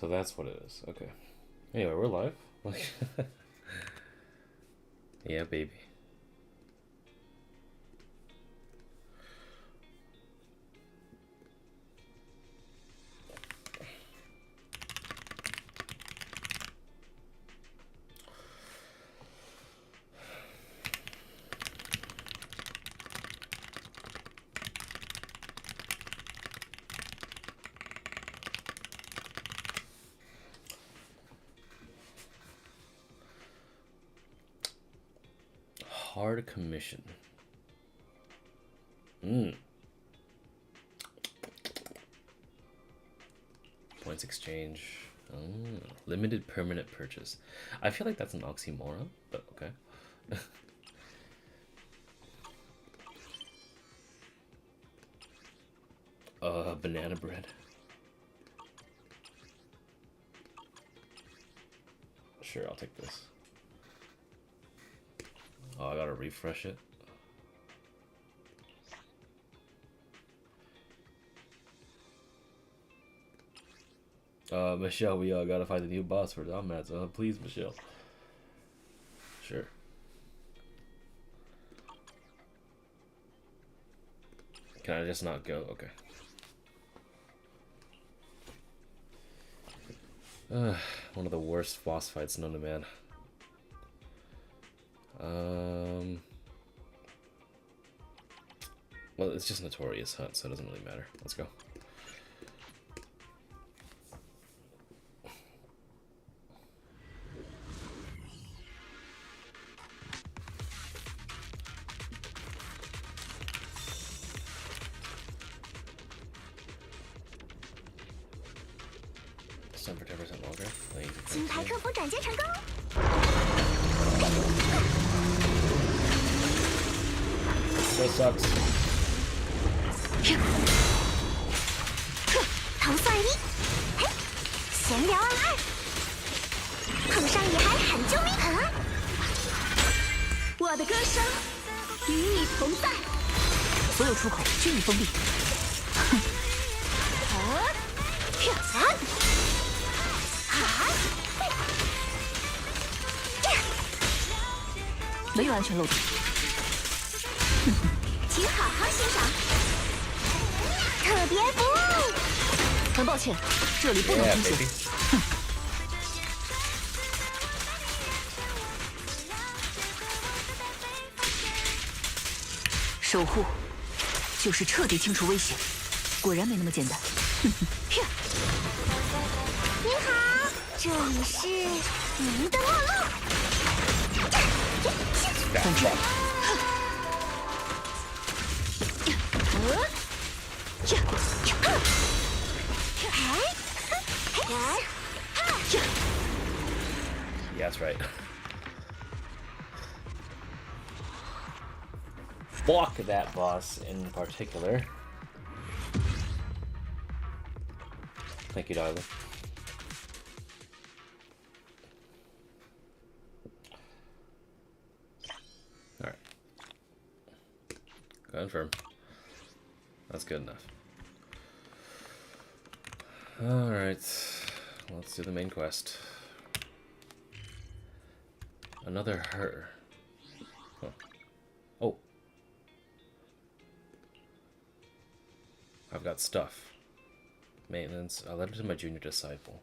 So that's what it is. Okay. Anyway, we're live. Like, yeah, baby. Hard commission. Points exchange. Oh, limited permanent purchase. I feel like that's an oxymoron, but okay. Banana bread. Sure, I'll take this. Oh, I gotta refresh it. Michelle, we gotta find a new boss for Dommats. Please, Michelle. Sure. Can I just not go? Okay. One of the worst boss fights known to man. Well, it's just Notorious Hunt, so it doesn't really matter. Let's go. Stun for 10% longer. Still sucks. Yeah, that's right. Fuck that boss in particular. Thank you, darling. Alright. Confirm. That's good enough. Alright. Let's do the main quest. Another her. Huh. Oh. I've got stuff. Maintenance. A letter to my junior disciple.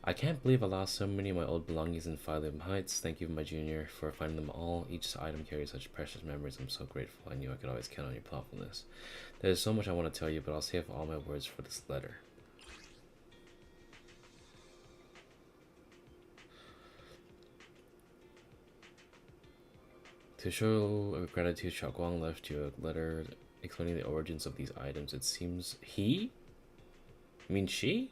I can't believe I lost so many of my old belongings in Phylum Heights. Thank you, my junior, for finding them all. Each item carries such precious memories. I'm so grateful. I knew I could always count on your thoughtfulness. There's so much I want to tell you, but I'll save all my words for this letter. To show gratitude, Xiao'Guang left you a letter explaining the origins of these items. It seems he? I mean she?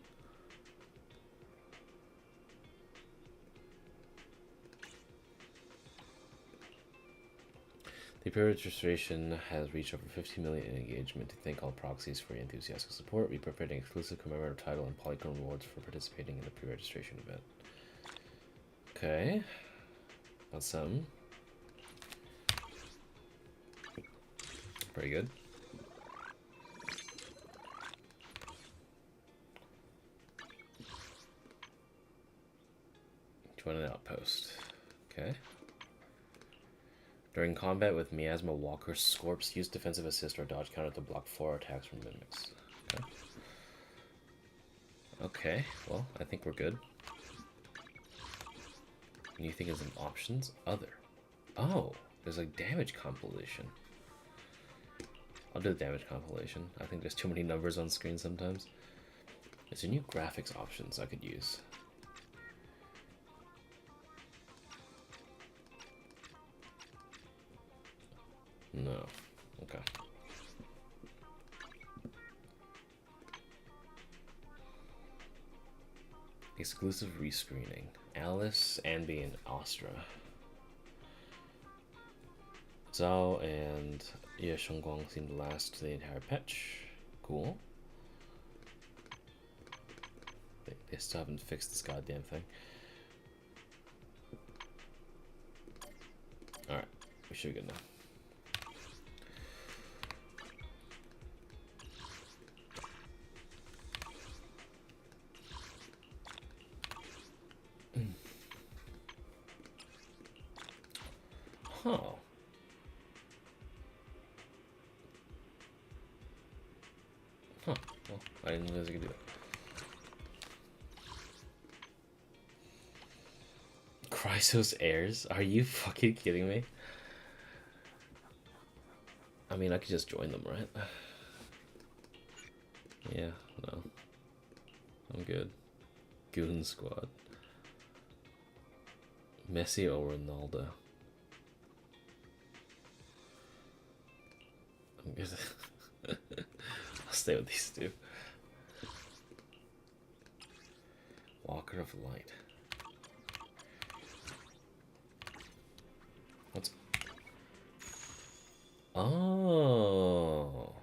The Purification has reached over 50 million in engagement. To thank all proxies for your enthusiastic support, we prepared an exclusive commemorative title and Polygon rewards for participating in the pre-registration event. Okay. That's something. Pretty good. Join an outpost. Okay. During combat with Miasma Walker, Scorps use defensive assist or dodge counter to block 4 attacks from mimics. Okay. Okay, well, I think we're good. New thing is in options? Other. Oh, there's like damage compilation. I'll do the damage compilation. I think there's too many numbers on screen sometimes. There's a new graphics options I could use. No. Okay. Exclusive rescreening. Alice, Anby, and Astra. Zhao and Shunguang seem to last the entire patch. Cool. They still haven't fixed this goddamn thing. Alright, we should be good now. Huh. Huh. Well, I didn't realize I could do that. Chrysos heirs? Are you fucking kidding me? I mean, I could just join them, right? Yeah, no. I'm good. Goon squad. Messi or Ronaldo? I'm good. I'll stay with these two. Walker of Light. What's... Oh.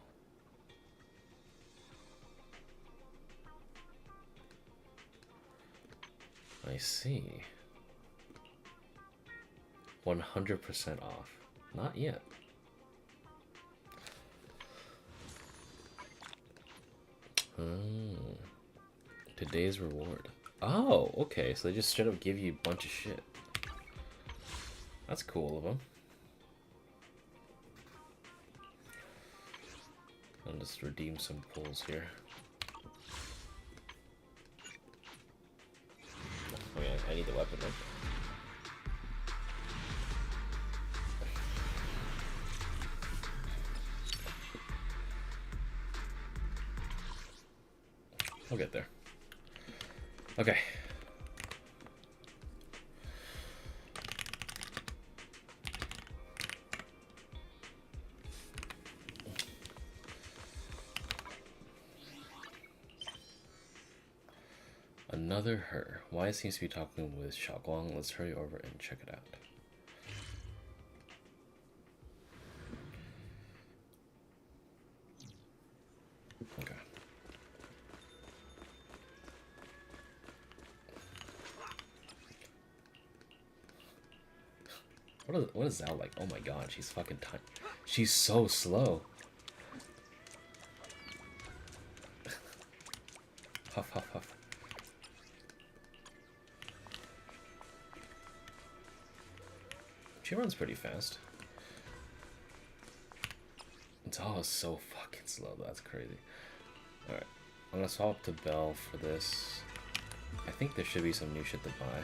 I see. 100% off. Not yet. Oh. Today's reward. Oh, okay. So they just straight up give you a bunch of shit. That's cool of them. I'll just redeem some pulls here. Oh yeah, I need the weapon then. I'll get there. Okay. Another her. Why seems to be talking with Xiao'Guang. Let's hurry over and check it out. Okay. What is Zhao like? Oh my god, she's fucking tiny. She's so slow. Huff, huff, huff. She runs pretty fast. Zhao is so fucking slow. That's crazy. Alright. I'm gonna swap to Belle for this. I think there should be some new shit to buy.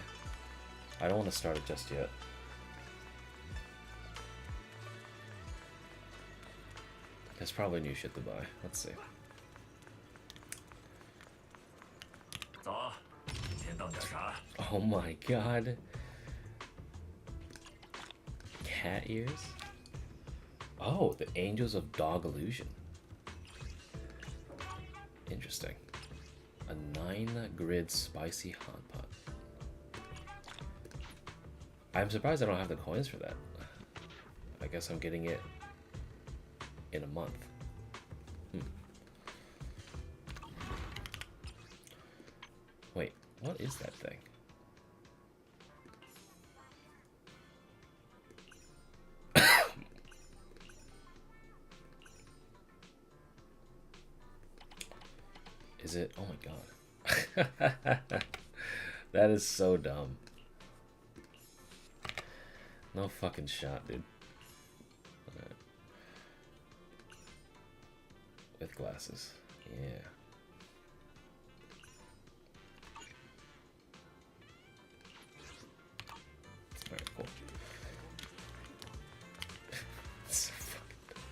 I don't want to start it just yet. There's probably new shit to buy. Let's see. Oh my god. Cat ears? Oh, the Angels of Dog Illusion. Interesting. A 9-grid spicy hot pot. I'm surprised I don't have the coins for that. I guess I'm getting it in a month. Wait, what is that thing? Is it? Oh my god. That is so dumb. No fucking shot, dude. Alright. With glasses. Yeah. Alright, cool. So fucking...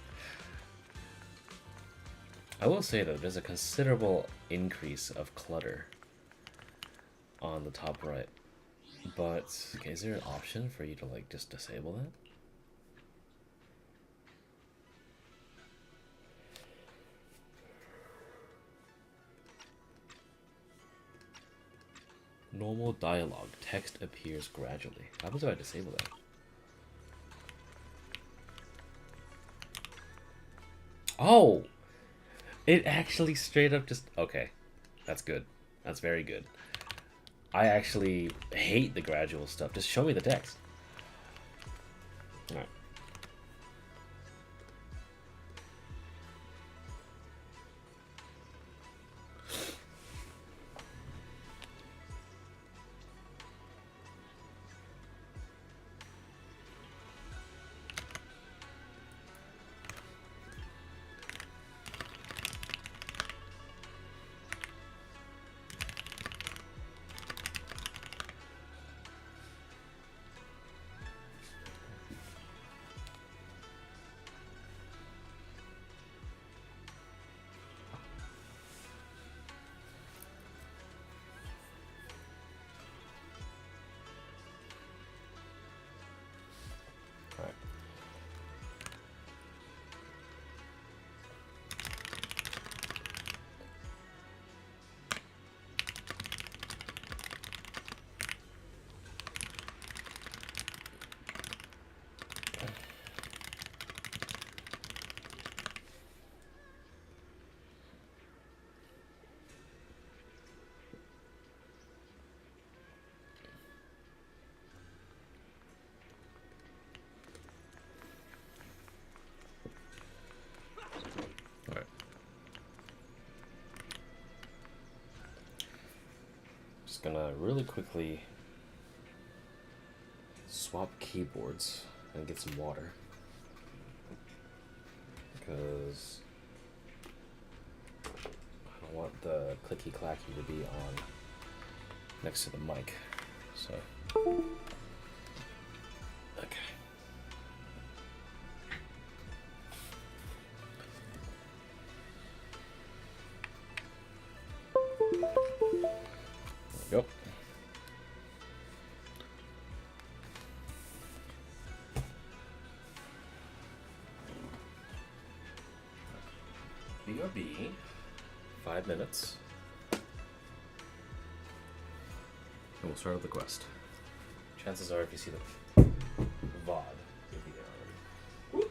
I will say though, there's a considerable increase of clutter on the top right. But, okay, is there an option for you to like just disable that? Normal dialogue. Text appears gradually. How happens if I disable that? Oh! It actually straight up just... Okay. That's good. That's very good. I actually hate the gradual stuff. Just show me the text. Alright. Gonna really quickly swap keyboards and get some water because I don't want the clicky clacky to be on next to the mic. So okay. Yep. BRB. 5 minutes. And we'll start with the quest. Chances are, if you see the VOD, you'll be there already. Woo.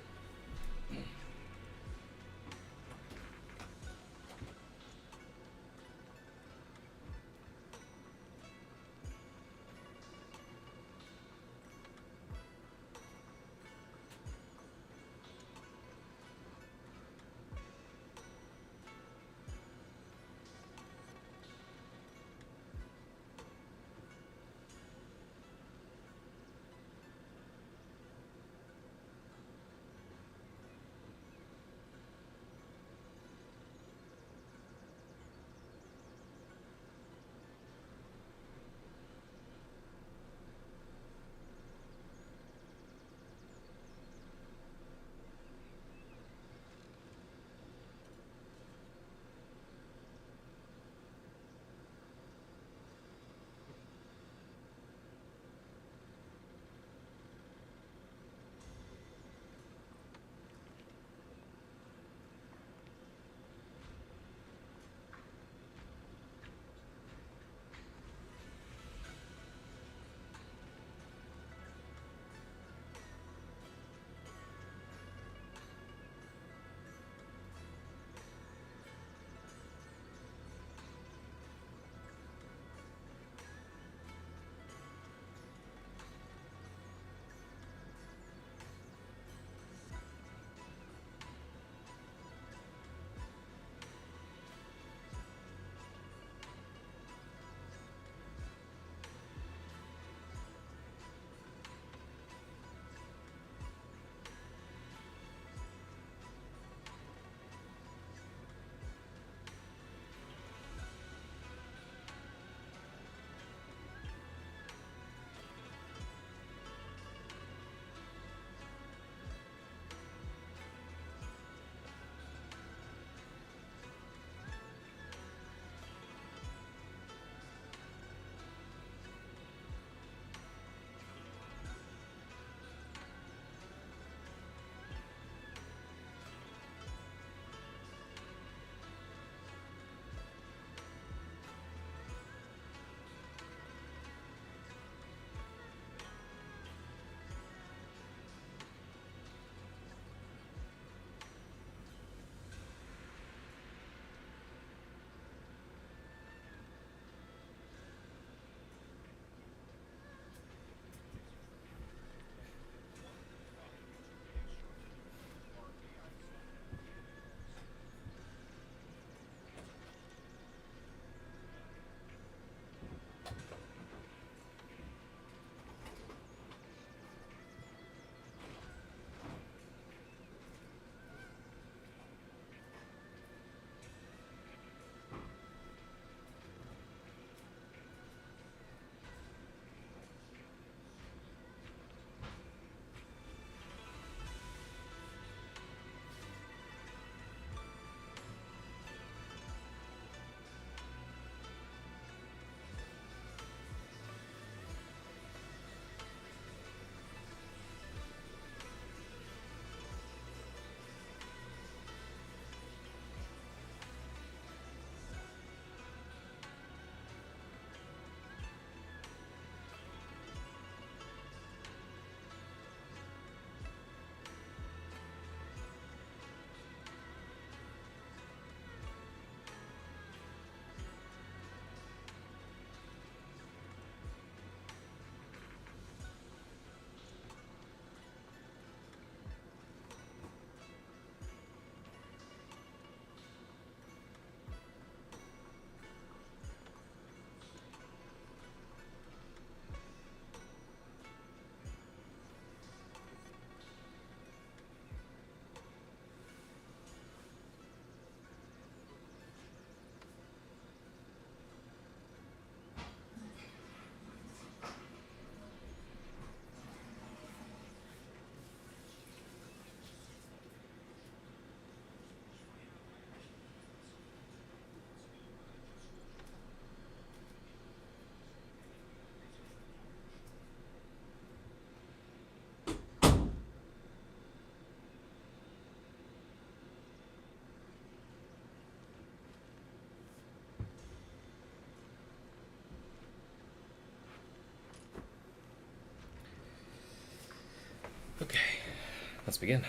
Let's begin.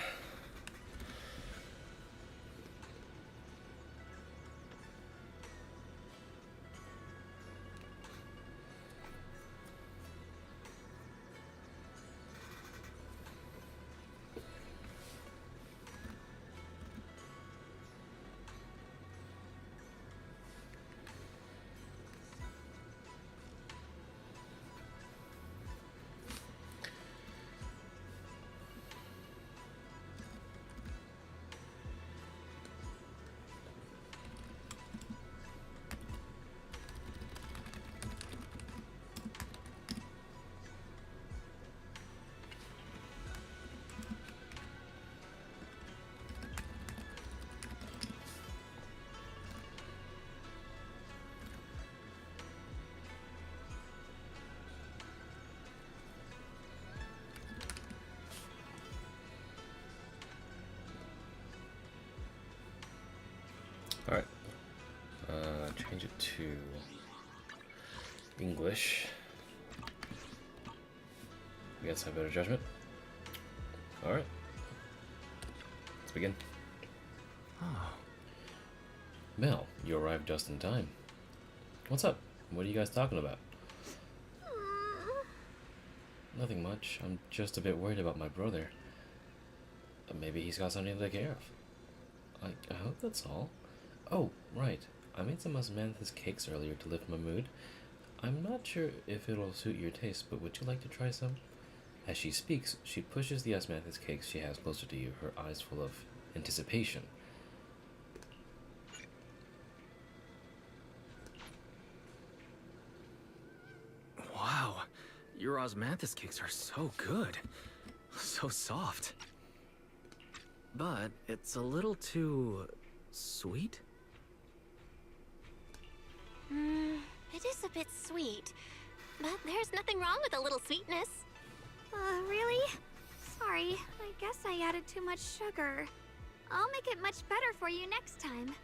Alright. Change it to English. I guess I have better judgment. Alright. Let's begin. Oh. Belle, you arrived just in time. What's up? What are you guys talking about? Nothing much. I'm just a bit worried about my brother. Maybe he's got something to take care of. I hope that's all. Oh, right. I made some osmanthus cakes earlier to lift my mood. I'm not sure if it'll suit your taste, but would you like to try some? As she speaks, she pushes the osmanthus cakes she has closer to you, her eyes full of anticipation. Wow, your osmanthus cakes are so good. So soft. But it's a little too sweet? It is a bit sweet, but there's nothing wrong with a little sweetness. Really? Sorry, I guess I added too much sugar. I'll make it much better for you next time.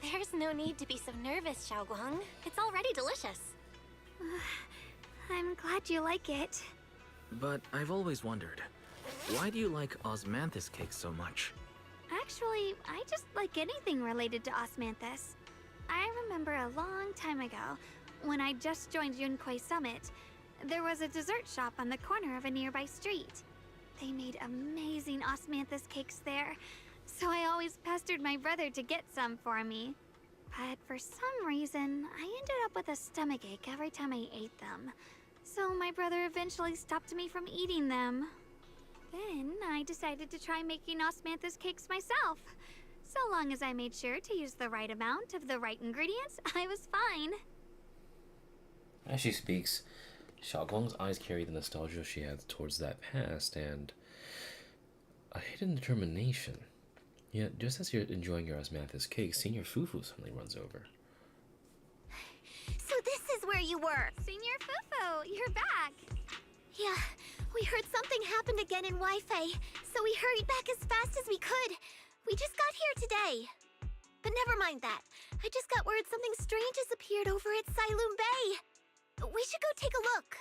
There's no need to be so nervous, Xiao'Guang. It's already delicious. I'm glad you like it. But I've always wondered, why do you like osmanthus cakes so much? Actually, I just like anything related to osmanthus. I remember a long time ago, when I just joined Yunkui Summit, there was a dessert shop on the corner of a nearby street. They made amazing osmanthus cakes there, so I always pestered my brother to get some for me. But for some reason, I ended up with a stomachache every time I ate them. So my brother eventually stopped me from eating them. Then I decided to try making osmanthus cakes myself. So long as I made sure to use the right amount of the right ingredients, I was fine. As she speaks, Xiao'Guang's eyes carry the nostalgia she had towards that past and a hidden determination. Yet, just as you're enjoying your osmanthus cake, Senior Fufu suddenly runs over. So this is where you were. Senior Fufu, you're back. Yeah, we heard something happened again in Wi-Fi, so we hurried back as fast as we could. We just got here today. But never mind that. I just got word something strange has appeared over at Sailoon Bay. We should go take a look.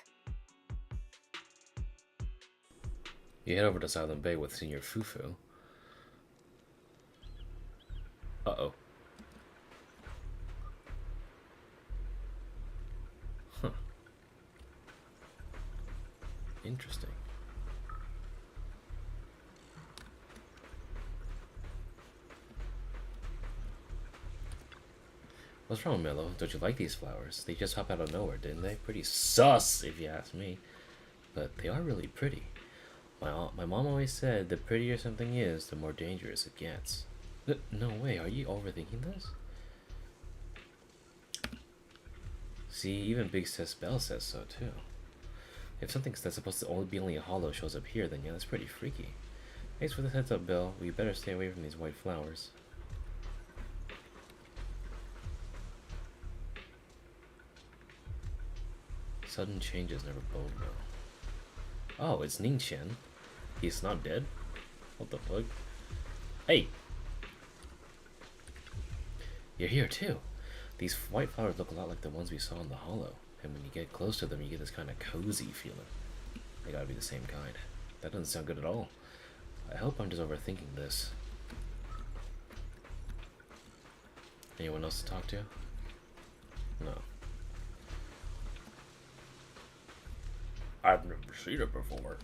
You head over to Silent Bay with Senior Fufu. Uh-oh. Huh. Interesting. What's wrong, Mello? Don't you like these flowers? They just hop out of nowhere, didn't they? Pretty sus, if you ask me. But they are really pretty. My mom always said the prettier something is, the more dangerous it gets. No way, are you overthinking this? See, even Big Sis Belle says so too. If something that's supposed to only be a hollow shows up here, then yeah, that's pretty freaky. Thanks for the heads up, Belle. We better stay away from these white flowers. Sudden changes never bode well. Oh, it's Ningqian. He's not dead? What the fuck? Hey! You're here too. These white flowers look a lot like the ones we saw in the hollow. And when you get close to them, you get this kind of cozy feeling. They gotta be the same kind. That doesn't sound good at all. I hope I'm just overthinking this. Anyone else to talk to? No. I've never seen it before.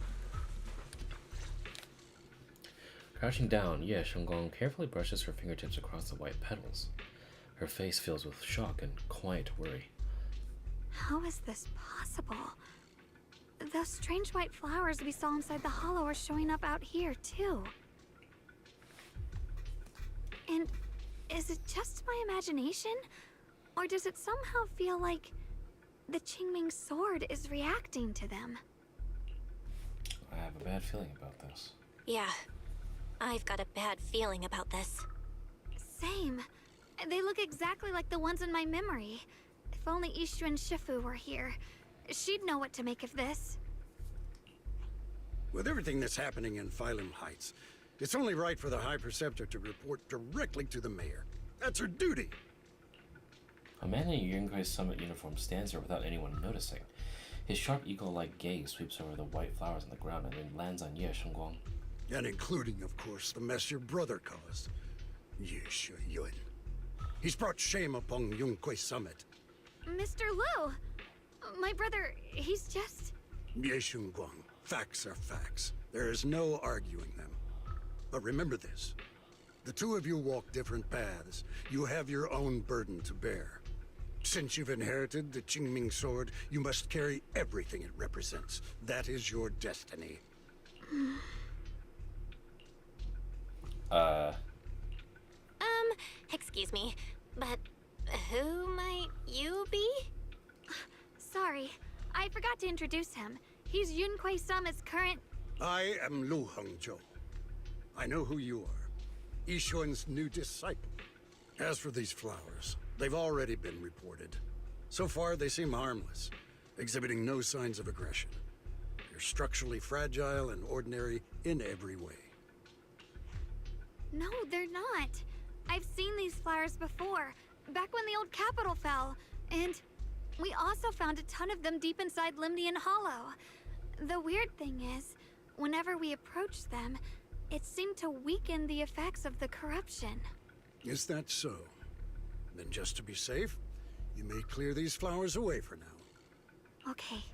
Crouching down, Shunguang carefully brushes her fingertips across the white petals. Her face fills with shock and quiet worry. How is this possible? Those strange white flowers we saw inside the hollow are showing up out here, too. And is it just my imagination? Or does it somehow feel like the Qingming sword is reacting to them? I have a bad feeling about this. Yeah, I've got a bad feeling about this. Same. They look exactly like the ones in my memory. If only Yishuan Shifu were here, she'd know what to make of this. With everything that's happening in Phylum Heights, it's only right for the High Preceptor to report directly to the mayor. That's her duty. A man in a Yunkui Summit uniform stands there without anyone noticing. His sharp eagle-like gaze sweeps over the white flowers on the ground and then lands on Shunguang. And including, of course, the mess your brother caused. Shiyuan. He's brought shame upon Yunkui Summit. Mr. Liu! My brother, he's just... Shunguang. Facts are facts. There is no arguing them. But remember this. The two of you walk different paths. You have your own burden to bear. Since you've inherited the Qingming sword, you must carry everything it represents. That is your destiny. Excuse me, but who might you be? Sorry, I forgot to introduce him. He's Yunkui Summit's current... I am Lu Hengzhou. I know who you are. Yishuan's new disciple. As for these flowers, they've already been reported. So far, they seem harmless, exhibiting no signs of aggression. They're structurally fragile and ordinary in every way. No, they're not. I've seen these flowers before, back when the old capital fell. And we also found a ton of them deep inside Lemnian Hollow. The weird thing is, whenever we approached them, it seemed to weaken the effects of the corruption. Is that so? Then just to be safe, you may clear these flowers away for now. Okay,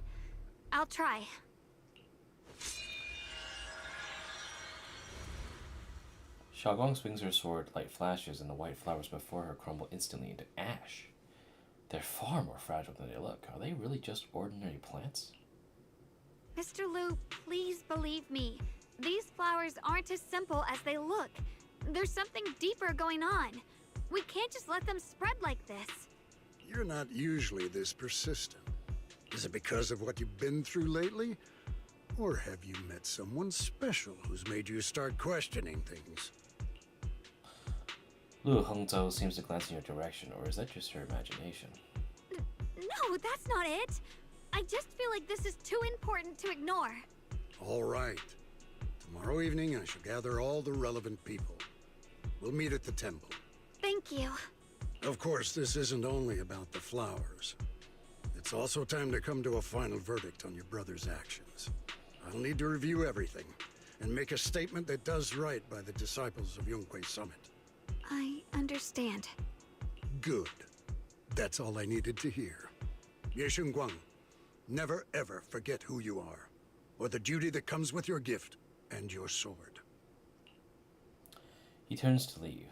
I'll try. Xiao'Guang swings her sword, light flashes, and the white flowers before her crumble instantly into ash. They're far more fragile than they look. Are they really just ordinary plants? Mr. Liu, please believe me. These flowers aren't as simple as they look. There's something deeper going on. We can't just let them spread like this. You're not usually this persistent. Is it because of what you've been through lately? Or have you met someone special who's made you start questioning things? Lu Hengzhou seems to glance in your direction, or is that just her imagination? No, that's not it. I just feel like this is too important to ignore. All right. Tomorrow evening, I shall gather all the relevant people. We'll meet at the temple. Thank you. Of course, this isn't only about the flowers. It's also time to come to a final verdict on your brother's actions. I'll need to review everything and make a statement that does right by the disciples of Yunkui Summit. I understand. Good. That's all I needed to hear. Shunguang, never ever forget who you are, or the duty that comes with your gift and your sword. He turns to leave.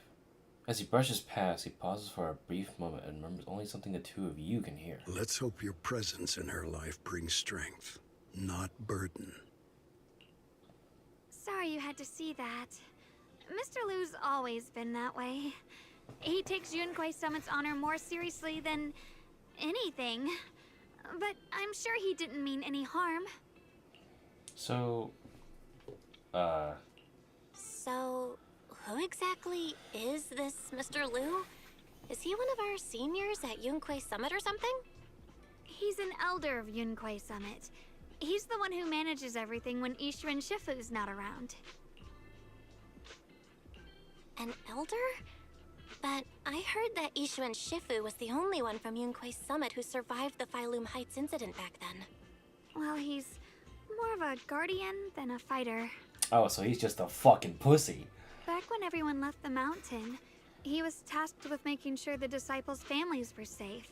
As he brushes past, he pauses for a brief moment and remembers only something the two of you can hear. Let's hope your presence in her life brings strength, not burden. Sorry you had to see that. Mr. Liu's always been that way. He takes Yunkui Summit's honor more seriously than anything. But I'm sure he didn't mean any harm. So, So, who exactly is this Mr. Liu? Is he one of our seniors at Yunkui Summit or something? He's an elder of Yunkui Summit. He's the one who manages everything when Yishuan Shifu's not around. An elder? But I heard that Yishuan Shifu was the only one from Yunkui Summit who survived the Phylum Heights incident back then. Well, he's more of a guardian than a fighter. Oh, so he's just a fucking pussy. Back when everyone left the mountain, he was tasked with making sure the disciples' families were safe.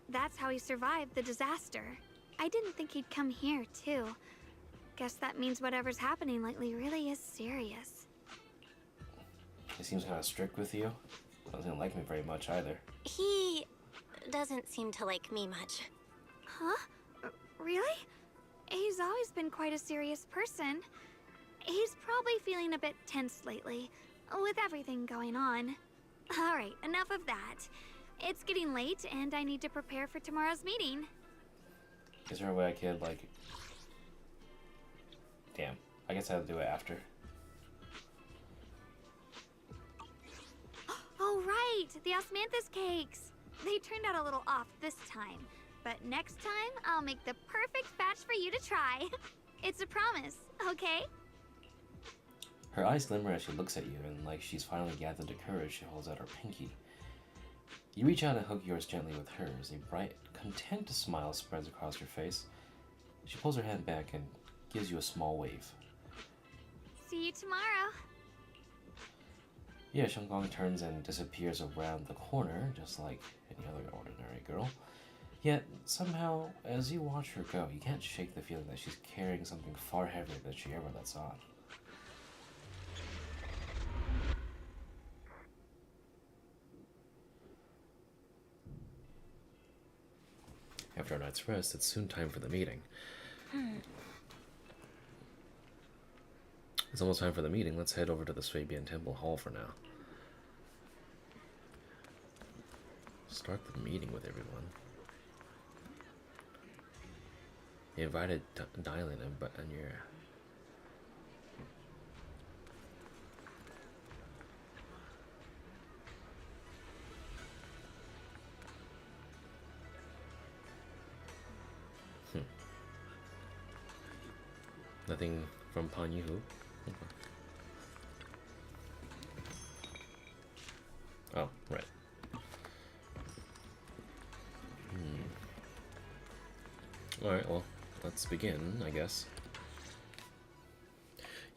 That's how he survived the disaster. I didn't think he'd come here, too. Guess that means whatever's happening lately really is serious. He seems kind of strict with you. Doesn't like me very much either. He doesn't seem to like me much. Huh? Really? He's always been quite a serious person. He's probably feeling a bit tense lately, with everything going on. Alright, enough of that. It's getting late, and I need to prepare for tomorrow's meeting. Is there a way I could, like... Damn. I guess I have to do it after. Oh, right! The osmanthus cakes! They turned out a little off this time. But next time, I'll make the perfect batch for you to try. It's a promise, okay? Her eyes glimmer as she looks at you, and like she's finally gathered the courage, she holds out her pinky. You reach out and hug yours gently with hers. A bright, content smile spreads across her face. She pulls her hand back and gives you a small wave. See you tomorrow. Yeah, Shunguang turns and disappears around the corner, just like any other ordinary girl. Yet, somehow, as you watch her go, you can't shake the feeling that she's carrying something far heavier than she ever lets on. After a night's rest, it's soon time for the meeting. It's almost time for the meeting. Let's head over to the Swabian Temple Hall for now. Start the meeting with everyone. You invited Dylan and your... Nothing from Pan Yu. Okay. Oh, right. Alright, well, let's begin, I guess.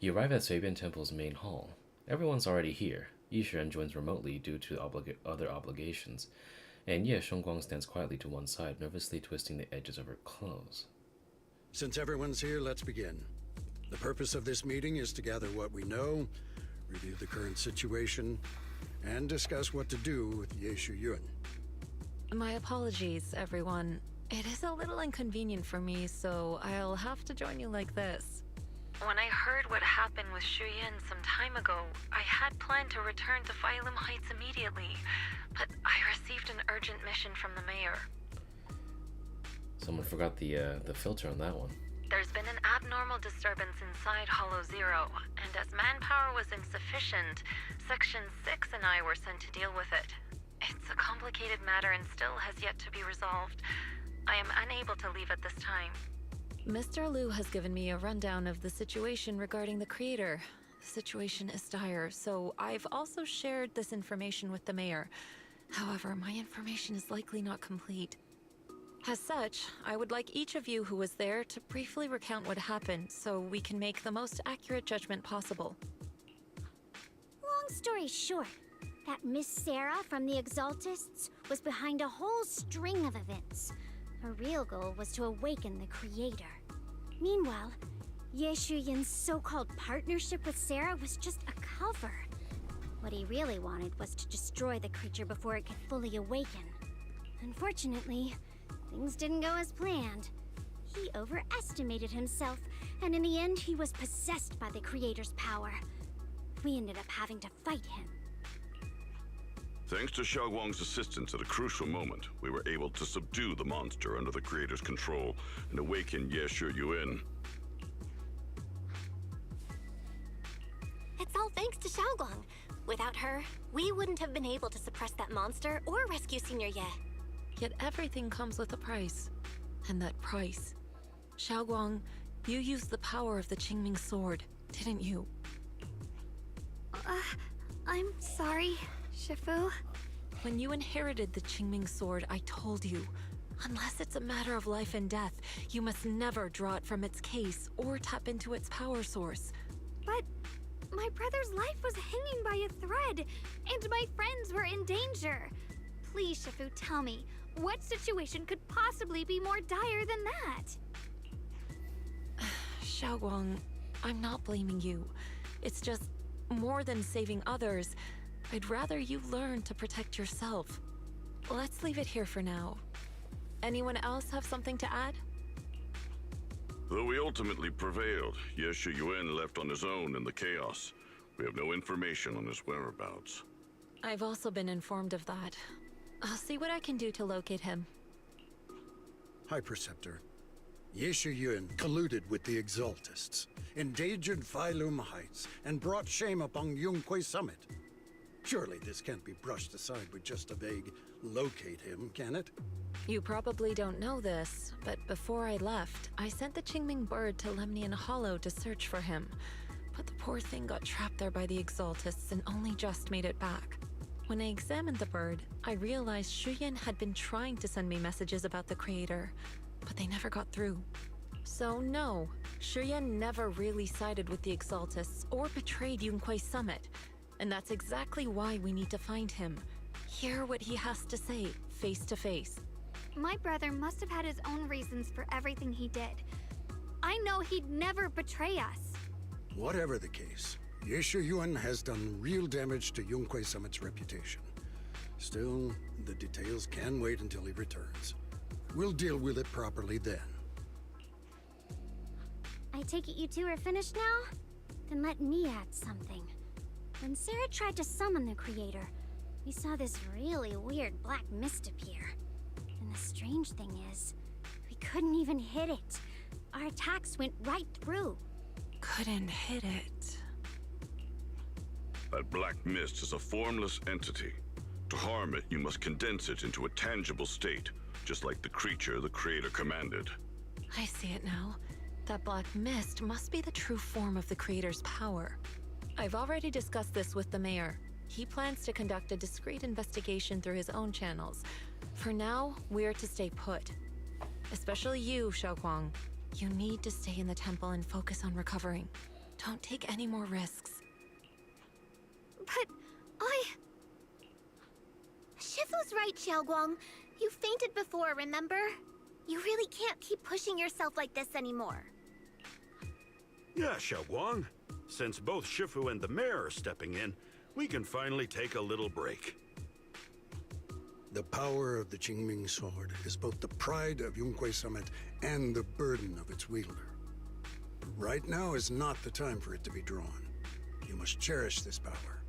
You arrive at Swabian Temple's main hall. Everyone's already here. Yishuan joins remotely due to other obligations, and Shunguang stands quietly to one side, nervously twisting the edges of her clothes. Since everyone's here, let's begin. The purpose of this meeting is to gather what we know, review the current situation, and discuss what to do with Shiyuan. My apologies, everyone. It is a little inconvenient for me, so I'll have to join you like this. When I heard what happened with Shiyuan some time ago, I had planned to return to Phylum Heights immediately, but I received an urgent mission from the mayor. Someone forgot the filter on that one. There's been an abnormal disturbance inside Hollow Zero, and as manpower was insufficient, Section 6 and I were sent to deal with it. It's a complicated matter and still has yet to be resolved. I am unable to leave at this time. Mr. Liu has given me a rundown of the situation regarding the creator. The situation is dire, so I've also shared this information with the mayor. However, my information is likely not complete. As such, I would like each of you who was there to briefly recount what happened so we can make the most accurate judgment possible. Long story short, that Miss Sarah from the Exaltists was behind a whole string of events. Her real goal was to awaken the creator. Meanwhile, Shiyuan's so-called partnership with Sarah was just a cover. What he really wanted was to destroy the creature before it could fully awaken. Unfortunately, things didn't go as planned. He overestimated himself, and in the end he was possessed by the creator's power. We ended up having to fight him. Thanks to Xiao'Guang's assistance at a crucial moment, we were able to subdue the monster under the creator's control and awaken Shiyuan. It's all thanks to Xiao'Guang. Without her, we wouldn't have been able to suppress that monster or rescue Senior Ye. Yet everything comes with a price. And that price... Xiao'Guang, you used the power of the Qingming sword, didn't you? I'm sorry, Shifu. When you inherited the Qingming sword, I told you. Unless it's a matter of life and death, you must never draw it from its case or tap into its power source. But my brother's life was hanging by a thread, and my friends were in danger. Please, Shifu, tell me, what situation could possibly be more dire than that? Xiao'Guang, I'm not blaming you. It's just, more than saving others, I'd rather you learn to protect yourself. Let's leave it here for now. Anyone else have something to add? Though we ultimately prevailed, Shiyuan left on his own in the chaos. We have no information on his whereabouts. I've also been informed of that. I'll see what I can do to locate him. High Preceptor, Shiyuan colluded with the Exaltists, endangered Phylum Heights, and brought shame upon Yunkui Summit. Surely this can't be brushed aside with just a vague locate him, can it? You probably don't know this, but before I left, I sent the Qingming bird to Lemnian Hollow to search for him. But the poor thing got trapped there by the Exaltists and only just made it back. When I examined the bird, I realized Shiyuan had been trying to send me messages about the Creator, but they never got through. So no, Shiyuan never really sided with the Exaltists or betrayed Yunkui Summit. And that's exactly why we need to find him. Hear what he has to say, face to face. My brother must have had his own reasons for everything he did. I know he'd never betray us. Whatever the case, Shiyuan has done real damage to Yunkui Summit's reputation. Still, the details can wait until he returns. We'll deal with it properly then. I take it you two are finished now? Then let me add something. When Sarah tried to summon the Creator, we saw this really weird black mist appear. And the strange thing is, we couldn't even hit it. Our attacks went right through. Couldn't hit it. That black mist is a formless entity. To harm it, you must condense it into a tangible state, just like the creature the Creator commanded. I see it now. That black mist must be the true form of the Creator's power. I've already discussed this with the mayor. He plans to conduct a discreet investigation through his own channels. For now, we're to stay put. Especially you, Xiao'Guang. You need to stay in the temple and focus on recovering. Don't take any more risks. But Shifu's right, Xiao'Guang. You fainted before, remember? You really can't keep pushing yourself like this anymore. Yeah, Xiao'Guang. Since both Shifu and the mayor are stepping in, we can finally take a little break. The power of the Qingming sword is both the pride of Yunkui Summit and the burden of its wielder. Right now is not the time for it to be drawn. You must cherish this power,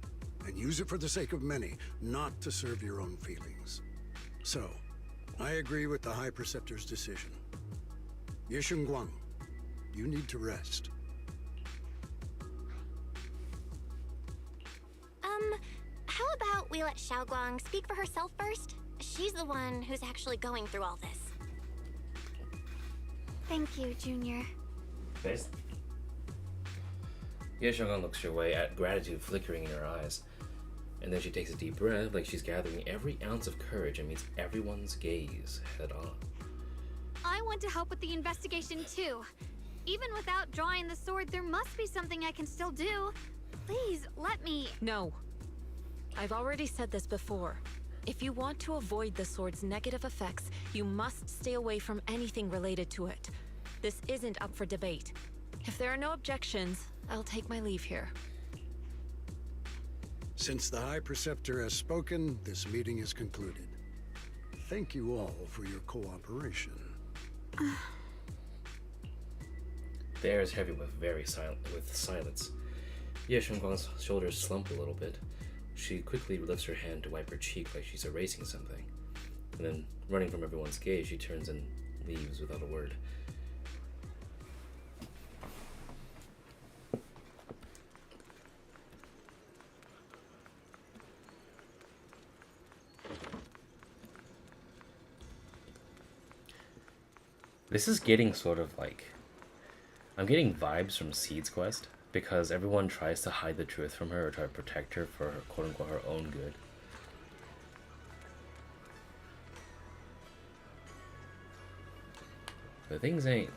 and use it for the sake of many, not to serve your own feelings. So, I agree with the High Preceptor's decision. Shunguang, you need to rest. How about we let Xiao'Guang speak for herself first? She's the one who's actually going through all this. thank you, Junior. Face. Shunguang looks your way at gratitude flickering in her eyes. And then she takes a deep breath, like she's gathering every ounce of courage and meets everyone's gaze head on. I want to help with the investigation too. Even without drawing the sword, there must be something I can still do. Please, let me. No. I've already said this before. If you want to avoid the sword's negative effects, you must stay away from anything related to it. This isn't up for debate. If there are no objections, I'll take my leave here. Since the High Preceptor has spoken, this meeting is concluded. Thank you all for your cooperation. The air is heavy with silence. Shunguang's shoulders slump a little bit. She quickly lifts her hand to wipe her cheek like she's erasing something. And then, running from everyone's gaze, she turns and leaves without a word. This is getting sort of like... I'm getting vibes from Seed's quest, because everyone tries to hide the truth from her or try to protect her for her, quote-unquote, her own good. But things ain't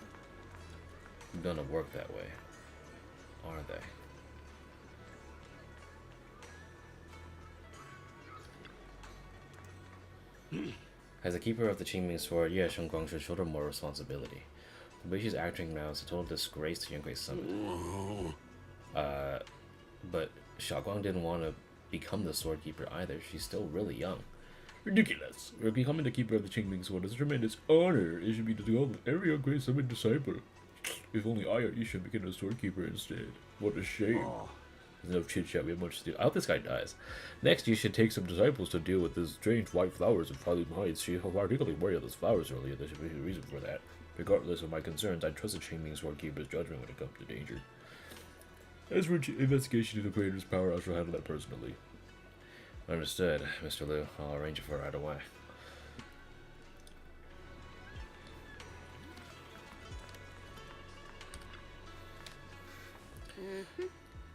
gonna work that way, are they? As a keeper of the Qingming sword, yeah, Shunguang should shoulder more responsibility. The way she's acting now is a total disgrace to Yunkui Summit. But Xiao'Guang didn't want to become the sword keeper either. She's still really young. Ridiculous. Becoming the keeper of the Qingming sword is a tremendous honor. It should be the goal of every Yunkui Summit disciple. If only I or Isha became a sword keeper instead. What a shame. There's enough chit chat, we have much to do. I hope this guy dies. Next, you should take some disciples to deal with the strange white flowers of Falim Heights. She particularly worried of those flowers earlier. There should be a reason for that. Regardless of my concerns, I trust the Qingming sword keeper's judgment when it comes to danger. As for investigation into the creator's power, I shall handle that personally. Understood, Mr. Liu. I'll arrange it for right away.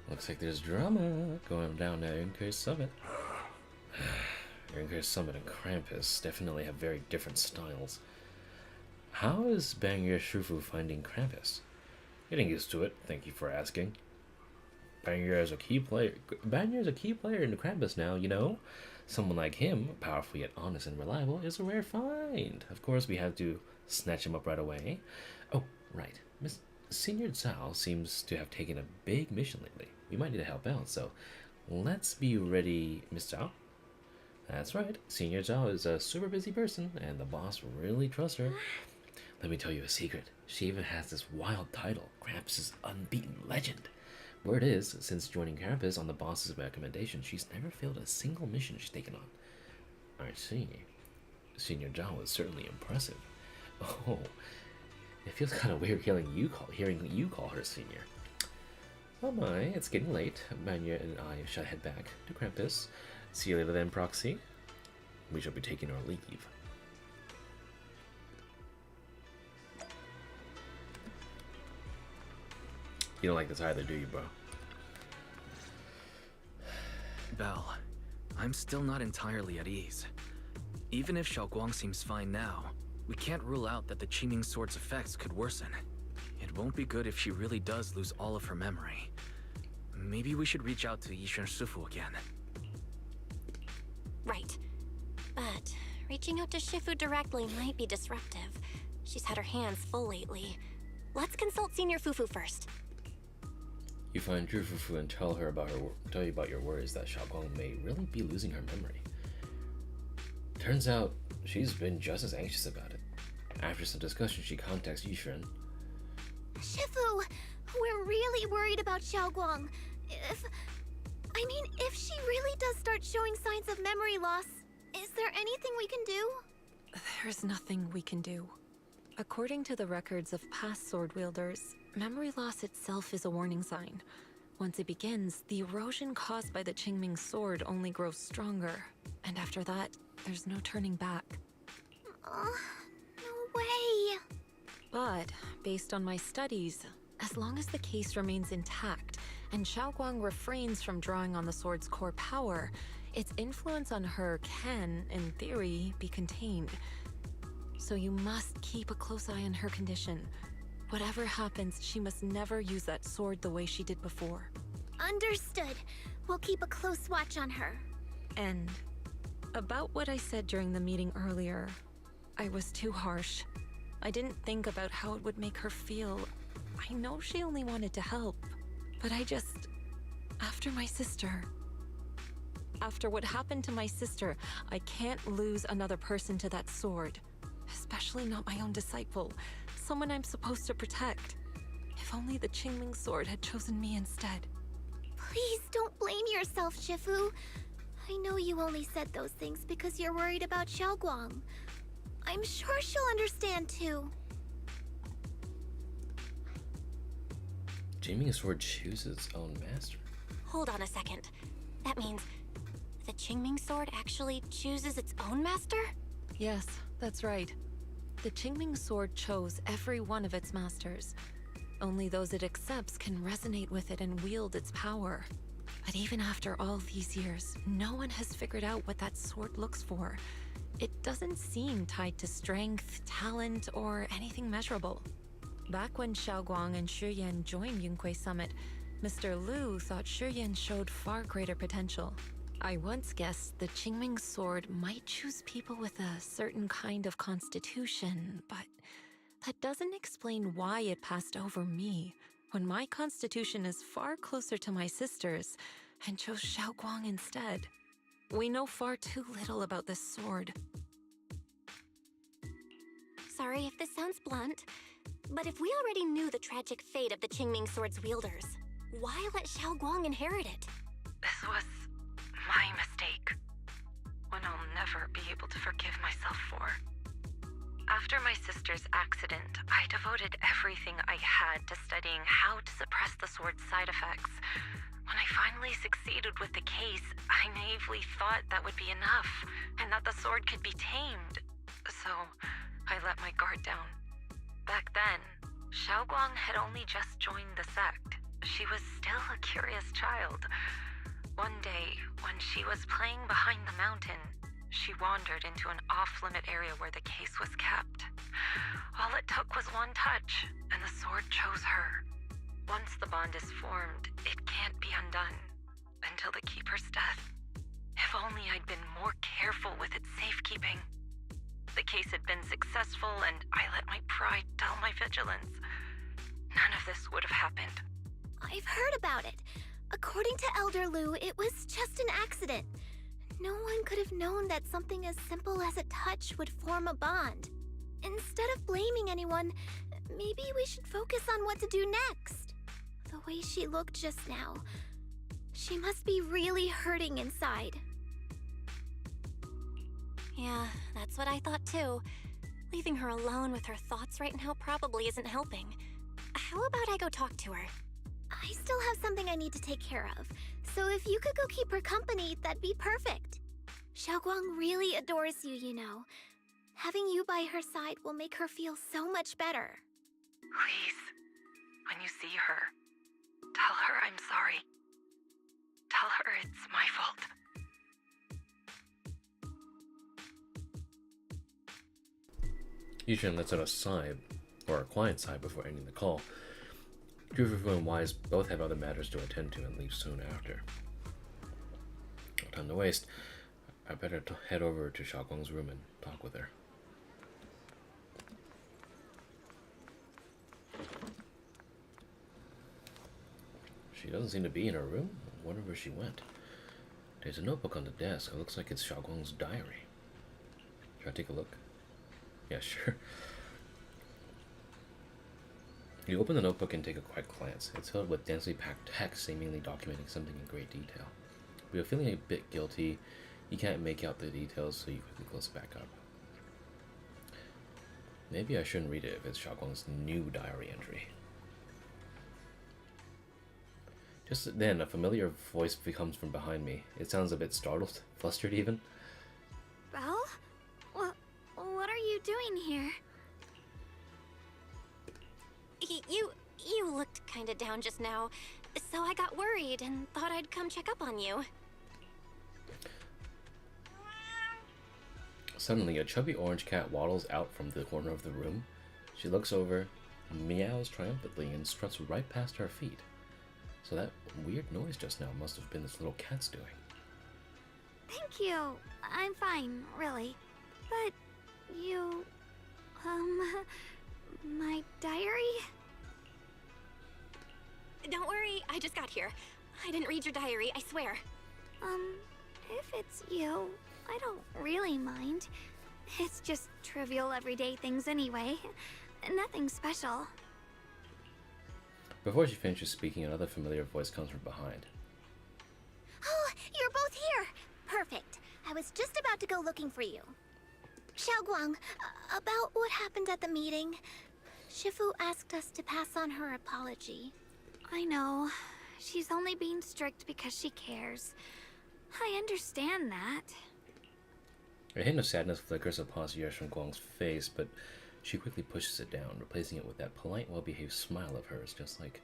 Looks like there's drama going down at Yunkui Summit. Yunkui Summit and Krampus definitely have very different styles. How is Bangyue Shufu finding Krampus? Getting used to it, thank you for asking. Bangyue is a key player. Bangyue is a key player in the Krampus now, you know? Someone like him, powerful yet honest and reliable, is a rare find. Of course, we have to snatch him up right away. Oh, right. Senior Zhao seems to have taken a big mission lately. We might need to help out, so let's be ready, Miss Zhao. That's right. Senior Zhao is a super busy person, and the boss really trusts her. Let me tell you a secret. She even has this wild title, Krampus' Unbeaten Legend. Word is, since joining Krampus on the boss's recommendation, she's never failed a single mission she's taken on. I see. Senior Zhao is certainly impressive. Oh, it feels kind of weird hearing you call her senior. Oh my, it's getting late. Bangyue and I shall head back to Krampus. See you later then, Proxy. We shall be taking our leave. You don't like this either, do you, bro? Belle, I'm still not entirely at ease. Even if Xiao'Guang seems fine now, we can't rule out that the Qingming sword's effects could worsen. It won't be good if she really does lose all of her memory. Maybe we should reach out to Yishan Shifu again. Right. But reaching out to Shifu directly might be disruptive. She's had her hands full lately. Let's consult Senior Fufu first. You find True Fufu and tell you about your worries that Xiao'Guang may really be losing her memory. Turns out, she's been just as anxious about it. After some discussion, she contacts Yishan. Shifu, we're really worried about Xiao'Guang. If she really does start showing signs of memory loss, is there anything we can do? There's nothing we can do. According to the records of past sword wielders, memory loss itself is a warning sign. Once it begins, the erosion caused by the Qingming sword only grows stronger. And after that, there's no turning back. No way. But, based on my studies, as long as the case remains intact, and Xiao'Guang refrains from drawing on the sword's core power, its influence on her can, in theory, be contained. So you must keep a close eye on her condition. Whatever happens, she must never use that sword the way she did before. Understood. We'll keep a close watch on her. And about what I said during the meeting earlier, I was too harsh. I didn't think about how it would make her feel. I know she only wanted to help, but after my sister. After what happened to my sister, I can't lose another person to that sword. Especially not my own disciple, someone I'm supposed to protect. If only the Qingming sword had chosen me instead. Please don't blame yourself, Shifu. I know you only said those things because you're worried about Xiao'Guang. I'm sure she'll understand too. Qingming sword chooses its own master. Hold on a second. That means the Qingming sword actually chooses its own master? Yes, that's right. The Qingming sword chose every one of its masters. Only those it accepts can resonate with it and wield its power. But even after all these years, no one has figured out what that sword looks for. it doesn't seem tied to strength, talent, or anything measurable. Back when Xiao'Guang and Shiyuan joined Yunkui Summit, Mr. Liu thought Shiyuan showed far greater potential. I once guessed the Qingming sword might choose people with a certain kind of constitution, but that doesn't explain why it passed over me, when my constitution is far closer to my sister's, and chose Xiao'Guang instead. We know far too little about this sword. Sorry if this sounds blunt, but if we already knew the tragic fate of the Qingming sword's wielders, why let Xiao'Guang inherit it? This was my mistake. One I'll never be able to forgive myself for. After my sister's accident, I devoted everything I had to studying how to suppress the sword's side effects. When I finally succeeded with the case, I naively thought that would be enough, and that the sword could be tamed. So, I let my guard down. Back then, Xiao'Guang had only just joined the sect. She was still a curious child. One day, when she was playing behind the mountain, she wandered into an off-limit area where the case was kept. All it took was one touch, and the sword chose her. Once the bond is formed, it can't be undone. Until the Keeper's death. If only I'd been more careful with its safekeeping. The case had been successful, and I let my pride dull my vigilance. None of this would have happened. I've heard about it. According to Elder Liu, it was just an accident. No one could have known that something as simple as a touch would form a bond. Instead of blaming anyone, maybe we should focus on what to do next. The way she looked just now, she must be really hurting inside. Yeah, that's what I thought too. Leaving her alone with her thoughts right now probably isn't helping. How about I go talk to her? I still have something I need to take care of, so if you could go keep her company, that'd be perfect. Xiao'Guang really adores you, you know. Having you by her side will make her feel so much better. Please, when you see her, tell her I'm sorry. Tell her it's my fault. Yushin lets out a sigh, or a quiet sigh, before ending the call. Jufufu and Wise both have other matters to attend to and leave soon after. No time to waste. I better head over to Xiao'Guang's room and talk with her. She doesn't seem to be in her room. I wonder where she went. There's a notebook on the desk. It looks like it's Xiao'Guang's diary. Should I take a look? Yeah, sure. You open the notebook and take a quick glance. It's filled with densely packed text, seemingly documenting something in great detail. But you're feeling a bit guilty. You can't make out the details, so you quickly close it back up. Maybe I shouldn't read it if it's Xiao'Guang's new diary entry. Just then, a familiar voice comes from behind me. It sounds a bit startled, flustered even. Belle? What are you doing here? You looked kinda down just now, so I got worried and thought I'd come check up on you. Suddenly, a chubby orange cat waddles out from the corner of the room. She looks over, meows triumphantly, and struts right past our feet. So that weird noise just now must have been this little cat's doing. Thank you. I'm fine, really. But you... my diary? Don't worry, I just got here. I didn't read your diary, I swear. If it's you, I don't really mind. It's just trivial everyday things anyway. Nothing special. Before she finishes speaking, another familiar voice comes from behind. Oh, you're both here! Perfect. I was just about to go looking for you. Xiao'Guang, about what happened at the meeting. Shifu asked us to pass on her apology. I know. She's only being strict because she cares. I understand that. A hint of sadness flickers upon Shunguang's face, but she quickly pushes it down, replacing it with that polite, well-behaved smile of hers, just like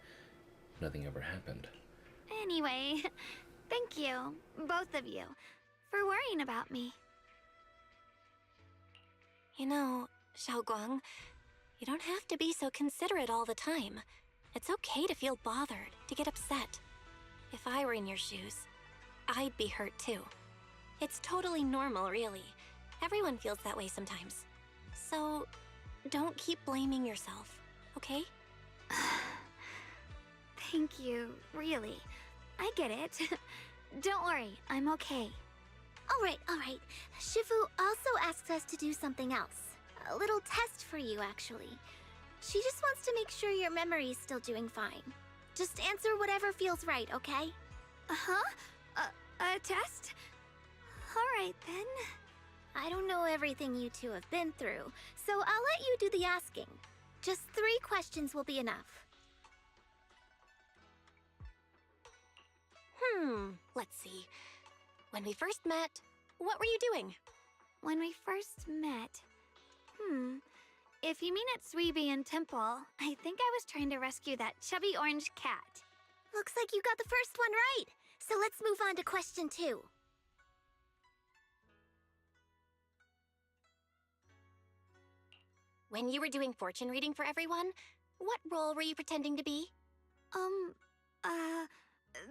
nothing ever happened. Anyway, thank you, both of you, for worrying about me. You know, Xiao'Guang, you don't have to be so considerate all the time. It's okay to feel bothered, to get upset. If I were in your shoes, I'd be hurt too. It's totally normal, really. Everyone feels that way sometimes. So, don't keep blaming yourself, okay? Thank you, really. I get it. Don't worry, I'm okay. Alright. Shifu also asks us to do something else. A little test for you, actually. She just wants to make sure your memory's still doing fine. Just answer whatever feels right, okay? Uh-huh? A test? Alright then. I don't know everything you two have been through, so I'll let you do the asking. Just 3 questions will be enough. Let's see. When we first met, what were you doing? When we first met... If you mean at Suibian Temple, I think I was trying to rescue that chubby orange cat. Looks like you got the first one right. So let's move on to question 2. When you were doing fortune reading for everyone, what role were you pretending to be?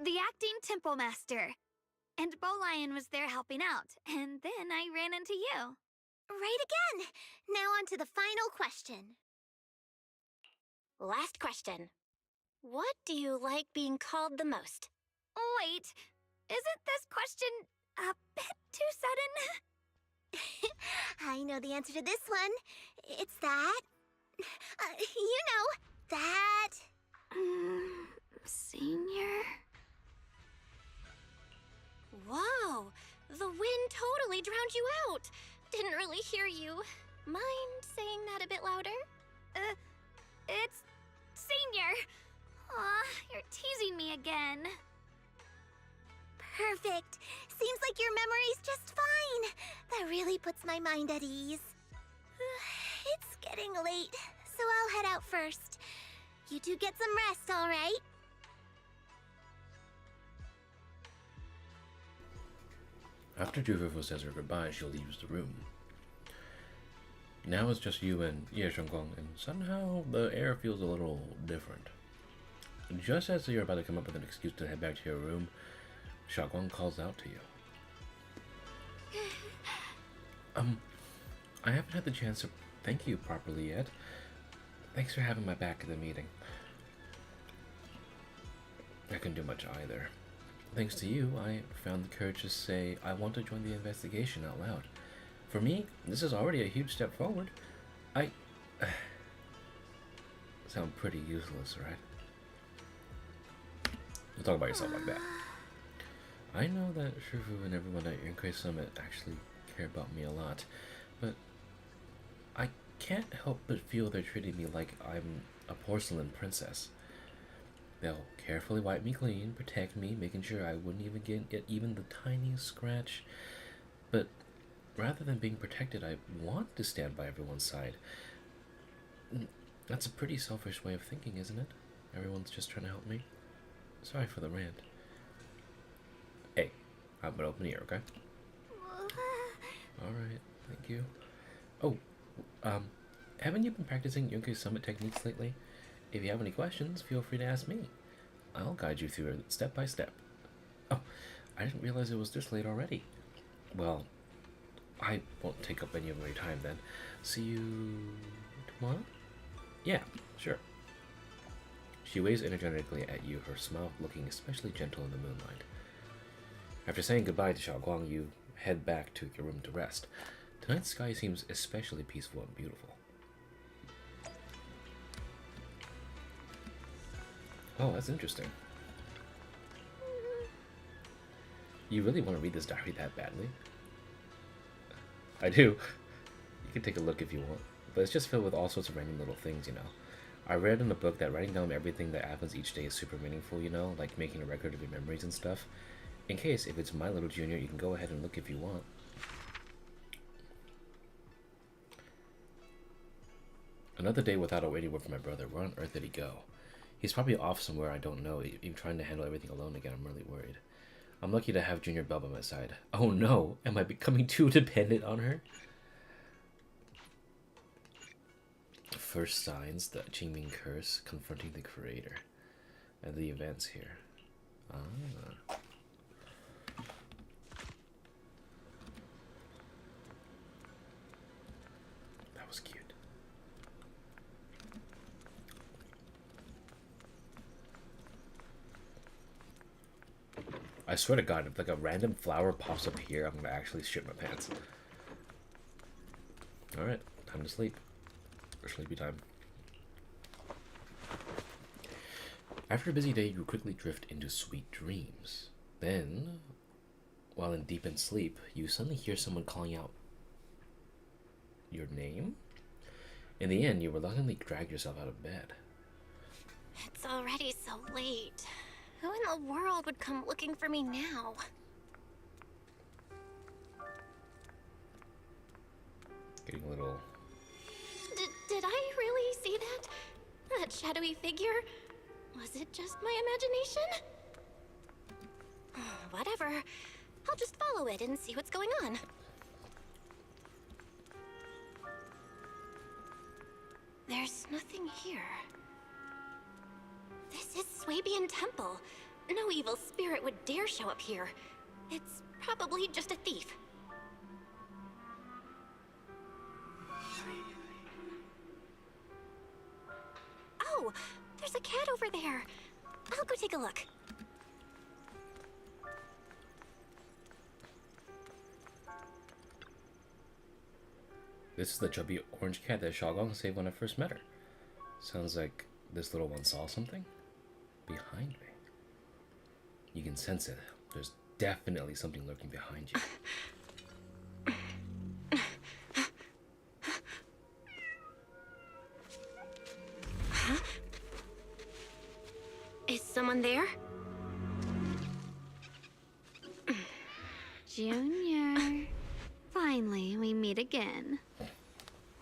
The acting temple master. And Bolion was there helping out, and then I ran into you. Right again! Now on to the final question. Last question. What do you like being called the most? Wait, isn't this question a bit too sudden? I know the answer to this one. It's that... you know, that... Senior? Whoa! The wind totally drowned you out! Didn't really hear you. Mind saying that a bit louder? It's... Senior! Aw, you're teasing me again. Perfect. Seems like your memory's just fine. That really puts my mind at ease. It's getting late, so I'll head out first. You two get some rest, all right? After Juvivo says her goodbye, she leaves the room. Now it's just you and Shunguang, and somehow the air feels a little different. Just as you're about to come up with an excuse to head back to your room, Xiao'Guang calls out to you. I haven't had the chance to thank you properly yet. Thanks for having my back at the meeting. I couldn't do much either. Thanks to you, I found the courage to say I want to join the investigation out loud. For me, this is already a huge step forward. I sound pretty useless, right? Don't talk about yourself like that. I know that Shifu and everyone at Yunkui Summit actually care about me a lot, but I can't help but feel they're treating me like I'm a porcelain princess. They'll carefully wipe me clean, protect me, making sure I wouldn't even get even the tiniest scratch. But rather than being protected, I want to stand by everyone's side. That's a pretty selfish way of thinking, isn't it? Everyone's just trying to help me. Sorry for the rant. Hey, I'm an open ear, okay? Alright, thank you. Oh, haven't you been practicing Yunkui Summit techniques lately? If you have any questions, feel free to ask me. I'll guide you through it step by step. Oh, I didn't realize it was this late already. Well, I won't take up any of your time then. See you tomorrow? Yeah, sure. She waves energetically at you, her smile looking especially gentle in the moonlight. After saying goodbye to Xiao'Guang, you head back to your room to rest. Tonight's sky seems especially peaceful and beautiful. Oh, that's interesting. You really want to read this diary that badly? I do. You can take a look if you want, but it's just filled with all sorts of random little things, you know. I read in the book that writing down everything that happens each day is super meaningful, you know, like making a record of your memories and stuff. In case, if it's My Little Junior, you can go ahead and look if you want. Another day without a waiting word from my brother. Where on earth did he go? He's probably off somewhere I don't know, even trying to handle everything alone again. I'm really worried. I'm lucky to have Junior Belle by my side. Oh no, am I becoming too dependent on her? first signs, the Qingming curse confronting the creator, and the events here. Ah. That was cute. I swear to God, if like a random flower pops up here, I'm gonna actually shit my pants. Alright, time to sleep. Or sleepy time. After a busy day, you quickly drift into sweet dreams. Then, while in deepened sleep, you suddenly hear someone calling out your name. In the end, you reluctantly drag yourself out of bed. It's already so late. Who in the world would come looking for me now? Getting a little... Did I really see that? That shadowy figure? Was it just my imagination? Whatever. I'll just follow it and see what's going on. There's nothing here. This is Swabian Temple. No evil spirit would dare show up here. It's probably just a thief. Oh, there's a cat over there. I'll go take a look. This is the chubby orange cat that Xiao'Guang saved when I first met her. Sounds like this little one saw something behind me. You can sense it. There's definitely something lurking behind you. Huh? Is someone there? Junior. Finally, we meet again.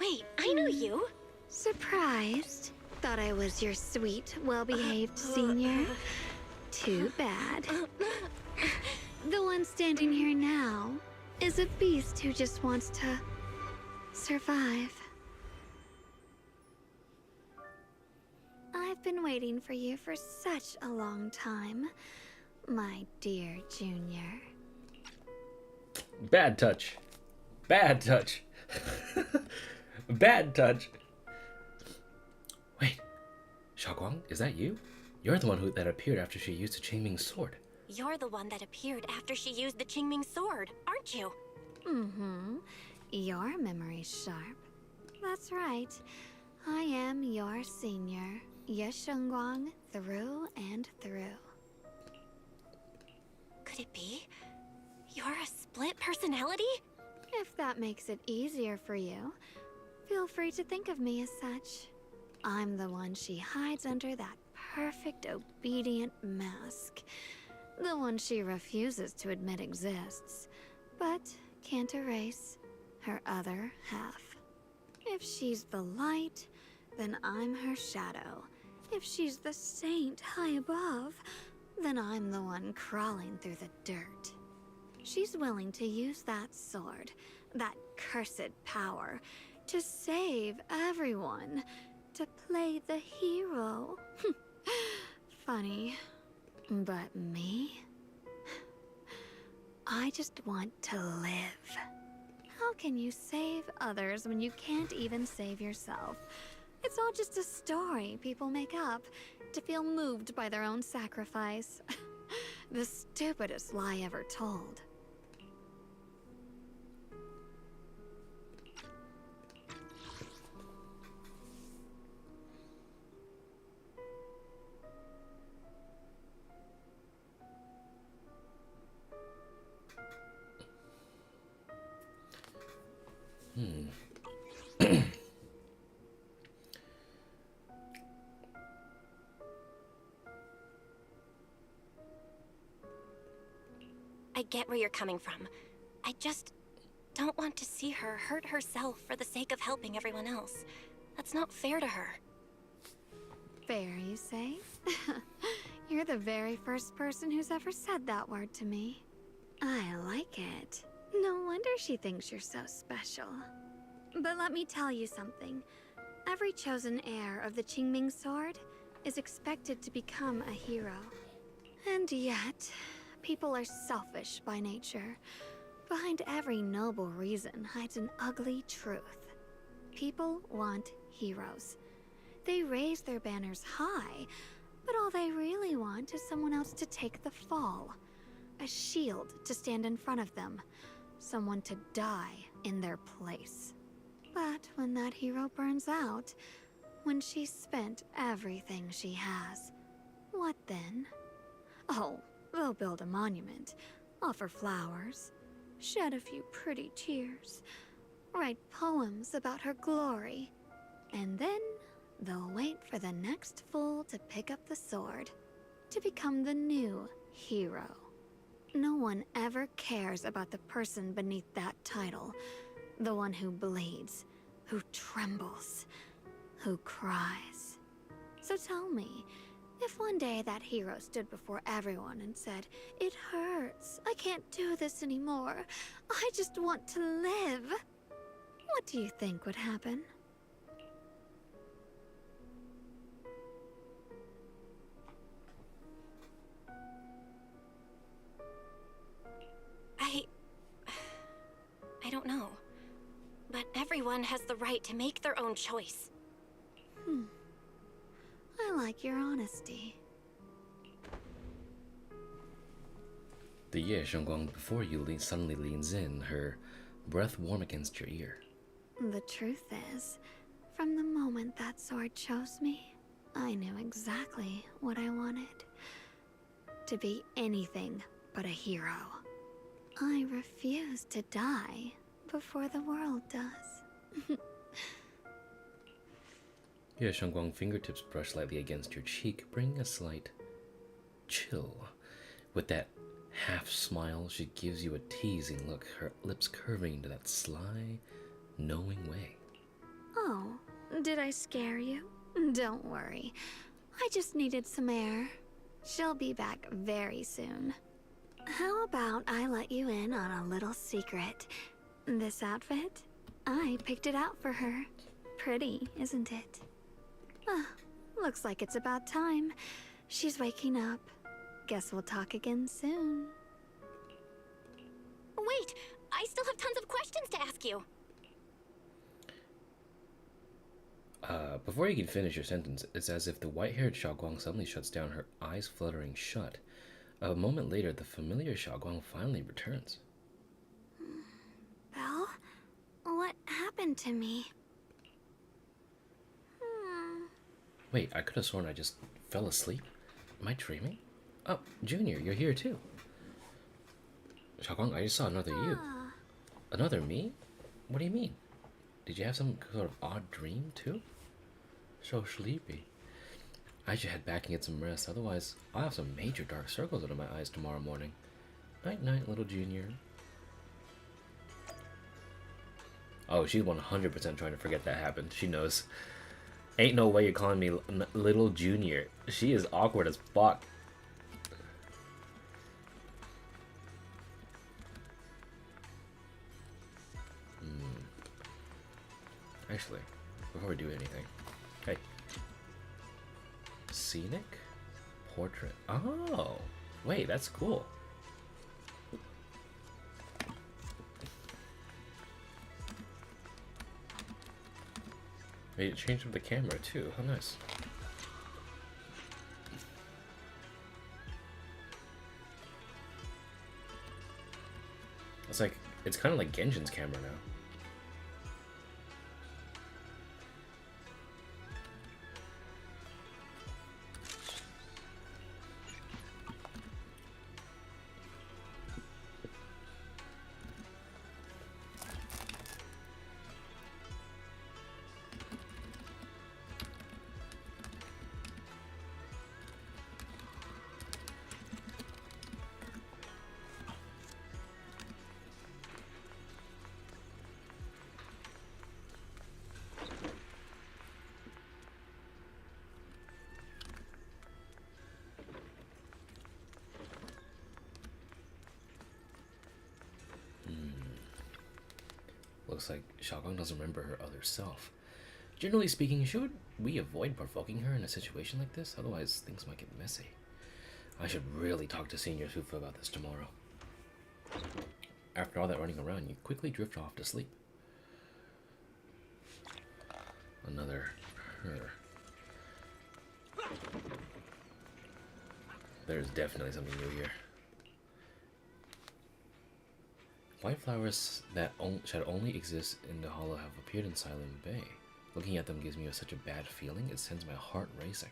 Wait, I know you. Surprised? Thought I was your sweet, well-behaved senior? Too bad. The one standing here now is a beast who just wants to survive. I've been waiting for you for such a long time, my dear Junior. Bad touch. Bad touch. Bad touch. Wait, Xiao'Guang, is that you? You're the one that appeared after she used the Qingming sword. You're the one that appeared after she used the Qingming sword, aren't you? Mm-hmm. Your memory's sharp. That's right. I am your senior, Shunguang, through and through. Could it be? You're a split personality? If that makes it easier for you, feel free to think of me as such. I'm the one she hides under that perfect obedient mask. The one she refuses to admit exists, but can't erase her other half. If she's the light, then I'm her shadow. If she's the saint high above, then I'm the one crawling through the dirt. She's willing to use that sword, that cursed power, to save everyone, to play the hero. Funny, but me? I just want to live. How can you save others when you can't even save yourself? It's all just a story people make up to feel moved by their own sacrifice. The stupidest lie ever told. I get where you're coming from. I just don't want to see her hurt herself for the sake of helping everyone else. That's not fair to her. Fair, you say? You're the very first person who's ever said that word to me. I like it. No wonder she thinks you're so special. But let me tell you something. Every chosen heir of the Qingming sword is expected to become a hero. And yet, people are selfish by nature. Behind every noble reason hides an ugly truth. People want heroes. They raise their banners high, but all they really want is someone else to take the fall. A shield to stand in front of them. Someone to die in their place. But when that hero burns out, when she's spent everything she has, what then? Oh, they'll build a monument, offer flowers, shed a few pretty tears, write poems about her glory, and then they'll wait for the next fool to pick up the sword, to become the new hero. No one ever cares about the person beneath that title, the one who bleeds, who trembles, who cries. So tell me, if one day that hero stood before everyone and said, "It hurts, I can't do this anymore, I just want to live," what do you think would happen? I don't know. But everyone has the right to make their own choice. I like your honesty. The Shunguang before you suddenly leans in, her breath warm against your ear. The truth is, from the moment that sword chose me, I knew exactly what I wanted. To be anything but a hero. I refuse to die before the world does. Shunguang fingertips brush lightly against your cheek, bringing a slight chill. With that half smile, she gives you a teasing look, her lips curving into that sly, knowing way. Oh, did I scare you? Don't worry. I just needed some air. She'll be back very soon. How about I let you in on a little secret? This outfit? I picked it out for her. Pretty, isn't it? Ah, looks like it's about time. She's waking up. Guess we'll talk again soon. Wait! I still have tons of questions to ask you! Before you can finish your sentence, it's as if the white-haired Xiao'Guang suddenly shuts down, her eyes fluttering shut. A moment later, the familiar Xiao'Guang finally returns. Belle? What happened to me? Wait, I could have sworn I just fell asleep. Am I dreaming? Oh, Junior, you're here too. Xiao'Guang, I just saw another you. Another me? What do you mean? Did you have some sort of odd dream too? So sleepy. I should head back and get some rest, otherwise I'll have some major dark circles under my eyes tomorrow morning. Night-night, little Junior. Oh, she's 100% trying to forget that happened. She knows. Ain't no way you're calling me little Junior. She is awkward as fuck. Actually, before we do anything, hey. Scenic portrait. Oh, wait, that's cool. Wait, it changed with the camera too. How nice. It's like, it's kind of like Genshin's camera now. Looks like Xiao'Guang doesn't remember her other self. Generally speaking, should we avoid provoking her in a situation like this? Otherwise, things might get messy. I should really talk to Senior Fufu about this tomorrow. After all that running around, you quickly drift off to sleep. Another her. There's definitely something new here. White flowers that should only exist in the hollow have appeared in Silent Bay. Looking at them gives me such a bad feeling, it sends my heart racing.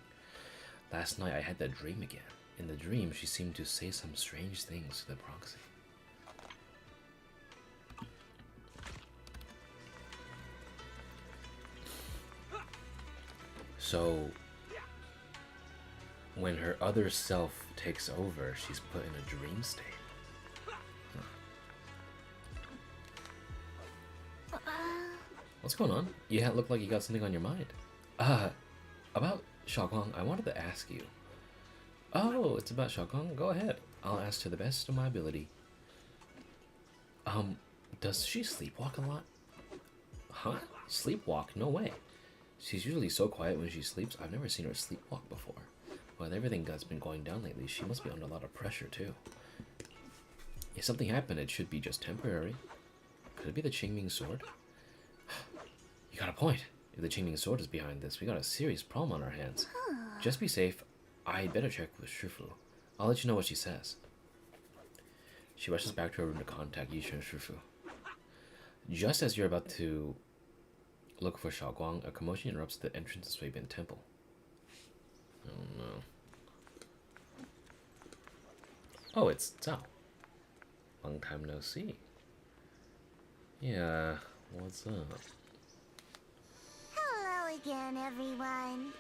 Last night I had that dream again. In the dream, she seemed to say some strange things to the proxy. So, when her other self takes over, she's put in a dream state. What's going on? You look like you got something on your mind. About Xiao'Guang, I wanted to ask you. Oh, it's about Xiao'Guang? Go ahead. I'll ask to the best of my ability. Does she sleepwalk a lot? Huh? Sleepwalk? No way. She's usually so quiet when she sleeps. I've never seen her sleepwalk before. With everything that's been going down lately, she must be under a lot of pressure too. If something happened, it should be just temporary. Could it be the Qingming sword? You got a point. If the Qingming sword is behind this, we got a serious problem on our hands. Just be safe. I'd better check with Shifu. I'll let you know what she says. She rushes back to her room to contact Yishu and Shifu. Just as you're about to look for Xiao'Guang, a commotion interrupts the entrance to Suibin Temple. Oh no. Oh, it's Zhao. Long time no see. Yeah, what's up? Hello again, everyone.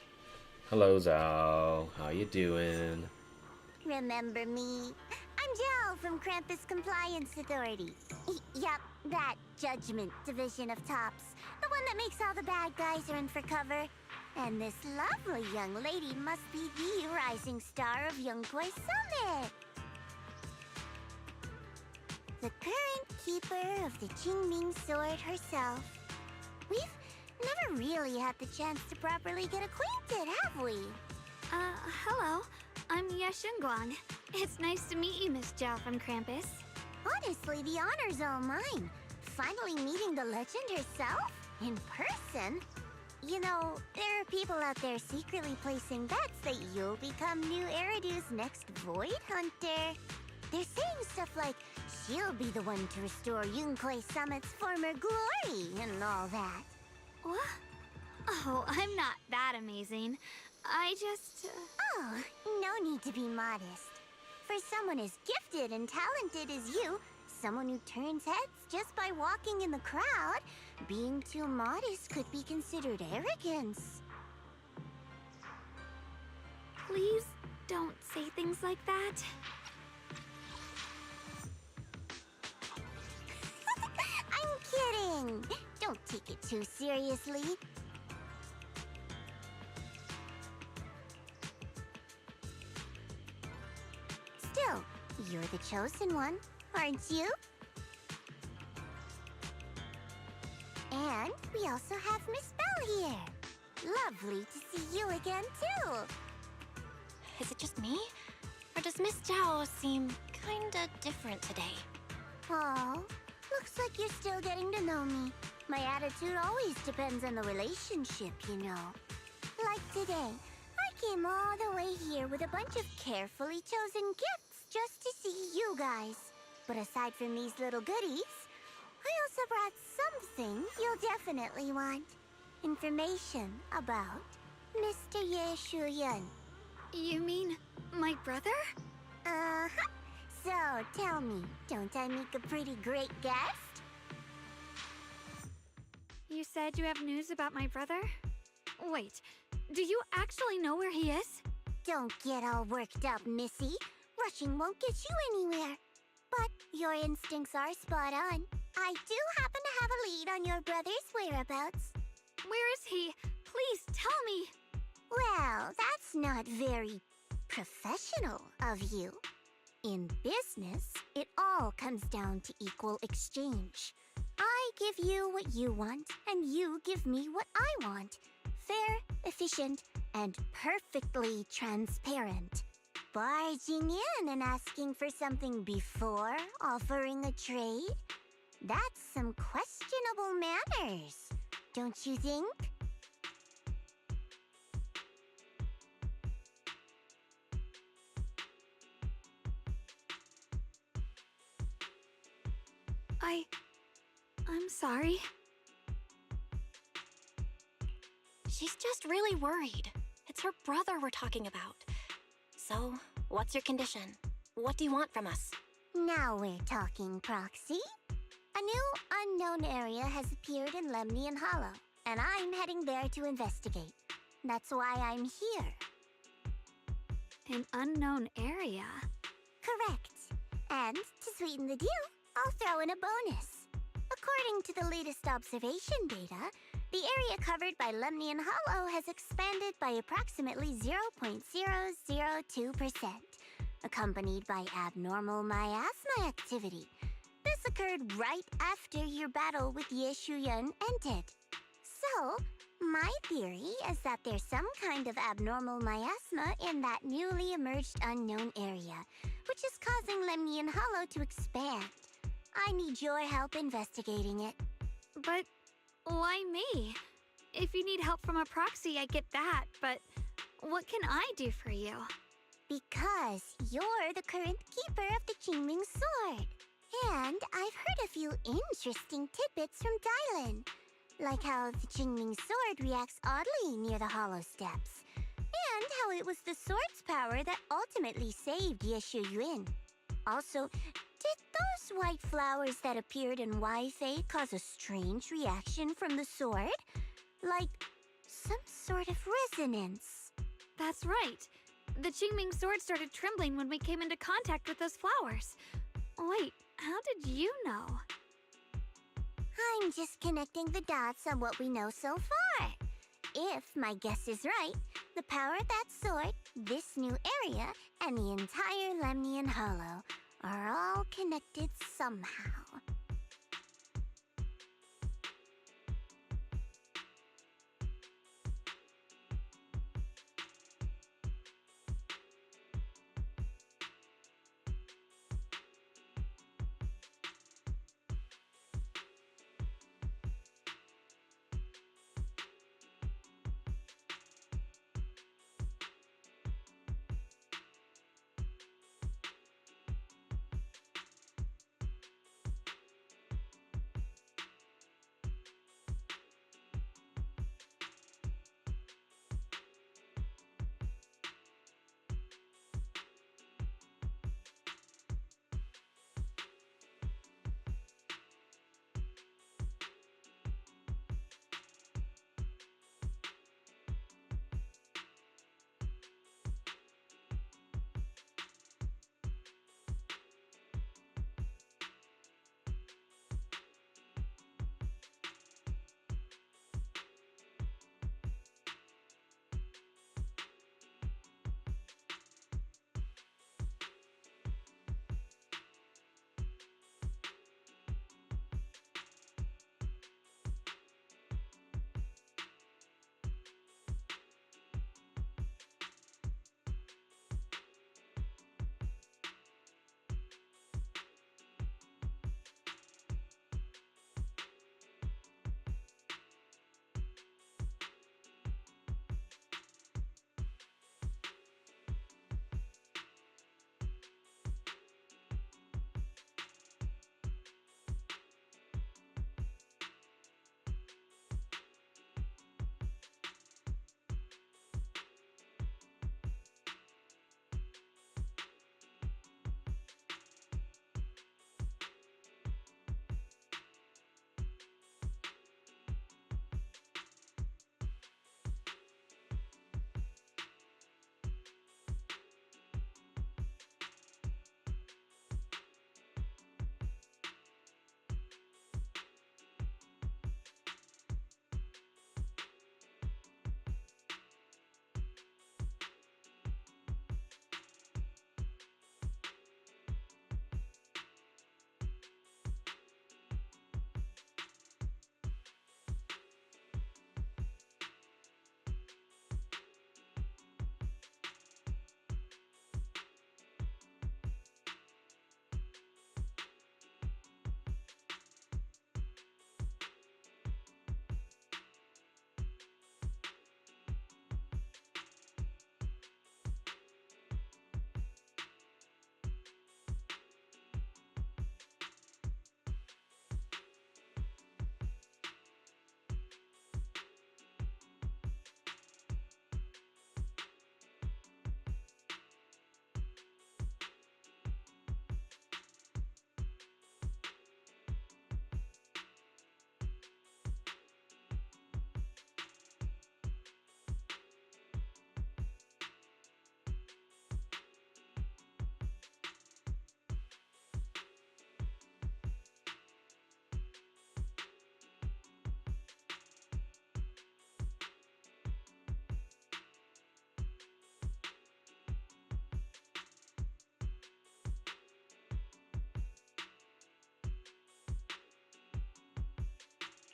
Hello, Zhao. How you doing? Remember me? I'm Zhao from Krampus Compliance Authority. Yup, that judgment division of tops. The one that makes all the bad guys run for cover. And this lovely young lady must be the rising star of Yunkui Summit. The current keeper of the Qingming sword herself. We've never really had the chance to properly get acquainted, have we? Hello. I'm Shunguang. It's nice to meet you, Miss Zhao from Krampus. Honestly, the honor's all mine. Finally meeting the legend herself? In person? You know, there are people out there secretly placing bets that you'll become new Eridu's next Void Hunter. They're saying stuff like, she'll be the one to restore Yunkui Summit's former glory and all that. What? Oh, I'm not that amazing. I just... Oh, no need to be modest. For someone as gifted and talented as you, someone who turns heads just by walking in the crowd, being too modest could be considered arrogance. Please don't say things like that. I'm kidding. Don't take it too seriously. Still, you're the chosen one, aren't you? And we also have Miss Belle here. Lovely to see you again, too. Is it just me? Or does Miss Zhao seem kinda different today? Oh, looks like you're still getting to know me. My attitude always depends on the relationship, you know. Like today, I came all the way here with a bunch of carefully chosen gifts just to see you guys. But aside from these little goodies, I also brought something you'll definitely want. Information about Mr. Ye Shiyuan. You mean my brother? Uh-huh. So, tell me, don't I make a pretty great guest? You said you have news about my brother? Wait, do you actually know where he is? Don't get all worked up, Missy. Rushing won't get you anywhere. But your instincts are spot on. I do happen to have a lead on your brother's whereabouts. Where is he? Please tell me. Well, that's not very professional of you. In business, it all comes down to equal exchange. I give you what you want, and you give me what I want. Fair, efficient, and perfectly transparent. Barging in and asking for something before offering a trade? That's some questionable manners, don't you think? I'm sorry. She's just really worried. It's her brother we're talking about. So, what's your condition? What do you want from us? Now we're talking, Proxy. A new unknown area has appeared in Lemnian Hollow, and I'm heading there to investigate. That's why I'm here. An unknown area? Correct. And to sweeten the deal, I'll throw in a bonus. According to the latest observation data, the area covered by Lemnian Hollow has expanded by approximately 0.002%, accompanied by abnormal miasma activity. This occurred right after your battle with Shiyuan ended. So, my theory is that there's some kind of abnormal miasma in that newly emerged unknown area, which is causing Lemnian Hollow to expand. I need your help investigating it. But why me? If you need help from a proxy, I get that, but what can I do for you? Because you're the current keeper of the Qingming sword. And I've heard a few interesting tidbits from Dylan. Like how the Qingming sword reacts oddly near the hollow steps. And how it was the sword's power that ultimately saved Shiyuan. Also, did those white flowers that appeared in Wi-Fi cause a strange reaction from the sword? Like, some sort of resonance. That's right. The Qingming sword started trembling when we came into contact with those flowers. Wait, how did you know? I'm just connecting the dots on what we know so far. If my guess is right, the power of that sword, this new area, and the entire Lemnian Hollow are all connected somehow.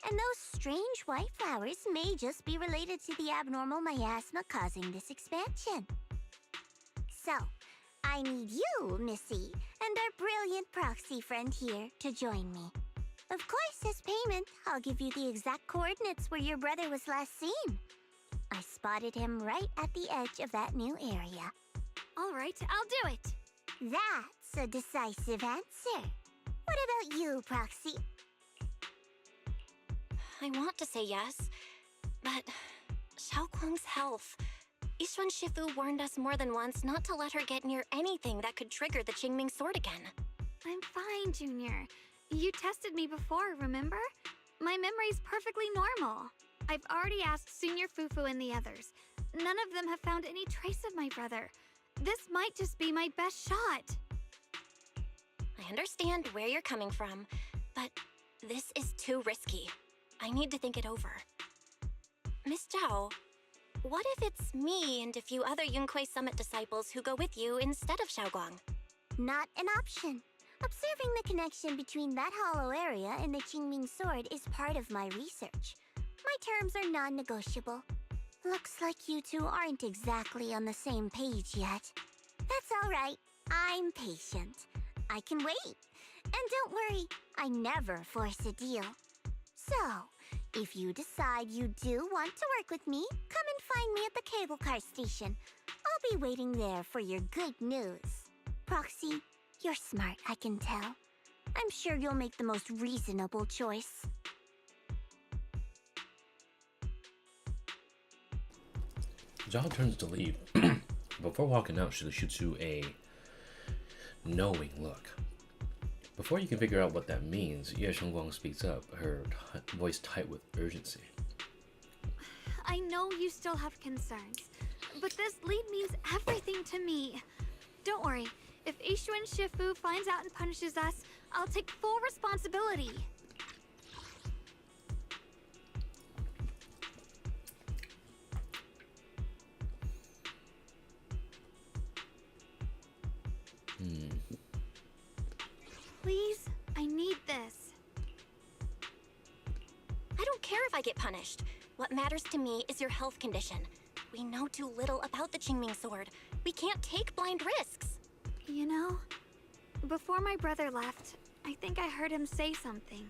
And those strange white flowers may just be related to the abnormal miasma causing this expansion. So, I need you, Missy, and our brilliant proxy friend here to join me. Of course, as payment, I'll give you the exact coordinates where your brother was last seen. I spotted him right at the edge of that new area. All right, I'll do it. That's a decisive answer. What about you, Proxy? I want to say yes, but Xiao'Guang's health. Yixuan Shifu warned us more than once not to let her get near anything that could trigger the Qingming sword again. I'm fine, Junior. You tested me before, remember? My memory's perfectly normal. I've already asked Senior Fufu and the others. None of them have found any trace of my brother. This might just be my best shot. I understand where you're coming from, but this is too risky. I need to think it over. Miss Zhao, what if it's me and a few other Yunkui Summit disciples who go with you instead of Xiao'Guang? Not an option. Observing the connection between that hollow area and the Qingming sword is part of my research. My terms are non-negotiable. Looks like you two aren't exactly on the same page yet. That's all right. I'm patient. I can wait. And don't worry, I never force a deal. So, if you decide you do want to work with me, come and find me at the cable car station. I'll be waiting there for your good news. Proxy, you're smart, I can tell. I'm sure you'll make the most reasonable choice. Zhao turns to leave. Before walking out, she shoots you a knowing look. Before you can figure out what that means, Shunguang speaks up, her voice tight with urgency. I know you still have concerns, but this lead means everything to me. Don't worry, if Yixuan Shifu finds out and punishes us, I'll take full responsibility. Please, I need this. I don't care if I get punished. What matters to me is your health condition. We know too little about the Qingming sword. We can't take blind risks. You know, before my brother left, I think I heard him say something.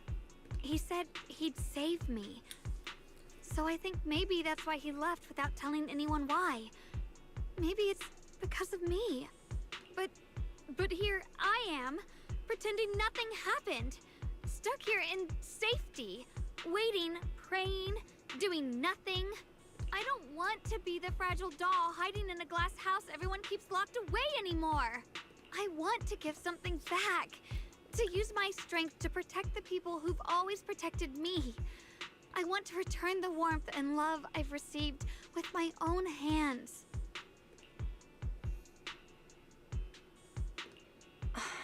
He said he'd save me. So I think maybe that's why he left without telling anyone why. Maybe it's because of me. But here I am, pretending nothing happened. Stuck here in safety, waiting, praying, doing nothing. I don't want to be the fragile doll hiding in a glass house everyone keeps locked away anymore. I want to give something back, to use my strength to protect the people who've always protected me. I want to return the warmth and love I've received with my own hands.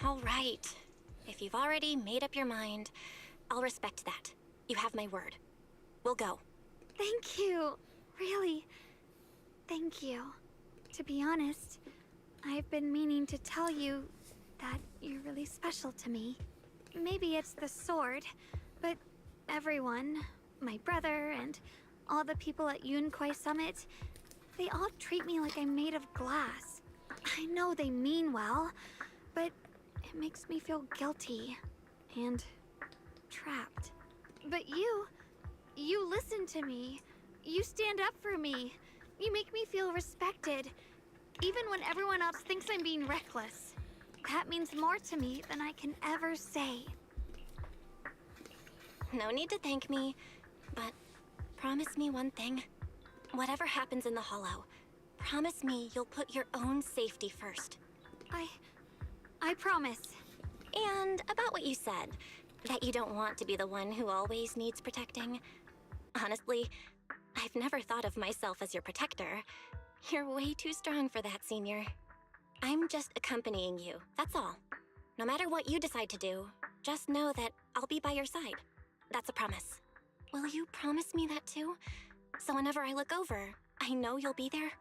All right. If you've already made up your mind, I'll respect that. You have my word. We'll go. Thank you. Really, thank you. To be honest, I've been meaning to tell you that you're really special to me. Maybe it's the sword, but everyone, my brother and all the people at Yunkui Summit, they all treat me like I'm made of glass. I know they mean well, but it makes me feel guilty and trapped. But you listen to me. You stand up for me. You make me feel respected, even when everyone else thinks I'm being reckless. That means more to me than I can ever say. No need to thank me, but promise me one thing. Whatever happens in the Hollow, promise me you'll put your own safety first. I promise. And about what you said, that you don't want to be the one who always needs protecting. Honestly, I've never thought of myself as your protector. You're way too strong for that, Senior. I'm just accompanying you, that's all. No matter what you decide to do, just know that I'll be by your side. That's a promise. Will you promise me that too? So whenever I look over, I know you'll be there?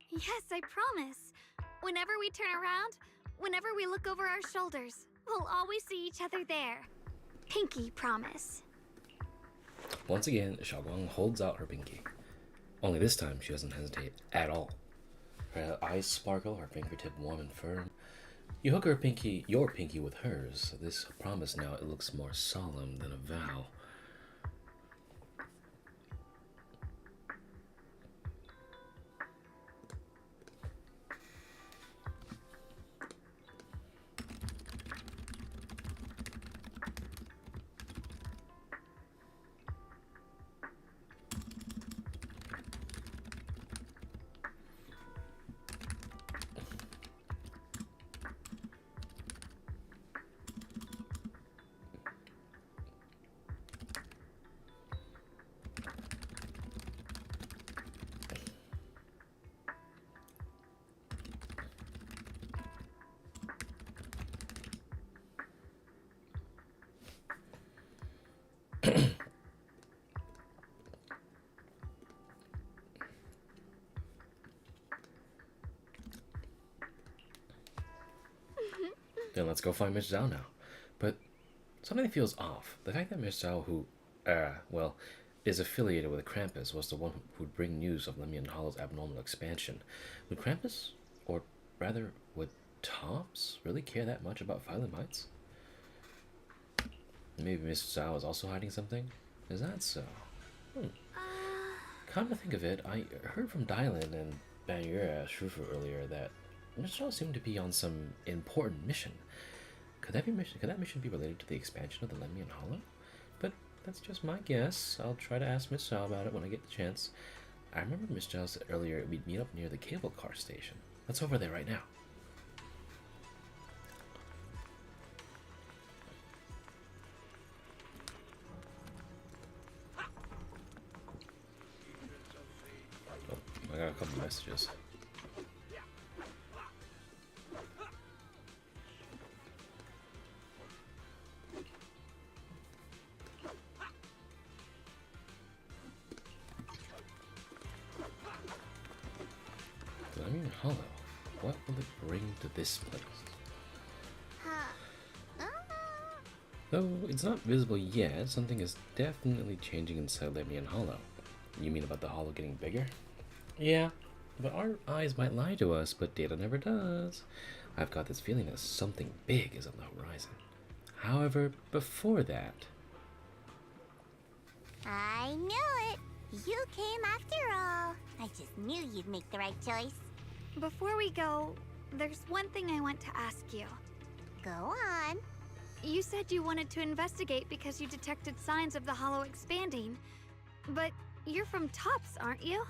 Yes, I promise. Whenever we turn around, whenever we look over our shoulders, we'll always see each other there. Pinky promise. Once again, Xiao'Guang holds out her pinky. Only this time, she doesn't hesitate at all. Her eyes sparkle, her fingertip warm and firm. You hook your pinky with hers. This promise now, it looks more solemn than a vow. Then let's go find Miss Zhao now. But something feels off. The fact that Miss Zhao, who, well, is affiliated with Krampus, was the one who'd bring news of Lemnian Hollow's abnormal expansion. Would Krampus, or rather, would Tops, really care that much about Phylum Heights? Maybe Miss Zhao is also hiding something? Is that so? Come to think of it, I heard from Dylan and Banyura Shufu earlier that Miss Zhao seemed to be on some important mission. Could that mission be related to the expansion of the Lemnian Hollow? But that's just my guess. I'll try to ask Miss Zhao about it when I get the chance. I remember Miss Zhao said earlier we'd meet up near the cable car station. Let's over there right now. Oh, I got a couple messages. Hollow. What will it bring to this place? Though it's not visible yet, something is definitely changing inside Lemnian Hollow. You mean about the hollow getting bigger? Yeah, but our eyes might lie to us, but data never does. I've got this feeling that something big is on the horizon. However, before that... I knew it! You came after all. I just knew you'd make the right choice. Before we go, there's one thing I want to ask you. Go on. You said you wanted to investigate because you detected signs of the hollow expanding. But you're from Tops, aren't you?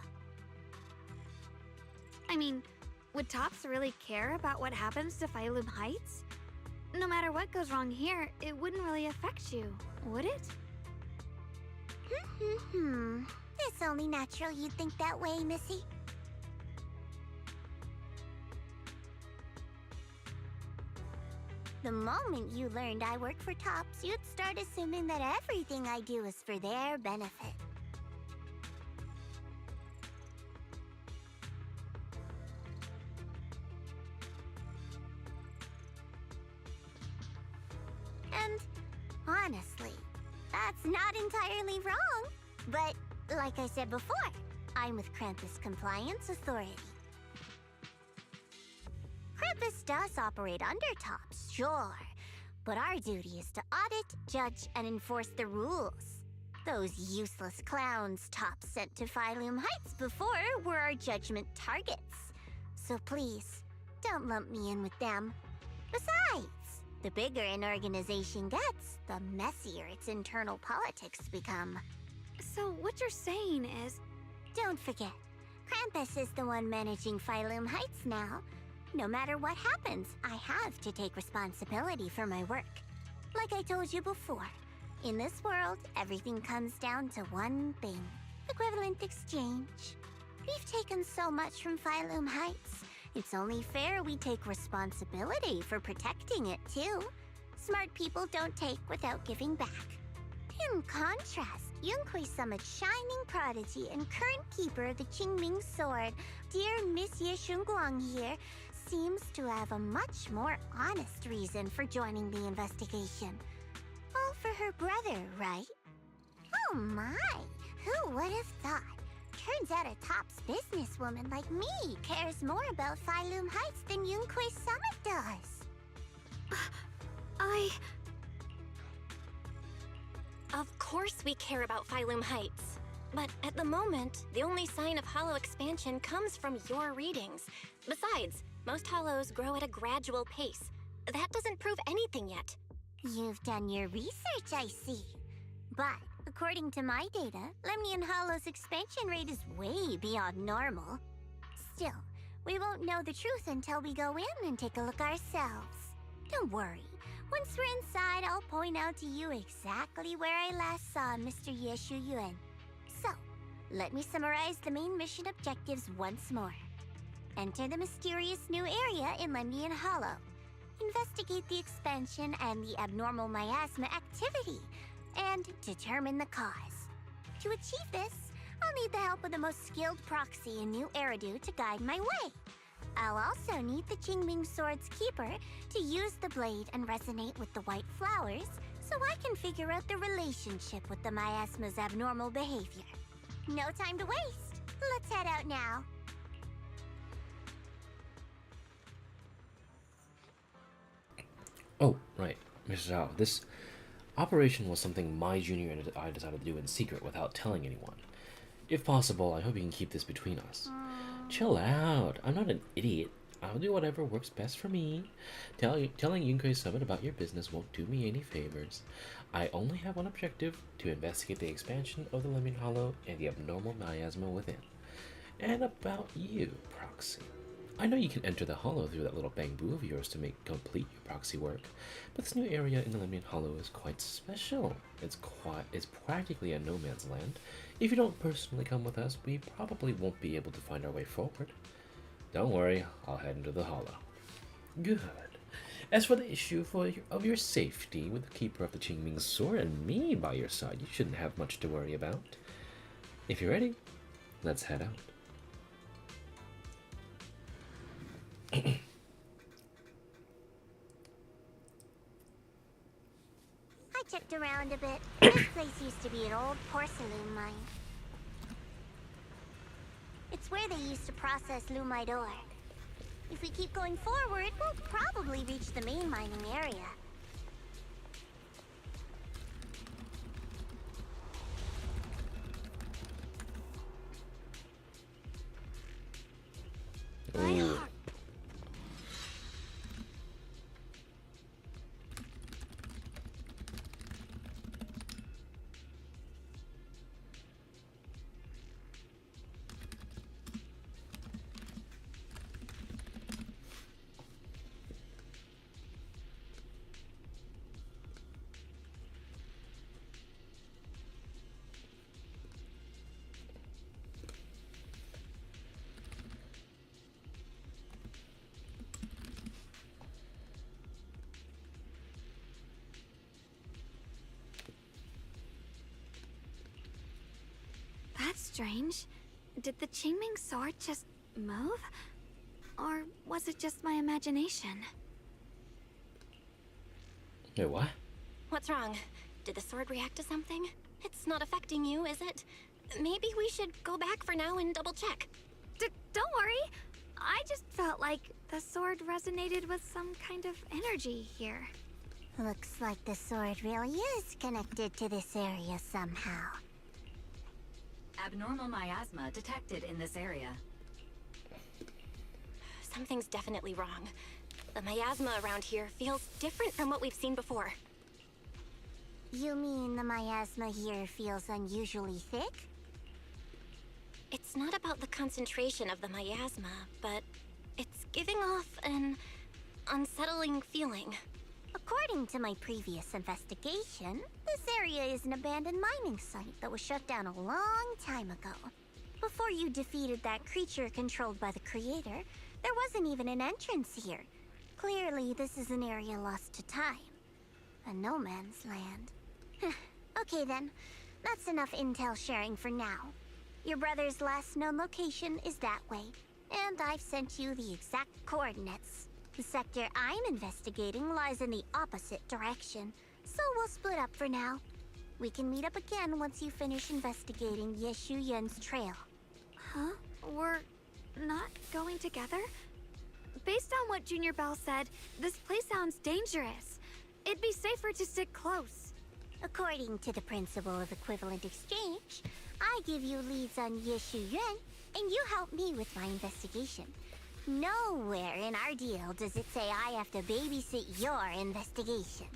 I mean, would Tops really care about what happens to Phylum Heights? No matter what goes wrong here, it wouldn't really affect you, would it? It's only natural you'd think that way, Missy. The moment you learned I work for Tops, you'd start assuming that everything I do is for their benefit. And honestly, that's not entirely wrong. But like I said before, I'm with Krampus Compliance Authority. Krampus does operate under Tops, sure, but our duty is to audit, judge, and enforce the rules. Those useless clowns Tops sent to Phylum Heights before were our judgment targets. So please, don't lump me in with them. Besides, the bigger an organization gets, the messier its internal politics become. So what you're saying is... Don't forget, Krampus is the one managing Phylum Heights now. No matter what happens, I have to take responsibility for my work. Like I told you before, in this world, everything comes down to one thing. Equivalent exchange. We've taken so much from Phylum Heights. It's only fair we take responsibility for protecting it, too. Smart people don't take without giving back. In contrast, Yunkui Summit's shining prodigy and current keeper of the Qingming Sword, dear Monsieur Shunguang here, seems to have a much more honest reason for joining the investigation. All for her brother, right? Oh my! Who would have thought? Turns out a tops businesswoman like me cares more about Phylum Heights than Yunkui Summit does. Of course we care about Phylum Heights. But at the moment, the only sign of hollow expansion comes from your readings. Besides, most hollows grow at a gradual pace. That doesn't prove anything yet. You've done your research, I see. But according to my data, Lemnian Hollow's expansion rate is way beyond normal. Still, we won't know the truth until we go in and take a look ourselves. Don't worry. Once we're inside, I'll point out to you exactly where I last saw Mr. Ye Shiyuan. So, let me summarize the main mission objectives once more. Enter the mysterious new area in Lemnian Hollow. Investigate the expansion and the abnormal miasma activity, and determine the cause. To achieve this, I'll need the help of the most skilled proxy in New Eridu to guide my way. I'll also need the Qingming Sword's keeper to use the blade and resonate with the white flowers so I can figure out the relationship with the miasma's abnormal behavior. No time to waste. Let's head out now. Oh, right. Mr. Zhao, this operation was something my junior and I decided to do in secret without telling anyone. If possible, I hope you can keep this between us. Chill out. I'm not an idiot. I'll do whatever works best for me. Telling Yunkui Summit about your business won't do me any favors. I only have one objective, to investigate the expansion of the Lemnian Hollow and the abnormal miasma within. And about you, Proxy. I know you can enter the Hollow through that little Bangboo of yours to complete your proxy work, but this new area in the Lemnian Hollow is quite special. It's practically a no man's land. If you don't personally come with us, we probably won't be able to find our way forward. Don't worry, I'll head into the Hollow. Good. As for the issue of your safety, with the Keeper of the Qingming Sword and me by your side, you shouldn't have much to worry about. If you're ready, let's head out. I checked around a bit. This place used to be an old porcelain mine. It's where they used to process lumite ore. If we keep going forward, we'll probably reach the main mining area. Ooh. That's strange. Did the Qingming Sword just move? Or was it just my imagination? Wait, what? What's wrong? Did the sword react to something? It's not affecting you, is it? Maybe we should go back for now and double check. Don't worry. I just felt like the sword resonated with some kind of energy here. Looks like the sword really is connected to this area somehow. Abnormal miasma detected in this area. Something's definitely wrong. The miasma around here feels different from what we've seen before. You mean the miasma here feels unusually thick? It's not about the concentration of the miasma, but it's giving off an unsettling feeling. According to my previous investigation, this area is an abandoned mining site that was shut down a long time ago. Before you defeated that creature controlled by the Creator, there wasn't even an entrance here. Clearly, this is an area lost to time. A no man's land. Okay then, that's enough intel sharing for now. Your brother's last known location is that way, and I've sent you the exact coordinates. The sector I'm investigating lies in the opposite direction, so we'll split up for now. We can meet up again once you finish investigating Ye Shiyuan's trail. Huh? We're not going together? Based on what Junior Belle said, this place sounds dangerous. It'd be safer to stick close. According to the principle of equivalent exchange, I give you leads on Ye Shiyuan, and you help me with my investigation. Nowhere in our deal does it say I have to babysit your investigation.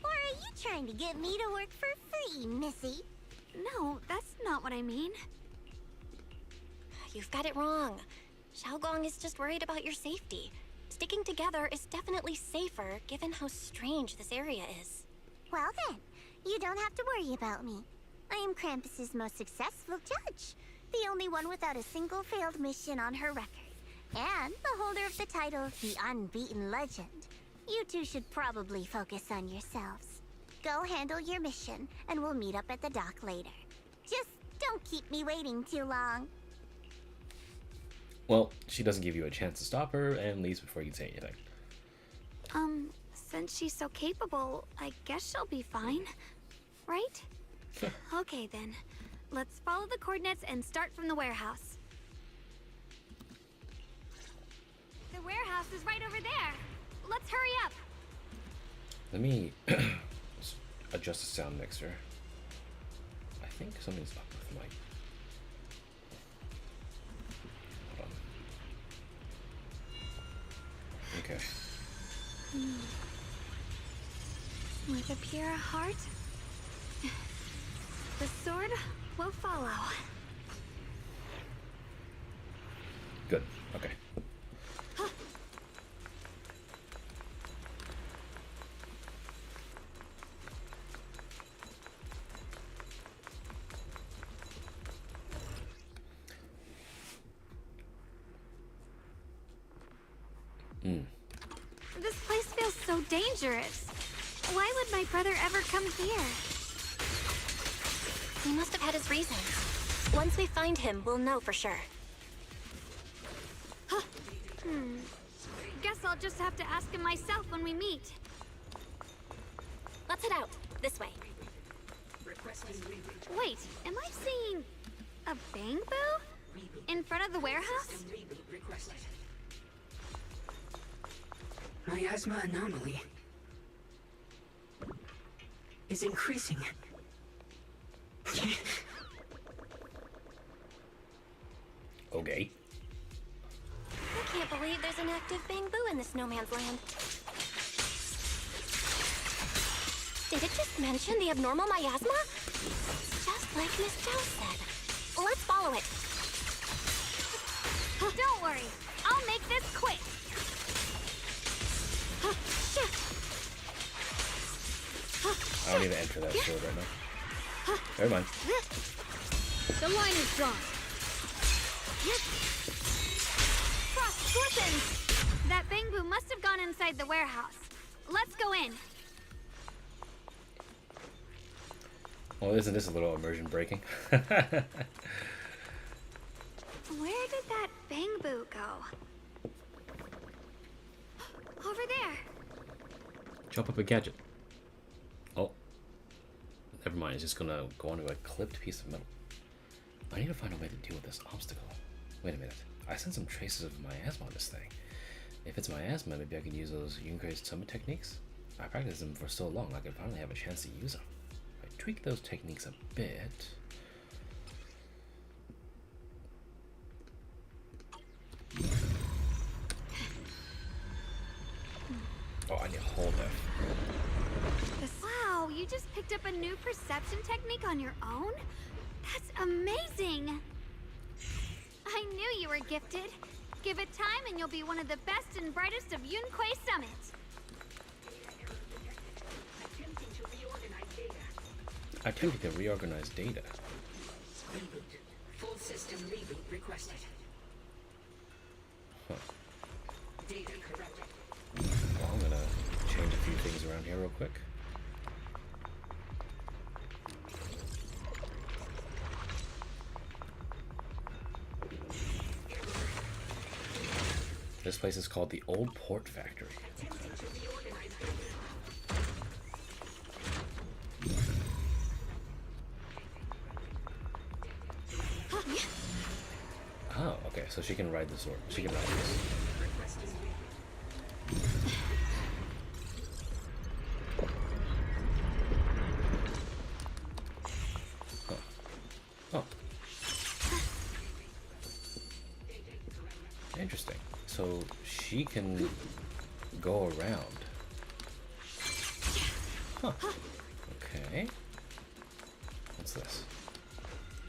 Or are you trying to get me to work for free, Missy? No, that's not what I mean. You've got it wrong. Xiao'Guang is just worried about your safety. Sticking together is definitely safer, given how strange this area is. Well then, you don't have to worry about me. I am Krampus's most successful judge, the only one without a single failed mission on her record, and the holder of the title of the Unbeaten Legend. You two should probably focus on yourselves. Go handle your mission, and we'll meet up at the dock later. Just don't keep me waiting too long. Well, she doesn't give you a chance to stop her and leaves before you can say anything. Since she's so capable, I guess she'll be fine. Right? Okay then. Let's follow the coordinates and start from the warehouse. The warehouse is right over there. Let's hurry up. Let me adjust the sound mixer. I think something's up with my... Hold on. Okay. With a pure heart, the sword will follow. Good. Okay. This place feels so dangerous. Why would my brother ever come here? He must have had his reasons. Once we find him, we'll know for sure. Guess I'll just have to ask him myself when we meet. Let's head out. This way. Wait, am I seeing a Bangboo in front of the warehouse? Miasma anomaly is increasing. Okay. I can't believe there's an active Bangboo in this no man's land. Did it just mention the abnormal miasma? Just like Miss Zhao said. Let's follow it. Don't worry, I'll make this quick. I don't need to enter that sword right now. Never mind. The line is drawn. Frost glistens! That Bangboo must have gone inside the warehouse. Let's go in. Well, isn't this a little immersion breaking? Where did that Bangboo go? Over there. Jump up a gadget. Oh. Never mind, it's just gonna go onto a clipped piece of metal. I need to find a way to deal with this obstacle. Wait a minute. I sense some traces of miasma on this thing. If it's miasma, maybe I can use those Yunkui's summit techniques? I practiced them for so long, I could finally have a chance to use them. If I tweak those techniques a bit... Oh, I need to hold that. Wow, you just picked up a new perception technique on your own? That's amazing! I knew you were gifted. Give it time and you'll be one of the best and brightest of Yunkui Summit. Attempting to reorganize data. Reboot. Full system reboot requested. Huh. Data corrupted. Well, I'm gonna change a few things around here real quick. This place is called the Old Port Factory. so she can ride the sword. She can ride this. Oh. Interesting. So she can go around. Huh. Okay. What's this?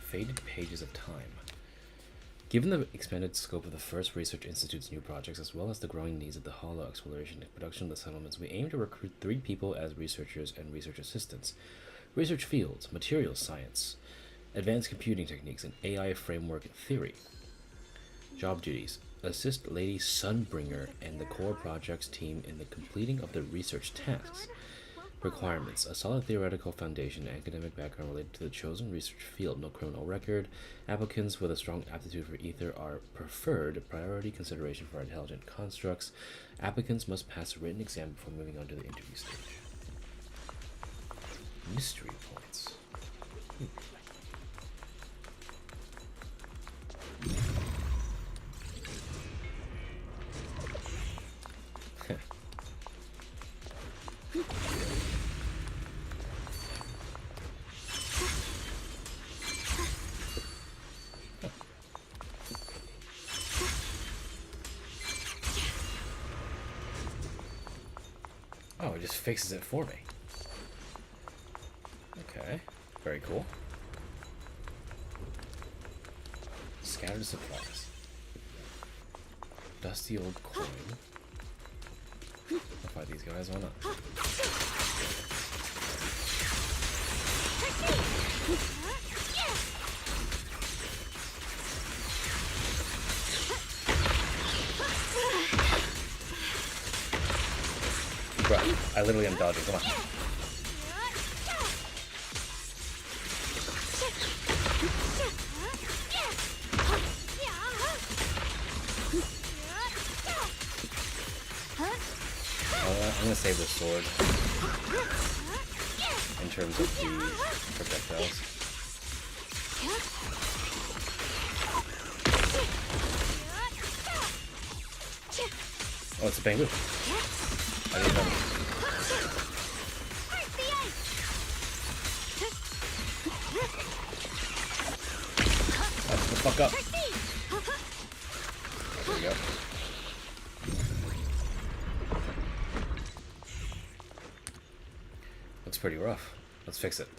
Faded Pages of Time. Given the expanded scope of the First Research Institute's new projects, as well as the growing needs of the hollow exploration and production of the settlements, we aim to recruit 3 people as researchers and research assistants. Research fields: materials science, advanced computing techniques, and AI framework theory. Job duties: assist Lady Sunbringer and the core projects team in the completing of the research tasks. Requirements: a solid theoretical foundation and academic background related to the chosen research field, no criminal record. Applicants with a strong aptitude for ether are preferred. Priority consideration for intelligent constructs. Applicants must pass a written exam before moving on to the interview stage. Mystery points. Oh, it just fixes it for me. Okay, very cool. Scattered supplies. Dusty old coin. I'll fight these guys, why not? Bro, I literally am dodging, come on. I'm gonna save the sword in terms of the projectiles. Oh, it's a Bangboo. I didn't know. Oh, the fuck up. There we go. Looks pretty rough. Let's fix it.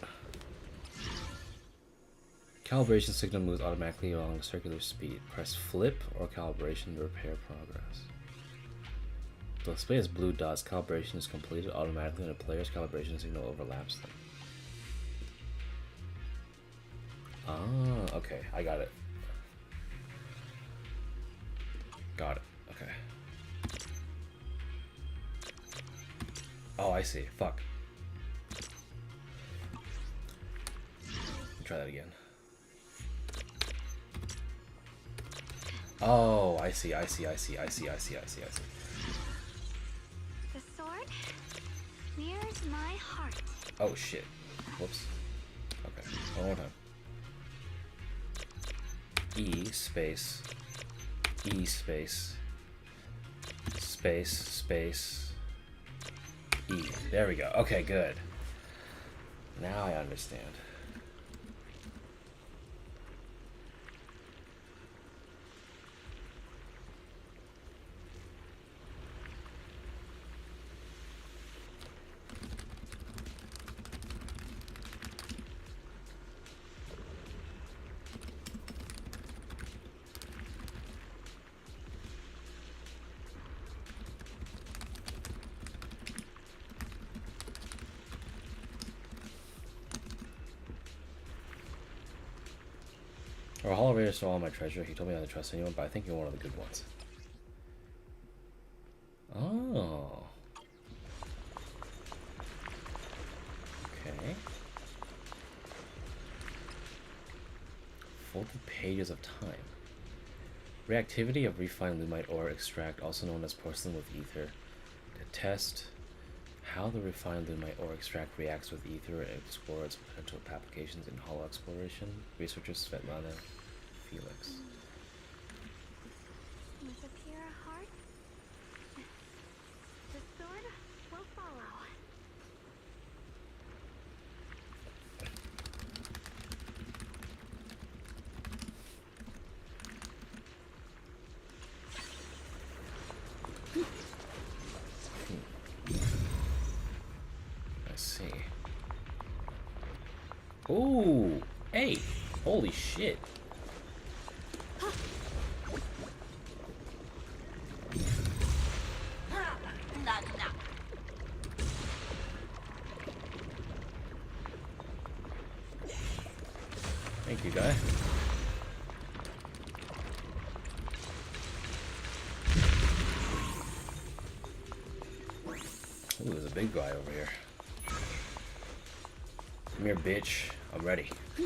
Calibration signal moves automatically along a circular speed. Press flip or calibration to repair progress. The display has blue dots. Calibration is completed automatically when a player's calibration signal overlaps them. Ah, okay, I got it. Got it, okay. Oh, I see. Fuck. Try that again. Oh, I see. The sword mirrors my heart. Oh shit. Whoops. Okay, one more time. E space. E space. Space, space. E. There we go. Okay, good. Now I understand. Our Hall Raider stole all my treasure. He told me not to trust anyone, but I think you're one of the good ones. Oh. Okay. Folded Pages of Time. Reactivity of refined lumite ore extract, also known as porcelain with ether. To test how the refined lumite ore extract reacts with ether and explore its potential applications in hollow exploration. Researchers Svetlana Felix. a heart? The sword will follow. I see. Ooh, hey, holy shit. Thank you, guy. Ooh, there's a big guy over here. Come here, bitch. I'm ready. I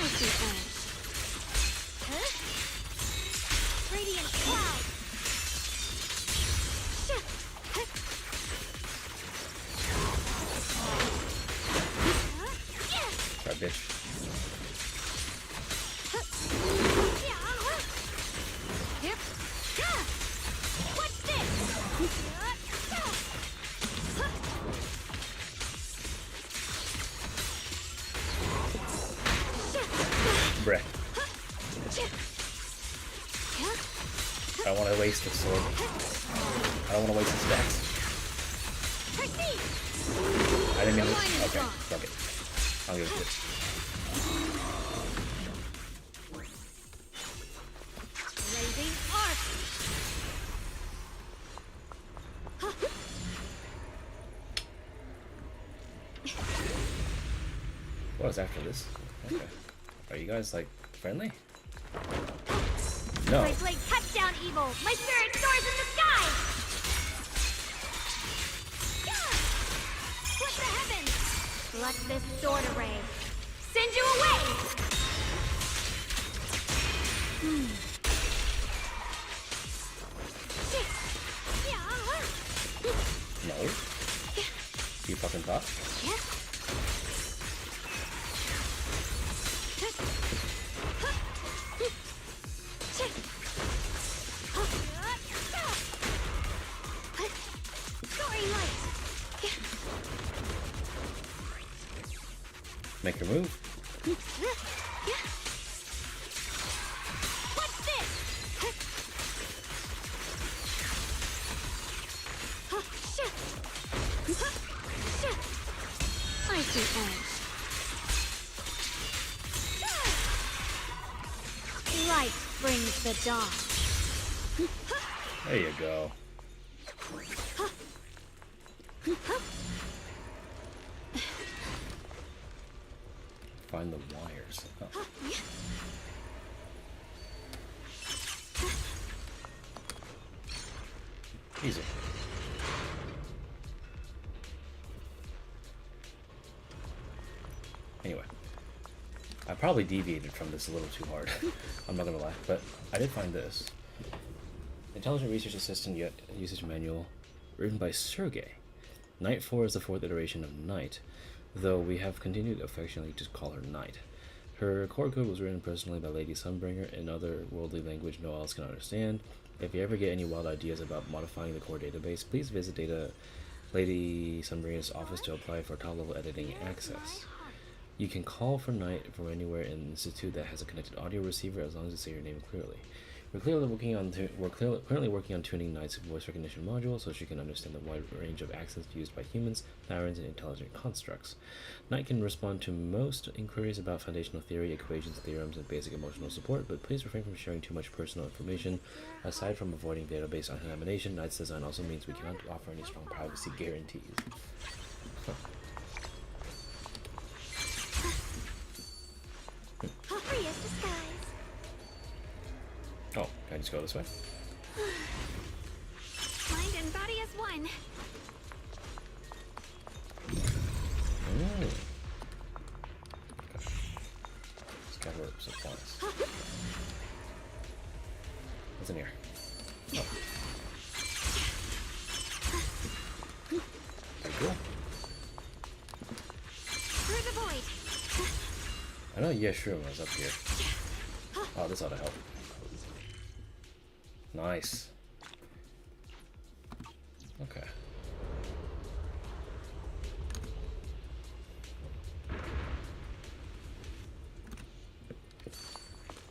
see things. Radiant cloud. Right, bitch. What's this? Bruh. I don't want to waste the sword. I don't want to waste the stacks. I didn't mean to. Okay, fuck it. I'll give it. Raising arc. What is after this? Okay. Are you guys like friendly? No. My blade cuts down evil. My spirit soars in the sky. Split the heavens. Let this sword array send you away. No. You fucking thought? Make your move. What's this? I see things. Light brings the dawn. There you go. Find the wires. Oh. Easy. Anyway, I probably deviated from this a little too hard. I'm not gonna lie, but I did find this. Intelligent Research Assistant Usage Manual, written by Sergey. Night 4 is the 4th iteration of Night, though we have continued affectionately to call her Night. Her core code was written personally by Lady Sunbringer in other worldly language no one else can understand. If you ever get any wild ideas about modifying the core database, please visit Lady Sunbringer's office to apply for top-level editing access. You can call for Night from anywhere in the Institute that has a connected audio receiver as long as you say your name clearly. We're currently working on tuning Night's voice recognition module so she can understand the wide range of accents used by humans, Thyrans, and intelligent constructs. Night can respond to most inquiries about foundational theory, equations, theorems, and basic emotional support, but please refrain from sharing too much personal information. Aside from avoiding database contamination, Night's design also means we cannot offer any strong privacy guarantees. Free as disguise. Oh, can I just go this way? Mind and body as one. Okay. Scatter supplies. What's in here? Oh. Pretty cool. Through the void. I know Yeshua was up here. Oh, this ought to help. Nice. Okay.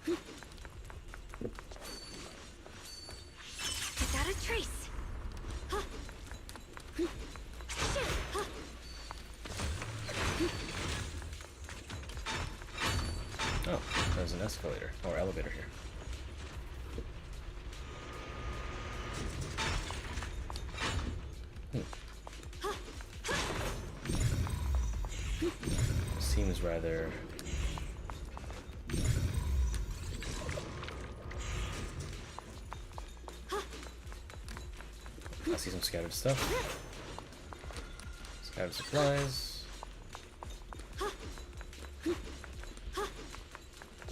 I got a trace. Oh, there's an escalator or elevator here. Seems rather I see some scattered stuff. Scattered supplies.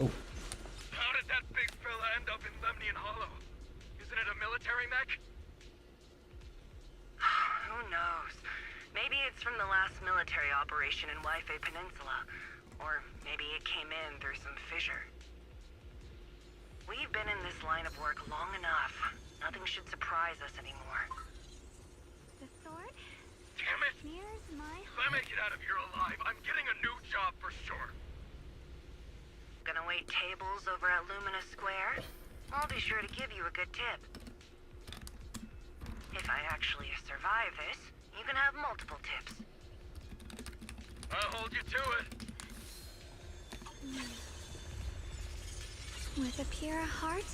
Oh. How did that big fella end up in Lemnian Hollow? Isn't it a military mech? Who knows? Maybe it's from the last military operation in Wi-Fi Peninsula. Or maybe it came in through some fissure. We've been in this line of work long enough. Nothing should surprise us anymore. The sword? Damn it! Here's my If I make it out of here alive, I'm getting a new job for sure. Gonna wait tables over at Lumina Square? I'll be sure to give you a good tip. If I actually survive this, you can have multiple tips. I'll hold you to it. With a pure heart,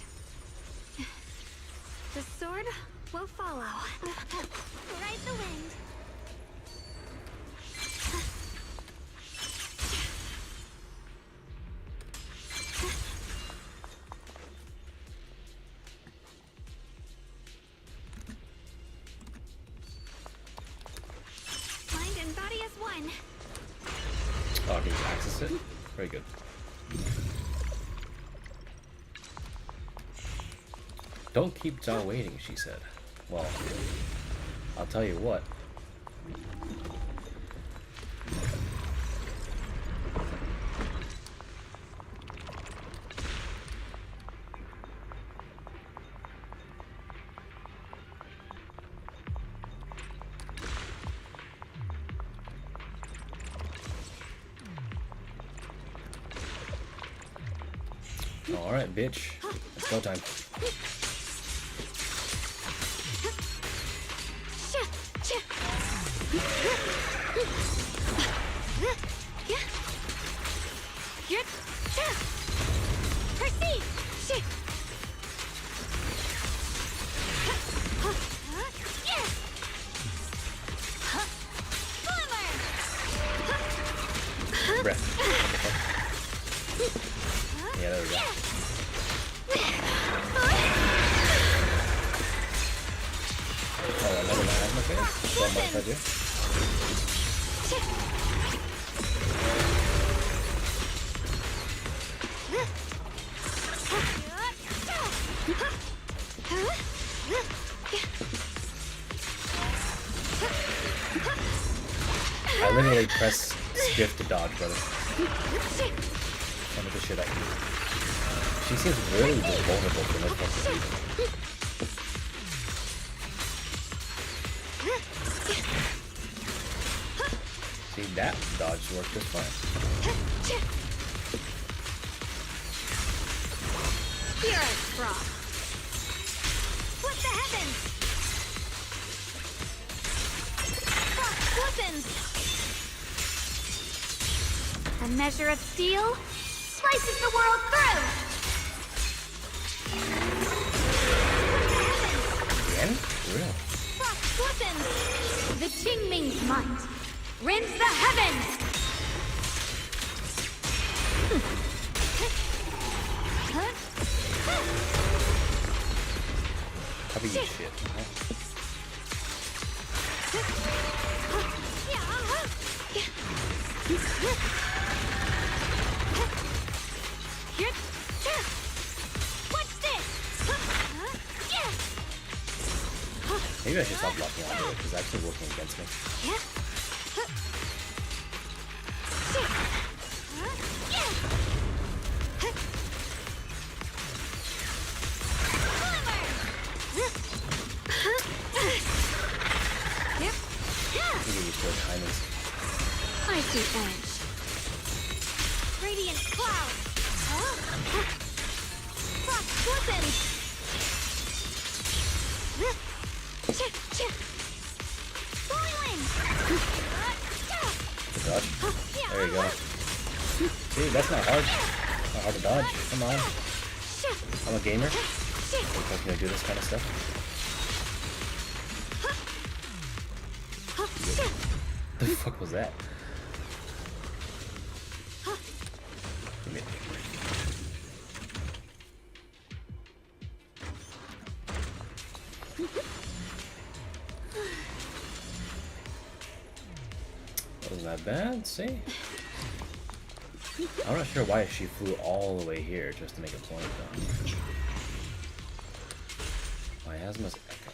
the sword will follow. Ride the wind. Mind and body as one. Oh, can you access it? Very good. Don't keep Zhao waiting, she said. Well, I'll tell you what. Alright, bitch. It's go time. Breath. Yeah, there we go. Oh, another miasma phase? What might I do? I literally press shift to dodge, brother. Some of the shit I do. She seems really vulnerable for no fucking reason. See, that dodge worked just fine. Pure frost. Split the heavens. Frost glistens. A measure of steel slices the world through. Again? Real. Frost glistens. The Qingming's might rends the heavens. Cover your shit. What's this? Maybe I should stop blocking onto it, because it's actually working against me. Good timings. Icy edge. Radiant cloud. Frost flippin'. Boiling. Good dodge. There you go. See, that's not hard. Not hard to dodge. Come on. I'm a gamer. I'm gonna do this kind of stuff. The fuck was that? Give me wasn't that bad, see? I'm not sure why she flew all the way here just to make a point though. Miasma's Echo.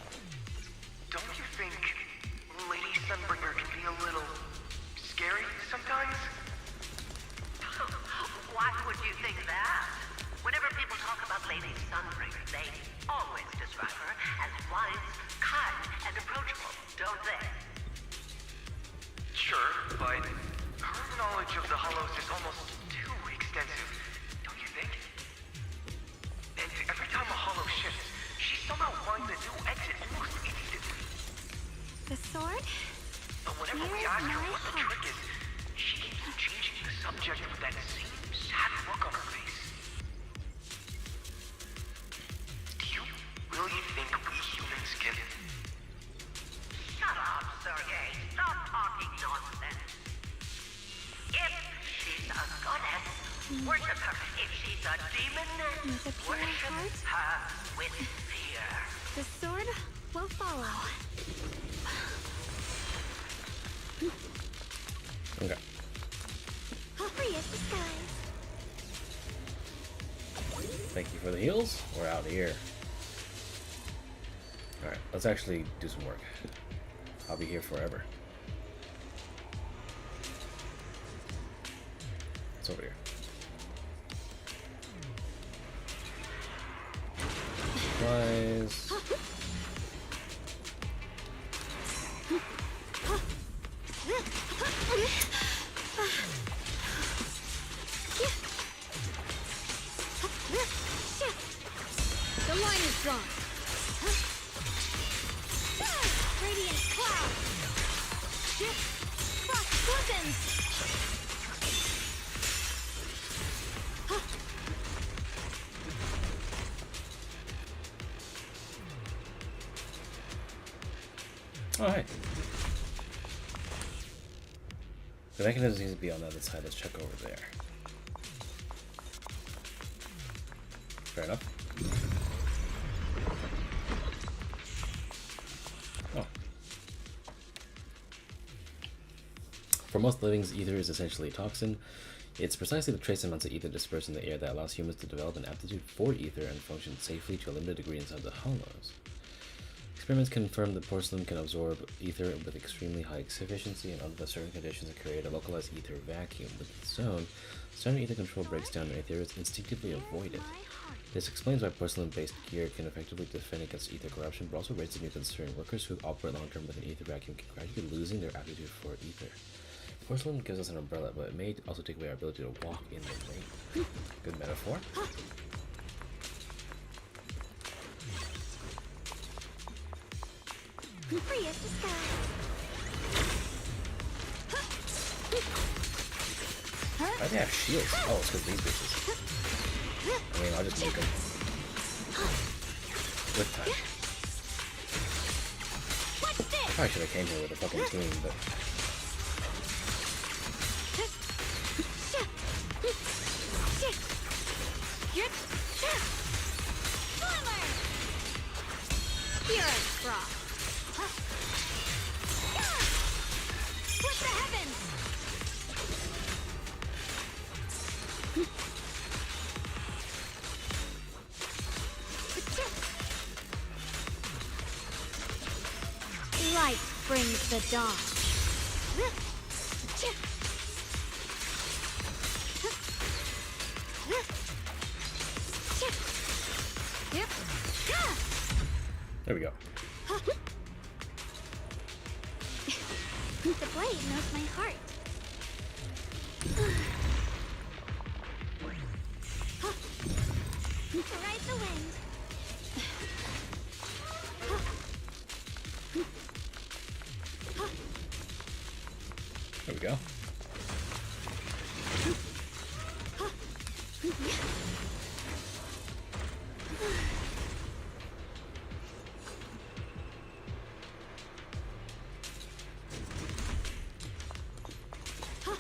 Don't you think Lady Sunbringer can be a little scary sometimes? Why would you think that? Whenever people talk about Lady Sunbringer, they always describe her as wise, kind, and approachable, don't they? Sure, but her knowledge of the Hollows is almost too extensive, don't you think? And every time a Hollow shifts, she somehow finds a new exit almost instantly. The sword? But whenever we ask her what the trick is, she keeps changing the subject with that same sad look on her face. Do you really think we humans can... Shut up, Sergei. Stop talking nonsense. If she's a goddess, worship her. If she's a demon, With a pure worship heart? her with fear. The sword will follow. Okay. Free as the skies. Thank you for the heals. We're out of here. Alright, let's actually do some work. I'll be here forever. It's over here. Supplies. The line is drawn. Radiant cloud. Frost flippins. Oh, hey. The mechanism needs to be on the other side. Let's check over there. Fair enough. Oh. For most livings, ether is essentially a toxin. It's precisely the trace amounts of ether dispersed in the air that allows humans to develop an aptitude for ether and function safely to a limited degree inside the hollows. Experiments confirm that porcelain can absorb ether with extremely high efficiency, and under certain conditions create a localized ether vacuum. With its own, standard ether control breaks down and ether is instinctively avoided. This explains why porcelain-based gear can effectively defend against ether corruption, but also raises a new concern. Workers who operate long-term with an ether vacuum can gradually losing their aptitude for ether. Porcelain gives us an umbrella, but it may also take away our ability to walk in the rain. Good metaphor. Free as the skies. Why do they have shields? Oh, it's because these bitches. I mean, I'll just make them with time. I probably should have came here with a fucking team, but... Pure frost. Split the heavens. Light brings the dawn. There we go. The blade knows my heart. Ride the wind. There we go.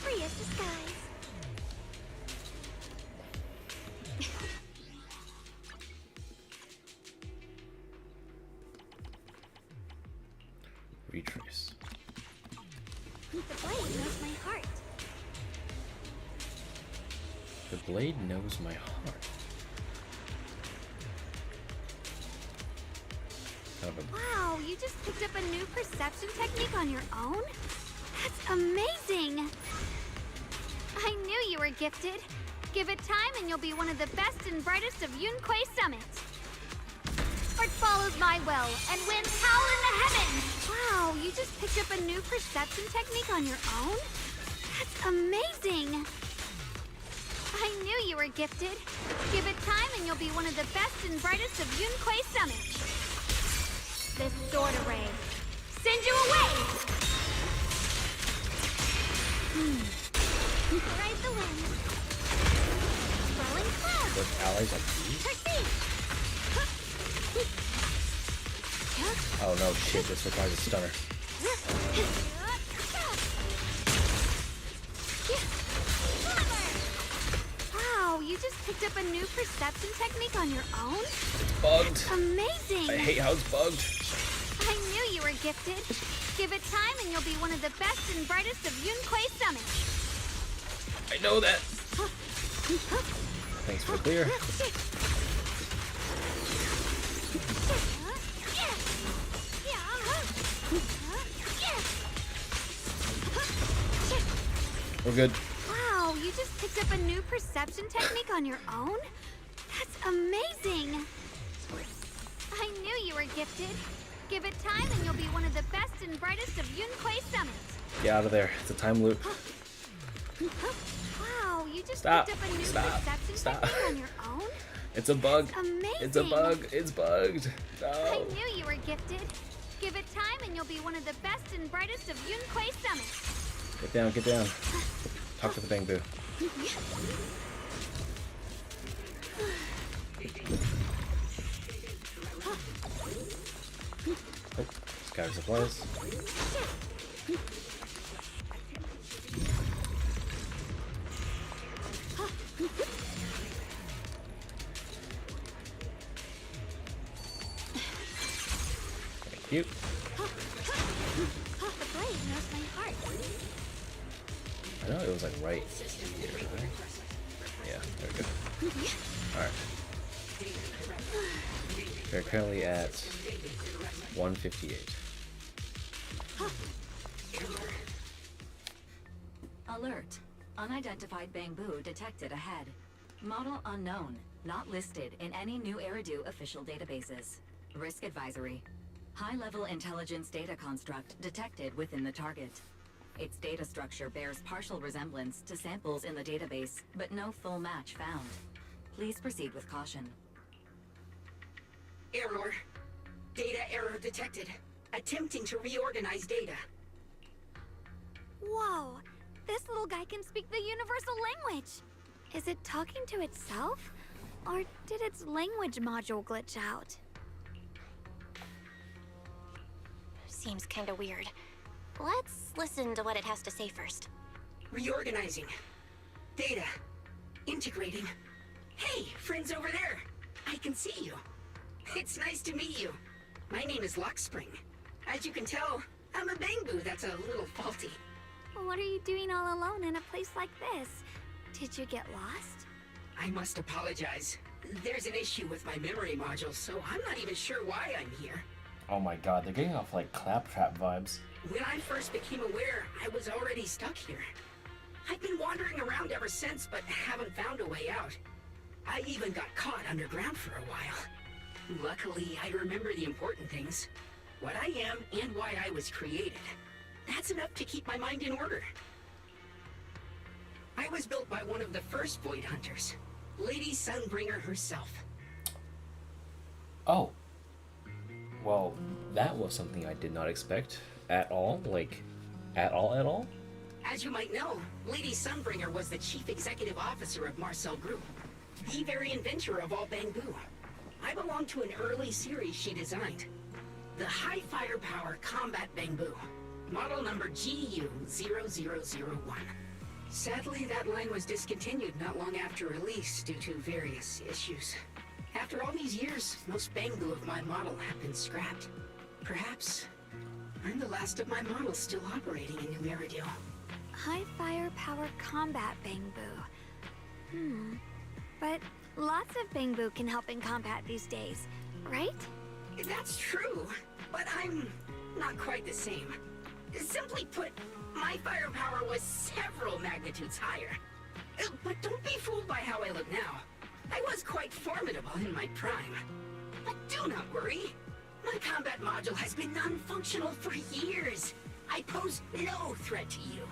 Free as the skies. Retrace. The blade knows my heart. The blade knows my heart. Kind of a Wow, you just picked up a new perception technique on your own? That's amazing! I knew you were gifted. Give it time and you'll be one of the best and brightest of Yunkui Summit. Heart follows my will and winds howl in the heavens! Wow, you just picked up a new perception technique on your own? That's amazing! I knew you were gifted. Give it time and you'll be one of the best and brightest of Yunkui Summit. This sword array. Send you away! Ride the wind. Swirling clouds. With allies like these? Proceed. Oh no, shit, this requires a stunner. Wow, you just picked up a new perception technique on your own? Bugged. Amazing! I hate how it's bugged. I knew you were gifted. Give it time and you'll be one of the best and brightest of Yunkui Summit. I know that. Thanks for the clear. We're good. Wow, you just picked up a new perception technique on your own? That's amazing! I knew you were gifted. Give it time and you'll be one of the best and brightest of Yunkui Summit. Get out of there. It's a time loop. Wow, you just Stop. picked up a new Stop. perception Stop. technique on your own? It's a bug. That's amazing. It's a bug. It's bugged. I No. knew you were gifted. Give it time and you'll be one of the best and brightest of Yunkui Summit. Get down, get down. Talk to the Bangboo. Oh, scatter supplies. Thank you. The blade knows my heart. I know it was like right here, right? Yeah, there we go. Alright. We're currently at 158. Alert. Unidentified Bangboo detected ahead. Model unknown. Not listed in any new WEIRDO official databases. Risk advisory. High-level intelligence data construct detected within the target. Its data structure bears partial resemblance to samples in the database, but no full match found. Please proceed with caution. Error. Data error detected. Attempting to reorganize data. Whoa, this little guy can speak the universal language. Is it talking to itself? Or did its language module glitch out? Seems kinda weird. Let's listen to what it has to say first. Reorganizing. Data. Integrating. Hey, friends over there. I can see you. It's nice to meet you. My name is Lockspring. As you can tell, I'm a Bangboo that's a little faulty. What are you doing all alone in a place like this? Did you get lost? I must apologize. There's an issue with my memory module, so I'm not even sure why I'm here. Oh my god, they're getting off like claptrap vibes. When I first became aware, I was already stuck here. I've been wandering around ever since, but haven't found a way out. I even got caught underground for a while. Luckily, I remember the important things. What I am and why I was created. That's enough to keep my mind in order. I was built by one of the first Void Hunters, Lady Sunbringer herself. Oh. Well, that was something I did not expect at all. Like, at all? As you might know, Lady Sunbringer was the chief executive officer of Marcel Group, the very inventor of all Bangboo. I belong to an early series she designed, the High Firepower Combat Bangboo, model number GOOO0001. Sadly, that line was discontinued not long after release due to various issues. After all these years, most Bangboo of my model have been scrapped. Perhaps I'm the last of my models still operating in New WEIRDO. High firepower combat Bangboo. But lots of Bangboo can help in combat these days, right? That's true, but I'm not quite the same. Simply put, my firepower was several magnitudes higher. But don't be fooled by how I look now. I was quite formidable in my prime. But do not worry. My combat module has been non-functional for years. I pose no threat to you.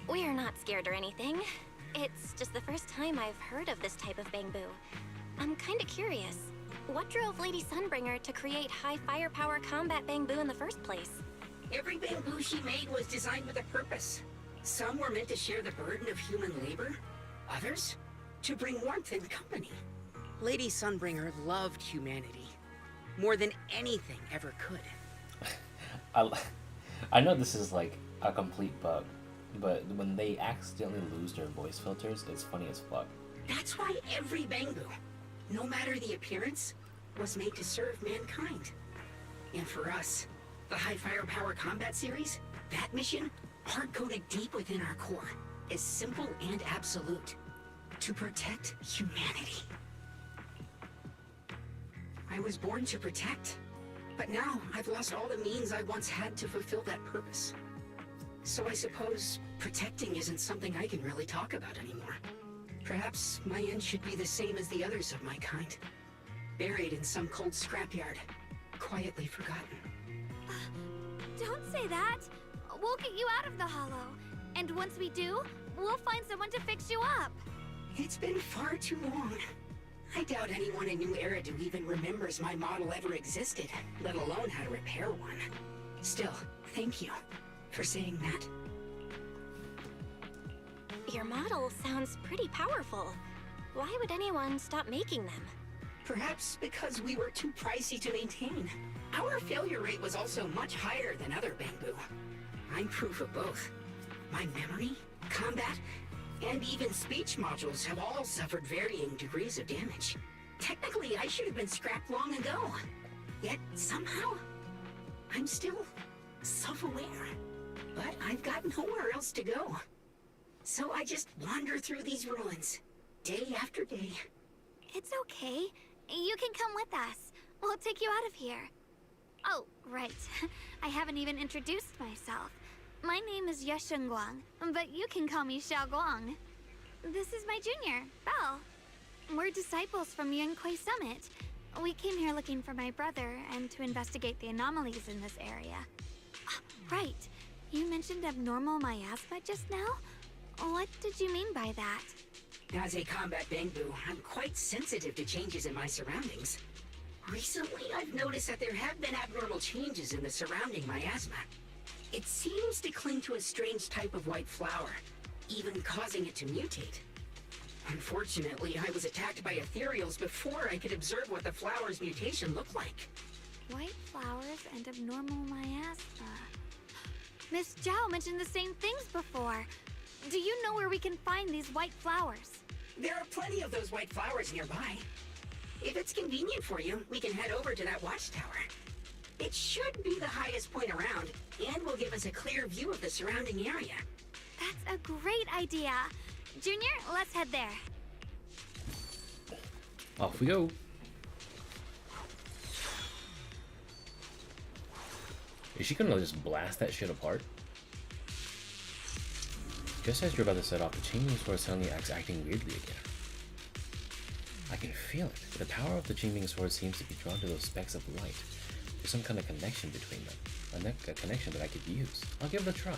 We're not scared or anything. It's just the first time I've heard of this type of Bangboo. I'm kinda curious. What drove Lady Sunbringer to create high firepower combat Bangboo in the first place? Every Bangboo she made was designed with a purpose. Some were meant to share the burden of human labor. Others, to bring warmth and company. Lady Sunbringer loved humanity more than anything ever could. I know this is like a complete bug, but when they accidentally lose their voice filters, it's funny as fuck. That's why every Bangboo, no matter the appearance, was made to serve mankind. And for us, the High Firepower Combat Series, that mission, hard-coded deep within our core, is simple and absolute. To protect humanity. I was born to protect, but now I've lost all the means I once had to fulfill that purpose. So I suppose protecting isn't something I can really talk about anymore. Perhaps my end should be the same as the others of my kind. Buried in some cold scrapyard, quietly forgotten. Don't say that. We'll get you out of the hollow. And once we do, we'll find someone to fix you up. It's been far too long. I doubt anyone in New WEIRDO even remembers my model ever existed, let alone how to repair one. Still, thank you for saying that. Your model sounds pretty powerful. Why would anyone stop making them? Perhaps because we were too pricey to maintain. Our failure rate was also much higher than other Bangboo. I'm proof of both. My memory, combat, and even speech modules have all suffered varying degrees of damage. Technically, I should have been scrapped long ago. Yet, somehow, I'm still self-aware. But I've got nowhere else to go. So I just wander through these ruins, day after day. It's okay. You can come with us. We'll take you out of here. Oh, right. I haven't even introduced myself. My name is Shunguang, but you can call me Xiao'Guang. This is my junior, Belle. We're disciples from Yunkui Summit. We came here looking for my brother and to investigate the anomalies in this area. Right. You mentioned abnormal miasma just now? What did you mean by that? As a combat Bangboo, I'm quite sensitive to changes in my surroundings. Recently, I've noticed that there have been abnormal changes in the surrounding miasma. It seems to cling to a strange type of white flower, even causing it to mutate. Unfortunately, I was attacked by ethereals before I could observe what the flower's mutation looked like. White flowers and abnormal miasma. Miss Zhao mentioned the same things before. Do you know where we can find these white flowers? There are plenty of those white flowers nearby. If it's convenient for you, we can head over to that watchtower. It should be the highest point around, and will give us a clear view of the surrounding area. That's a great idea. Junior, let's head there. Off we go. Is she gonna just blast that shit apart? Just as you're about to set off, the Qingming sword suddenly acting weirdly again. I can feel it. The power of the Qingming sword seems to be drawn to those specks of light. There's some kind of connection between them. A connection that I could use. I'll give it a try.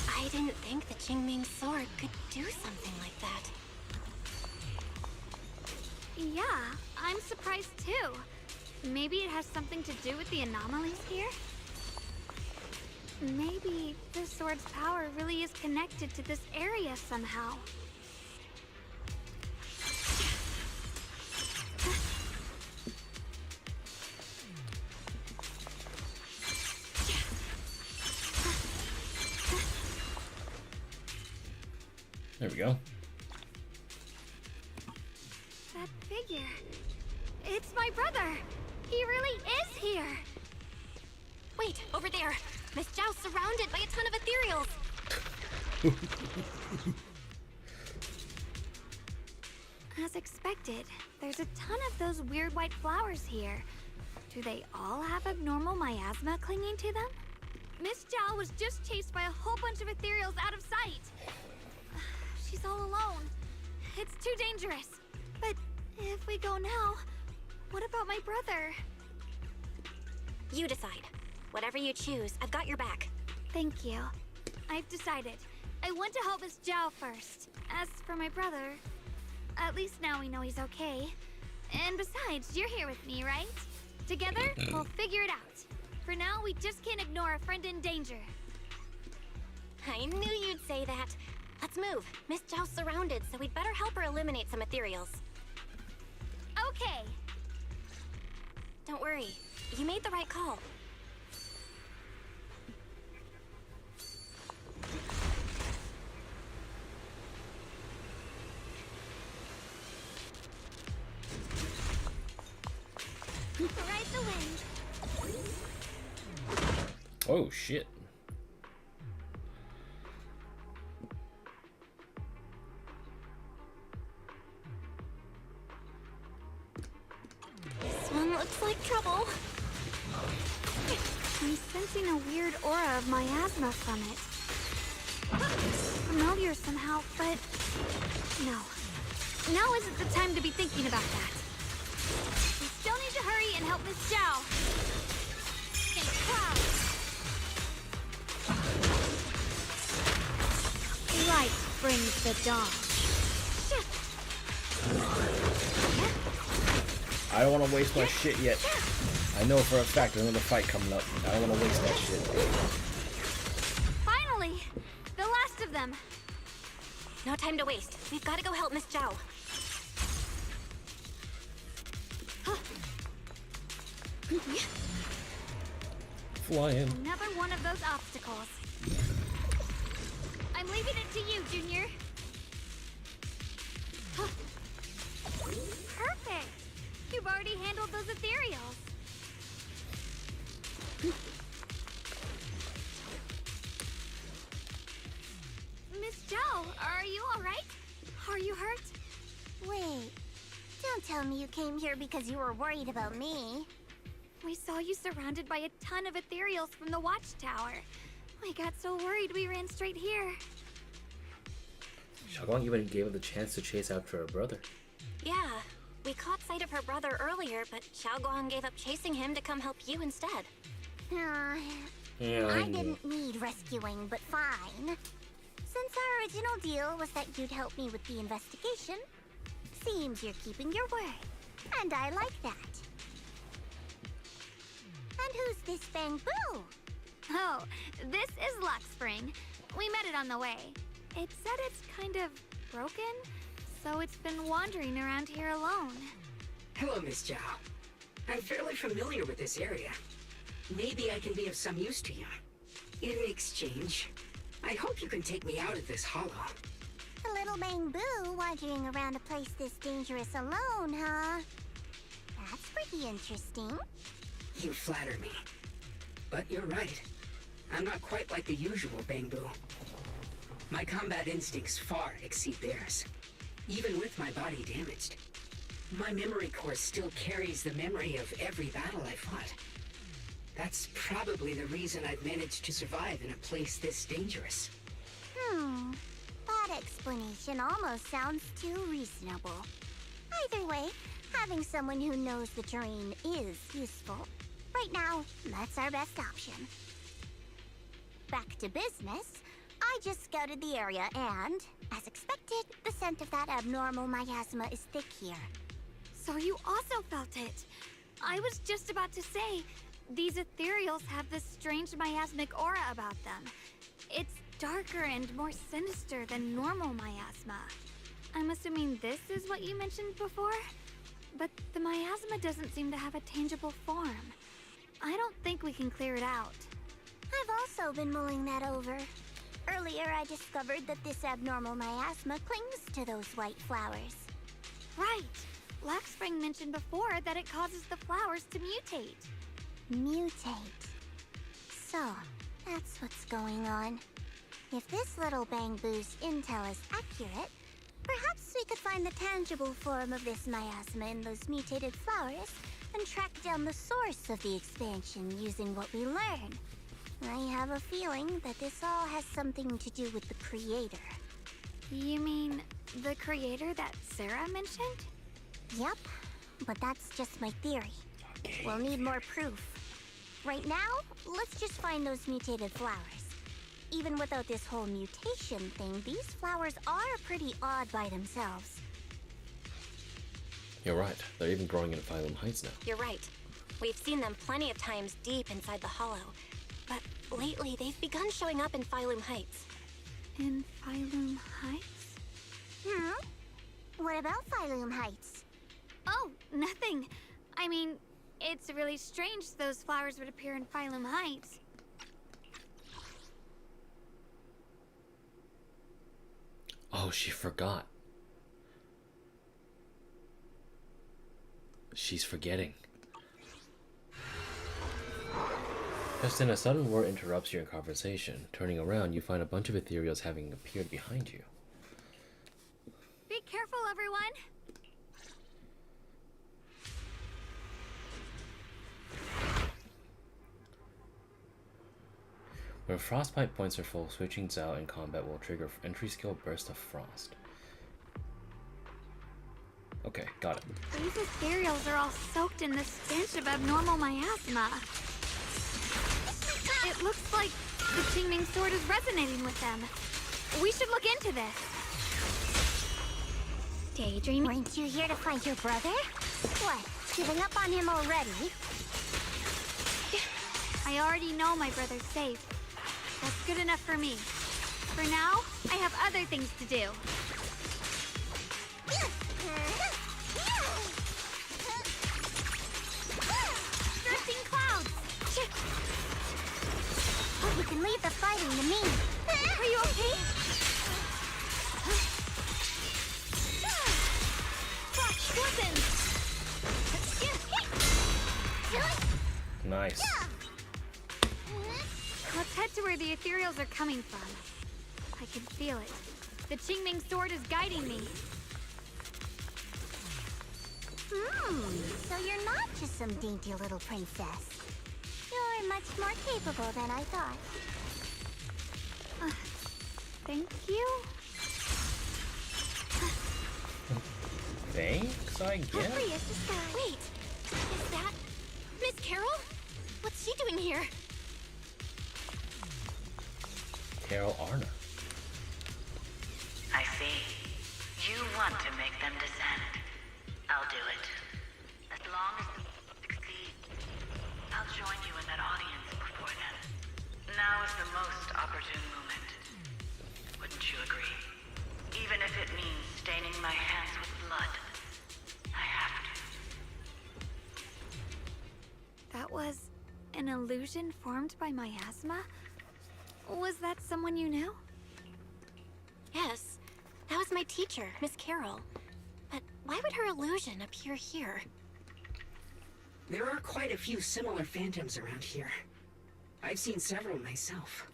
I didn't think the Qingming sword could do something like that. Yeah, I'm surprised too. Maybe it has something to do with the anomalies here? Maybe the sword's power really is connected to this area somehow. There we go. That figure. It's my brother. He really is here. Wait, over there. Miss Zhao's surrounded by a ton of ethereals. As expected, there's a ton of those weird white flowers here. Do they all have abnormal miasma clinging to them? Miss Zhao was just chased by a whole bunch of ethereals out of sight. She's all alone. It's too dangerous. But if we go now, what about my brother? You decide. Whatever you choose, I've got your back. Thank you. I've decided. I want to help Miss Zhao first. As for my brother, at least now we know he's okay. And besides, you're here with me, right? Together, we'll figure it out. For now, we just can't ignore a friend in danger. I knew you'd say that. Let's move. Miss Zhao's surrounded, so we'd better help her eliminate some ethereals. Okay. Don't worry. You made the right call. Ride the wind. Oh shit. This one looks like trouble. I'm sensing a weird aura of miasma from it. Familiar somehow, but no. Now isn't the time to be thinking about that. We still need to hurry and help Miss Zhao. Stay proud. Light brings the dawn. I don't want to waste my shit yet. I know for a fact there's another fight coming up. I don't want to waste that shit. Finally! The last of them. No time to waste. We've got to go help Miss Zhao. Flying. Another one of those obstacles. I'm leaving it to you, Junior. Perfect! You've already handled those ethereals. Miss Zhao, are you alright? Are you hurt? Wait, don't tell me you came here because you were worried about me. We saw you surrounded by a ton of ethereals from the watchtower. We got so worried we ran straight here. Xiao'Guang even gave her the chance to chase after her brother. Yeah, we caught sight of her brother earlier, but Xiao'Guang gave up chasing him to come help you instead. Yeah, I I didn't need rescuing, but fine. Since our original deal was that you'd help me with the investigation, seems you're keeping your word. And I like that. And who's this Bangboo? Oh, this is Lockspring. We met it on the way. It said it's kind of broken, so it's been wandering around here alone. Hello, Miss Zhao. I'm fairly familiar with this area. Maybe I can be of some use to you. In exchange, I hope you can take me out of this hollow. A little Bangboo wandering around a place this dangerous alone, huh? That's pretty interesting. You flatter me. But you're right. I'm not quite like the usual Bangboo. My combat instincts far exceed theirs, even with my body damaged. My memory core still carries the memory of every battle I fought. That's probably the reason I've managed to survive in a place this dangerous. That explanation almost sounds too reasonable. Either way, having someone who knows the terrain is useful. Right now, that's our best option. Back to business. I just scouted the area and, as expected, the scent of that abnormal miasma is thick here. So you also felt it. I was just about to say, these ethereals have this strange miasmic aura about them. It's darker and more sinister than normal miasma. I'm assuming this is what you mentioned before? But the miasma doesn't seem to have a tangible form. I don't think we can clear it out. I've also been mulling that over. Earlier, I discovered that this abnormal miasma clings to those white flowers. Right. Lockspring mentioned before that it causes the flowers to mutate. Mutate. So, that's what's going on. If this little Bangboo's intel is accurate, perhaps we could find the tangible form of this miasma in those mutated flowers and track down the source of the expansion using what we learn. I have a feeling that this all has something to do with the creator. You mean the creator that Sarah mentioned? Yep, but that's just my theory. Okay. We'll need more proof. Right now, let's just find those mutated flowers. Even without this whole mutation thing, these flowers are pretty odd by themselves. You're right. They're even growing in Phylum Heights now. You're right. We've seen them plenty of times deep inside the hollow. But lately, they've begun showing up in Phylum Heights. In Phylum Heights? What about Phylum Heights? Oh, nothing. I mean, it's really strange those flowers would appear in Phylum Heights. Oh, she forgot. She's forgetting. Just then, a sudden word interrupts your conversation. Turning around, you find a bunch of ethereals having appeared behind you. Be careful, everyone! When Frostbite points are full, switching Zhao in combat will trigger entry skill Burst of Frost. Okay, got it. These ethereals are all soaked in the stench of abnormal miasma. It looks like the Qingming sword is resonating with them. We should look into this. Daydreaming? Weren't you here to find your brother? What, giving up on him already? I already know my brother's safe. That's good enough for me. For now, I have other things to do. Drifting clouds! You can leave the fighting to me. Are you okay? Watch, listen! Nice. Let's head to where the ethereals are coming from. I can feel it. The Qingming sword is guiding me. So you're not just some dainty little princess. You're much more capable than I thought. Thank you? Thanks, I guess. Wait, is that Miss Carol? What's she doing here? Carol Arna. I see. You want to make them descend. I'll do it. As long as you succeed, I'll join you in that audience before then. Now is the most opportune moment. Wouldn't you agree? Even if it means staining my hands with blood, I have to. That was an illusion formed by miasma? Was that someone you knew? Yes, that was my teacher, Miss Carol. But why would her illusion appear here? There are quite a few similar phantoms around here. I've seen several myself.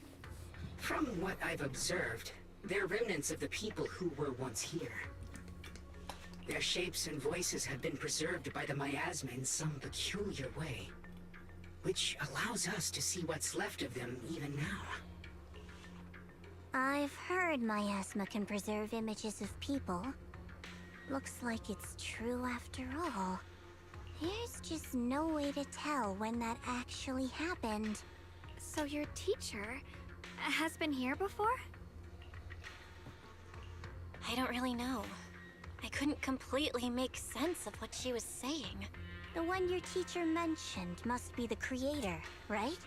From what I've observed, they're remnants of the people who were once here. Their shapes and voices have been preserved by the miasma in some peculiar way, which allows us to see what's left of them even now. I've heard miasma can preserve images of people. Looks like it's true after all. There's just no way to tell when that actually happened. So your teacher has been here before? I don't really know. I couldn't completely make sense of what she was saying. The one your teacher mentioned must be the creator, right?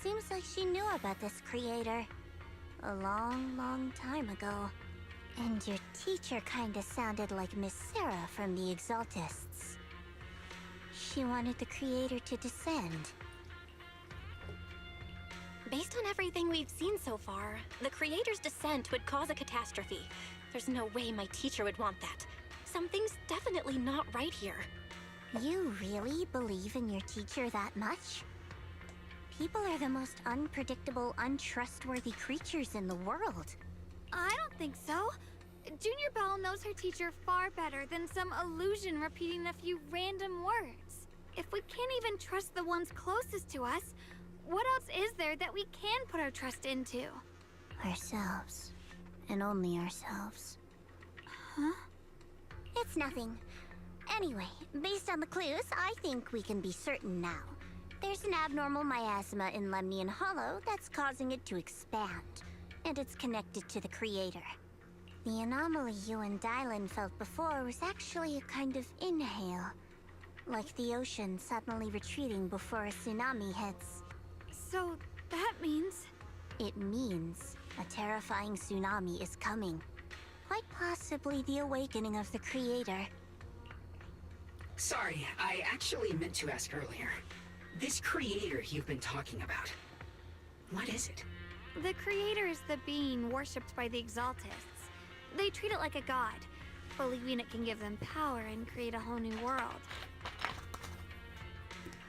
Seems like she knew about this creator a long, long time ago. And your teacher kinda sounded like Miss Sarah from the Exaltists. She wanted the creator to descend. Based on everything we've seen so far, the creator's descent would cause a catastrophe. There's no way my teacher would want that. Something's definitely not right here. You really believe in your teacher that much? People are the most unpredictable, untrustworthy creatures in the world. I don't think so. Junior Belle knows her teacher far better than some illusion repeating a few random words. If we can't even trust the ones closest to us, what else is there that we can put our trust into? Ourselves. And only ourselves. Huh? It's nothing. Anyway, based on the clues, I think we can be certain now. There's an abnormal miasma in Lemnian Hollow that's causing it to expand, and it's connected to the creator. The anomaly you and Dylan felt before was actually a kind of inhale, like the ocean suddenly retreating before a tsunami hits. So that means... It means a terrifying tsunami is coming. Quite possibly the awakening of the creator. Sorry, I actually meant to ask earlier. This creator you've been talking about, what is it? The creator is the being worshipped by the Exaltists. They treat it like a god, believing it can give them power and create a whole new world.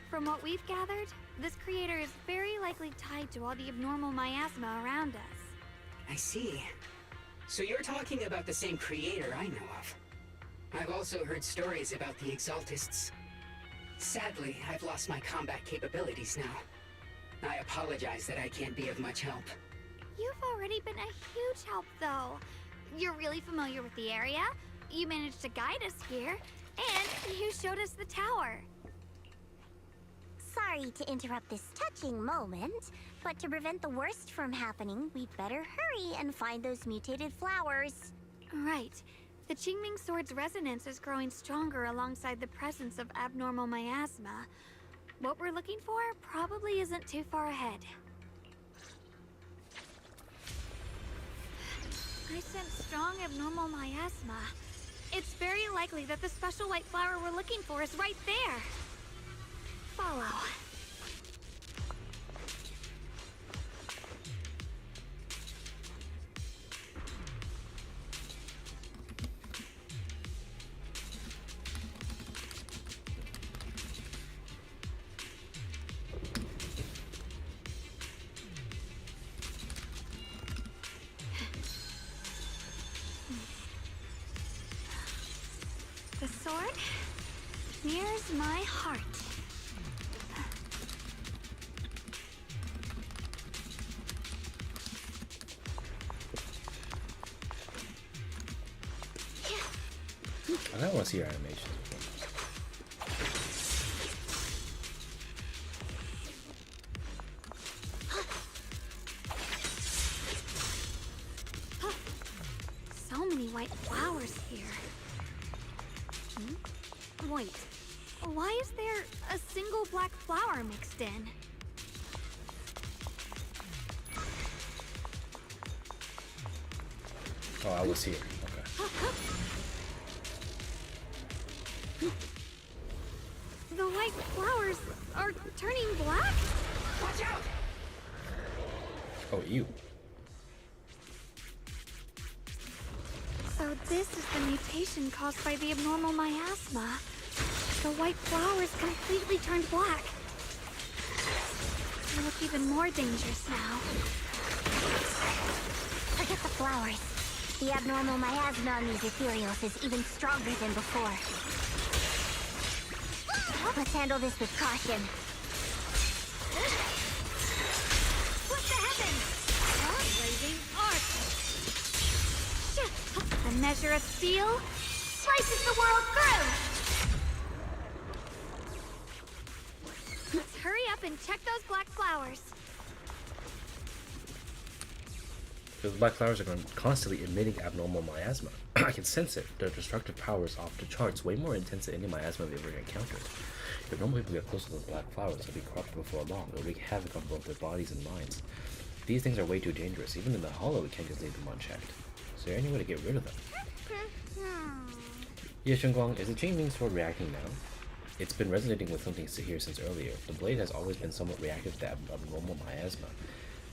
From what we've gathered, this creator is very likely tied to all the abnormal miasma around us. I see. So you're talking about the same creator I know of. I've also heard stories about the Exaltists. Sadly, I've lost my combat capabilities now. I apologize that I can't be of much help. You've already been a huge help, though. You're really familiar with the area, you managed to guide us here, and you showed us the tower. Sorry to interrupt this touching moment, but to prevent the worst from happening, we'd better hurry and find those mutated flowers. Right. The Qingming Sword's resonance is growing stronger alongside the presence of abnormal miasma. What we're looking for probably isn't too far ahead. I sense strong abnormal miasma. It's very likely that the special white flower we're looking for is right there. Follow. The sword mirrors my heart. I don't want to see your animations. So many white flowers here. Wait, why is there a single black flower mixed in? Oh, I was here. Okay. The white flowers are turning black? Watch out! Oh, you. So this is the mutation caused by the abnormal miasma. The white flowers completely turned black. They look even more dangerous now. Forget the flowers. The abnormal miasma on these ethereals is even stronger than before. Let's handle this with caution. What the heavens? Blazing arc! A measure of steel slices the world through! Let's hurry up and check those black flowers. Those black flowers are constantly emitting abnormal miasma. I can sense it. Their destructive power is off the charts, way more intense than any miasma we've ever encountered. If normal people get close to those black flowers, they'll be corrupted before long. They'll wreak havoc on both their bodies and minds. These things are way too dangerous. Even in the hollow, we can't just leave them unchecked. Is there any way to get rid of them? Yeah, Shunguang, is the Qingming sword reacting now? It's been resonating with something here since earlier. The blade has always been somewhat reactive to abnormal miasma.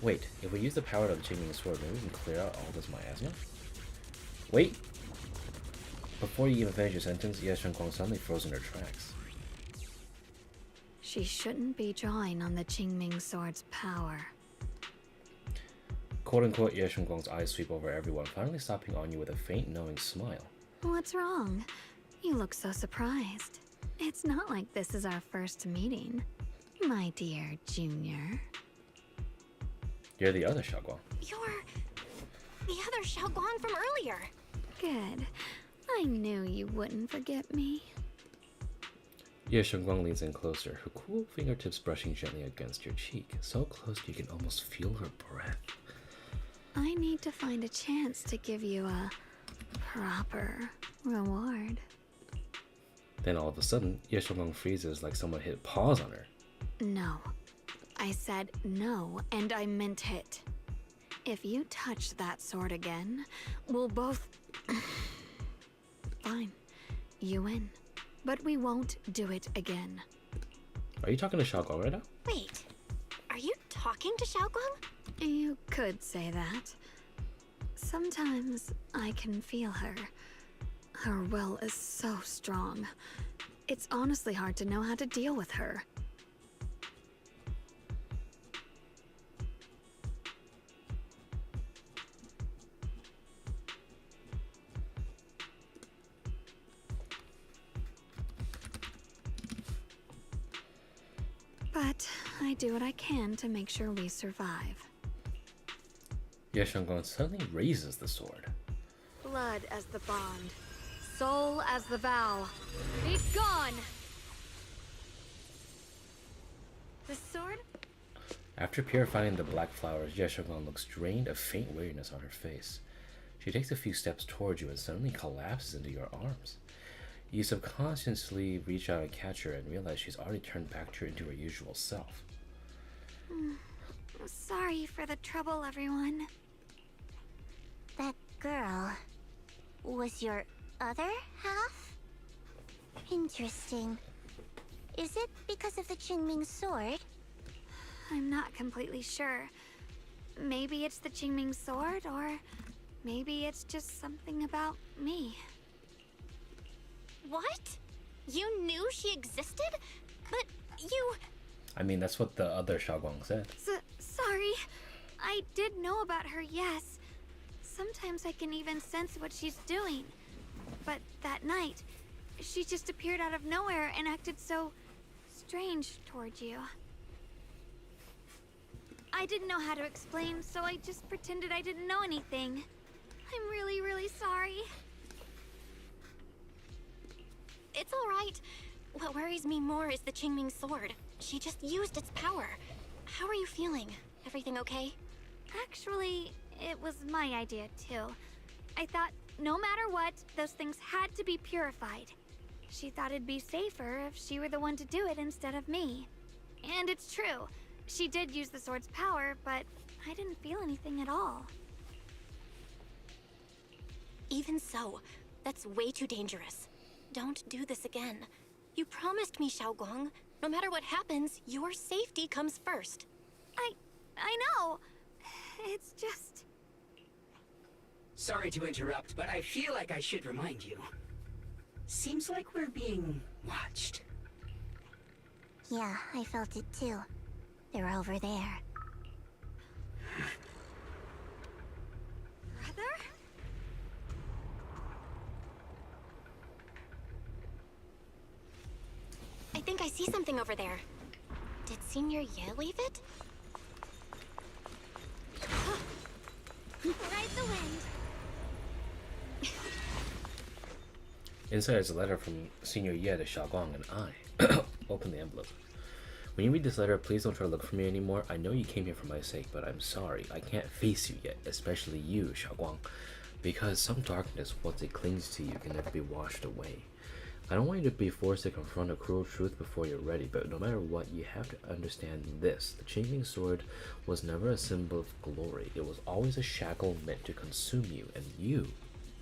Wait, if we use the power of the Qingming sword, maybe we can clear out all this miasma? Wait! Before you even finish your sentence, Ye Shunguang suddenly froze in her tracks. She shouldn't be drawing on the Qingming sword's power. Quote-unquote, Ye Shunguang's eyes sweep over everyone, finally stopping on you with a faint, knowing smile. What's wrong? You look so surprised. It's not like this is our first meeting, my dear Junior. You're the other Xiao'Guang. You're the other Xiao'Guang from earlier. Good. I knew you wouldn't forget me. Ye Shunguang leans in closer, her cool fingertips brushing gently against your cheek, so close you can almost feel her breath. I need to find a chance to give you a proper reward. Then all of a sudden, Ye Shunguang freezes like someone hit pause on her. No. I said no, and I meant it. If you touch that sword again, we'll both... Fine. You win. But we won't do it again. Are you talking to Xiao'Guang right now? Wait, are you talking to Xiao'Guang? You could say that. Sometimes I can feel her. Her will is so strong. It's honestly hard to know how to deal with her. But I do what I can to make sure we survive. Ye Shunguang suddenly raises the sword. Blood as the bond. Soul as the vow. Be gone! The sword? After purifying the black flowers, Ye Shunguang looks drained, a faint weariness on her face. She takes a few steps towards you and suddenly collapses into your arms. You subconsciously reach out and catch her and realize she's already turned back into her usual self. Sorry for the trouble, everyone. That girl was your other half? Interesting. Is it because of the Qingming sword? I'm not completely sure. Maybe it's the Qingming sword, or maybe it's just something about me. What? You knew she existed? But you... I mean, that's what the other Xiao'Guang said. Sorry. I did know about her, yes. Sometimes I can even sense what she's doing. But that night, she just appeared out of nowhere and acted so strange towards you. I didn't know how to explain, so I just pretended I didn't know anything. I'm really, really sorry. It's all right. What worries me more is the Qingming sword. She just used its power. How are you feeling? Everything okay? Actually, it was my idea too. I thought no matter what, those things had to be purified. She thought it'd be safer if she were the one to do it instead of me. And it's true. She did use the sword's power, but I didn't feel anything at all. Even so, that's way too dangerous. Don't do this again. You promised me, Xiao'Guang. No matter what happens, your safety comes first. I know. It's just... Sorry to interrupt, but I feel like I should remind you. Seems like we're being watched. Yeah, I felt it too. They're over there. Brother? think I see something over there. Did Senior Ye leave it? Ride the wind. Inside is a letter from Senior Ye to Xiao'Guang and I. Open the envelope. When you read this letter, please don't try to look for me anymore. I know you came here for my sake, but I'm sorry. I can't face you yet, especially you, Xiao'Guang. Because some darkness, once it clings to you, can never be washed away. I don't want you to be forced to confront a cruel truth before you're ready, but no matter what, you have to understand this. The Qingming sword was never a symbol of glory. It was always a shackle meant to consume you, and you,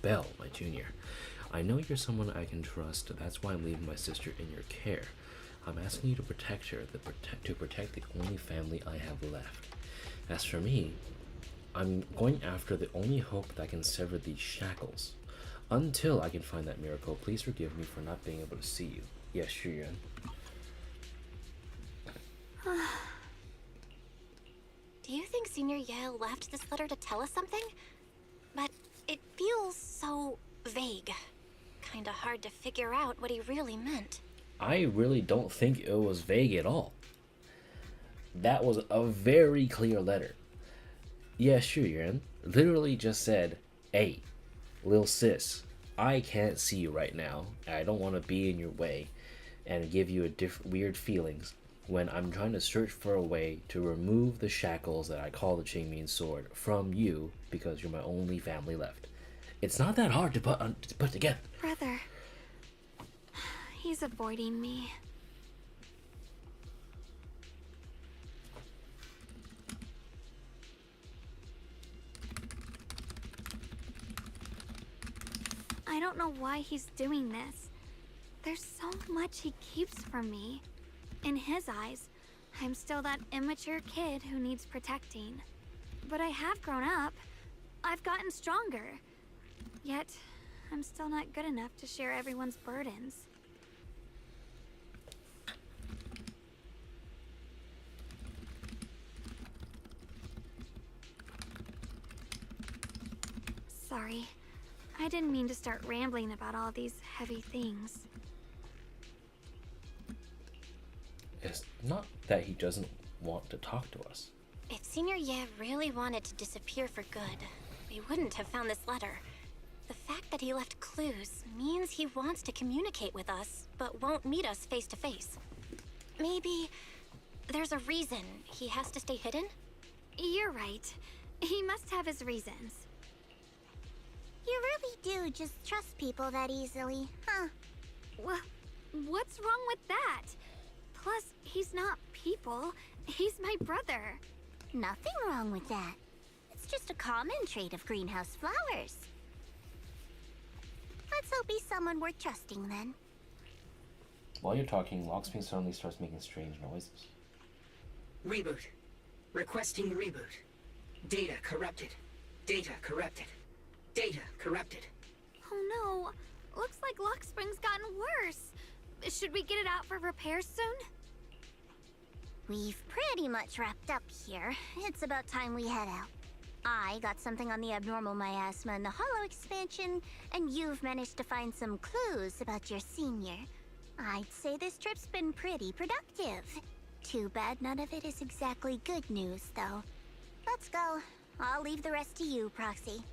Belle, my junior. I know you're someone I can trust. That's why I'm leaving my sister in your care. I'm asking you to protect her, to protect the only family I have left. As for me, I'm going after the only hope that can sever these shackles. Until I can find that miracle, please forgive me for not being able to see you. Yes, Shiyuan. Do you think Senior Ye left this letter to tell us something? But it feels so vague. Kinda hard to figure out what he really meant. I really don't think it was vague at all. That was a very clear letter. Yeah, Shiyuan literally just said, "Hey, Lil sis, I can't see you right now. I don't want to be in your way and give you weird feelings when I'm trying to search for a way to remove the shackles that I call the Qingming sword from you because you're my only family left." It's not that hard to put together. Brother. He's avoiding me. I don't know why he's doing this. There's so much he keeps from me. In his eyes, I'm still that immature kid who needs protecting. But I have grown up. I've gotten stronger. Yet, I'm still not good enough to share everyone's burdens. Sorry. I didn't mean to start rambling about all these heavy things. It's not that he doesn't want to talk to us. If Senior Ye really wanted to disappear for good, we wouldn't have found this letter. The fact that he left clues means he wants to communicate with us, but won't meet us face to face. Maybe there's a reason he has to stay hidden? You're right. He must have his reasons. You really do just trust people that easily, huh? Well, what's wrong with that? Plus, he's not people. He's my brother. Nothing wrong with that. It's just a common trait of greenhouse flowers. Let's hope he's someone worth trusting then. While you're talking, Lockspring suddenly starts making strange noises. Reboot. Requesting reboot. Data corrupted. Data corrupted. Data corrupted. Oh no. Looks like Lockspring's gotten worse. Should we get it out for repairs soon? We've pretty much wrapped up here. It's about time we head out. I got something on the abnormal miasma and the hollow expansion, and you've managed to find some clues about your senior. I'd say this trip's been pretty productive. Too bad none of it is exactly good news, though. Let's go. I'll leave the rest to you, Proxy.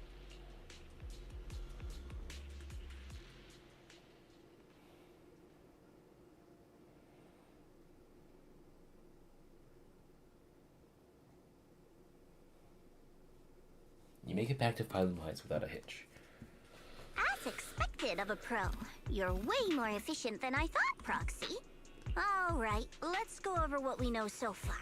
You make it back to Phylum Heights without a hitch. As expected of a pro. You're way more efficient than I thought, Proxy. Alright, let's go over what we know so far.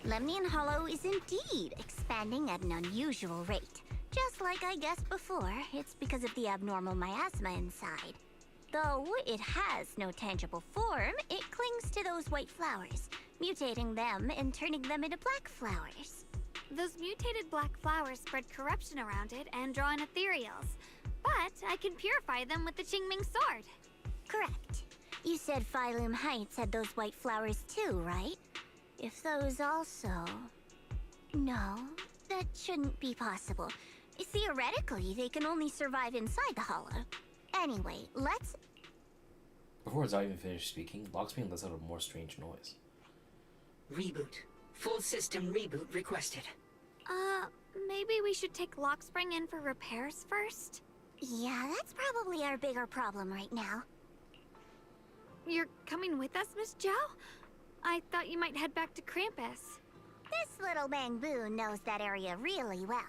Lemnian Hollow is indeed expanding at an unusual rate. Just like I guessed before, it's because of the abnormal miasma inside. Though it has no tangible form, it clings to those white flowers, mutating them and turning them into black flowers. Those mutated black flowers spread corruption around it and draw in ethereals. But I can purify them with the Qingming sword. Correct. You said Phylum Heights had those white flowers too, right? If those also... No, that shouldn't be possible. Theoretically, they can only survive inside the hollow. Anyway, let's... Before Zhao even finished speaking, Lockspring lets out a more strange noise. Reboot. Full system reboot requested. Maybe we should take Lockspring in for repairs first? Yeah, that's probably our bigger problem right now. You're coming with us, Miss Zhao? I thought you might head back to Krampus. This little Bangboo knows that area really well.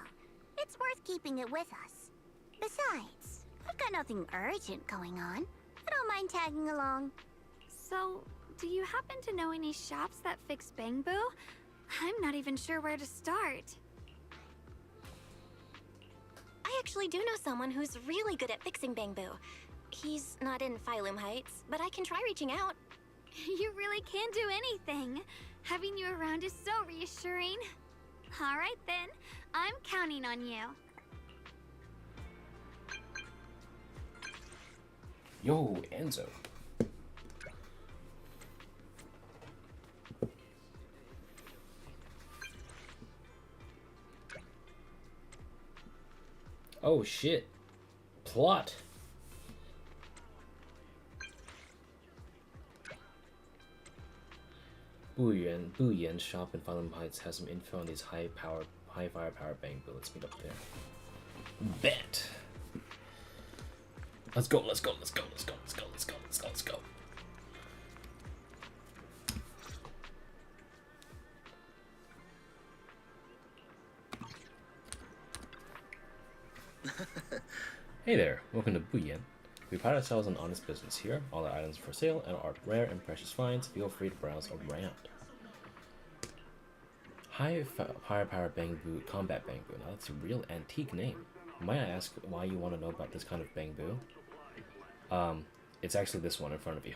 It's worth keeping it with us. Besides, I've got nothing urgent going on. I don't mind tagging along. So, do you happen to know any shops that fix Bangboo? I'm not even sure where to start. I actually do know someone who's really good at fixing Bangboo. He's not in Phylum Heights, but I can try reaching out. You really can do anything. Having you around is so reassuring. All right then, I'm counting on you. Yo, Enzo. Oh shit. Plot. Booyan's shop in Phylum Heights has some info on these high firepower Bangboo. Let's meet up there. Bet. Let's go. Hey there, welcome to Booyan. We pride ourselves on honest business here. All our items are for sale and are rare and precious finds. Feel free to browse around. High firepower Bangboo, combat Bangboo. Now that's a real antique name. Might I ask why you want to know about this kind of Bangboo? It's actually this one in front of you.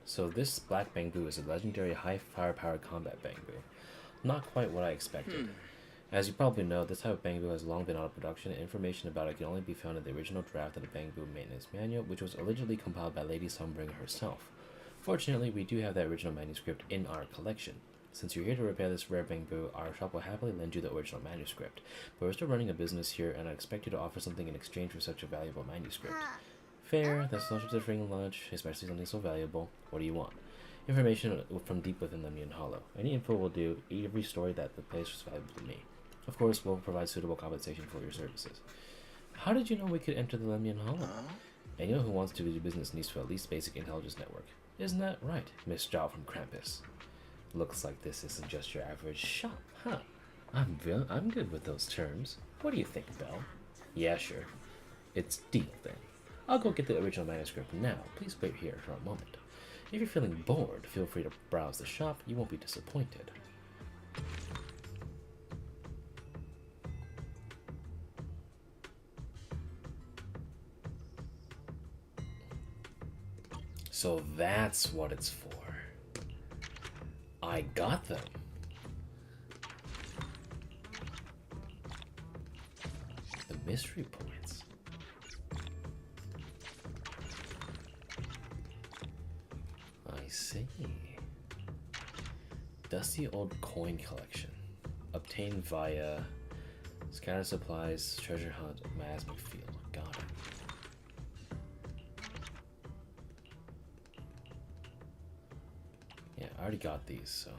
So this black Bangboo is a legendary high firepower combat Bangboo. Not quite what I expected. As you probably know, this type of Bangboo has long been out of production, and information about it can only be found in the original draft of the Bangboo Maintenance Manual, which was allegedly compiled by Lady Sunbringer herself. Fortunately, we do have that original manuscript in our collection. Since you're here to repair this rare Bangboo, our shop will happily lend you the original manuscript. But we're still running a business here, and I expect you to offer something in exchange for such a valuable manuscript. Fair, that's no such a free lunch, especially something so valuable. What do you want? Information from deep within Lemnian Hollow. Any info will do, every story that the place was valuable to me. Of course, we'll provide suitable compensation for your services. How did you know we could enter the Lemnian Hollow? Anyone who wants to do business needs to at least basic intelligence network. Isn't that right, Miss Zhao from Krampus? Looks like this isn't just your average shop, huh? I'm good with those terms. What do you think, Belle? Yeah, sure. It's deal then. I'll go get the original manuscript now. Please wait here for a moment. If you're feeling bored, feel free to browse the shop. You won't be disappointed. So that's what it's for. I got them. The mystery points. I see. Dusty old coin collection. Obtained via scatter supplies, treasure hunt, Masmic field. Got it. Yeah, I already got these, so.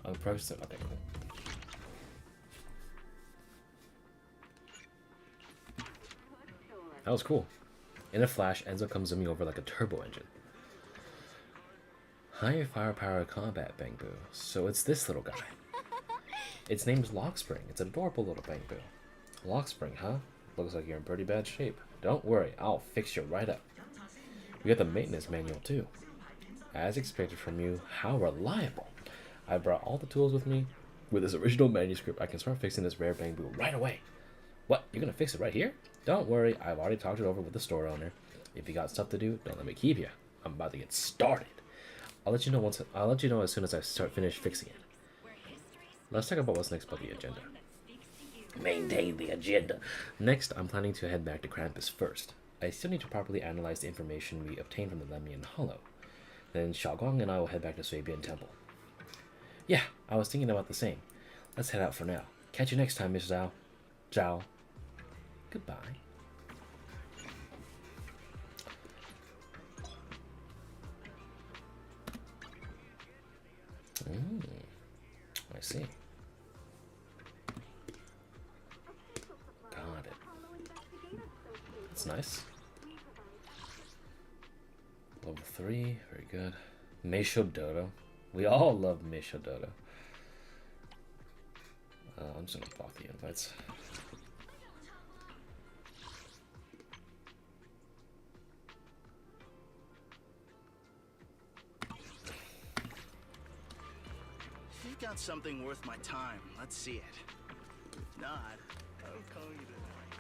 I'll progress it. Okay, cool. That was cool. In a flash, Enzo comes zooming over like a turbo engine. High firepower combat Bangboo. So it's this little guy. Its name's Lockspring. It's an adorable little Bangboo. Lockspring, huh? Looks like you're in pretty bad shape. Don't worry, I'll fix you right up. We got the maintenance manual too. As expected from you, how reliable. I brought all the tools with me. With this original manuscript, I can start fixing this rare Bangboo right away. What, you're gonna fix it right here? Don't worry, I've already talked it over with the store owner. If you got stuff to do, don't let me keep you. I'm about to get started. I'll let you know as soon as I finish fixing it. Let's talk about what's next about the agenda. Maintain the agenda. Next, I'm planning to head back to Krampus first. I still need to properly analyze the information we obtained from the Lemnian Hollow. Then Xiao'Guang and I will head back to Swabian Temple. Yeah, I was thinking about the same. Let's head out for now. Catch you next time, Miss Zhao. Zhao. Goodbye. I see. Got it. That's nice. Level 3, very good. Meisho Dodo. We all love Meisho Dodo. I'm just gonna block the invites. If you've got something worth my time, let's see it. If not, I'll call you tonight.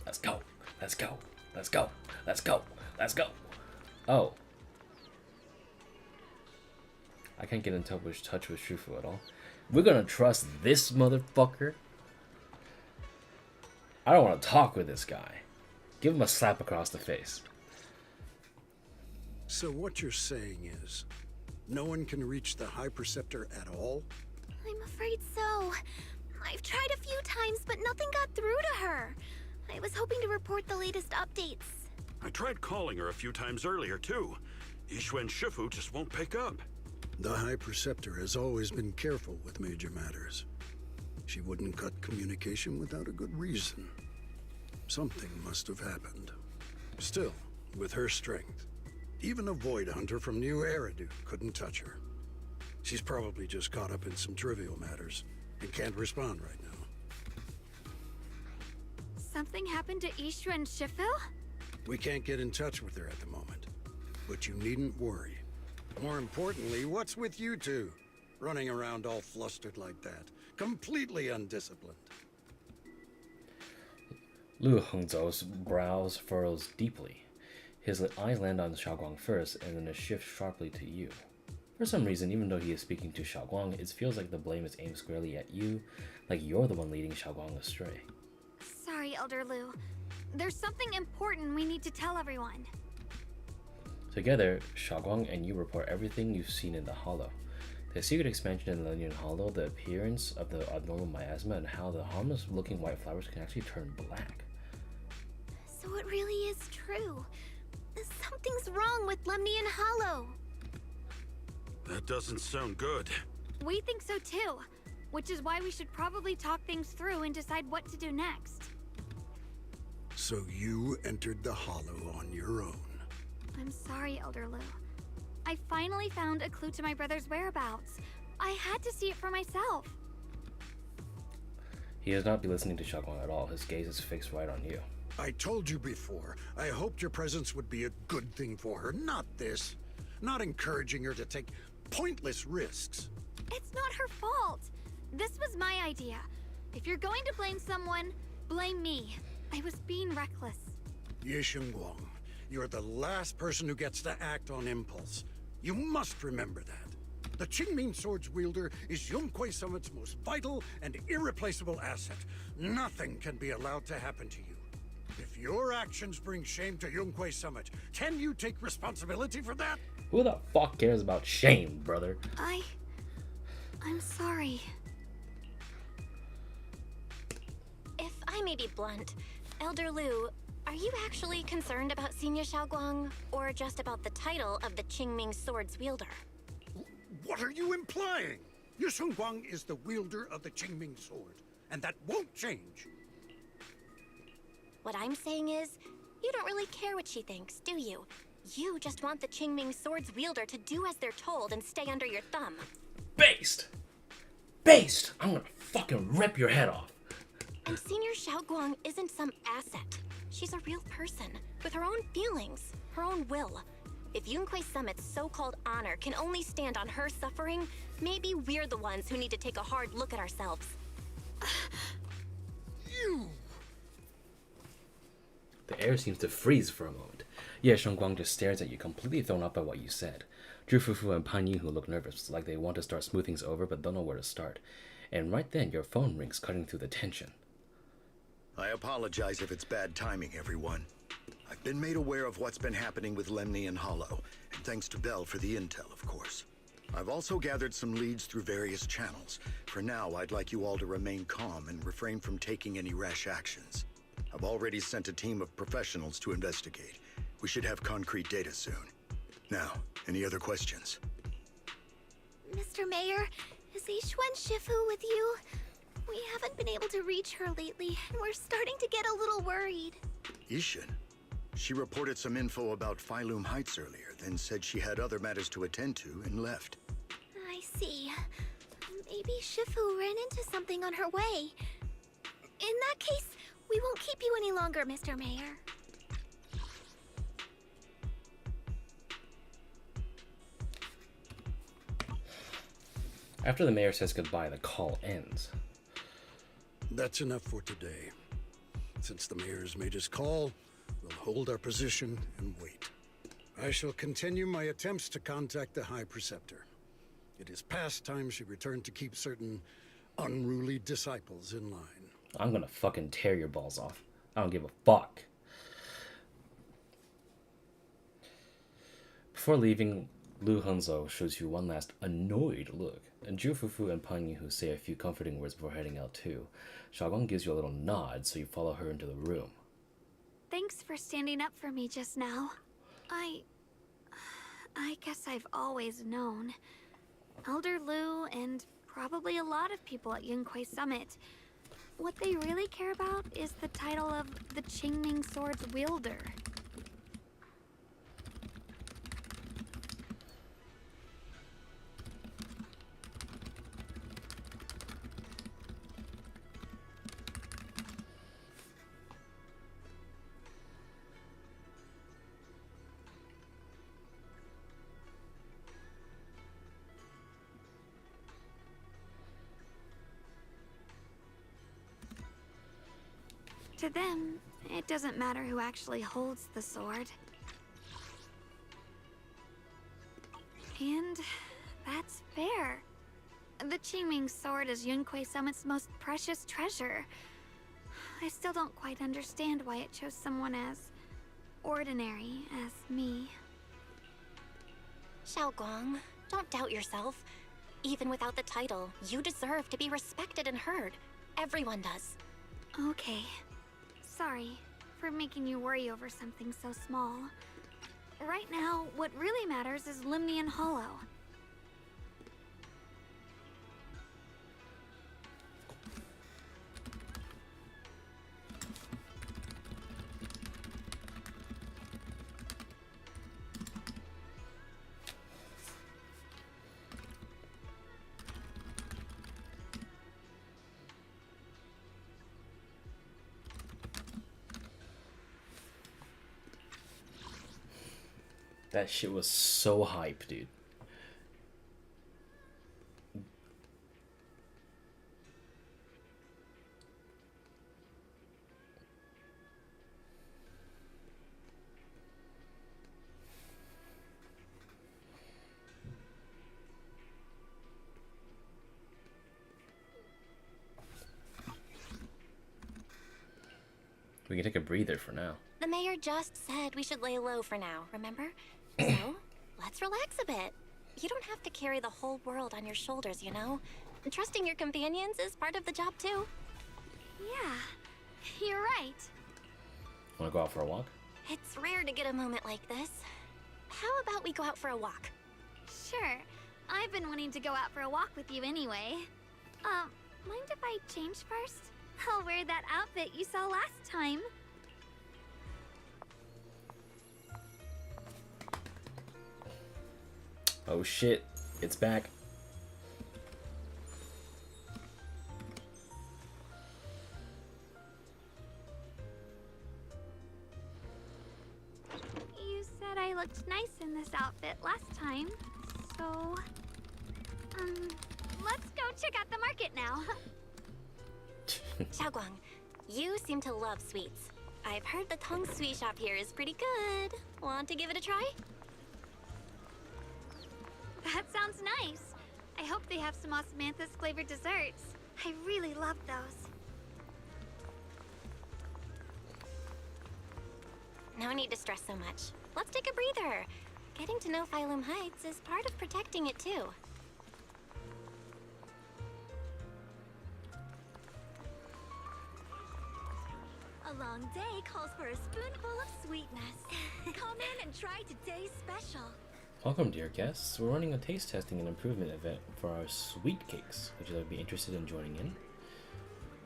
Let's go. Let's go. Let's go. Let's go. Let's go. Oh. I can't get in touch with Shufu at all. We're gonna trust this motherfucker? I don't want to talk with this guy. Give him a slap across the face. So what you're saying is, no one can reach the High Preceptor at all? I'm afraid so. I've tried a few times, but nothing got through to her. I was hoping to report the latest updates. I tried calling her a few times earlier, too. Yixuan Shifu just won't pick up. The High Preceptor has always been careful with major matters. She wouldn't cut communication without a good reason. Something must have happened. Still, with her strength, even a Void Hunter from New Eridu couldn't touch her. She's probably just caught up in some trivial matters and can't respond right now. Something happened to Yixuan Shifu? We can't get in touch with her at the moment, but you needn't worry. More importantly, what's with you two? Running around all flustered like that. Completely undisciplined. Lu Hongzhou's brows furrows deeply. His eyes land on Xiao'Guang first, and then shift sharply to you. For some reason, even though he is speaking to Xiao'Guang, it feels like the blame is aimed squarely at you, like you're the one leading Xiao'Guang astray. Sorry, Elder Lu. There's something important we need to tell everyone. Together, Xiao'Guang and you report everything you've seen in the Hollow. The secret expansion in the Lemnian Hollow, the appearance of the abnormal miasma, and how the harmless-looking white flowers can actually turn black. So it really is true. Something's wrong with Lemnian Hollow. That doesn't sound good. We think so too, which is why we should probably talk things through and decide what to do next. So you entered the Hollow on your own. I'm sorry, Elder Lu. I finally found a clue to my brother's whereabouts. I had to see it for myself. He does not be listening to Xiao'Guang at all. His gaze is fixed right on you. I told you before, I hoped your presence would be a good thing for her, not this. Not encouraging her to take pointless risks. It's not her fault. This was my idea. If you're going to blame someone, blame me. I was being reckless. Shunguang, you're the last person who gets to act on impulse. You must remember that. The Qingming Sword's wielder is Yunkui Summit's most vital and irreplaceable asset. Nothing can be allowed to happen to you. If your actions bring shame to Yunkui Summit, can you take responsibility for that? Who the fuck cares about shame, brother? I'm sorry. If I may be blunt, Elder Lu, are you actually concerned about Senior Xiao'Guang, or just about the title of the Qingming Sword's wielder? What are you implying? Shunguang is the wielder of the Qingming Sword, and that won't change. What I'm saying is, you don't really care what she thinks, do you? You just want the Qingming Sword's wielder to do as they're told and stay under your thumb. Based! Based! I'm gonna fucking rip your head off. And Senior Xiao'Guang isn't some asset. She's a real person, with her own feelings, her own will. If Yunkui Summit's so-called honor can only stand on her suffering, maybe we're the ones who need to take a hard look at ourselves. You! The air seems to freeze for a moment. Ye Shunguang just stares at you, completely thrown off by what you said. Zhu Fufu and Pan Yinghu look nervous, like they want to start smooth things over but don't know where to start. And right then, your phone rings, cutting through the tension. I apologize if it's bad timing, everyone. I've been made aware of what's been happening with Lemnian Hollow, and thanks to Belle for the intel, of course. I've also gathered some leads through various channels. For now, I'd like you all to remain calm and refrain from taking any rash actions. I've already sent a team of professionals to investigate. We should have concrete data soon. Now, any other questions? Mr. Mayor, is Yixuan Shifu with you? We haven't been able to reach her lately, and we're starting to get a little worried. Ishin? She reported some info about Phylum Heights earlier, then said she had other matters to attend to and left. I see. Maybe Shifu ran into something on her way. In that case, we won't keep you any longer, Mr. Mayor. After the mayor says goodbye, the call ends. That's enough for today. Since the mayor's made his call, we'll hold our position and wait. I shall continue my attempts to contact the High Preceptor. It is past time she returned to keep certain unruly disciples in line. I'm gonna fucking tear your balls off. I don't give a fuck. Before leaving, Lu Hengzhou shows you one last annoyed look, and Zhu Fufu and Pan Yinhu say a few comforting words before heading out too. Xiao'Guang gives you a little nod, so you follow her into the room. Thanks for standing up for me just now. I guess I've always known. Elder Lu and probably a lot of people at Yunkui Summit, what they really care about is the title of the Qingming Sword's wielder. To them, it doesn't matter who actually holds the sword. And that's fair. The Qingming sword is Yunkui Summit's most precious treasure. I still don't quite understand why it chose someone as ordinary as me. Xiao'Guang, don't doubt yourself. Even without the title, you deserve to be respected and heard. Everyone does. Okay. Sorry for making you worry over something so small. Right now, what really matters is Lemnian Hollow. That shit was so hype, dude. We can take a breather for now. The mayor just said we should lay low for now, remember? So, let's relax a bit. You don't have to carry the whole world on your shoulders, you know? Trusting your companions is part of the job, too. Yeah, you're right. Wanna go out for a walk? It's rare to get a moment like this. How about we go out for a walk? Sure. I've been wanting to go out for a walk with you anyway. Mind if I change first? I'll wear that outfit you saw last time. Oh shit, it's back. You said I looked nice in this outfit last time, so... let's go check out the market now. Xiao'Guang, you seem to love sweets. I've heard the Tong Sui shop here is pretty good. Want to give it a try? That sounds nice. I hope they have some osmanthus flavored desserts. I really love those. No need to stress so much. Let's take a breather. Getting to know Phylum Heights is part of protecting it too. A long day calls for a spoonful of sweetness. Come in and try today's special. Welcome, dear guests. We're running a taste testing and improvement event for our sweet cakes. Would you like to be interested in joining in?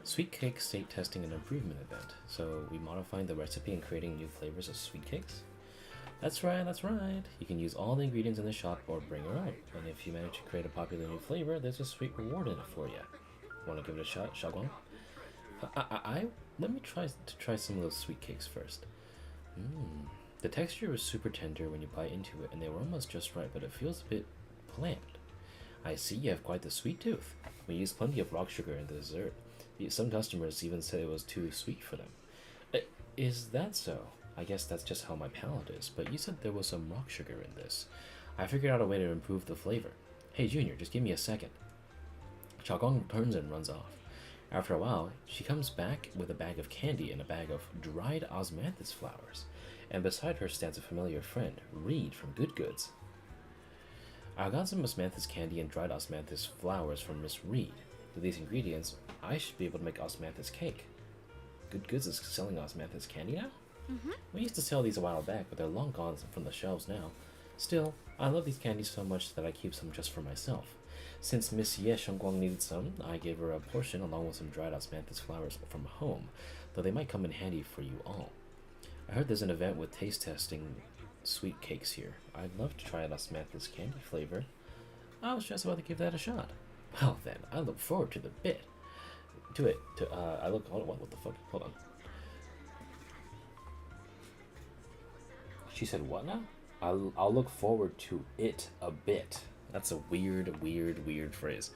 Sweet cake state testing and improvement event. So we modifying the recipe and creating new flavors of sweet cakes. That's right, that's right. You can use all the ingredients in the shop or bring your own. And if you manage to create a popular new flavor, there's a sweet reward in it for you. Want to give it a shot, Xiao'Guang? Let me try some of those sweet cakes first. The texture was super tender when you bite into it, and they were almost just right, but it feels a bit bland. I see you have quite the sweet tooth. We used plenty of rock sugar in the dessert. Some customers even said it was too sweet for them. Is that so? I guess that's just how my palate is, but you said there was some rock sugar in this. I figured out a way to improve the flavor. Hey Junior, just give me a second. Xiao'Guang turns and runs off. After a while, she comes back with a bag of candy and a bag of dried osmanthus flowers. And beside her stands a familiar friend, Reed from Good Goods. I got some osmanthus candy and dried osmanthus flowers from Miss Reed. With these ingredients, I should be able to make osmanthus cake. Good Goods is selling osmanthus candy now? We used to sell these a while back, but they're long gone from the shelves now. Still, I love these candies so much that I keep some just for myself. Since Miss Ye Shunguang needed some, I gave her a portion along with some dried osmanthus flowers from home, though they might come in handy for you all. I heard there's an event with taste testing sweet cakes here. I'd love to try an osmanthus candy flavor. I was just about to give that a shot. Well then, I look forward to the bit. What the fuck? Hold on. She said what now? I'll look forward to it a bit. That's a weird phrase.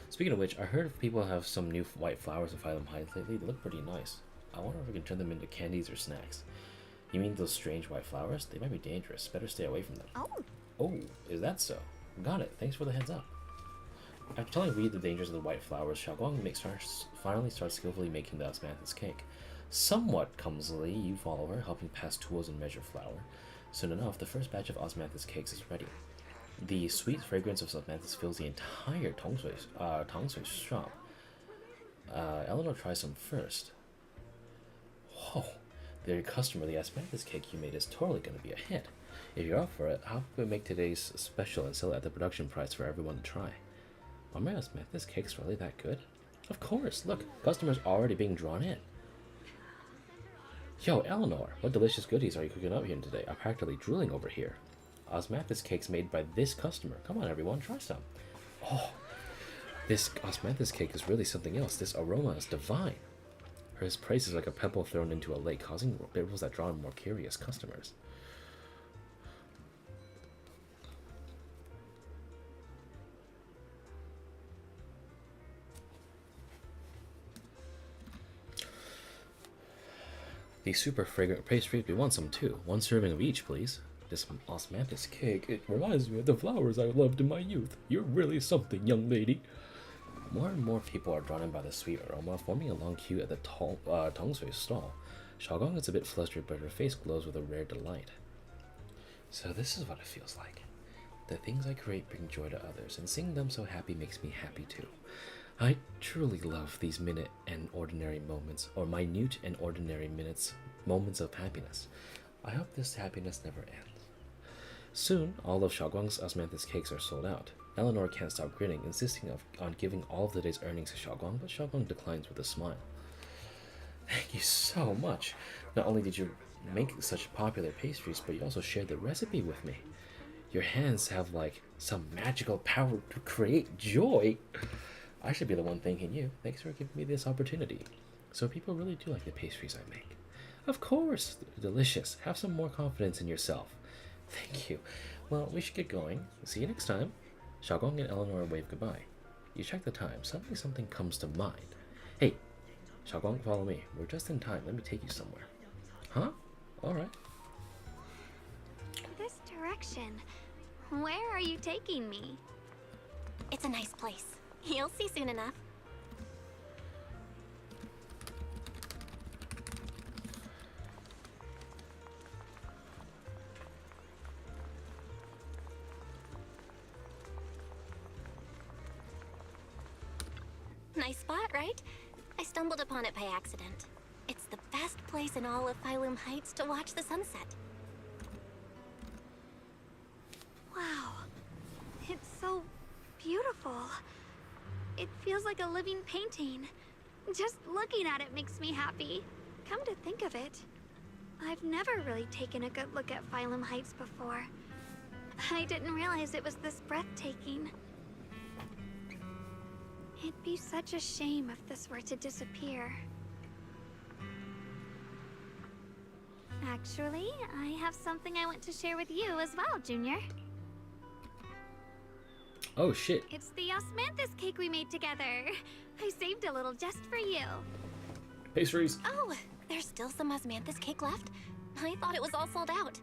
Speaking of which, I heard people have some new white flowers of Phylum Heights lately. They look pretty nice. I wonder if we can turn them into candies or snacks. You mean those strange white flowers? They might be dangerous. Better stay away from them. Oh, is that so? Got it. Thanks for the heads up. After telling Reed the dangers of the white flowers, Xiao'Guang finally starts skillfully making the osmanthus cake. Somewhat clumsily, you follow her, helping pass tools and measure flour. Soon enough, the first batch of osmanthus cakes is ready. The sweet fragrance of osmanthus fills the entire Tongsui shop. Eleanor tries some first. Whoa, dear customer, the osmanthus cake you made is totally going to be a hit. If you're up for it, how can we make today's special and sell it at the production price for everyone to try? Are my osmanthus cakes really that good? Of course, look, customers are already being drawn in. Yo, Eleanor, what delicious goodies are you cooking up here today? I'm practically drooling over here. Osmanthus cakes made by this customer. Come on, everyone, try some. Oh, this osmanthus cake is really something else. This aroma is divine. Her praise is like a pebble thrown into a lake, causing ripples that draw in more curious customers. These super fragrant pastries, we want some too. 1 serving of each, please. This osmanthus cake, it reminds me of the flowers I loved in my youth. You're really something, young lady. More and more people are drawn in by the sweet aroma, forming a long queue at the Tongsui stall. Xiao'Guang is a bit flustered, but her face glows with a rare delight. So this is what it feels like. The things I create bring joy to others, and seeing them so happy makes me happy too. I truly love these minute and ordinary moments, or minute and ordinary moments of happiness. I hope this happiness never ends. Soon, all of Xiao'Guang's osmanthus cakes are sold out. Eleanor can't stop grinning, insisting on giving all of the day's earnings to Xiao'Guang, but Xiao'Guang declines with a smile. Thank you so much. Not only did you make such popular pastries, but you also shared the recipe with me. Your hands have like some magical power to create joy. I should be the one thanking you. Thanks for giving me this opportunity. So people really do like the pastries I make. Of course, they're delicious. Have some more confidence in yourself. Thank you. Well, we should get going. See you next time. Xiao'Guang and Eleanor wave goodbye. You check the time. Suddenly something comes to mind. Hey, Xiao'Guang, follow me. We're just in time. Let me take you somewhere. Huh? Alright. This direction. Where are you taking me? It's a nice place. You'll see soon enough. Nice spot, right? I stumbled upon it by accident. It's the best place in all of Phylum Heights to watch the sunset. Wow. It's so beautiful. It feels like a living painting. Just looking at it makes me happy. Come to think of it, I've never really taken a good look at Phylum Heights before. I didn't realize it was this breathtaking. It'd be such a shame if this were to disappear. Actually, I have something I want to share with you as well, Junior. Oh shit. It's the osmanthus cake we made together. I saved a little just for you. Pastries. Oh, there's still some osmanthus cake left? I thought it was all sold out.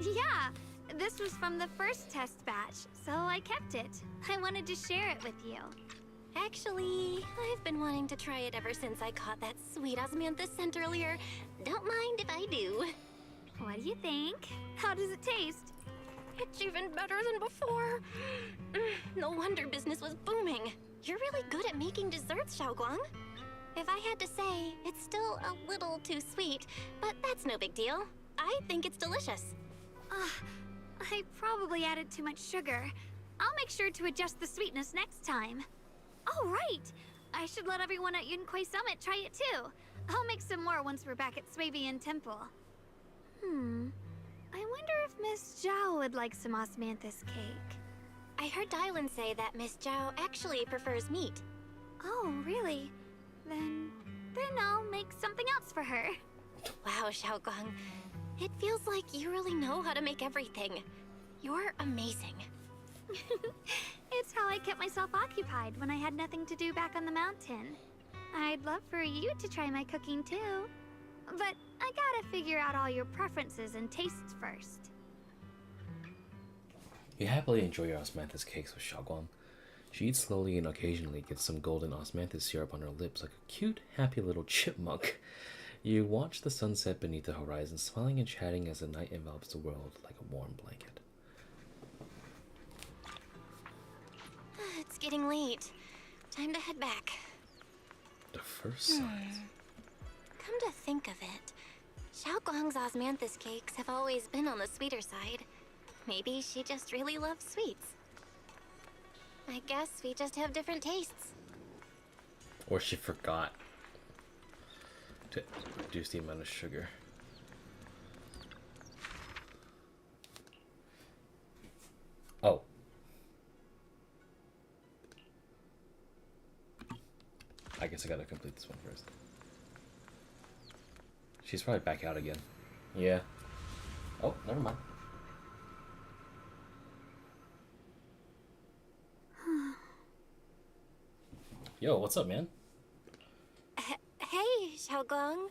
Yeah, this was from the first test batch, so I kept it. I wanted to share it with you. Actually, I've been wanting to try it ever since I caught that sweet osmanthus scent earlier. Don't mind if I do. What do you think? How does it taste? It's even better than before. No wonder business was booming. You're really good at making desserts, Xiao'Guang. If I had to say, it's still a little too sweet, but that's no big deal. I think it's delicious. I probably added too much sugar. I'll make sure to adjust the sweetness next time. Oh, right! I should let everyone at Yunkui Summit try it too. I'll make some more once we're back at Swabian Temple. I wonder if Miss Zhao would like some osmanthus cake. I heard Dylan say that Miss Zhao actually prefers meat. Oh, really? Then I'll make something else for her. Wow, Xiao'Guang. It feels like you really know how to make everything. You're amazing. It's how I kept myself occupied when I had nothing to do back on the mountain. I'd love for you to try my cooking too. But I gotta figure out all your preferences and tastes first. You happily enjoy your osmanthus cakes with Xiao'Guang. She eats slowly and occasionally gets some golden osmanthus syrup on her lips like a cute, happy little chipmunk. You watch the sunset beneath the horizon, smiling and chatting as the night envelops the world like a warm blanket. It's getting late. Time to head back. The first sign. Come to think of it, Xiao'Guang's osmanthus cakes have always been on the sweeter side. Maybe she just really loves sweets. I guess we just have different tastes. Or she forgot to reduce the amount of sugar. Oh. I guess I gotta complete this one first. She's probably back out again. Yeah. Oh, never mind. Yo, what's up, man? Hey, Xiao'Guang.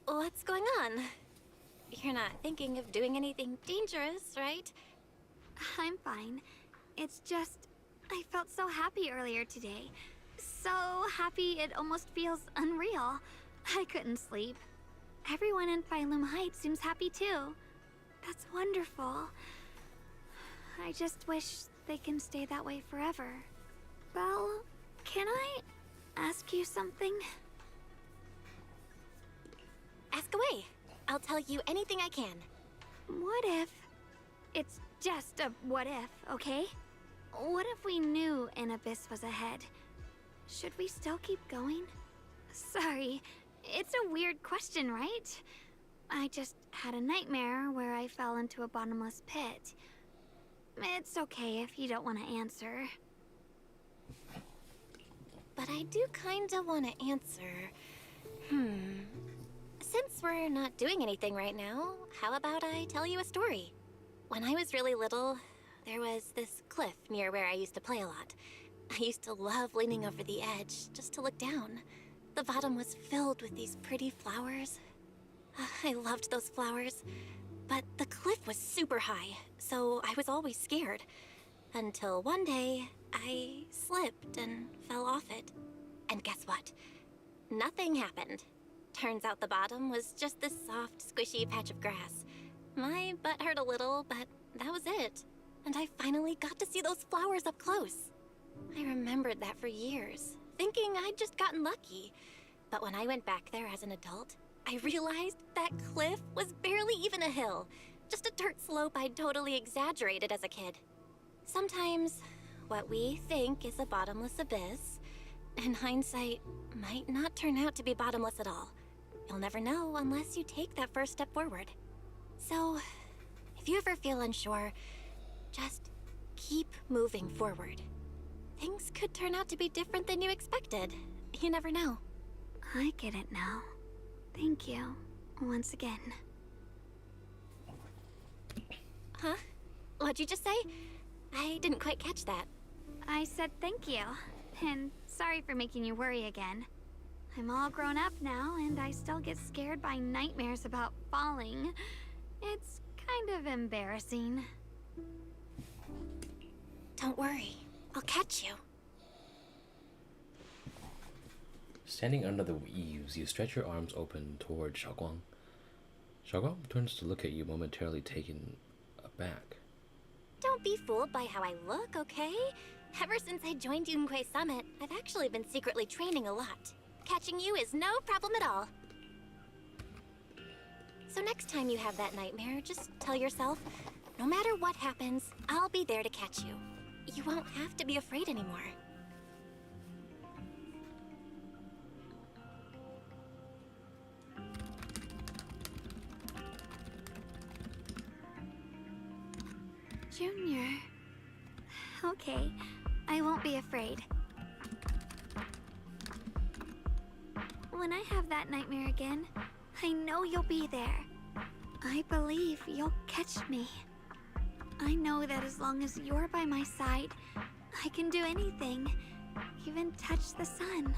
What's going on? You're not thinking of doing anything dangerous, right? I'm fine. It's just, I felt so happy earlier today. So happy it almost feels unreal. I couldn't sleep. Everyone in Phylum Heights seems happy too. That's wonderful. I just wish they can stay that way forever. Belle, can I ask you something? Ask away. I'll tell you anything I can. What if it's just a what if, okay? What if we knew an abyss was ahead? Should we still keep going? Sorry, it's a weird question, right? I just had a nightmare where I fell into a bottomless pit. It's okay if you don't want to answer. But I do kinda want to answer. Since we're not doing anything right now, how about I tell you a story? When I was really little, there was this cliff near where I used to play a lot. I used to love leaning over the edge just to look down. The bottom was filled with these pretty flowers. I loved those flowers. But the cliff was super high, so I was always scared. Until one day, I slipped and fell off it. And guess what? Nothing happened. Turns out the bottom was just this soft, squishy patch of grass. My butt hurt a little, but that was it. And I finally got to see those flowers up close. I remembered that for years, thinking I'd just gotten lucky. But when I went back there as an adult, I realized that cliff was barely even a hill. Just a dirt slope I'd totally exaggerated as a kid. Sometimes, what we think is a bottomless abyss, in hindsight, might not turn out to be bottomless at all. You'll never know unless you take that first step forward. So, if you ever feel unsure, just keep moving forward. Things could turn out to be different than you expected. You never know. I get it now. Thank you, once again. Huh? What'd you just say? I didn't quite catch that. I said thank you, and sorry for making you worry again. I'm all grown up now, and I still get scared by nightmares about falling. It's kind of embarrassing. Don't worry, I'll catch you. Standing under the eaves, you stretch your arms open toward Xiao'Guang. Xiao'Guang turns to look at you, momentarily taken aback. Don't be fooled by how I look, okay? Ever since I joined Yunkui Summit, I've actually been secretly training a lot. Catching you is no problem at all. So next time you have that nightmare, just tell yourself, no matter what happens, I'll be there to catch you. You won't have to be afraid anymore. Junior. Okay, I won't be afraid. When I have that nightmare again, I know you'll be there. I believe you'll catch me. I know that as long as you're by my side, I can do anything, even touch the sun.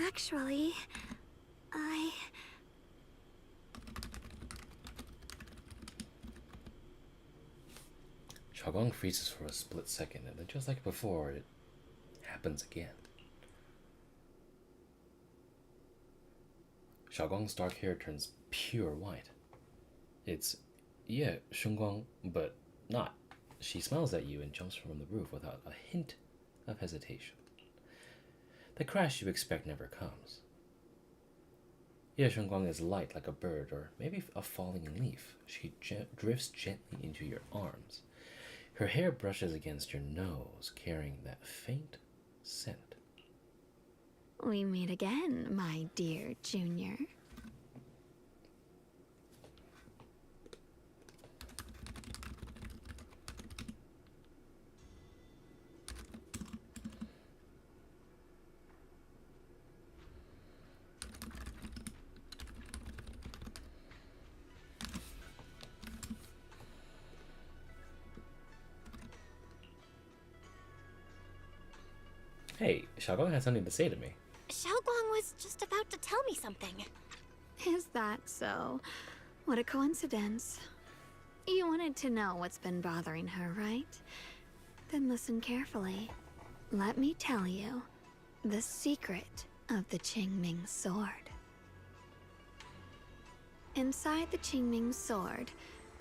Actually, Xiao'Guang freezes for a split second, and then just like before, it happens again. Xiao'Guang's dark hair turns pure white. It's, yeah, Shunguang, but not. She smiles at you and jumps from the roof without a hint of hesitation. The crash you expect never comes. Yeah, Shunguang is light like a bird, or maybe a falling leaf. She drifts gently into your arms. Her hair brushes against your nose, carrying that faint scent. we meet again, my dear Junior. Hey, Xiao'Guang has something to say to me. Xiao'Guang was just about to tell me something. Is that so? What a coincidence. You wanted to know what's been bothering her, right? Then listen carefully. Let me tell you the secret of the Qingming sword. Inside the Qingming sword,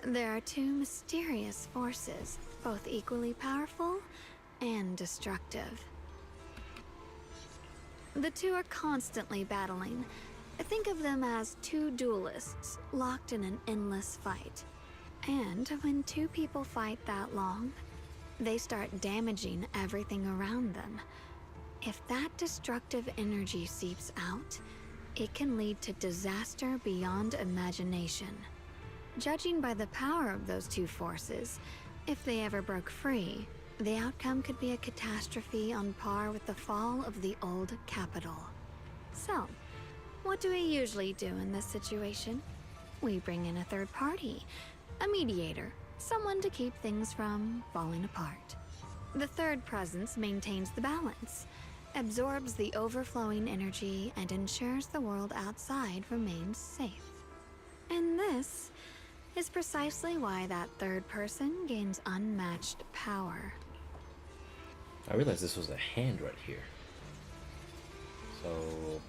there are two mysterious forces, both equally powerful and destructive. The two are constantly battling. Think of them as two duelists locked in an endless fight. And when two people fight that long, they start damaging everything around them. If that destructive energy seeps out, it can lead to disaster beyond imagination. Judging by the power of those two forces, if they ever broke free, the outcome could be a catastrophe on par with the fall of the old capital. So, what do we usually do in this situation? We bring in a third party, a mediator, someone to keep things from falling apart. The third presence maintains the balance, absorbs the overflowing energy, and ensures the world outside remains safe. And this is precisely why that third person gains unmatched power. I realized this was a hand right here. So,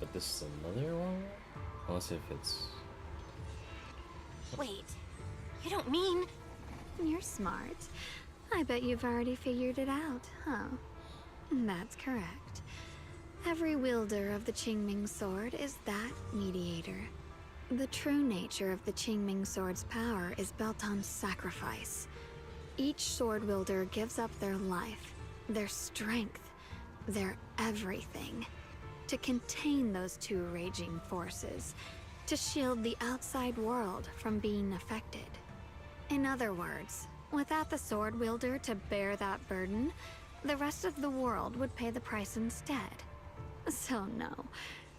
but this is another one? Unless if it's... Wait, you don't mean... You're smart. I bet you've already figured it out, huh? That's correct. Every wielder of the Qingming sword is that mediator. The true nature of the Qingming sword's power is built on sacrifice. Each sword wielder gives up their life, their strength, their everything, to contain those two raging forces, to shield the outside world from being affected. In other words, without the sword wielder to bear that burden, the rest of the world would pay the price instead. So no,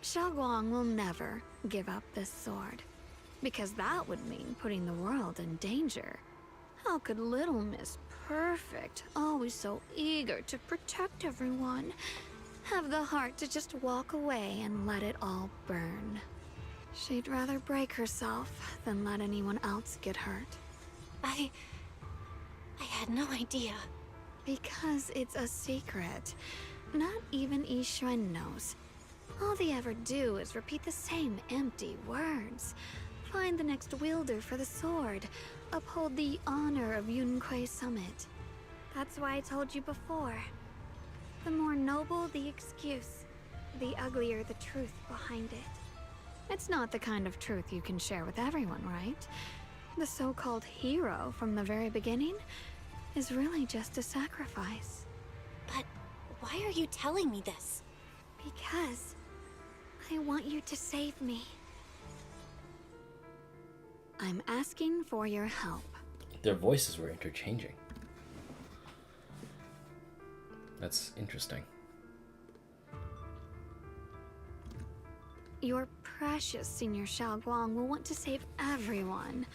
Xiao'Guang will never give up this sword, because that would mean putting the world in danger. How could little Miss Perfect, always so eager to protect everyone, have the heart to just walk away and let it all burn? She'd rather break herself than let anyone else get hurt. I had no idea. Because it's a secret. Not even Yixuan knows. All they ever do is repeat the same empty words. Find the next wielder for the sword. Uphold the honor of Yunkui Summit. That's why I told you before. The more noble the excuse, the uglier the truth behind it. It's not the kind of truth you can share with everyone, right? The so-called hero from the very beginning is really just a sacrifice. But why are you telling me this? Because I want you to save me. I'm asking for your help. Their voices were interchanging. That's interesting. Your precious Senior Xiao'Guang will want to save everyone.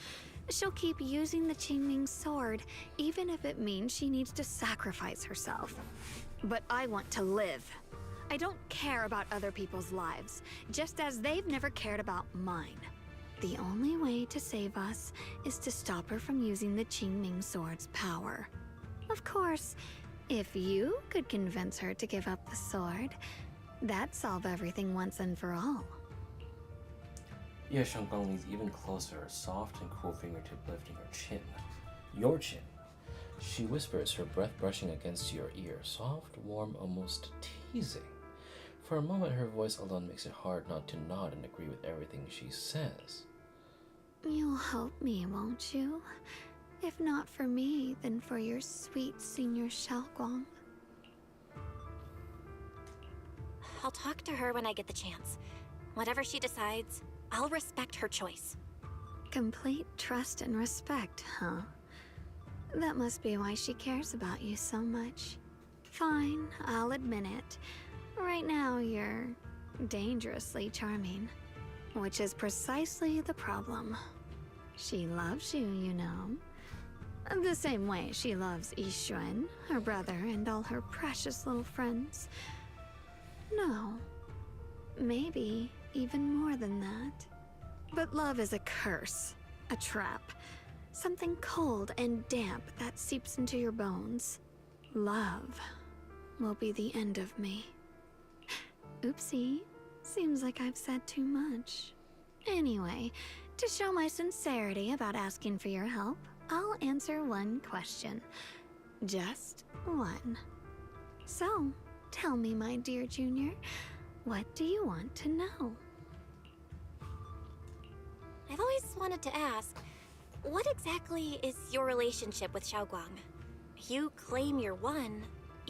She'll keep using the Qingming sword, even if it means she needs to sacrifice herself. But I want to live. I don't care about other people's lives, just as they've never cared about mine. The only way to save us is to stop her from using the Qingming sword's power. Of course, if you could convince her to give up the sword, that'd solve everything once and for all. Shunguang leans even closer, her soft and cool fingertip lifting her chin. Your chin. She whispers, her breath brushing against your ear, soft, warm, almost teasing. For a moment, her voice alone makes it hard not to nod and agree with everything she says. You'll help me, won't you? If not for me, then for your sweet Senior Xiao'Guang. I'll talk to her when I get the chance. Whatever she decides, I'll respect her choice. Complete trust and respect, huh? That must be why she cares about you so much. Fine, I'll admit it. Right now, you're dangerously charming. Which is precisely the problem. She loves you, you know. The same way she loves Yixuan, her brother, and all her precious little friends. No. Maybe even more than that. But love is a curse, a trap. Something cold and damp that seeps into your bones. Love will be the end of me. Oopsie. Seems like I've said too much. Anyway, To show my sincerity about asking for your help, I'll answer one question. Just one. So, tell me, my dear Junior, what do you want to know? I've always wanted to ask, what exactly is your relationship with Xiao'Guang? You claim you're one,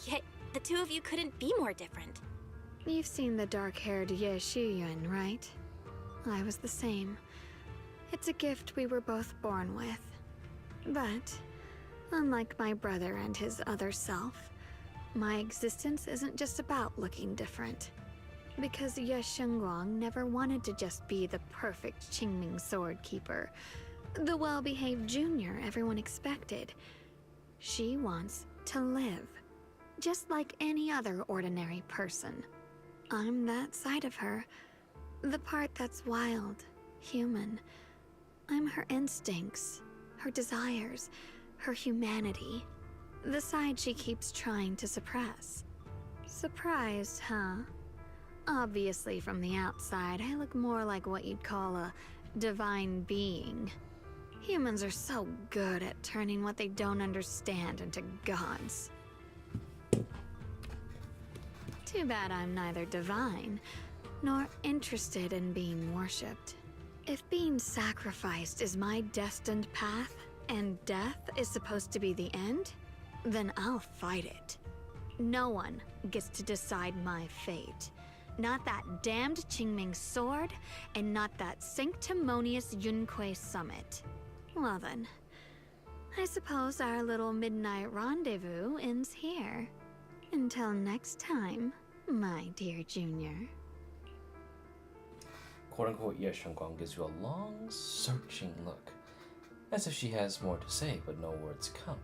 yet the two of you couldn't be more different. You've seen the dark-haired Ye Shiyuan, right? I was the same. It's a gift we were both born with. But, unlike my brother and his other self, my existence isn't just about looking different. Because Ye Shunguang never wanted to just be the perfect Qingming sword keeper, the well-behaved junior everyone expected. She wants to live, just like any other ordinary person. I'm that side of her, the part that's wild, human. I'm her instincts, her desires, her humanity, the side she keeps trying to suppress. Surprised, huh? Obviously, from the outside, I look more like what you'd call a divine being. Humans are so good at turning what they don't understand into gods. Too bad I'm neither divine, nor interested in being worshipped. If being sacrificed is my destined path, and death is supposed to be the end, then I'll fight it. No one gets to decide my fate. Not that damned Qingming sword, and not that sanctimonious Yunkui summit. Well then, I suppose our little midnight rendezvous ends here. Until next time, my dear Junior. Quote-unquote Ye Shunguang gives you a long, searching look, as if she has more to say, but no words come.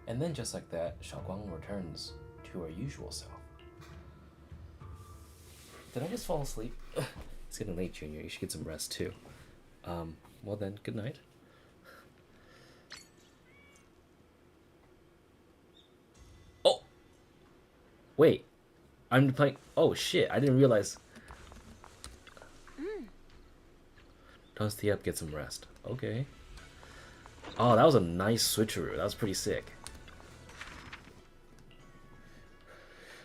And then just like that, Xiao'Guang returns to her usual self. Did I just fall asleep? It's getting late, Junior. You should get some rest, too. Well then, good night. Oh! Wait. I'm playing... Oh, shit. I didn't realize... Don't stay up, get some rest. Okay. Oh, that was a nice switcheroo. That was pretty sick.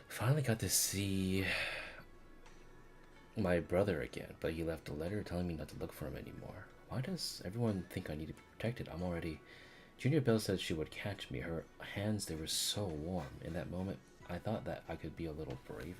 Finally got to see my brother again, but he left a letter telling me not to look for him anymore. Why does everyone think I need to be protected? I'm already... Junior Belle said she would catch me. Her hands, they were so warm. In that moment, I thought that I could be a little braver.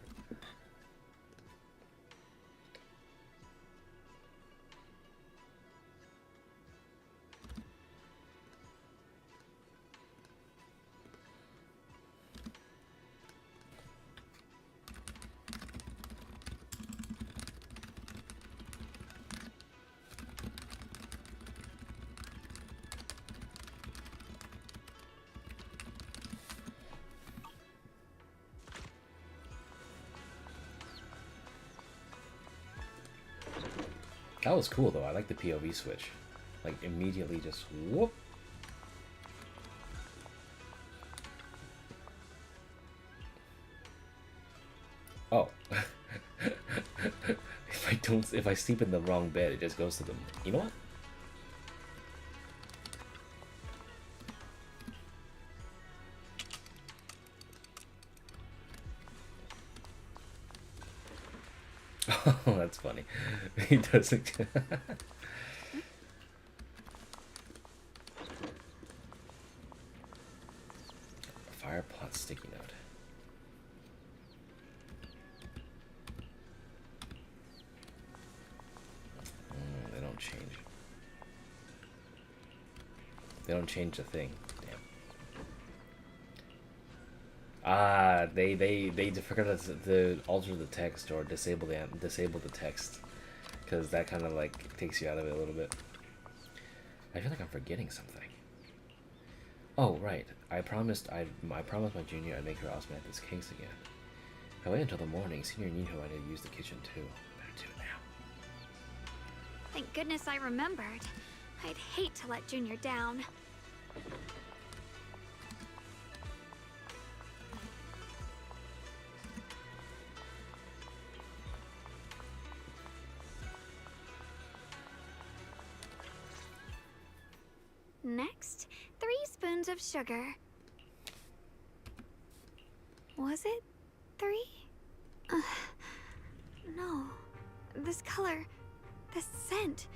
That was cool though. I like the POV switch. Like immediately just whoop. Oh. If I sleep in the wrong bed, it just goes to the... You know what? Oh, that's funny. He doesn't. Fire pot sticky note. They don't change. They don't change the thing. Damn. Ah, they forgot to alter the text or disable the text, because that kind of like takes you out of it a little bit. I feel like I'm forgetting something. Oh right, I promised my junior I'd make her osmanthus cakes again. I wait until the morning. Senior Niho I need to use the kitchen too. Better do it now. Thank goodness I remembered. I'd hate to let Junior down. Next, 3 spoons of sugar. Was it 3? No. This color, this scent,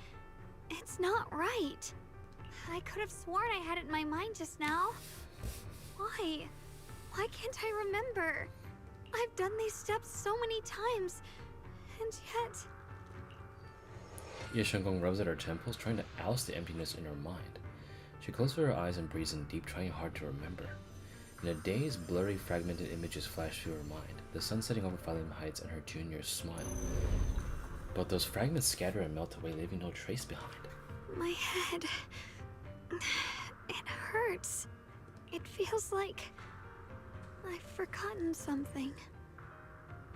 it's not right. I could have sworn I had it in my mind just now. Why? Why can't I remember? I've done these steps so many times, and yet... Shunguang rubs at her temples, trying to oust the emptiness in her mind. She closes her eyes and breathes in deep, trying hard to remember. In a daze, blurry, fragmented images flash through her mind, the sun setting over Phylum Heights and her junior's smile. But those fragments scatter and melt away, leaving no trace behind. My head... it hurts. It feels like... I've forgotten something.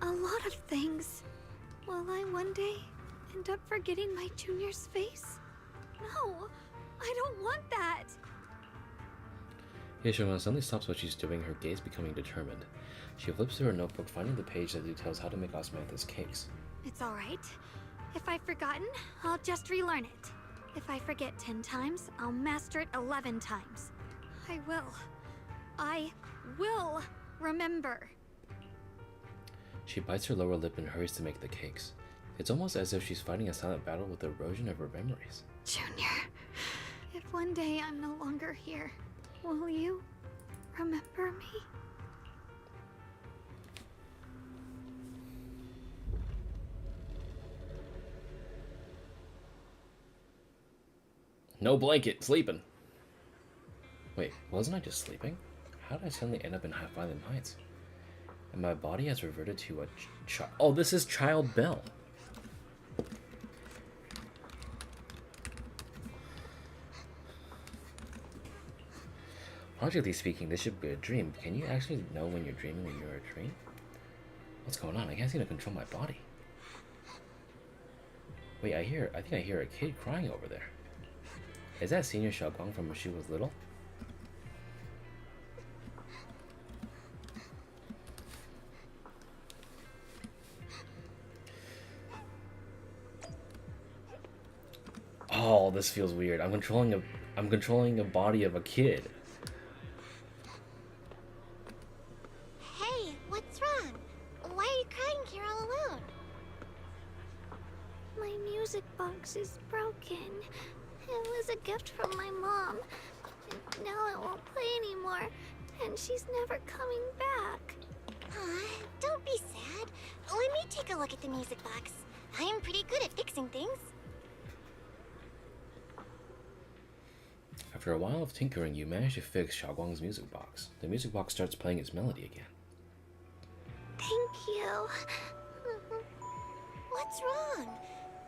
A lot of things. Will I one day end up forgetting my junior's face? No, I don't want that. Shiyuan suddenly stops what she's doing, her gaze becoming determined. She flips through her notebook, finding the page that details how to make osmanthus cakes. It's alright. If I've forgotten, I'll just relearn it. If I forget 10 times, I'll master it 11 times. I will remember. She bites her lower lip and hurries to make the cakes. It's almost as if she's fighting a silent battle with the erosion of her memories. Junior, if one day I'm no longer here, will you remember me? No blanket, sleeping. Wait, wasn't I just sleeping? How did I suddenly end up in Phylum Heights? And my body has reverted to a child. Oh, this is child Belle. Logically speaking, this should be a dream. Can you actually know when you're dreaming when you're a dream? What's going on? I can't seem to control my body. Wait, I think I hear a kid crying over there. Is that senior Xiao'Guang from when she was little? Oh, this feels weird. I'm controlling a body of a kid. Hey, what's wrong? Why are you crying here all alone? My music box is broken. It was a gift from my mom. Now it won't play anymore, and she's never coming back. Don't be sad. Let me take a look at the music box. I am pretty good at fixing things. After a while of tinkering, you manage to fix Xiao'Guang's music box. The music box starts playing its melody again. Thank you. What's wrong?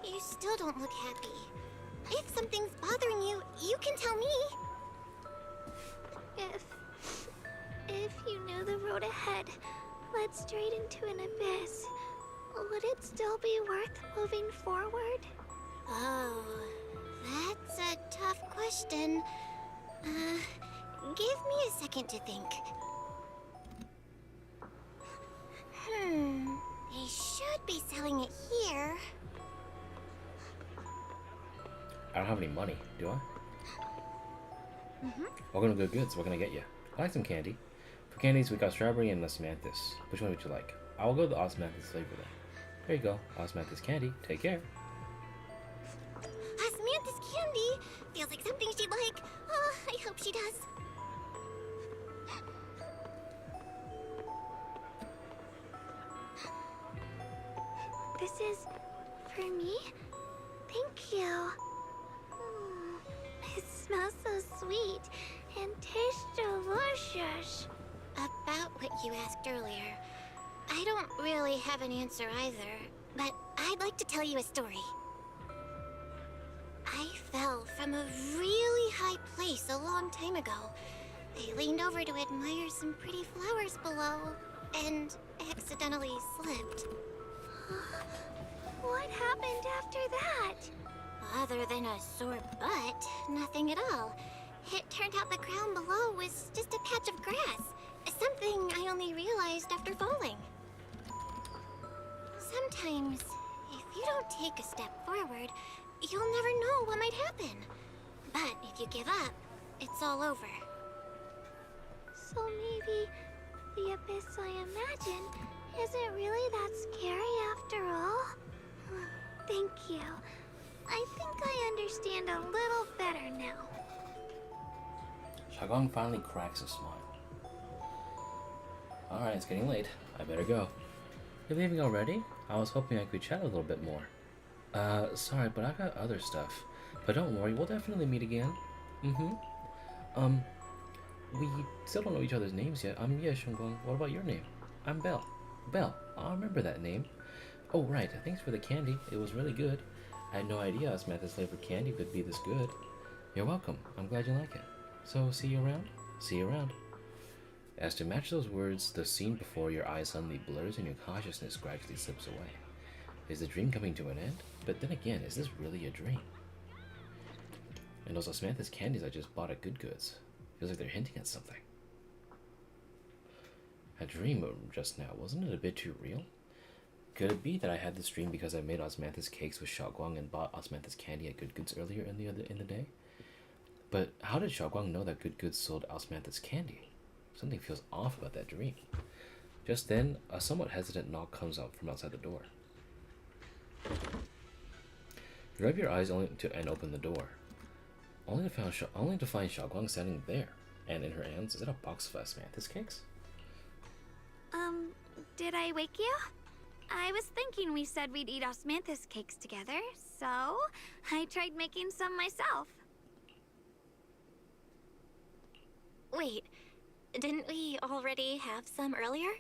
You still don't look happy. If something's bothering you, you can tell me. If you knew the road ahead led straight into an abyss, would it still be worth moving forward? Oh, that's a tough question. Give me a second to think. They should be selling it here. I don't have any money, do I? Welcome to Good Goods. What can I get you? I like some candy. For candies, we got strawberry and osmanthus. Which one would you like? I will go with the osmanthus flavor then. There you go. Osmanthus candy. Take care. Osmanthus candy? Feels like something she'd like. Oh, I hope she does. This is for me? Thank you. It smells so sweet and tastes delicious. About what you asked earlier, I don't really have an answer either, but I'd like to tell you a story. I fell from a really high place a long time ago. I leaned over to admire some pretty flowers below, and accidentally slipped. What happened after that? Other than a sore butt, nothing at all. It turned out the ground below was just a patch of grass. Something I only realized after falling. Sometimes, if you don't take a step forward, you'll never know what might happen. But if you give up, it's all over. So maybe the abyss I imagine isn't really that scary after all? Thank you. I think I understand a little better now. Xiao'Guang finally cracks a smile. Alright, it's getting late. I better go. You're leaving already? I was hoping I could chat a little bit more. Sorry, but I've got other stuff. But don't worry, we'll definitely meet again. We still don't know each other's names yet. Yeah, Shunguang. What about your name? I'm Belle. Belle. I'll remember that name. Oh, right. Thanks for the candy. It was really good. I had no idea Osmanthus flavored candy could be this good. You're welcome. I'm glad you like it. So, see you around? See you around. As to match those words, the scene before your eyes suddenly blurs and your consciousness gradually slips away. Is the dream coming to an end? But then again, is this really a dream? And those Osmanthus candies I just bought at Good Goods. Feels like they're hinting at something. A dream just now, wasn't it a bit too real? Could it be that I had this dream because I made Osmanthus cakes with Xiao'Guang and bought Osmanthus candy at Good Goods earlier in the day? But how did Xiao'Guang know that Good Goods sold Osmanthus candy? Something feels off about that dream. Just then, a somewhat hesitant knock comes out from outside the door. You rub your eyes and open the door, only to find Xiao'Guang standing there, and in her hands is it a box of Osmanthus cakes? Did I wake you? I was thinking we said we'd eat Osmanthus cakes together, so I tried making some myself. Wait, didn't we already have some earlier?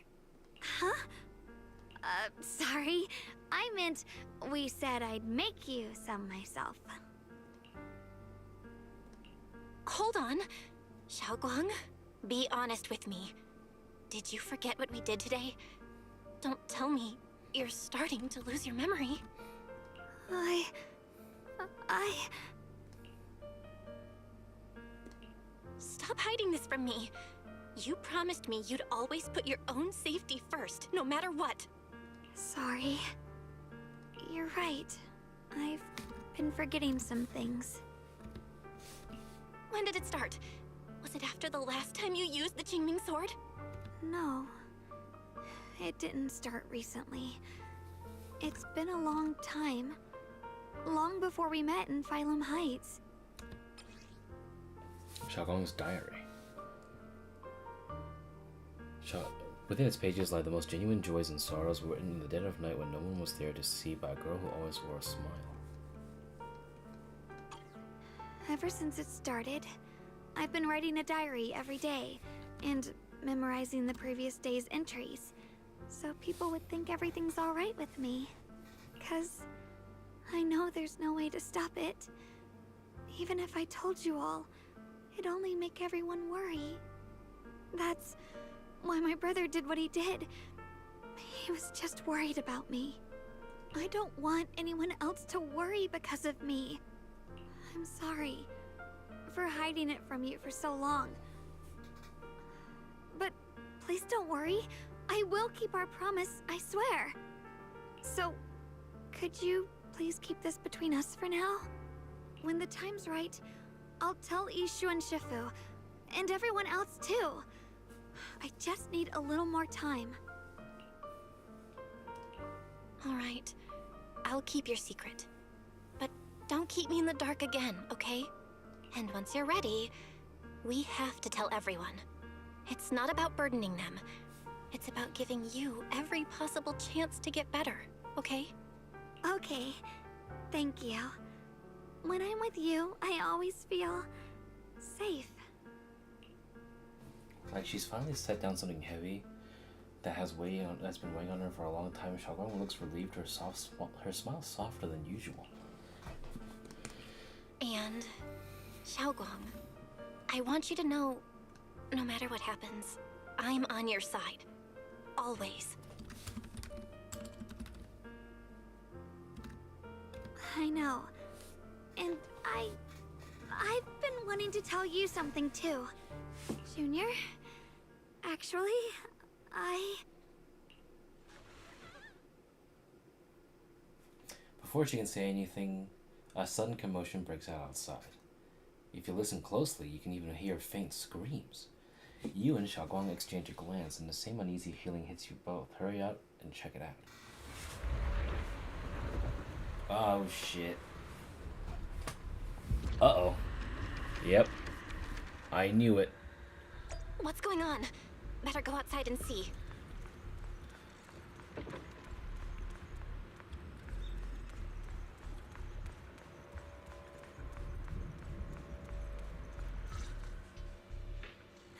Huh? Sorry. I meant we said I'd make you some myself. Hold on. Xiao'Guang, be honest with me. Did you forget what we did today? Don't tell me you're starting to lose your memory. Stop hiding this from me. You promised me you'd always put your own safety first, no matter what. Sorry. You're right. I've been forgetting some things. When did it start? Was it after the last time you used the Qingming sword? No. It didn't start recently. It's been a long time. Long before we met in Phylum Heights. Xiao'Guang's diary. Within its pages lie the most genuine joys and sorrows written in the dead of night when no one was there to see by a girl who always wore a smile. Ever since it started, I've been writing a diary every day and memorizing the previous day's entries, so people would think everything's alright with me. 'Cause I know there's no way to stop it. Even if I told you all, it'd only make everyone worry. That's why my brother did what he did. He was just worried about me. I don't want anyone else to worry because of me. I'm sorry for hiding it from you for so long. But please don't worry. I will keep our promise, I swear. So, could you please keep this between us for now? When the time's right, I'll tell Ishu and Shifu, and everyone else too. I just need a little more time. Alright, I'll keep your secret. But don't keep me in the dark again, okay? And once you're ready, we have to tell everyone. It's not about burdening them. It's about giving you every possible chance to get better, okay? Okay, thank you. When I'm with you, I always feel safe. Like she's finally set down something heavy that's been weighing on her for a long time. Xiao'Guang looks relieved, her smile softer than usual. And Xiao'Guang, I want you to know, no matter what happens, I'm on your side. Always. I know. And I've been wanting to tell you something too. Junior, actually, Before she can say anything, a sudden commotion breaks out outside. If you listen closely, you can even hear faint screams. You and Xiao'Guang exchange a glance, and the same uneasy feeling hits you both. Hurry up and check it out. Oh, shit. Uh-oh. Yep. I knew it. What's going on? Better go outside and see.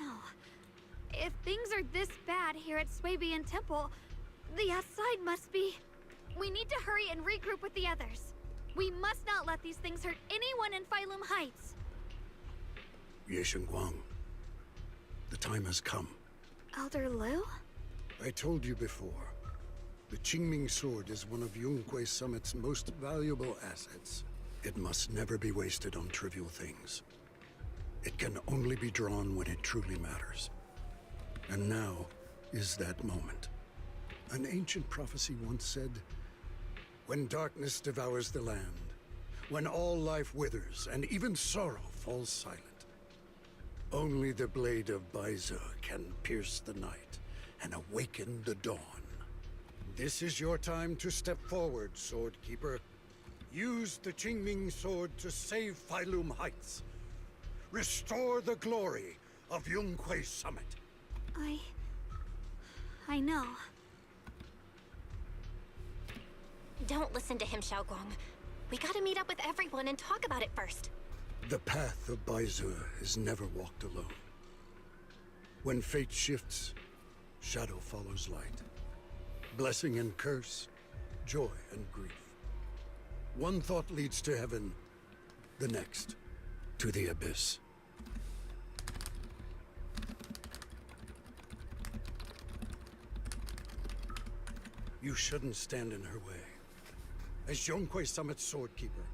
No. If things are this bad here at Swabian Temple, the outside must be... We need to hurry and regroup with the others. We must not let these things hurt anyone in Phylum Heights. Shunguang, the time has come. Elder Liu? I told you before, the Qingming sword is one of Yunkui Summit's most valuable assets. It must never be wasted on trivial things. It can only be drawn when it truly matters. And now is that moment. An ancient prophecy once said, when darkness devours the land, when all life withers and even sorrow falls silent, only the blade of Baize can pierce the night and awaken the dawn. This is your time to step forward, Swordkeeper. Use the Qingming sword to save Phylum Heights. Restore the glory of Yunkui Summit. I know. Don't listen to him, Xiao'Guang. We gotta meet up with everyone and talk about it first. The path of Baize is never walked alone. When fate shifts, shadow follows light. Blessing and curse, joy and grief. One thought leads to heaven, the next to the abyss. You shouldn't stand in her way. As Yunkui Summit's swordkeeper,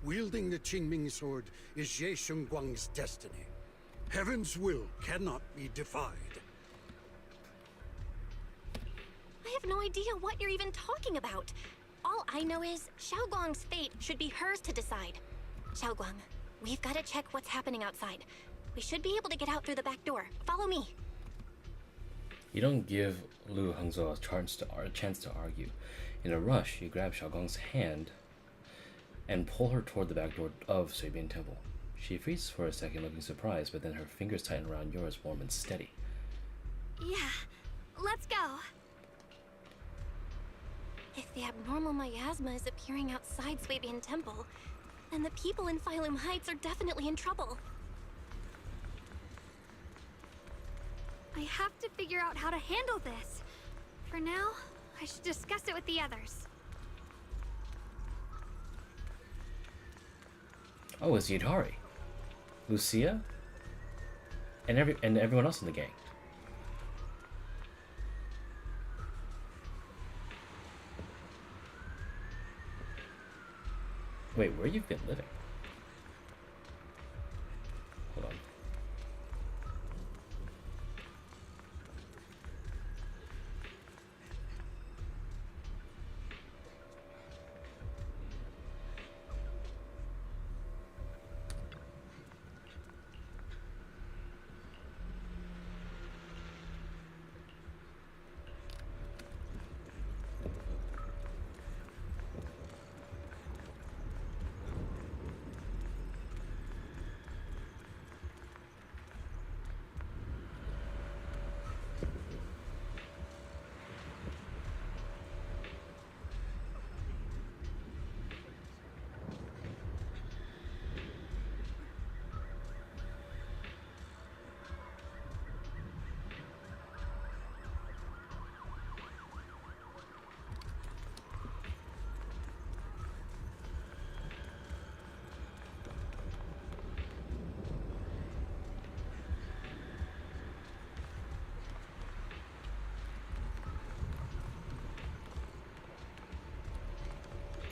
wielding the Qingming sword is Shunguang's destiny. Heaven's will cannot be defied. I have no idea what you're even talking about. All I know is Xiao'Guang's fate should be hers to decide. Xiao'Guang, we've got to check what's happening outside. We should be able to get out through the back door. Follow me. You don't give Lu Hengzhou a chance to argue. In a rush, you grab Xiao'Guang's hand and pull her toward the back door of Swabian Temple. She freezes for a second, looking surprised, but then her fingers tighten around yours, warm and steady. Yeah, let's go. If the abnormal miasma is appearing outside Swabian Temple, then the people in Phylum Heights are definitely in trouble. I have to figure out how to handle this. For now, I should discuss it with the others. Oh, it's Yudari, Lucia, and everyone else in the gang. Wait, where you've been living? Hold on.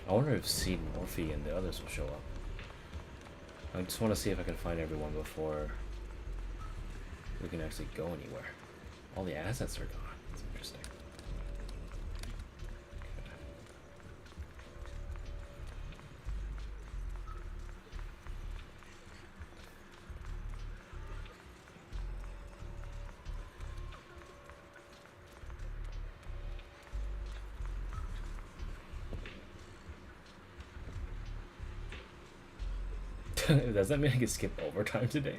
I wonder if Seed, Morphe, and the others will show up. I just want to see if I can find everyone before we can actually go anywhere. All the assets are gone. That's interesting. Does that mean I can skip overtime today?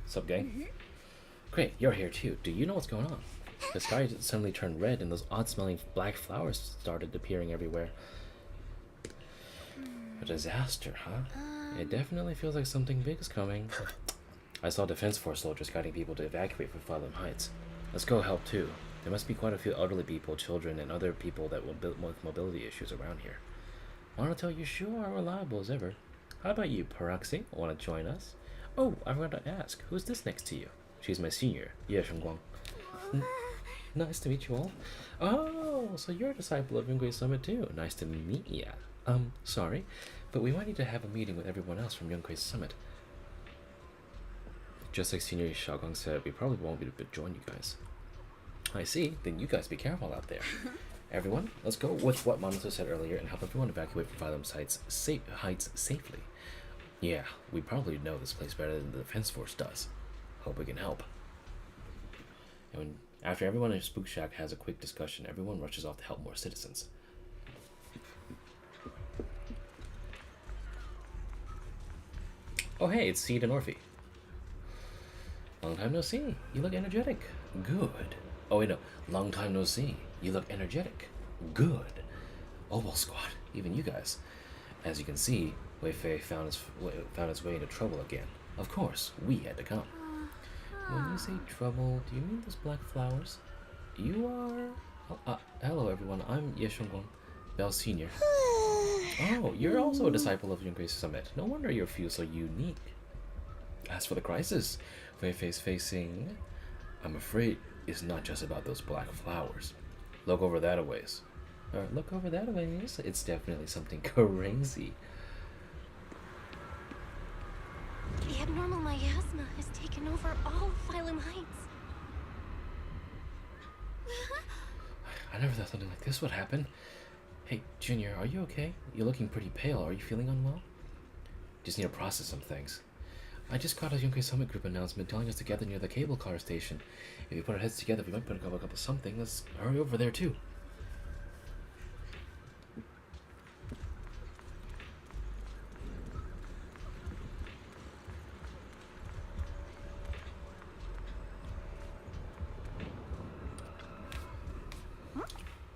Sup, gang? Great, you're here too. Do you know what's going on? The sky suddenly turned red and those odd-smelling black flowers started appearing everywhere. A disaster, huh? It definitely feels like something big is coming. I saw Defense Force soldiers guiding people to evacuate from Farlem Heights. Let's go help too. There must be quite a few elderly people, children, and other people that will build with mobility issues around here. Want to tell you sure are reliable as ever. How about you, Paraxi? Want to join us? Oh, I forgot to ask. Who's this next to you? She's my senior, Shunguang. Nice to meet you all. Oh, so you're a disciple of Yunkui Summit too. Nice to meet ya. Sorry, but we might need to have a meeting with everyone else from Yunkui Summit. Just like Senior Xiao'Guang said, we probably won't be able to join you guys. I see. Then you guys be careful out there. Everyone, let's go with what Monito said earlier and help everyone evacuate from Farlem Heights safely. Yeah, we probably know this place better than the Defense Force does. Hope we can help. And after everyone in Spook Shack has a quick discussion, everyone rushes off to help more citizens. Oh hey, it's Seed and Orphe. Long time no see. You look energetic. Good. Oh wait, no. Long time no see. You look energetic. Good. Oh well, squad. Even you guys. As you can see, Wei Fei found his way into trouble again. Of course, we had to come. When you say trouble, do you mean those black flowers? You are... hello everyone, I'm Shunguang, Belle Senior. Oh, you're also a disciple of Yunkui Summit. No wonder you feel so unique. As for the crisis Wei Fei's facing, I'm afraid it's not just about those black flowers. Look over that a ways. Look over that a ways? It's definitely something crazy. The abnormal miasma has taken over all of Farlem Heights. I never thought something like this would happen. Hey, Junior, are you okay? You're looking pretty pale. Are you feeling unwell? Just need to process some things. I just got a Yunkui Summit group announcement telling us to gather near the cable car station. If we put our heads together, we might put a couple of something. Let's hurry over there too.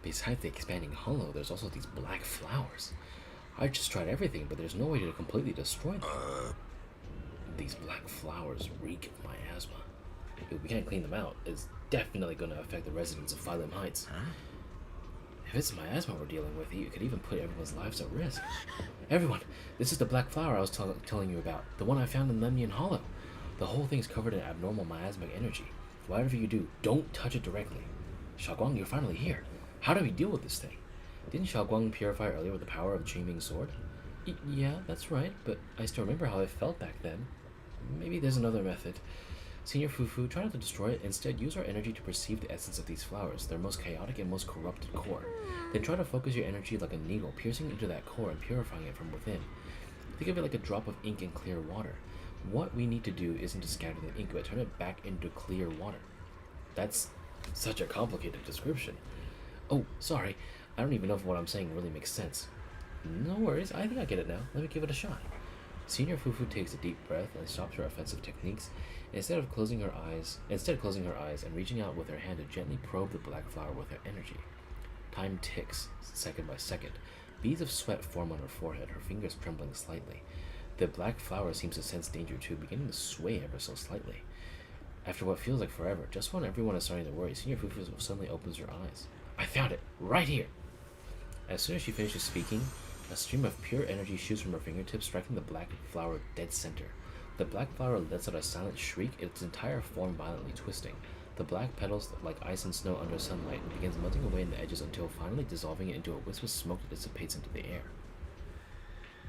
Besides the expanding hollow, there's also these black flowers. I just tried everything, but there's no way to completely destroy them. These black flowers reek of miasma. If we can't clean them out, it's definitely going to affect the residents of Farlem Heights. If it's miasma we're dealing with, it could even put everyone's lives at risk. Everyone, this is the black flower I was telling you about. The one I found in Lemnian Hollow. The whole thing's covered in abnormal miasmic energy. Whatever you do, don't touch it directly. Xiao'Guang, you're finally here. How do we deal with this thing? Didn't Xiao'Guang purify earlier with the power of the Qingming sword? Yeah, that's right, but I still remember how I felt back then. Maybe there's another method. Senior Fufu, try not to destroy it. Instead, use our energy to perceive the essence of these flowers, their most chaotic and most corrupted core. Then try to focus your energy like a needle, piercing into that core and purifying it from within. Think of it like a drop of ink in clear water. What we need to do isn't to scatter the ink, but turn it back into clear water. That's such a complicated description. Oh, sorry. I don't even know if what I'm saying really makes sense. No worries, I think I get it now. Let me give it a shot. Senior Fufu takes a deep breath and stops her offensive techniques. Instead closing her eyes and reaching out with her hand to gently probe the black flower with her energy. Time ticks, second by second. Beads of sweat form on her forehead, her fingers trembling slightly. The black flower seems to sense danger too, beginning to sway ever so slightly. After what feels like forever, just when everyone is starting to worry, Senior Fufu suddenly opens her eyes. I found it! Right here! As soon as she finishes speaking, a stream of pure energy shoots from her fingertips, striking the black flower dead center. The black flower lets out a silent shriek, its entire form violently twisting. The black petals, like ice and snow under sunlight, begins melting away in the edges until finally dissolving it into a wisp of smoke that dissipates into the air.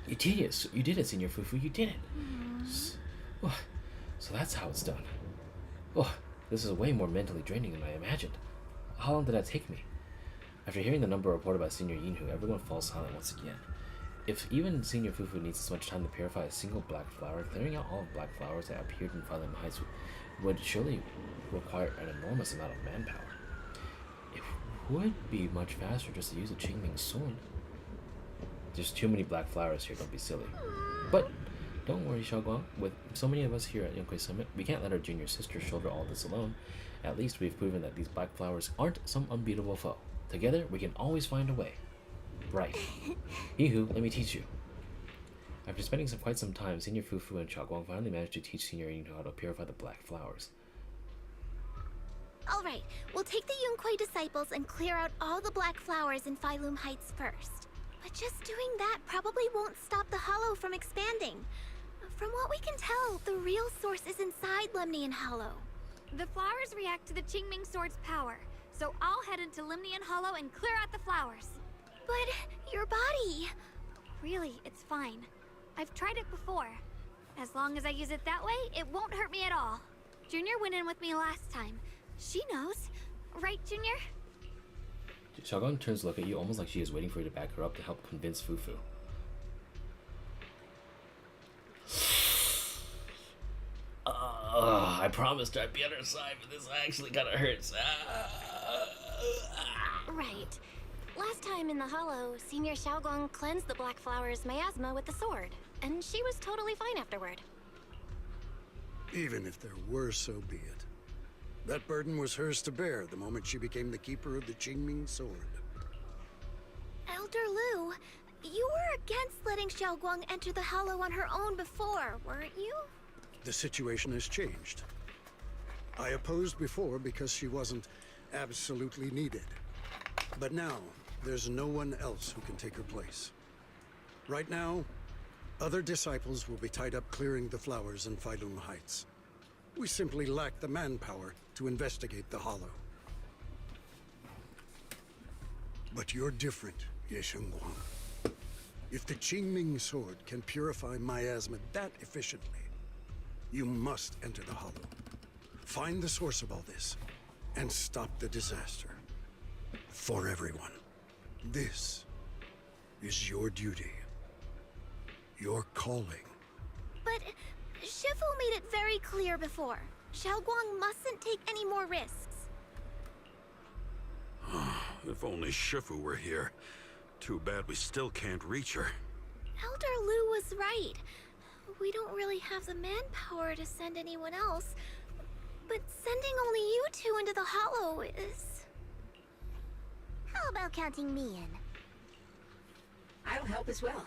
You did it! You did it, Senior Fufu, you did it! So that's how it's done. Oh, this is way more mentally draining than I imagined. How long did that take me? After hearing the number reported by Senior Yinhu, everyone falls silent once again. If even Senior Fufu needs this much time to purify a single black flower, clearing out all of black flowers that appeared in Farlem Heights would surely require an enormous amount of manpower. would be much faster just to use a Qingming sword. There's too many black flowers here, don't be silly. But don't worry, Xiao'Guang. With so many of us here at Yunkui Summit, we can't let our junior sister shoulder all this alone. At least we've proven that these black flowers aren't some unbeatable foe. Together, we can always find a way. Right. Yoo-hoo, let me teach you. After spending quite some time, Senior Fufu and Xiao'Guang finally managed to teach Senior Ying how to purify the black flowers. Alright, we'll take the Yunkui disciples and clear out all the black flowers in Phylum Heights first. But just doing that probably won't stop the Hollow from expanding. From what we can tell, the real source is inside Lemnian Hollow. The flowers react to the Qingming Sword's power, so I'll head into Lemnian Hollow and clear out the flowers. But your body... Really, it's fine. I've tried it before. As long as I use it that way, it won't hurt me at all. Junior went in with me last time. She knows. Right, Junior? Xiao'Guang turns to look at you almost like she is waiting for you to back her up to help convince Fufu. I promised I'd be on her side, but this actually kinda hurts. Right. Last time in the Hollow, Senior Xiao'Guang cleansed the black flower's miasma with the sword, and she was totally fine afterward. Even if there were, so be it. That burden was hers to bear the moment she became the keeper of the Qingming sword. Elder Lu, you were against letting Xiao'Guang enter the Hollow on her own before, weren't you? The situation has changed. I opposed before because she wasn't absolutely needed. But now, there's no one else who can take her place. Right now, other disciples will be tied up clearing the flowers in Phylum Heights. We simply lack the manpower to investigate the Hollow. But you're different, Ye Shunguang. If the Qingming sword can purify miasma that efficiently, you must enter the Hollow. Find the source of all this, and stop the disaster. For everyone. This is your duty. Your calling. But Shifu made it very clear before. Xiao'Guang mustn't take any more risks. If only Shifu were here. Too bad we still can't reach her. Elder Lu was right. We don't really have the manpower to send anyone else. But sending only you two into the Hollow is... How about counting me in? I'll help as well.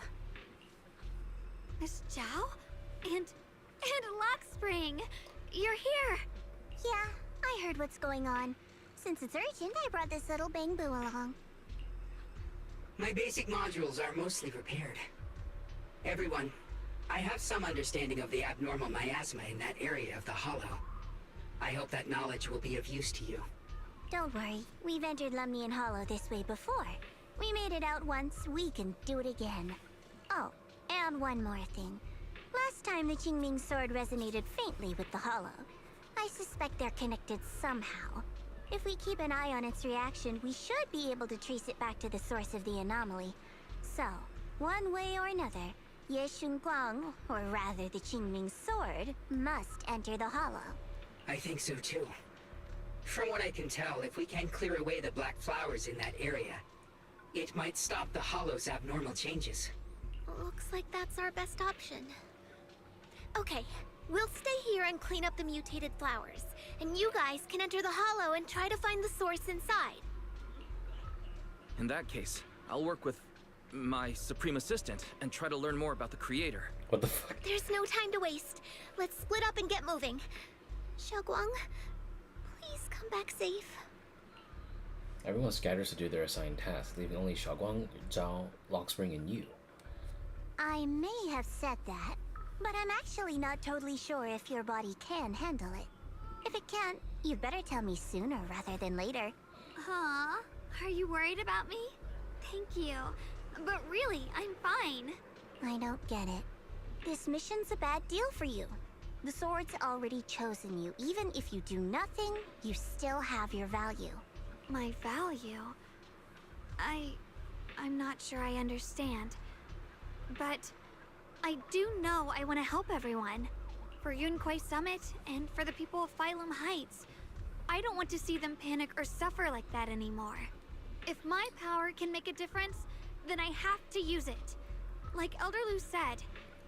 Miss Zhao? And Lockspring! You're here! Yeah, I heard what's going on. Since it's urgent, I brought this little Bangboo along. My basic modules are mostly repaired. Everyone, I have some understanding of the abnormal miasma in that area of the Hollow. I hope that knowledge will be of use to you. Don't worry, we've entered Lemnian Hollow this way before. We made it out once, we can do it again. Oh, and one more thing. Last time the Qingming sword resonated faintly with the Hollow. I suspect they're connected somehow. If we keep an eye on its reaction, we should be able to trace it back to the source of the anomaly. So, one way or another, Ye Shunguang, or rather the Qingming sword, must enter the Hollow. I think so too. From what I can tell, if we can clear away the black flowers in that area, it might stop the Hollow's abnormal changes. Looks like that's our best option. Okay, we'll stay here and clean up the mutated flowers. And you guys can enter the Hollow and try to find the source inside. In that case, I'll work with my Supreme Assistant and try to learn more about the Creator. What the fuck? There's no time to waste. Let's split up and get moving. Xiao'Guang, please come back safe. Everyone scatters to do their assigned tasks, leaving only Xiao'Guang, Zhao, Lockspring, and you. I may have said that, but I'm actually not totally sure if your body can handle it. If it can't, you'd better tell me sooner rather than later. Huh? Are you worried about me? Thank you. But really, I'm fine. I don't get it. This mission's a bad deal for you. The sword's already chosen you. Even if you do nothing, you still have your value. My value? I'm not sure I understand. But I do know I want to help everyone. For Yunkui Summit, and for the people of Phylum Heights. I don't want to see them panic or suffer like that anymore. If my power can make a difference, then I have to use it. Like Elder Lu said,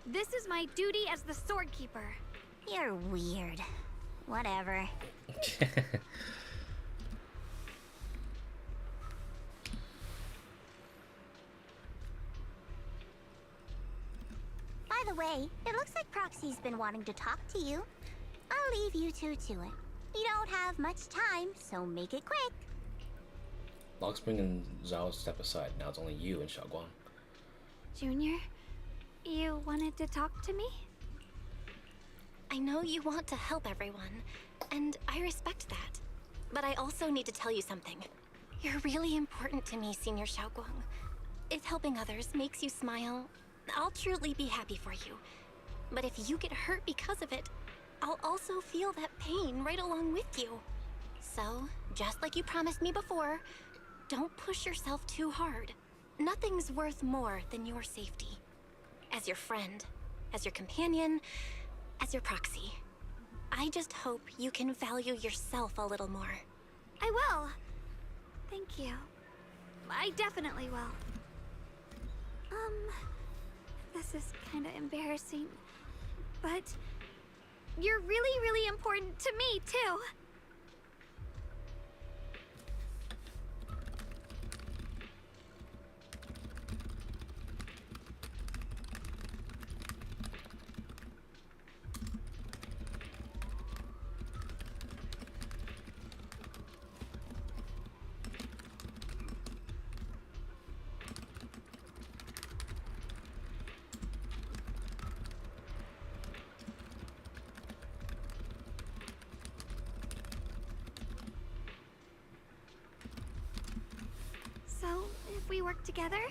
this is my duty as the Sword Keeper. You're weird. Whatever. By the way, it looks like Proxy's been wanting to talk to you. I'll leave you two to it. You don't have much time, so make it quick. Lockspring and Zhao step aside. Now it's only you and Xiao'Guang. Junior, you wanted to talk to me? I know you want to help everyone, and I respect that. But I also need to tell you something. You're really important to me, Senior Xiao'Guang. If helping others makes you smile, I'll truly be happy for you. But if you get hurt because of it, I'll also feel that pain right along with you. So, just like you promised me before, don't push yourself too hard. Nothing's worth more than your safety. As your friend, as your companion, as your proxy. I just hope you can value yourself a little more. I will. Thank you. I definitely will. This is kinda embarrassing, but you're really, really important to me, too. So, if we work together,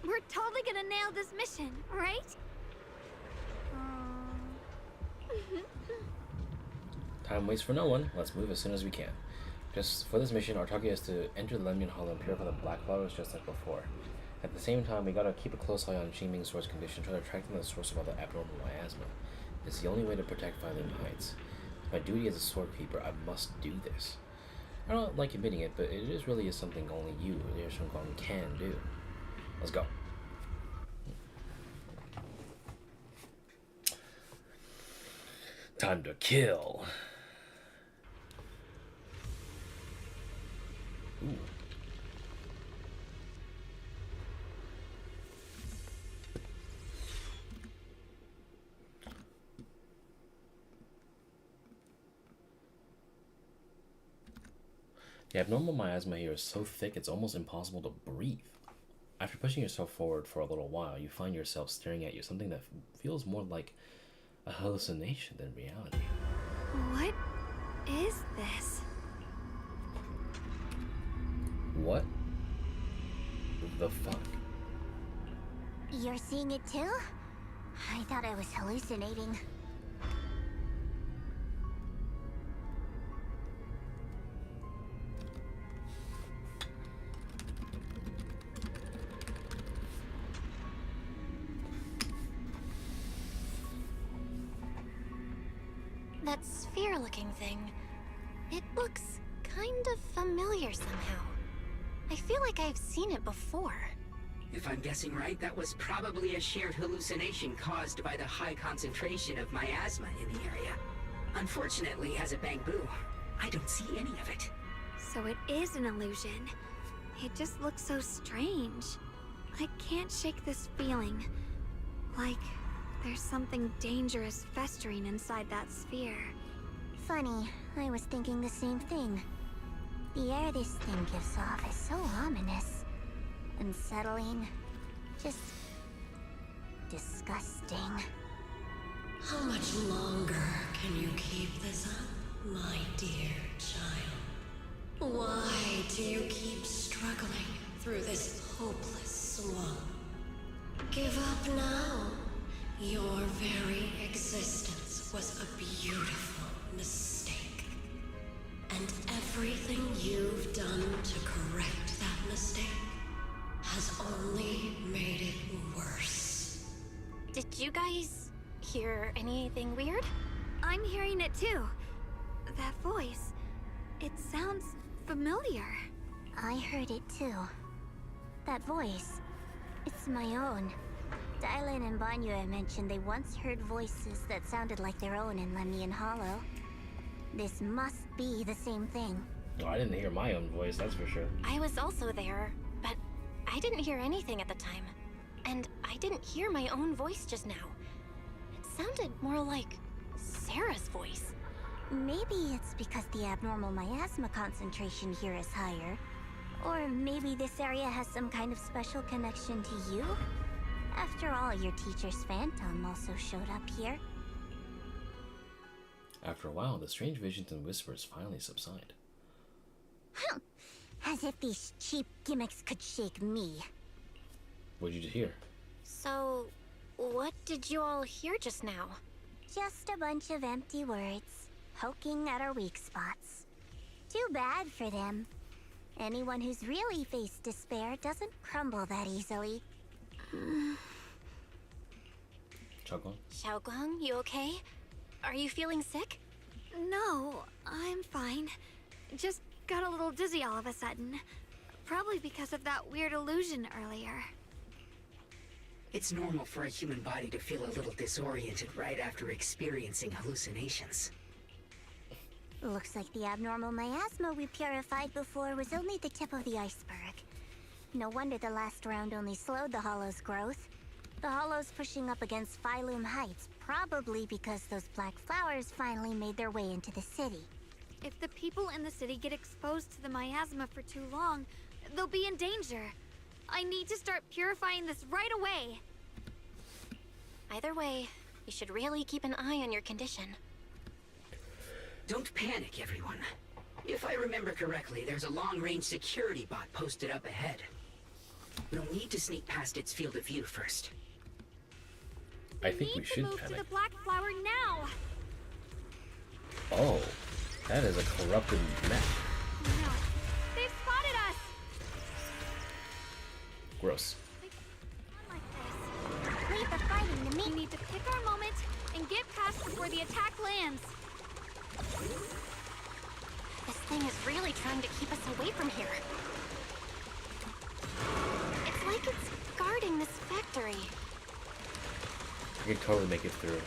we're totally gonna nail this mission, right? Time waits for no one. Let's move as soon as we can. Just for this mission, our target is to enter the Lemnian Hollow and purify the black flowers just like before. At the same time, we gotta keep a close eye on Qingming's source condition, try to track down the source of all the abnormal miasma. It's the only way to protect Firelink Heights. My duty as a sword keeper, I must do this. I don't like admitting it, but it is really something only you, dear Shunguang, can do. Let's go. Time to kill. Ooh. The abnormal miasma here is so thick it's almost impossible to breathe. After pushing yourself forward for a little while, you find yourself staring at you, something that feels more like a hallucination than reality. What is this? What the fuck? You're seeing it too? I thought I was hallucinating. That sphere-looking thing, it looks kind of familiar somehow. I feel like I've seen it before. If I'm guessing right, that was probably a shared hallucination caused by the high concentration of miasma in the area. Unfortunately, as a Bangboo, I don't see any of it. So it is an illusion. It just looks so strange. I can't shake this feeling. Like there's something dangerous festering inside that sphere. Funny, I was thinking the same thing. The air this thing gives off is so ominous. Unsettling. Just disgusting. How much longer can you keep this up, my dear child? Why do you keep struggling through this hopeless swamp? Give up now. Your very existence was a beautiful mistake. And everything you've done to correct that mistake has only made it worse. Did you guys hear anything weird? I'm hearing it too. That voice. It sounds familiar. I heard it too. That voice. It's my own. Dylan and Banyue mentioned they once heard voices that sounded like their own in Lemnian Hollow. This must be the same thing. Oh, I didn't hear my own voice, that's for sure. I was also there, but I didn't hear anything at the time. And I didn't hear my own voice just now. It sounded more like Sarah's voice. Maybe it's because the abnormal miasma concentration here is higher. Or maybe this area has some kind of special connection to you? After all, your teacher's phantom also showed up here. After a while, the strange visions and whispers finally subside. As if these cheap gimmicks could shake me. What did you hear? So, what did you all hear just now? Just a bunch of empty words, poking at our weak spots. Too bad for them. Anyone who's really faced despair doesn't crumble that easily. Xiao'Guang? Xiao'Guang, you okay? Are you feeling sick? No, I'm fine. Just got a little dizzy all of a sudden. Probably because of that weird illusion earlier. It's normal for a human body to feel a little disoriented right after experiencing hallucinations. Looks like the abnormal miasma we purified before was only the tip of the iceberg. No wonder the last round only slowed the Hollow's growth. The Hollow's pushing up against Phylum Heights, probably because those black flowers finally made their way into the city. If the people in the city get exposed to the miasma for too long, they'll be in danger. I need to start purifying this right away. Either way, you should really keep an eye on your condition. Don't panic, everyone. If I remember correctly, there's a long-range security bot posted up ahead. We'll need to sneak past its field of view first. I think we should move panic. to the black flower now. Oh, that is a corrupted mech. No, they've spotted us. Gross. Leave the fighting to me. We need to pick our moment and get past before the attack lands. This thing is really trying to keep us away from here. It's like it's guarding this factory. I could totally make it through.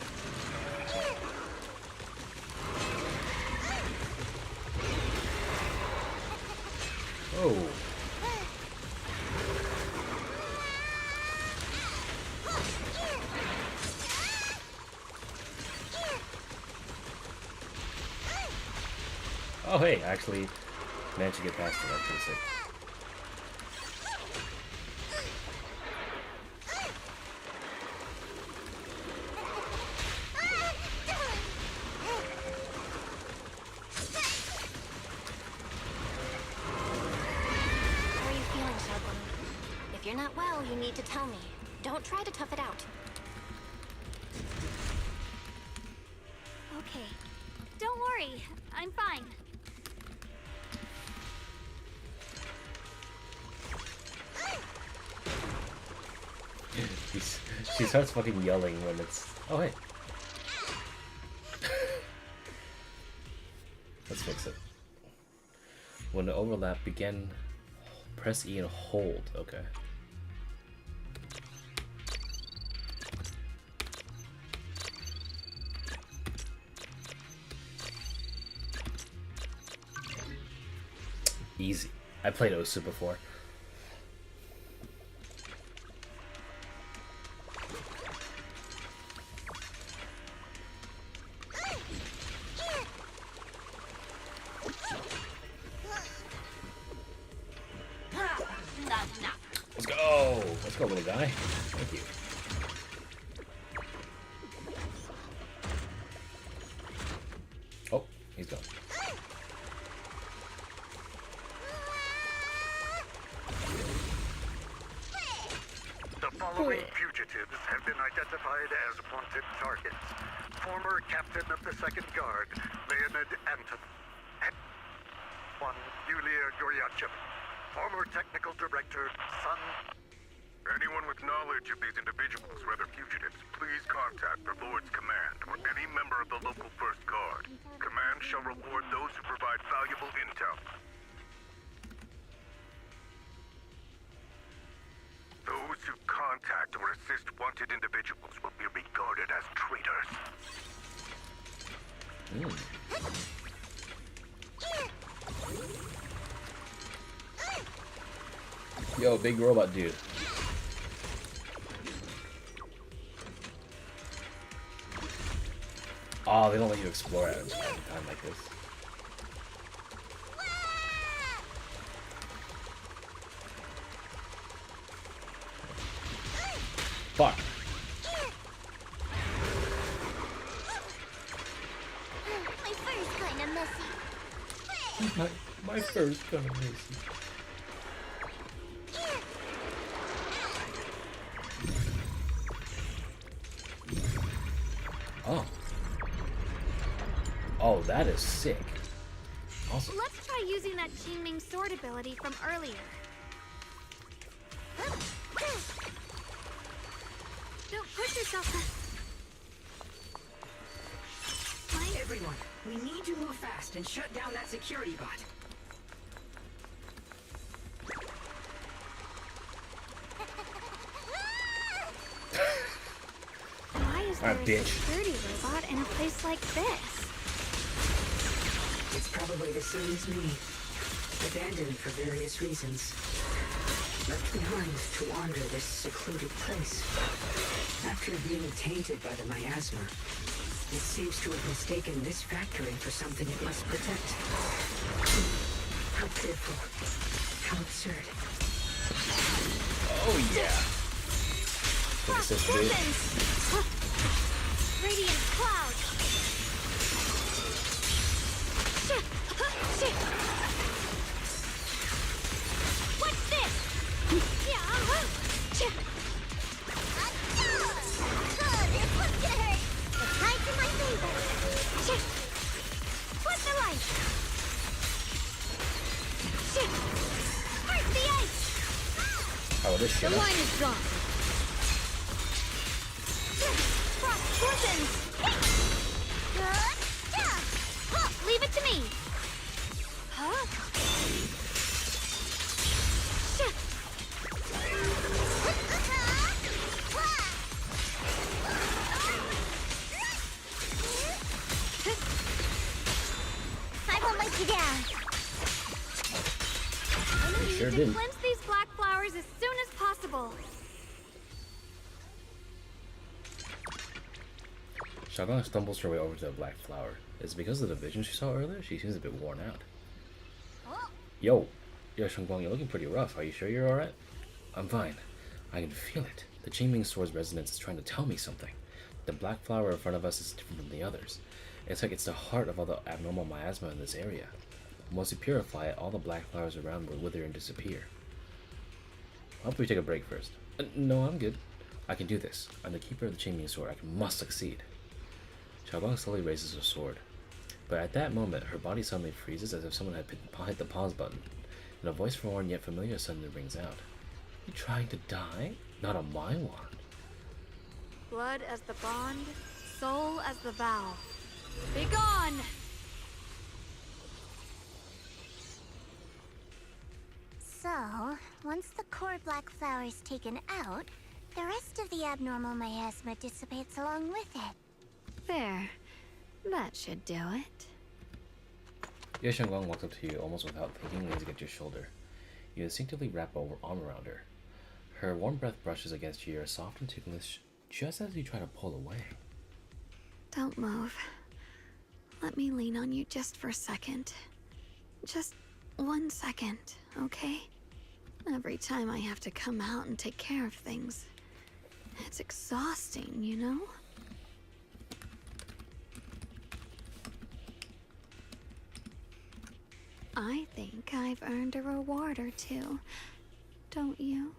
Oh. Oh hey, actually managed to get past it. That's pretty sick. How are you feeling, Xiao'Guang? If you're not well, you need to tell me. Don't try to tough it out. Okay, don't worry, I'm fine. She starts fucking yelling when it's... Oh, hey. Let's fix it. When the overlap begin, press E and hold. Okay. Easy. I played Osu before. Let's go! Let's go, little guy. Thank you. Oh, he's gone. The following fugitives have been identified as wanted targets. Former captain of the Second Guard, Leonid Anton. One, Yulia Goryachev. Former technical director, Sun. Anyone with knowledge of these individuals, whether fugitives, please contact the Lord's Command or any member of the local First Guard. Command shall reward those who provide valuable intel. individuals will be regarded as traitors. Yo, big robot dude. Oh, they don't let you explore at a time like this. Fuck. My fur's kinda messy. My fur's kinda messy. Oh. Oh, that is sick. Awesome. Let's try using that Qingming sword ability from earlier. Don't push yourself. Everyone, we need to move fast and shut down that security bot. Why is there a security robot in a place like this? It's probably the same as me. Abandoned for various reasons. Left behind to wander this secluded place. After being tainted by the miasma, it seems to have mistaken this factory for something it must protect. How pitiful. How absurd. Oh yeah. Radiant cloud. What's this? This one's gonna hurt. The tide's in my favor. What's the light? First the ice. Oh, this shit. The line is drawn. Frost poisons. Leave it to me. Huh? I won't let you down. I need sure to did. cleanse these black flowers as soon as possible. Xiao'Guang stumbles her way over to the black flower. Is it because of the vision she saw earlier? She seems a bit worn out. Yo, Shunguang, you're looking pretty rough. Are you sure you're alright? I'm fine. I can feel it. The Qingming sword's resonance is trying to tell me something. The black flower in front of us is different from the others. It's like it's the heart of all the abnormal miasma in this area. Once we purify it, all the black flowers around will wither and disappear. How about we take a break first? No, I'm good. I can do this. I'm the keeper of the Qingming sword. I must succeed. Xiao'Guang slowly raises her sword. But at that moment, her body suddenly freezes as if someone had hit the pause button, and a voice foreign yet familiar suddenly rings out. You trying to die? Not on my watch. Blood as the bond, soul as the vow. Be gone! So, once the core black flower is taken out, the rest of the abnormal miasma dissipates along with it. There. That should do it. Shunguang walks up to you almost without thinking, leans against your shoulder. You instinctively wrap an arm around her. Her warm breath brushes against your ear, soft and ticklish, just as you try to pull away. Don't move. Let me lean on you just for a second. Just 1 second, okay? Every time I have to come out and take care of things, it's exhausting, you know? I think I've earned a reward or two, don't you?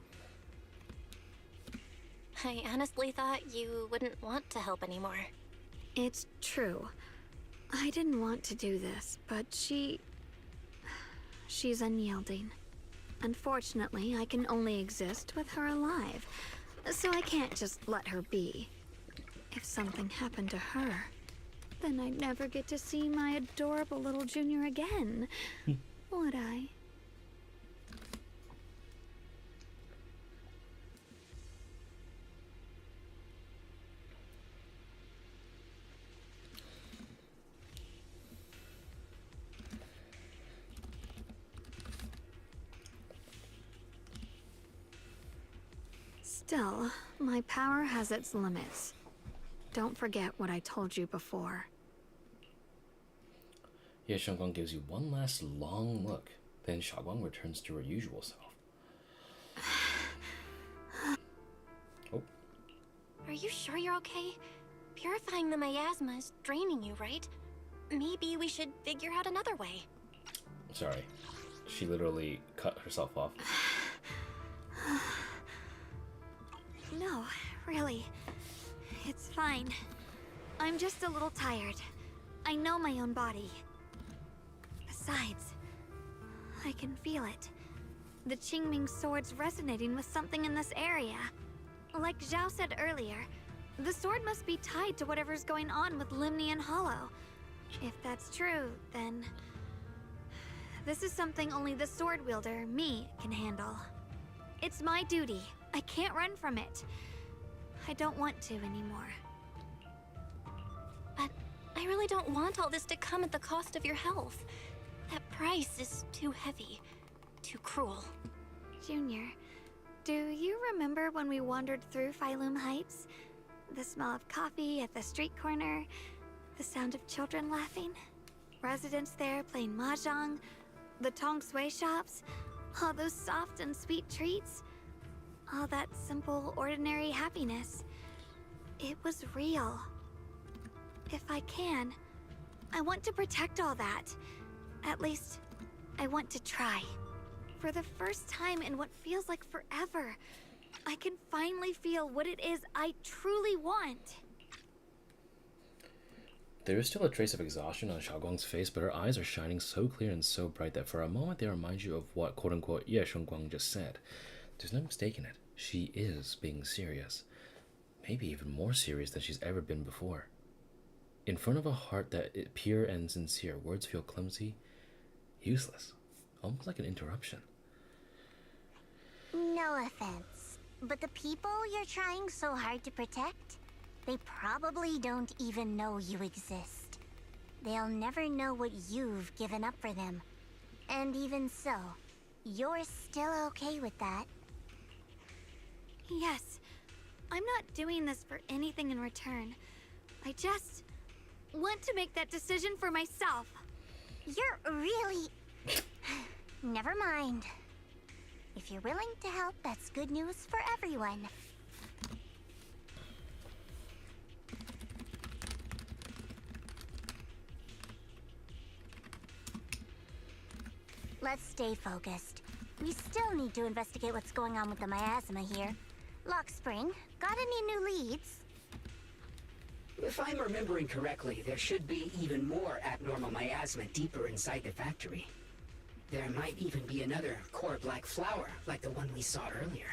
I honestly thought you wouldn't want to help anymore. It's true. I didn't want to do this, but she's unyielding. Unfortunately, I can only exist with her alive, so I can't just let her be. If something happened to her, then I'd never get to see my adorable little junior again, would I? Still, my power has its limits. Don't forget what I told you before. Yeah, Shunguang gives you one last long look. Then Xiao'Guang returns to her usual self. Oh. Are you sure you're okay? Purifying the miasma is draining you, right? Maybe we should figure out another way. Sorry. She literally cut herself off. No, really. It's fine. I'm just a little tired. I know my own body. Besides, I can feel it. The Qingming sword's resonating with something in this area. Like Zhao said earlier, the sword must be tied to whatever's going on with Lemnian Hollow. If that's true, then... this is something only the sword wielder, me, can handle. It's my duty. I can't run from it. I don't want to anymore. But I really don't want all this to come at the cost of your health. That price is too heavy, too cruel. Junior, do you remember when we wandered through Phylum Heights? The smell of coffee at the street corner, the sound of children laughing, residents there playing mahjong, the tong sui shops, all those soft and sweet treats, all that simple, ordinary happiness. It was real. If I can, I want to protect all that. At least, I want to try. For the first time in what feels like forever, I can finally feel what it is I truly want. There is still a trace of exhaustion on Xiao'Guang's face, but her eyes are shining so clear and so bright that for a moment they remind you of what quote-unquote Ye Shunguang just said. There's no mistaking it. She is being serious. Maybe even more serious than she's ever been before. In front of a heart that is pure and sincere, words feel clumsy, useless, almost like an interruption. No offense, but the people you're trying so hard to protect, they probably don't even know you exist. They'll never know what you've given up for them. And even so, you're still okay with that. Yes, I'm not doing this for anything in return. I just want to make that decision for myself. You're really... Never mind. If you're willing to help, that's good news for everyone. Let's stay focused. We still need to investigate what's going on with the miasma here. Lockspring, got any new leads? If I'm remembering correctly, there should be even more abnormal miasma deeper inside the factory. There might even be another core black flower, like the one we saw earlier.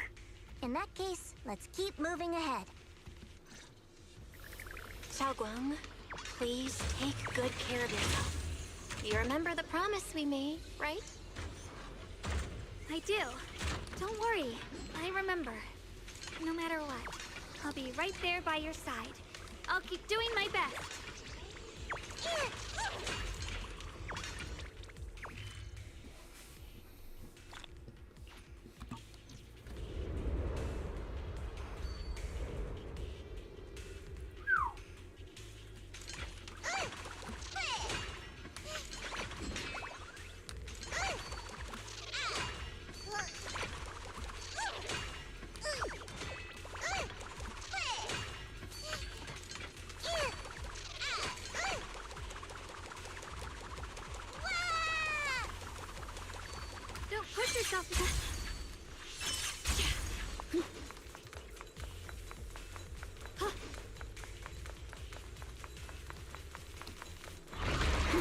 In that case, let's keep moving ahead. Xiao'Guang, please take good care of yourself. You remember the promise we made, right? I do. Don't worry. I remember. No matter what, I'll be right there by your side. I'll keep doing my best.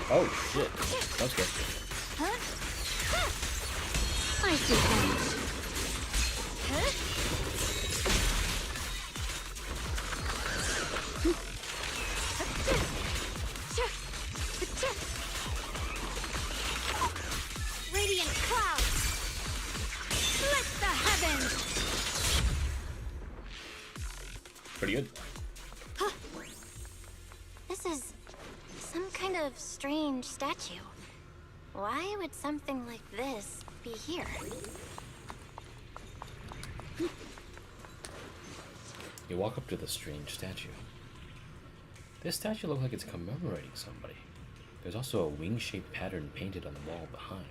Oh shit, that's good. Huh? I see things. Radiant clouds! Split the heavens! Pretty good. This is some kind of strange statue. Why would something like this be here? You walk up to the strange statue. This statue looks like it's commemorating somebody. There's also a wing-shaped pattern painted on the wall behind.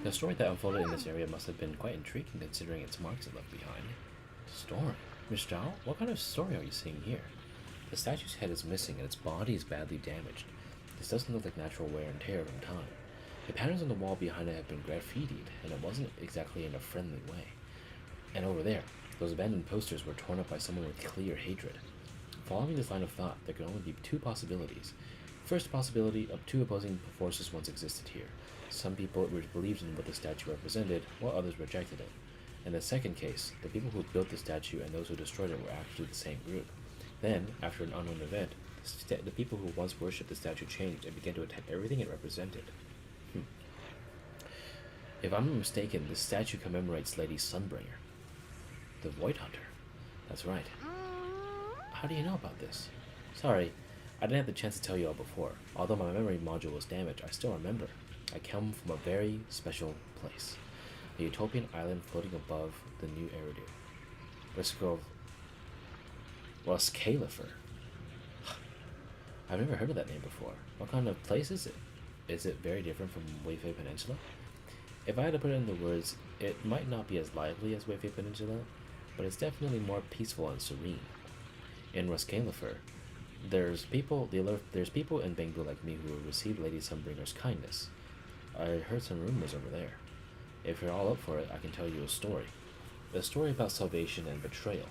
The story that unfolded in this area must have been quite intriguing considering its marks it left behind. Story? Miss Zhao, what kind of story are you seeing here? The statue's head is missing and its body is badly damaged. This doesn't look like natural wear and tear from time. The patterns on the wall behind it have been graffitied, and it wasn't exactly in a friendly way. And over there, those abandoned posters were torn up by someone with clear hatred. Following this line of thought, there could only be two possibilities. First possibility of two opposing forces once existed here. Some people believed in what the statue represented, while others rejected it. In the second case, the people who built the statue and those who destroyed it were actually the same group. Then, after an unknown event, the people who once worshipped the statue changed and began to attack everything it represented. If I'm not mistaken, this statue commemorates Lady Sunbringer, the Void Hunter. That's right. How do you know about this? Sorry, I didn't have the chance to tell you all before. Although my memory module was damaged, I still remember. I come from a very special place. A utopian island floating above the new Eridu. Roskalifer. I've never heard of that name before. What kind of place is it? Is it very different from Weifei Peninsula? If I had to put it into words, it might not be as lively as Weifei Peninsula, but it's definitely more peaceful and serene. In Roskalifer, there's people in Bangboo like me who have received Lady Sunbringer's kindness. I heard some rumors over there. If you're all up for it, I can tell you a story. A story about salvation and betrayal.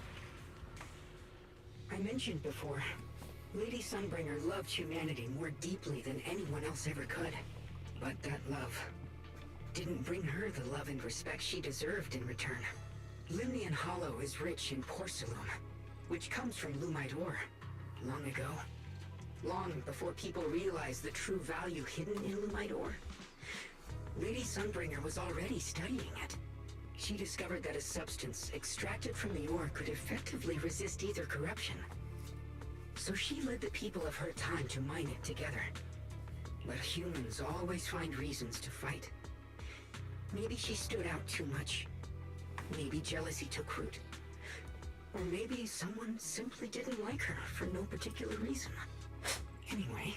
I mentioned before, Lady Sunbringer loved humanity more deeply than anyone else ever could. But that love didn't bring her the love and respect she deserved in return. Lemnian Hollow is rich in porcelain, which comes from Lumite ore. Long ago, long before people realized the true value hidden in Lumite ore, Lady Sunbringer was already studying it. She discovered that a substance extracted from the ore could effectively resist either corruption. So she led the people of her time to mine it together. But humans always find reasons to fight. Maybe she stood out too much. Maybe jealousy took root. Or maybe someone simply didn't like her for no particular reason. Anyway,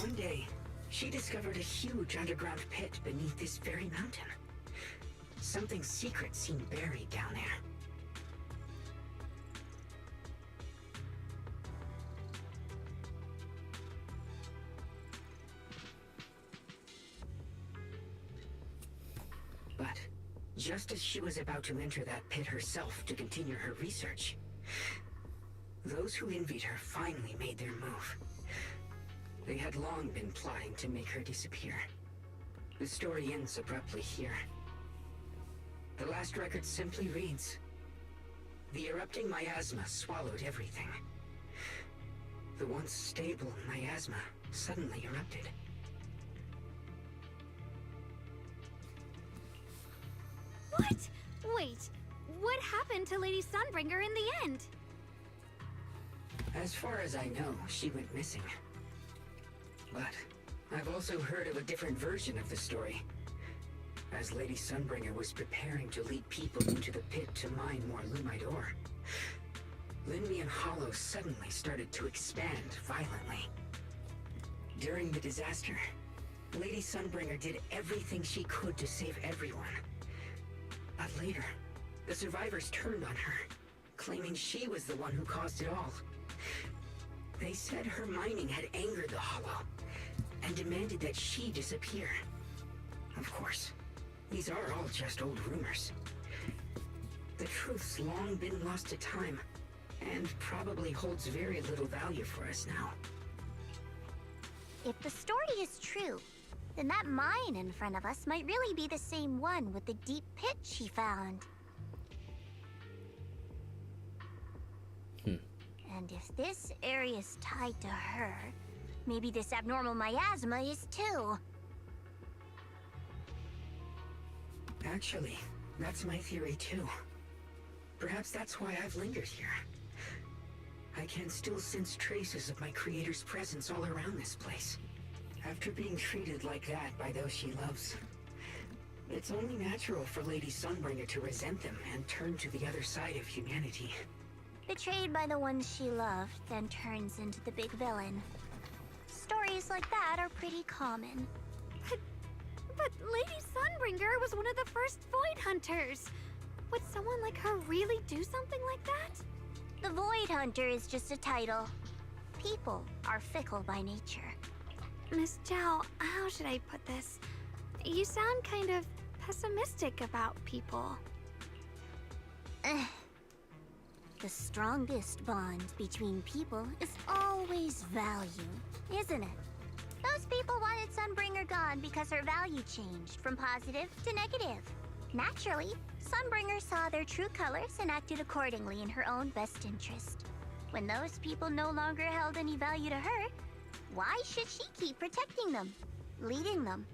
one day, she discovered a huge underground pit beneath this very mountain. Something secret seemed buried down there. But just as she was about to enter that pit herself to continue her research, those who envied her finally made their move. They had long been plotting to make her disappear. The story ends abruptly here. The last record simply reads, "The erupting miasma swallowed everything. The once stable miasma suddenly erupted." What? Wait, what happened to Lady Sunbringer in the end? As far as I know, she went missing. But I've also heard of a different version of the story. As Lady Sunbringer was preparing to lead people into the pit to mine more Lumite ore, Lemnian Hollow suddenly started to expand violently. During the disaster, Lady Sunbringer did everything she could to save everyone. But later, the survivors turned on her, claiming she was the one who caused it all. They said her mining had angered the Hollow, and demanded that she disappear. Of course, these are all just old rumors. The truth's long been lost to time, and probably holds very little value for us now. If the story is true, then that mine in front of us might really be the same one with the deep pit she found. And if this area is tied to her, maybe this abnormal miasma is too. Actually, that's my theory too. Perhaps that's why I've lingered here. I can still sense traces of my creator's presence all around this place. After being treated like that by those she loves, it's only natural for Lady Sunbringer to resent them and turn to the other side of humanity. Betrayed by the ones she loved, then turns into the big villain. Stories like that are pretty common. But Lady Sunbringer was one of the first Void Hunters. Would someone like her really do something like that? The Void Hunter is just a title. People are fickle by nature. Miss Zhao, how should I put this? You sound kind of pessimistic about people. The strongest bond between people is always value, isn't it? Those people wanted Sunbringer gone because her value changed from positive to negative. Naturally, Sunbringer saw their true colors and acted accordingly in her own best interest. When those people no longer held any value to her, why should she keep protecting them, leading them?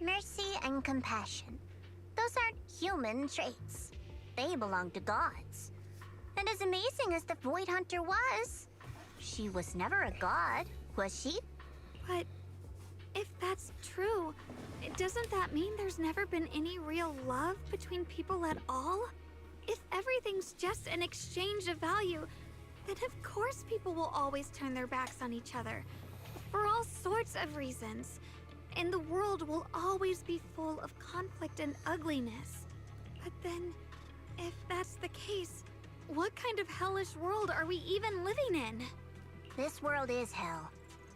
Mercy and compassion. Those aren't human traits. They belong to gods. And as amazing as the Void Hunter was, she was never a god, was she? But if that's true, doesn't that mean there's never been any real love between people at all? If everything's just an exchange of value, then of course people will always turn their backs on each other. For all sorts of reasons. And the world will always be full of conflict and ugliness. But then, if that's the case, what kind of hellish world are we even living in? This world is hell.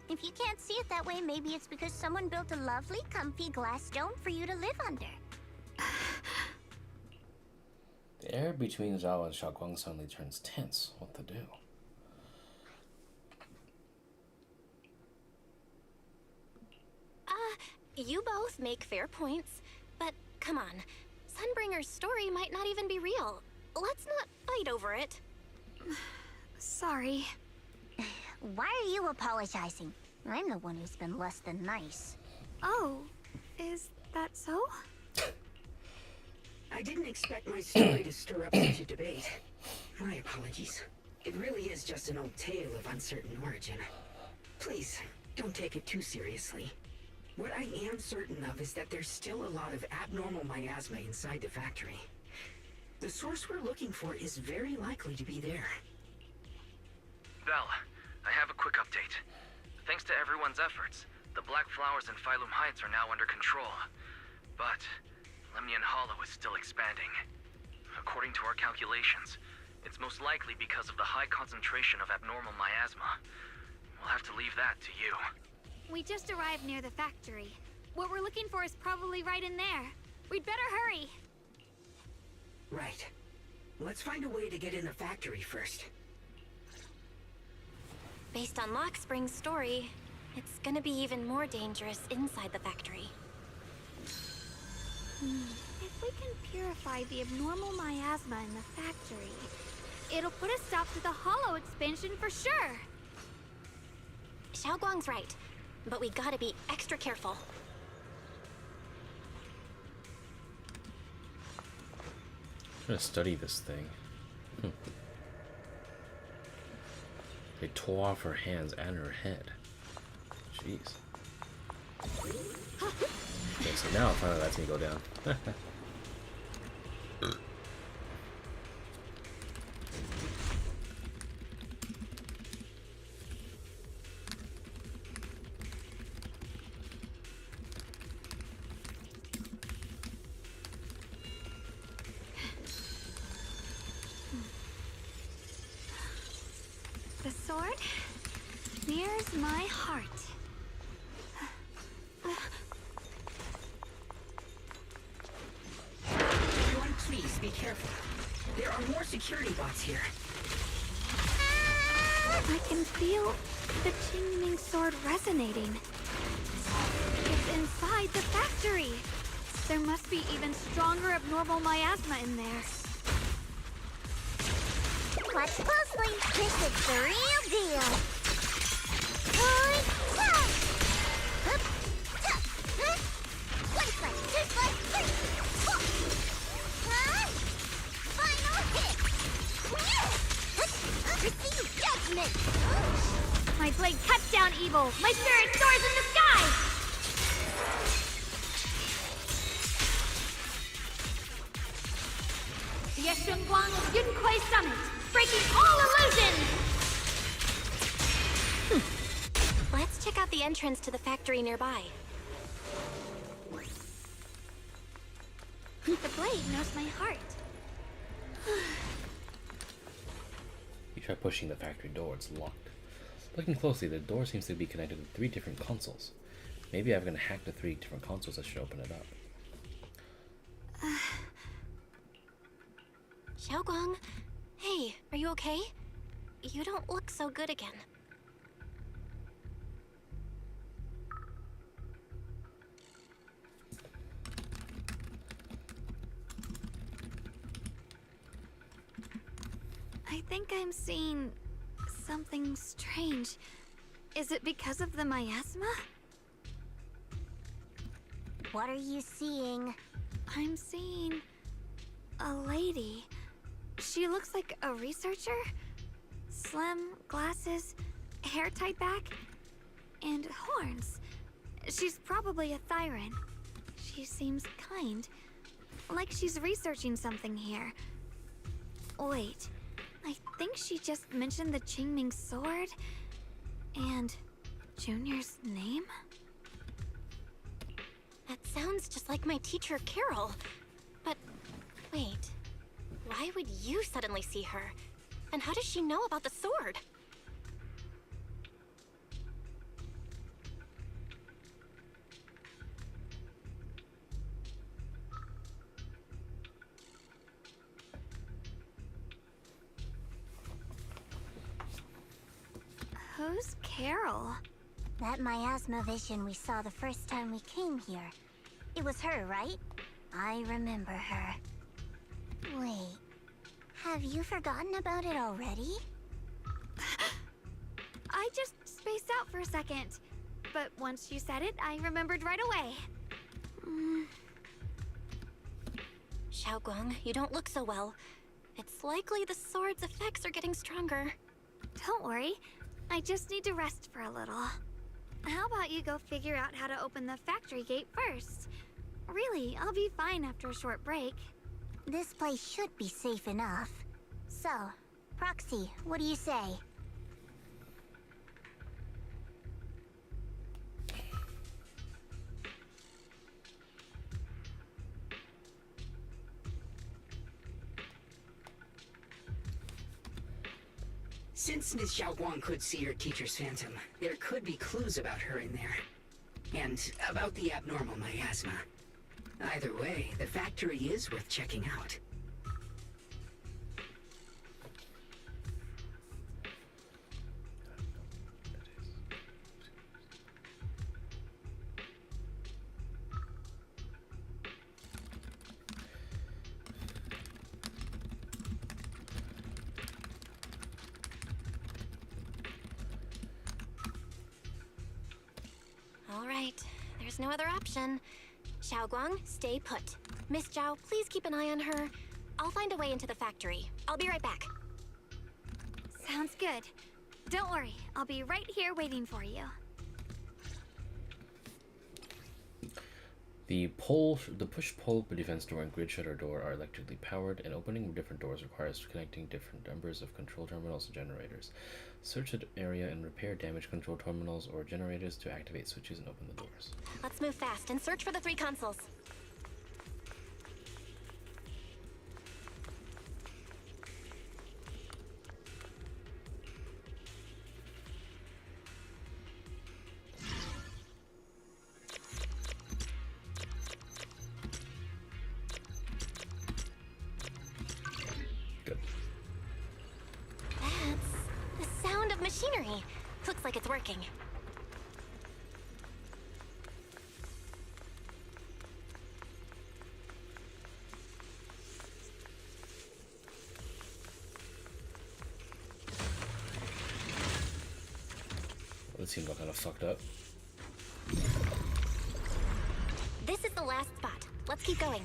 If you can't see it that way, maybe it's because someone built a lovely, comfy glass dome for you to live under. The air between Zhao and Xiao'Guang suddenly turns tense. What to do? You both make fair points, but come on. Sunbringer's story might not even be real. Let's not fight over it. Sorry. Why are you apologizing? I'm the one who's been less than nice. Oh, is that so? I didn't expect my story to stir up such a debate. My apologies. It really is just an old tale of uncertain origin. Please, don't take it too seriously. What I am certain of is that there's still a lot of abnormal miasma inside the factory. The source we're looking for is very likely to be there. Belle, I have a quick update. Thanks to everyone's efforts, the Black Flowers in Phylum Heights are now under control. But Lemnian Hollow is still expanding. According to our calculations, it's most likely because of the high concentration of abnormal miasma. We'll have to leave that to you. We just arrived near the factory. What we're looking for is probably right in there. We'd better hurry. Right. Let's find a way to get in the factory first. Based on Lockspring's story, it's gonna be even more dangerous inside the factory. If we can purify the abnormal miasma in the factory, it'll put a stop to the Hollow expansion for sure. Xiao'Guang's right, but we gotta be extra careful. I'm gonna study this thing. They tore off her hands and her head. Jeez. Okay, so now finally that's gonna go down. The sword mirrors my heart. Everyone, please be careful. There are more security bots here. I can feel the Qingming sword resonating. It's inside the factory. There must be even stronger abnormal miasma in there. Watch closely. This is the real deal. Final hit. Receive judgment. My blade cuts down evil. My spirit soars in the sky. The Shunguang of Yunkui Summit. breaking all illusions! Let's check out the entrance to the factory nearby. The blade knows my heart. You try pushing the factory door, it's locked. Looking closely, the door seems to be connected to 3 different consoles. Maybe I'm gonna hack the 3 different consoles that should open it up. Xiao'Guang, hey, are you okay? You don't look so good again. I think I'm seeing something strange. Is it because of the miasma? What are you seeing? I'm seeing a lady. She looks like a researcher. Slim, glasses, hair tied back, and horns. She's probably a Thyran. She seems kind, like she's researching something here. Wait, I think she just mentioned the Qingming sword and Junior's name? That sounds just like my teacher, Carol. But wait, why would you suddenly see her? And how does she know about the sword? Who's Carol? That miasma vision we saw the first time we came here. It was her, right? I remember her. Wait, have you forgotten about it already? I just spaced out for a second. But once you said it, I remembered right away. Xiao'Guang, you don't look so well. It's likely the sword's effects are getting stronger. Don't worry. I just need to rest for a little. How about you go figure out how to open the factory gate first? Really, I'll be fine after a short break. This place should be safe enough. So, Proxy, what do you say? Since Ms. Xiao'Guang could see her teacher's phantom, there could be clues about her in there. And about the abnormal miasma. Either way, the factory is worth checking out. All right, there's no other option. Xiao'Guang, stay put. Miss Zhao, please keep an eye on her. I'll find a way into the factory. I'll be right back. Sounds good. Don't worry, I'll be right here waiting for you. The push-pull defense door and grid shutter door are electrically powered, and opening different doors requires connecting different numbers of control terminals and generators. Search the area and repair damaged control terminals or generators to activate switches and open the doors. Let's move fast and search for the 3 consoles. Machinery. Looks like it's working. That seems kind of fucked up. This is the last spot. Let's keep going.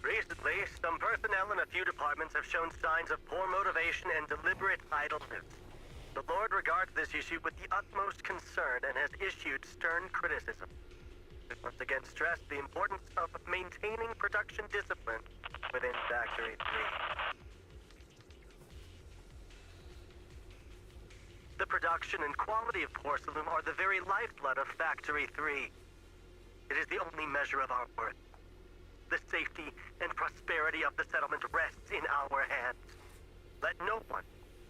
Recently, some personnel in a few departments have shown signs of poor motivation and deliberate idleness. The Lord regards this issue with the utmost concern and has issued stern criticism. It once again stressed the importance of maintaining production discipline within Factory 3. The production and quality of porcelain are the very lifeblood of Factory 3. It is the only measure of our worth. The safety and prosperity of the settlement rests in our hands. Let no one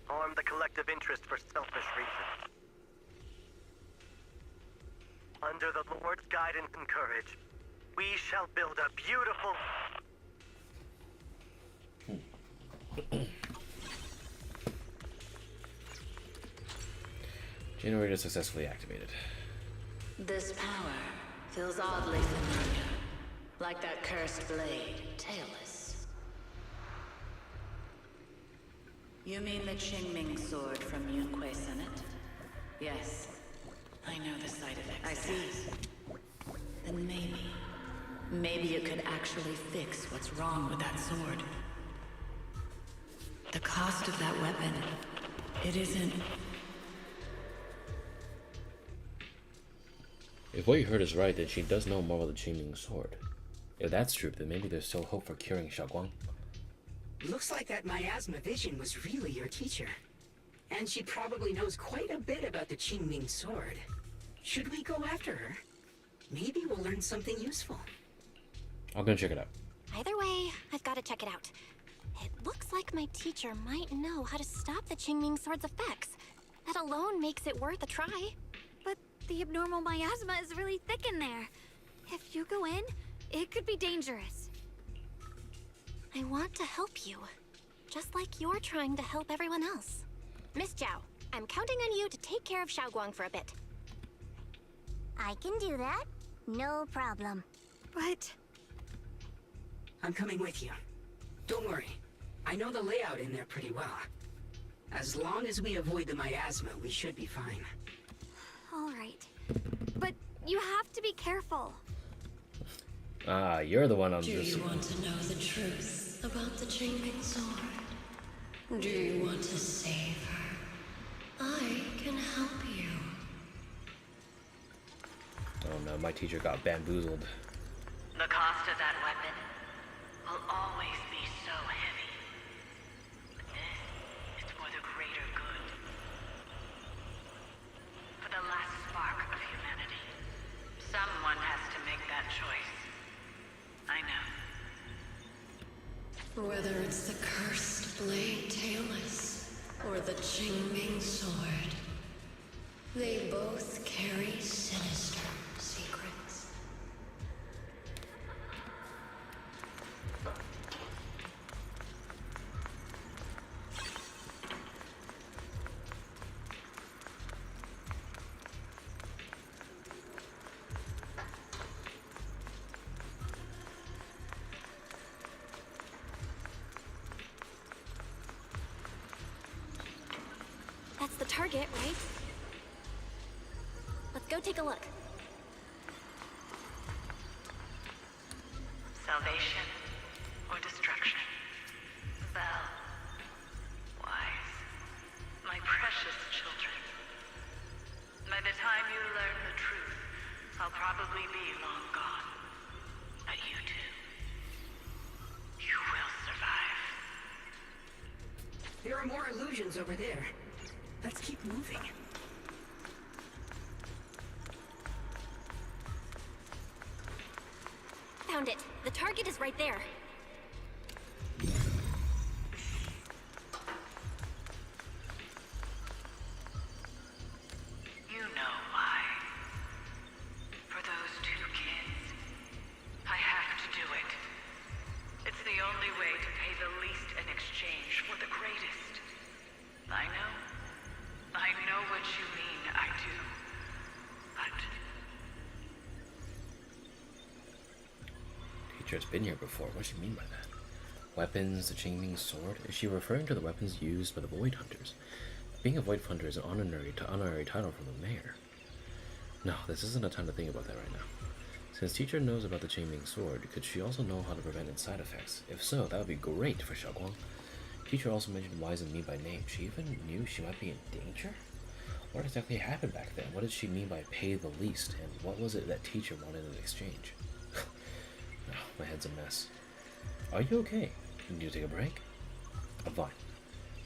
harm the collective interest for selfish reasons. Under the Lord's guidance and courage, we shall build a beautiful... Generator successfully activated. This power feels oddly familiar. Like that cursed blade, tailless. You mean the Qingming sword from Yunkui Senate? Yes. I know the side effects. I see. Then maybe you could actually fix what's wrong with that sword. The cost of that weapon, it isn't... If what you heard is right, then she does know more about the Qingming sword. If that's true, then maybe there's still hope for curing Xiao'Guang. Looks like that miasma vision was really your teacher. And she probably knows quite a bit about the Qingming sword. Should we go after her? Maybe we'll learn something useful. I'll go check it out. Either way, I've got to check it out. It looks like my teacher might know how to stop the Qingming sword's effects. That alone makes it worth a try. But the abnormal miasma is really thick in there. If you go in, it could be dangerous. I want to help you. Just like you're trying to help everyone else. Miss Zhao, I'm counting on you to take care of Xiao'Guang for a bit. I can do that. No problem. But... I'm coming with you. Don't worry. I know the layout in there pretty well. As long as we avoid the miasma, we should be fine. All right. But you have to be careful. Ah, you're the one on Do this. you want to know the truth about the Qingming sword? Do you want to save her? I can help you. Oh no, my teacher got bamboozled. The cost of that weapon will always be so heavy. But this is for the greater good. For the last spark of humanity. Someone has to make that choice. I know. Whether it's the cursed blade tailless or the Qingming sword, they both carry sinister secrets. That's the target, right? Let's go take a look. Salvation or destruction? Belle, wise, my precious children. By the time you learn the truth, I'll probably be long gone. But you two, you will survive. There are more illusions over there. Let's keep moving. Found it. The target is right there. You know why. For those two kids, I have to do it. It's the only way to pay the least in exchange for the greatest. I know what you mean, I do. But Teacher's been here before. What does she mean by that? Weapons, the Qingming sword? Is she referring to the weapons used by the Void Hunters? Being a Void Hunter is an honorary title from the mayor. No, this isn't a time to think about that right now. Since teacher knows about the Qingming sword, could she also know how to prevent its side effects? If so, that would be great for Xiao'Guang. Teacher also mentioned Wise and me by name. She even knew she might be in danger? What exactly happened back then? What did she mean by pay the least? And what was it that teacher wanted in exchange? Oh, my head's a mess. Are you okay? Need to take a break? I'm fine.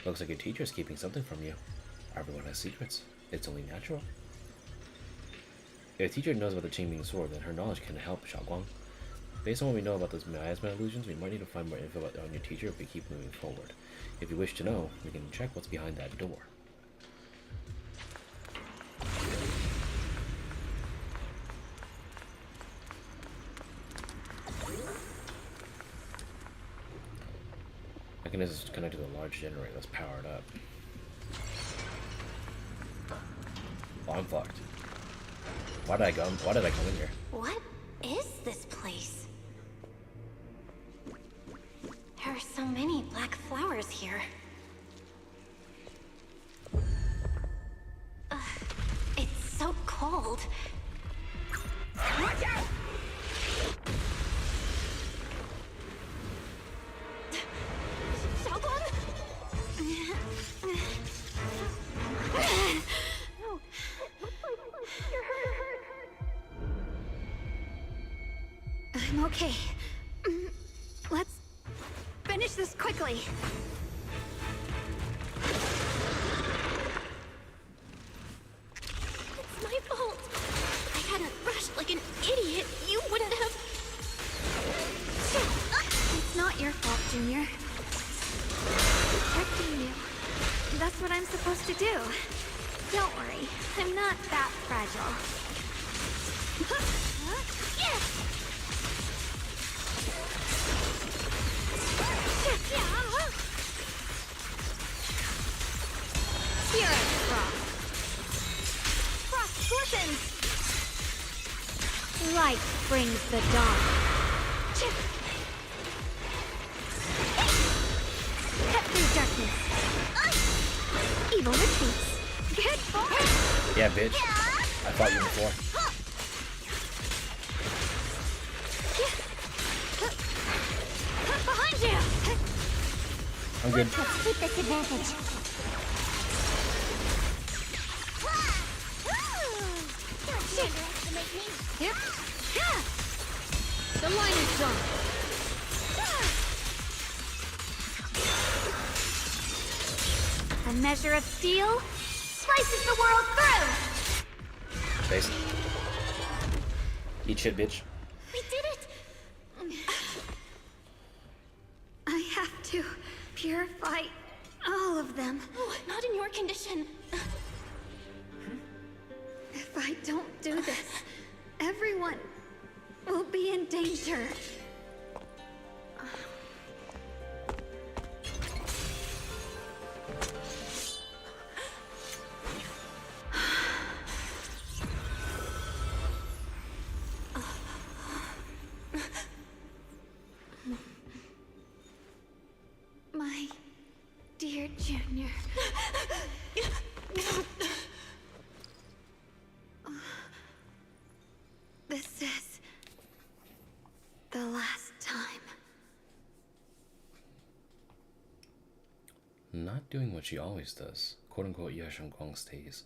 Looks like your teacher is keeping something from you. Everyone has secrets. It's only natural. If a teacher knows about the Qingming sword, then her knowledge can help Xiao'Guang. Based on what we know about those miasma illusions, we might need to find more info on your teacher if we keep moving forward. If you wish to know, we can check what's behind that door. Mechanism is connected to a large generator that's powered up. Oh, I'm fucked. Why did I come in here? What is this place? There are so many black flowers here. It's so cold. Watch out! Xiao'Guang? No. You're hurt. I'm okay. Let's finish this quickly. It's my fault. I hadn't rushed like an idiot. You wouldn't have... It's not your fault, Junior. Protecting you. That's what I'm supposed to do. Don't worry. I'm not that fragile. Spirit Frost. Frost glistens. Light brings the dawn. Cut through darkness. Evil retreats. Good boy. Yeah, bitch. I fought you before. Behind you. I'm good. Let's keep this advantage. Don't underestimate me. Yep. The line is drawn. A measure of steel slices the world through. Face. Eat shit, bitch. We did it. I have to purify all of them. Oh, not in your condition. If I don't do this, everyone will be in danger. My dear Junior. This is the last time. Not doing what she always does. Quote-unquote Shunguang stays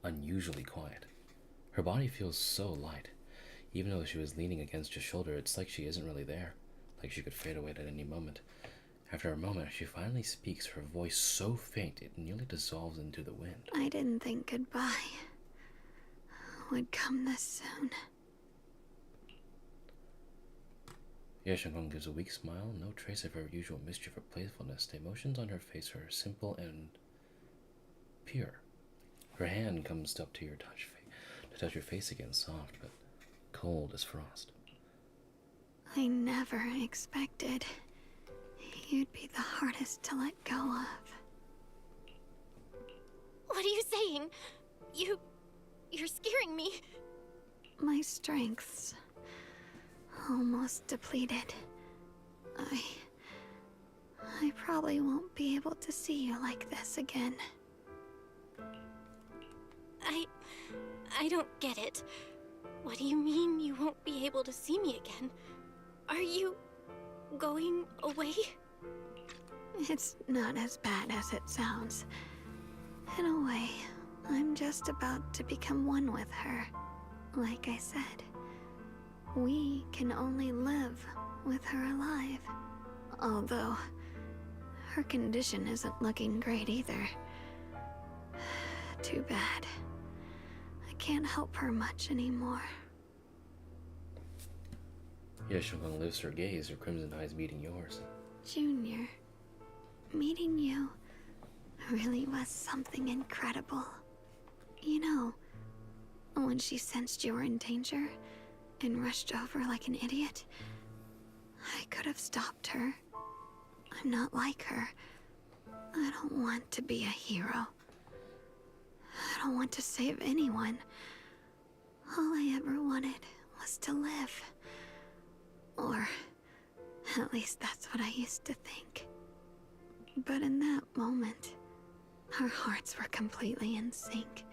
unusually quiet. Her body feels so light. Even though she was leaning against your shoulder, it's like she isn't really there. Like she could fade away at any moment. After a moment, she finally speaks, her voice so faint it nearly dissolves into the wind. I didn't think goodbye would come this soon. Shunguang gives a weak smile, no trace of her usual mischief or playfulness. The emotions on her face are simple and pure. Her hand comes up to your touch your face again, soft but cold as frost. I never expected you'd be the hardest to let go of. What are you saying? You're scaring me. My strength's almost depleted. I probably won't be able to see you like this again. I don't get it. What do you mean you won't be able to see me again? Are you going away? It's not as bad as it sounds. In a way, I'm just about to become one with her. Like I said, we can only live with her alive. Although, her condition isn't looking great either. Too bad. I can't help her much anymore. Shunguang lifts her gaze, her crimson eyes meeting yours. Junior, meeting you really was something incredible. You know, when she sensed you were in danger and rushed over like an idiot, I could have stopped her. I'm not like her. I don't want to be a hero. I don't want to save anyone. All I ever wanted was to live. Or, at least that's what I used to think. But in that moment, our hearts were completely in sync.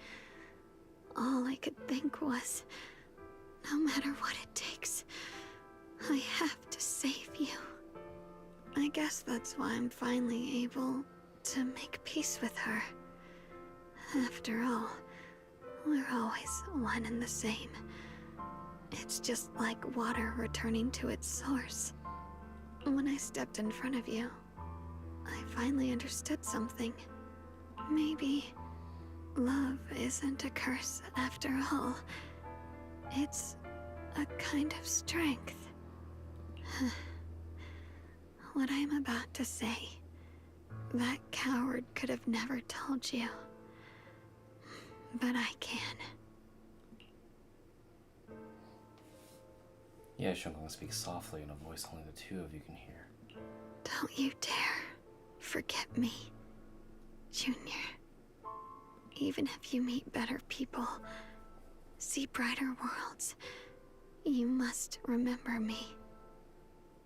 All I could think was, no matter what it takes, I have to save you. I guess that's why I'm finally able to make peace with her. After all, we're always one and the same. It's just like water returning to its source. When I stepped in front of you, I finally understood something. Maybe love isn't a curse after all. It's a kind of strength. What I'm about to say, that coward could have never told you. But I can. Shunguang speaks softly in a voice only the two of you can hear. Don't you dare forget me, Junior. Even if you meet better people, see brighter worlds, you must remember me.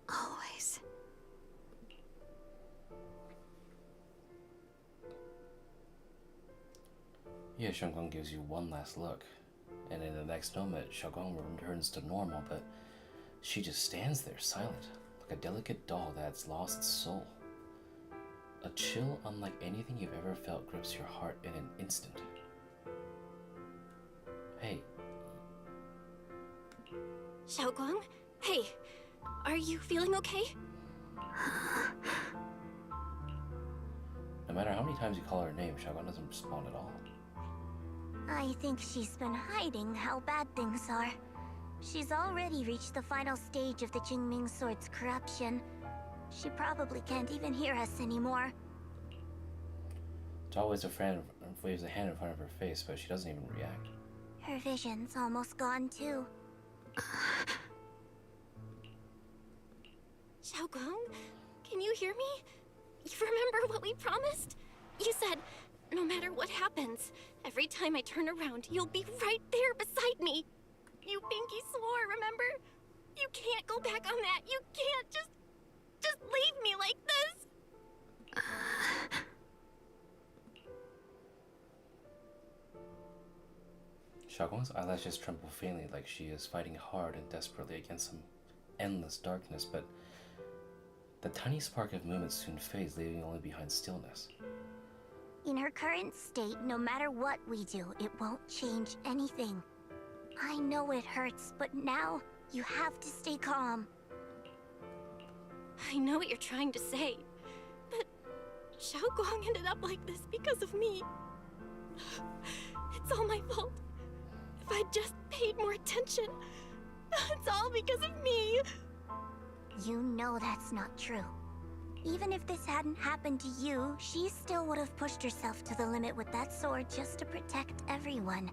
Always. Shunguang gives you one last look, and in the next moment, Xiao'Guang returns to normal, but she just stands there, silent, like a delicate doll that's lost its soul. A chill unlike anything you've ever felt grips your heart in an instant. Hey. Xiao'Guang? Hey, are you feeling okay? No matter how many times you call her name, Xiao'Guang doesn't respond at all. I think she's been hiding how bad things are. She's already reached the final stage of the Qingming Sword's corruption. She probably can't even hear us anymore. Zhao waves a hand in front of her face, but she doesn't even react. Her vision's almost gone too. Xiao'Guang, can you hear me? You remember what we promised? You said, no matter what happens, every time I turn around, you'll be right there beside me. You pinky swore, remember? You can't go back on that. You can't just leave me like this. Xiao'Guang's eyelashes tremble faintly, like she is fighting hard and desperately against some endless darkness, but the tiny spark of movement soon fades, leaving only behind stillness. In her current state, no matter what we do, it won't change anything. I know it hurts, but now you have to stay calm. I know what you're trying to say, but Xiao'Guang ended up like this because of me. It's all my fault. If I'd just paid more attention, it's all because of me. You know that's not true. Even if this hadn't happened to you, she still would have pushed herself to the limit with that sword just to protect everyone.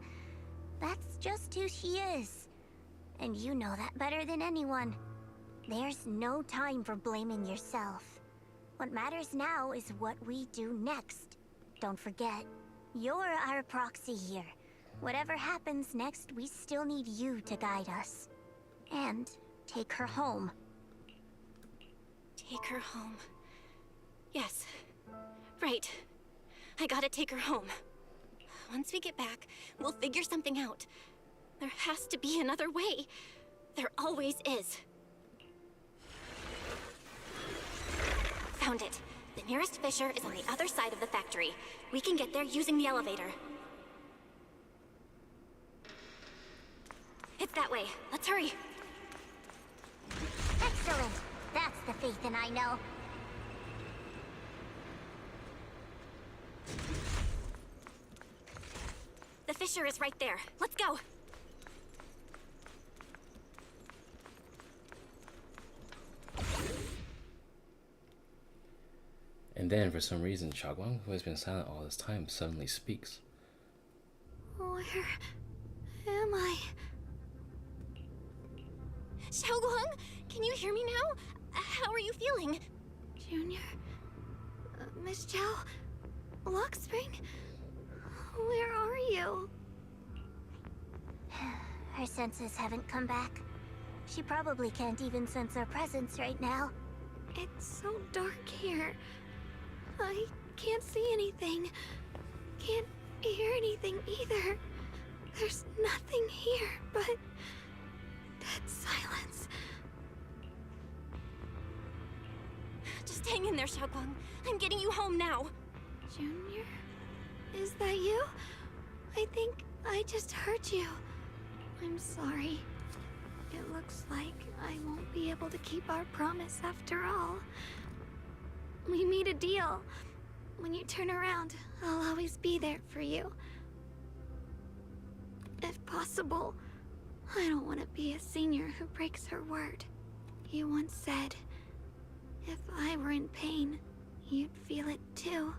That's just who she is. And you know that better than anyone. There's no time for blaming yourself. What matters now is what we do next. Don't forget, you're our proxy here. Whatever happens next, we still need you to guide us. And take her home. Take her home. Yes. Right. I gotta take her home. Once we get back, we'll figure something out. There has to be another way. There always is. Found it. The nearest fissure is on the other side of the factory. We can get there using the elevator. It's that way. Let's hurry. Excellent. That's the Phaethon I know. The fissure is right there. Let's go. And then, for some reason, Xiao'Guang, who has been silent all this time, suddenly speaks. Where am I? Xiao'Guang, can you hear me now? How are you feeling? Junior? Miss Zhao? Lockspring? Where are you? Her senses haven't come back. She probably can't even sense our presence right now. It's so dark here. I can't see anything. Can't hear anything either. There's nothing here but dead silence. Just hang in there, Xiao'Guang. I'm getting you home now. Junior? Is that you? I think I just hurt you. I'm sorry. It looks like I won't be able to keep our promise after all. We made a deal. When you turn around, I'll always be there for you. If possible, I don't want to be a senior who breaks her word. You once said, if I were in pain, you'd feel it too.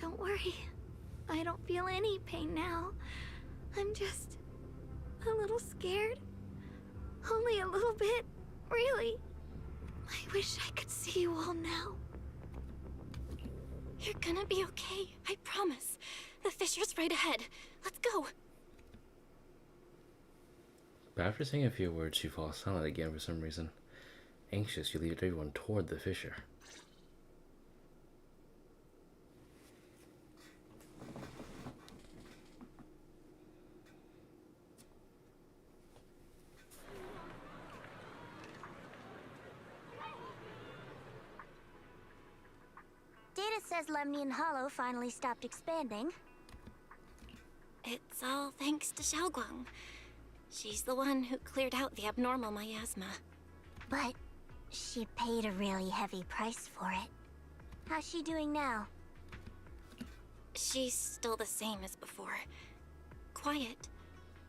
Don't worry. I don't feel any pain now. I'm just a little scared. Only a little bit, really. I wish I could see you all now. You're gonna be okay, I promise. The fissure's right ahead. Let's go. But after saying a few words, she falls silent again for some reason. Anxious, she leads everyone toward the fissure. Data says Lemnian Hollow finally stopped expanding. It's all thanks to Xiao'Guang. She's the one who cleared out the abnormal miasma. But she paid a really heavy price for it. How's she doing now? She's still the same as before. Quiet.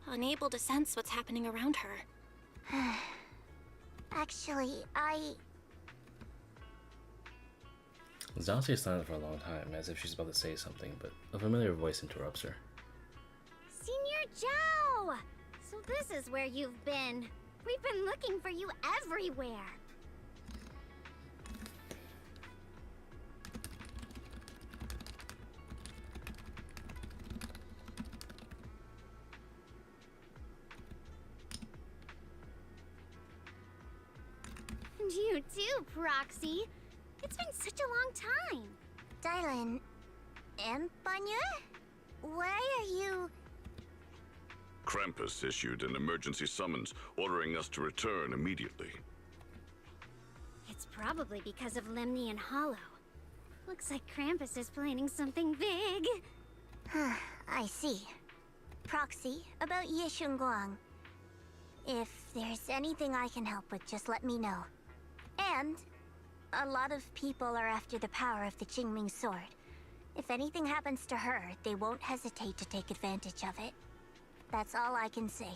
Unable to sense what's happening around her. Actually, Zhao stays silent for a long time, as if she's about to say something, but a familiar voice interrupts her. Senior Zhao! So this is where you've been. We've been looking for you everywhere. You too, Proxy. It's been such a long time. Dylan... Empanya? Why are you... Krampus issued an emergency summons ordering us to return immediately. It's probably because of Lemnian Hollow. Looks like Krampus is planning something big. I see. Proxy, about Shunguang. If there's anything I can help with, just let me know. And a lot of people are after the power of the Qingming sword. If anything happens to her, they won't hesitate to take advantage of it. That's all I can say.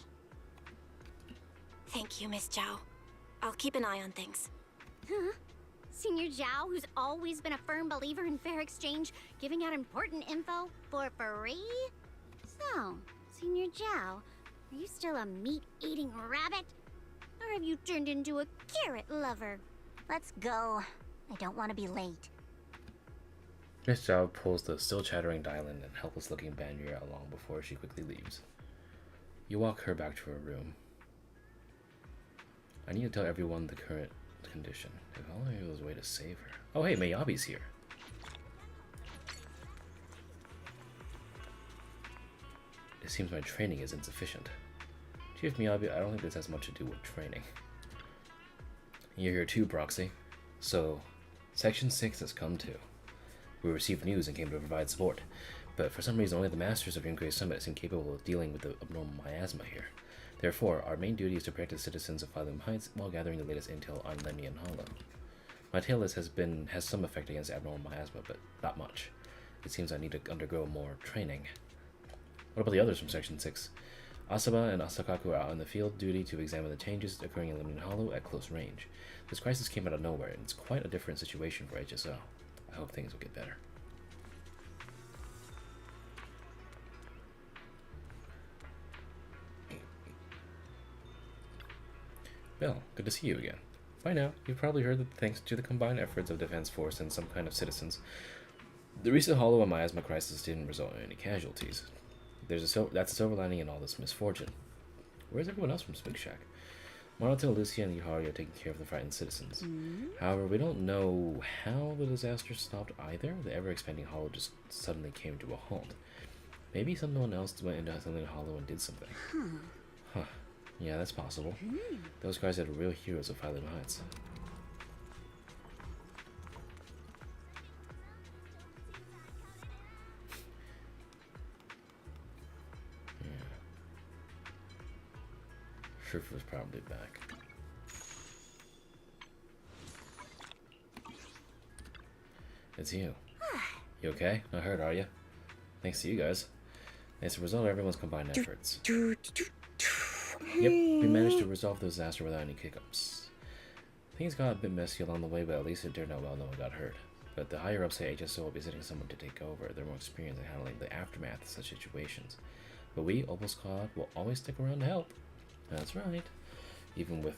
Thank you, Miss Zhao. I'll keep an eye on things. Huh? Senior Zhao, who's always been a firm believer in fair exchange, giving out important info for free? So, Senior Zhao, are you still a meat-eating rabbit? Or have you turned into a carrot lover? Let's go. I don't want to be late. Miss Zhao pulls the still chattering Dylan and helpless-looking Banyu along before she quickly leaves. You walk her back to her room. I need to tell everyone the current condition. If only there was a way to save her. Oh hey, Mayabi's here. It seems my training is insufficient. Chief Miyabi, I don't think this has much to do with training. You're here too, Proxy. So, Section 6 has come too. We received news and came to provide support, but for some reason only the masters of Yunkui Summit seem capable of dealing with the abnormal miasma here. Therefore, our main duty is to protect the citizens of Phylum Heights while gathering the latest intel on Lemnian Hollow. My tail list has some effect against abnormal miasma, but not much. It seems I need to undergo more training. What about the others from Section 6? Asaba and Asakaku are out in the field, duty to examine the changes occurring in Lemnian Hollow at close range. This crisis came out of nowhere, and it's quite a different situation for HSO. I hope things will get better. Belle, good to see you again. By now, you've probably heard that thanks to the combined efforts of Defense Force and some kind of citizens, the recent Hollow and miasma crisis didn't result in any casualties. That's a silver lining in all this misfortune. Where's everyone else from Spig Shack? Monotail, Lucia, and Yihari are taking care of the frightened citizens. However, we don't know how the disaster stopped either. The ever-expanding Hollow just suddenly came to a halt. Maybe someone else went into Lemnian Hollow and did something. Huh. Yeah, that's possible. Those guys are the real heroes of Phylum Heights. Shifu's probably back. It's you. You okay? Not hurt, are you? Thanks to you guys. It's a result of everyone's combined efforts. Yep, we managed to resolve the disaster without any hiccups. Things got a bit messy along the way, but at least it did not well no one got hurt. But the higher ups say HSO will be sending someone to take over. They're more experienced in handling the aftermath of such situations. But we, Opal Squad, will always stick around to help. That's right. Even without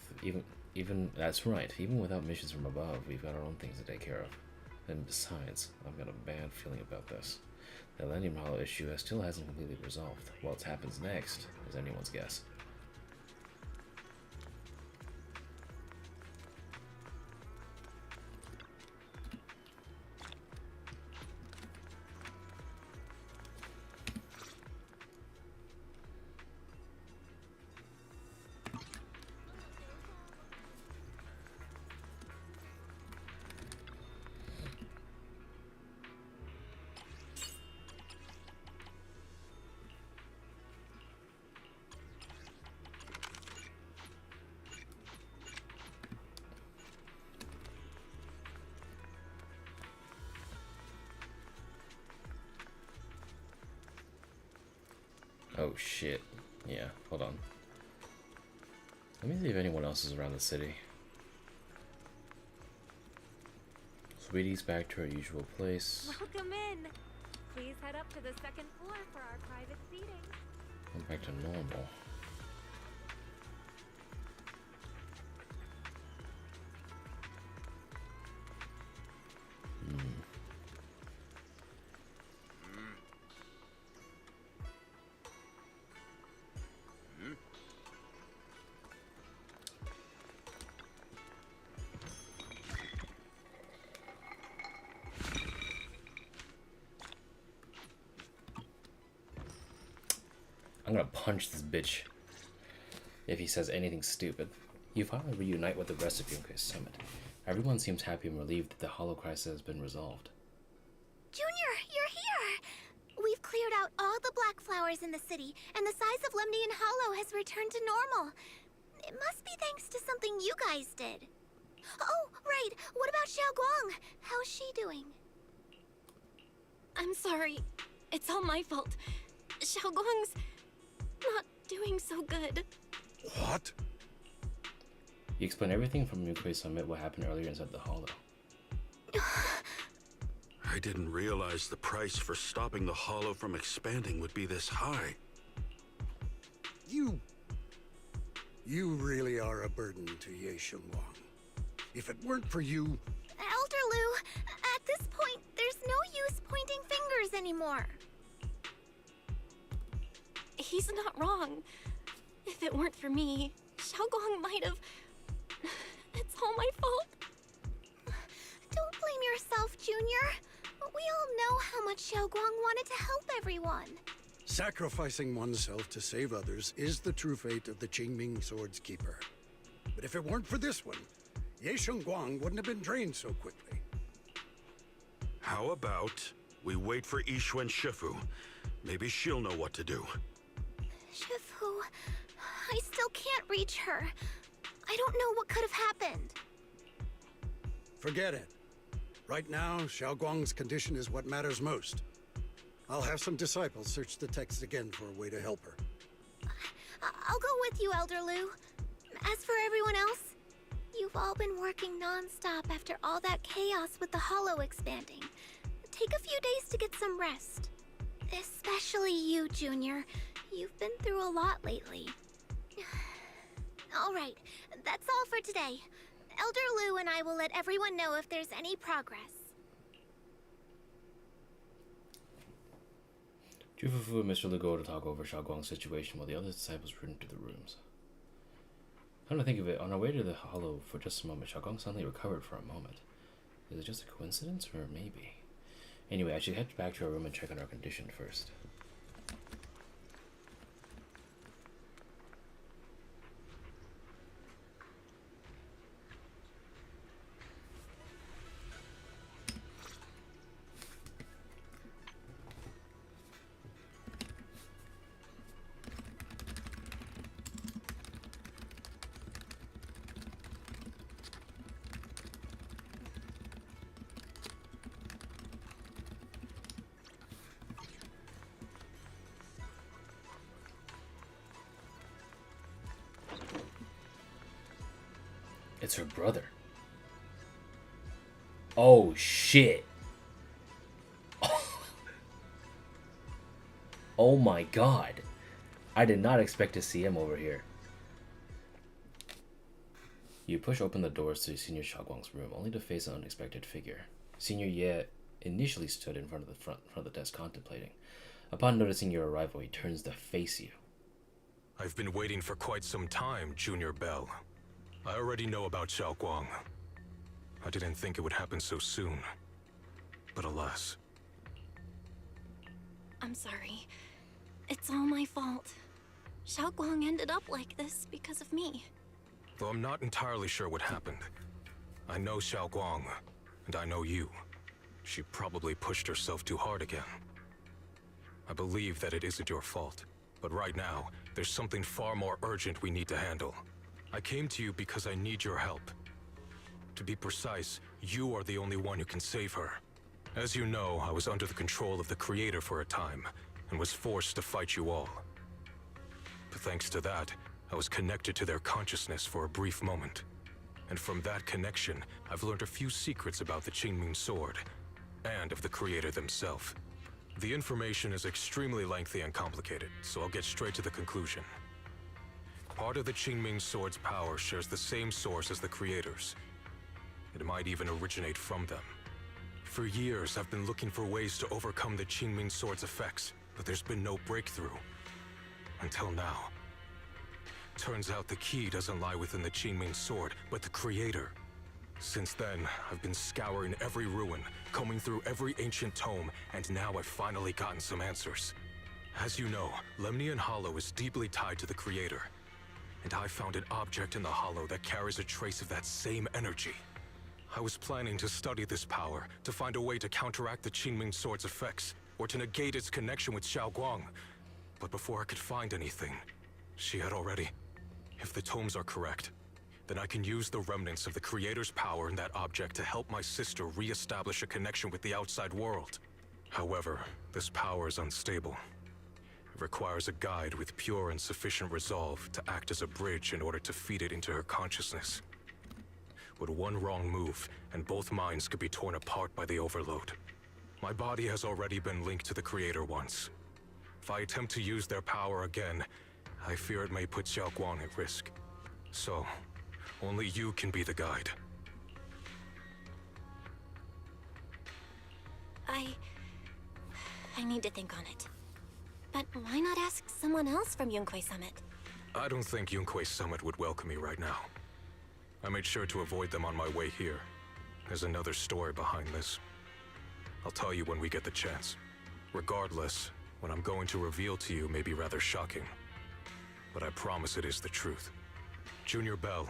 missions from above, we've got our own things to take care of. And besides, I've got a bad feeling about this. The Lemnian Hollow issue still hasn't completely resolved. What happens next is anyone's guess. Oh shit. Yeah, hold on. Let me see if anyone else is around the city. Sweetie's back to her usual place. Welcome in. Please head up to the second floor for our private seating. I'm back to normal. I'm gonna punch this bitch if he says anything stupid. You finally reunite with the rest of Yunkui Summit. Everyone seems happy and relieved that the Hollow crisis has been resolved. Junior, you're here! We've cleared out all the black flowers in the city, and the size of Lemnian Hollow has returned to normal. It must be thanks to something you guys did. Oh, right. What about Xiao'Guang? How's she doing? I'm sorry. It's all my fault. Xiao'Guang's not doing so good. What? You explain everything from Yunkui Summit, what happened earlier inside the Hollow. I didn't realize the price for stopping the Hollow from expanding would be this high. You really are a burden to Ye Shunguang. If it weren't for you... Elder Lu, at this point, there's no use pointing fingers anymore. He's not wrong. If it weren't for me, Xiao'Guang might have... It's all my fault. Don't blame yourself, Junior. We all know how much Xiao'Guang wanted to help everyone. Sacrificing oneself to save others is the true fate of the Qingming Sword's Keeper. But if it weren't for this one, Shunguang wouldn't have been drained so quickly. How about we wait for Yishu and Shifu? Maybe she'll know what to do. Shifu, I still can't reach her. I don't know what could have happened. Forget it. Right now, Xiao'Guang's condition is what matters most. I'll have some disciples search the text again for a way to help her. I'll go with you, Elder Lu. As for everyone else, you've all been working non-stop after all that chaos with the Hollow expanding. Take a few days to get some rest. Especially you, Junior. You've been through a lot lately. All right, that's all for today. Elder Lu and I will let everyone know if there's any progress. Jufufu and Mr. Lu go to talk over Xiao'Guang's situation while the other disciples return to the rooms. Come to think of it, on our way to the Hollow for just a moment, Xiao'Guang suddenly recovered for a moment. Is it just a coincidence, or maybe? Anyway, I should head back to our room and check on our condition first. It's her brother. Oh shit. Oh my god. I did not expect to see him over here. You push open the doors to Senior Xiao'Guang's room, only to face an unexpected figure. Senior Ye initially stood in front of the desk contemplating. Upon noticing your arrival, he turns to face you. I've been waiting for quite some time, Junior Belle. I already know about Xiao'Guang. I didn't think it would happen so soon. But alas. I'm sorry. It's all my fault. Xiao'Guang ended up like this because of me. Though I'm not entirely sure what happened. I know Xiao'Guang, and I know you. She probably pushed herself too hard again. I believe that it isn't your fault. But right now, there's something far more urgent we need to handle. I came to you because I need your help. To be precise, you are the only one who can save her. As you know, I was under the control of the Creator for a time, and was forced to fight you all. But thanks to that, I was connected to their consciousness for a brief moment. And from that connection, I've learned a few secrets about the Qingming Sword, and of the Creator themselves. The information is extremely lengthy and complicated, so I'll get straight to the conclusion. Part of the Qingming Sword's power shares the same source as the Creator's. It might even originate from them. For years, I've been looking for ways to overcome the Qingming Sword's effects, but there's been no breakthrough. Until now. Turns out the key doesn't lie within the Qingming Sword, but the Creator. Since then, I've been scouring every ruin, combing through every ancient tome, and now I've finally gotten some answers. As you know, Lemnian Hollow is deeply tied to the Creator. And I found an object in the Hollow that carries a trace of that same energy. I was planning to study this power, to find a way to counteract the Qingming Sword's effects, or to negate its connection with Xiao'Guang. But before I could find anything, she had already... If the tomes are correct, then I can use the remnants of the Creator's power in that object to help my sister re-establish a connection with the outside world. However, this power is unstable. It requires a guide with pure and sufficient resolve to act as a bridge in order to feed it into her consciousness. With one wrong move, and both minds could be torn apart by the overload. My body has already been linked to the Creator once. If I attempt to use their power again, I fear it may put Xiao'Guang at risk. So, only you can be the guide. I need to think on it. But why not ask someone else from Yunkui Summit? I don't think Yunkui Summit would welcome me right now. I made sure to avoid them on my way here. There's another story behind this. I'll tell you when we get the chance. Regardless, What I'm going to reveal to you may be rather shocking, but I promise it is the truth. Junior Belle,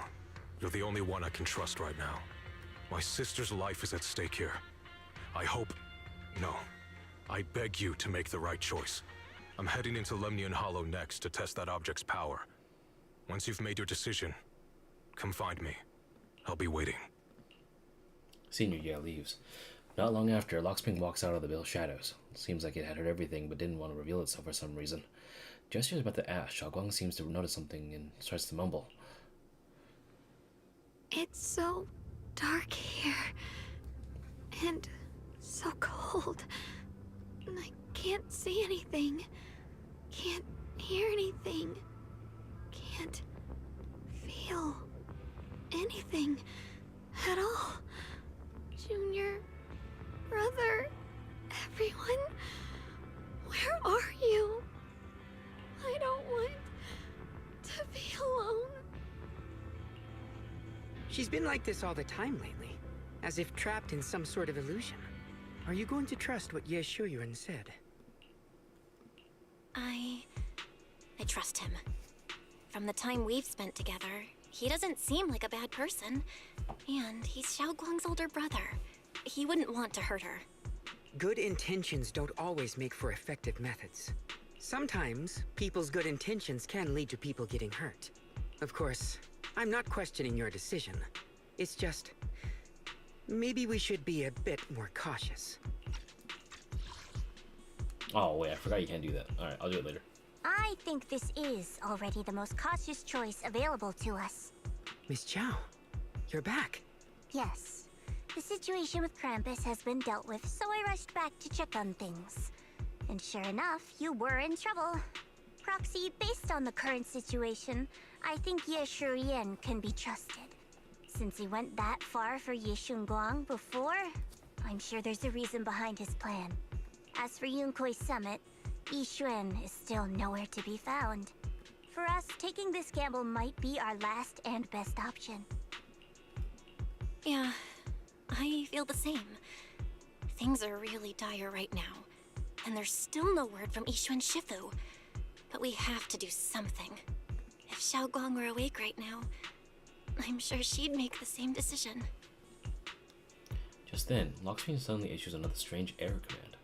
you're the only one I can trust right now. My sister's life is at stake here. I hope... No. I beg you to make the right choice. I'm heading into Lemnian Hollow next to test that object's power. Once you've made your decision, come find me. I'll be waiting. Senior Ye leaves. Not long after, Lockspring walks out of the Belle shadows. Seems like it had heard everything, but didn't want to reveal itself for some reason. Just as about to ask, Xiao'Guang seems to notice something and starts to mumble. It's so dark here. And so cold. I can't see anything. Can't hear anything. Can't feel anything at all. Junior, brother, everyone, where are you? I don't want to be alone. She's been like this all the time lately, as if trapped in some sort of illusion. Are you going to trust what Ye Shiyuan said? I trust him. From the time we've spent together, he doesn't seem like a bad person. And he's Xiao'Guang's older brother. He wouldn't want to hurt her. Good intentions don't always make for effective methods. Sometimes, people's good intentions can lead to people getting hurt. Of course, I'm not questioning your decision. It's just... maybe we should be a bit more cautious. Oh, wait, I forgot you can't do that. Alright, I'll do it later. I think this is already the most cautious choice available to us. Miss Zhao, you're back. Yes. The situation with Krampus has been dealt with, so I rushed back to check on things. And sure enough, you were in trouble. Proxy, based on the current situation, I think Ye Shiyuan can be trusted. Since he went that far for Ye Shunguang before, I'm sure there's a reason behind his plan. As for Yunkui Summit, Yixuan is still nowhere to be found. For us, taking this gamble might be our last and best option. Yeah, I feel the same. Things are really dire right now, and there's still no word from Yixuan Shifu. But we have to do something. If Xiao'Guang were awake right now, I'm sure she'd make the same decision. Just then, Lockspring suddenly issues another strange error command.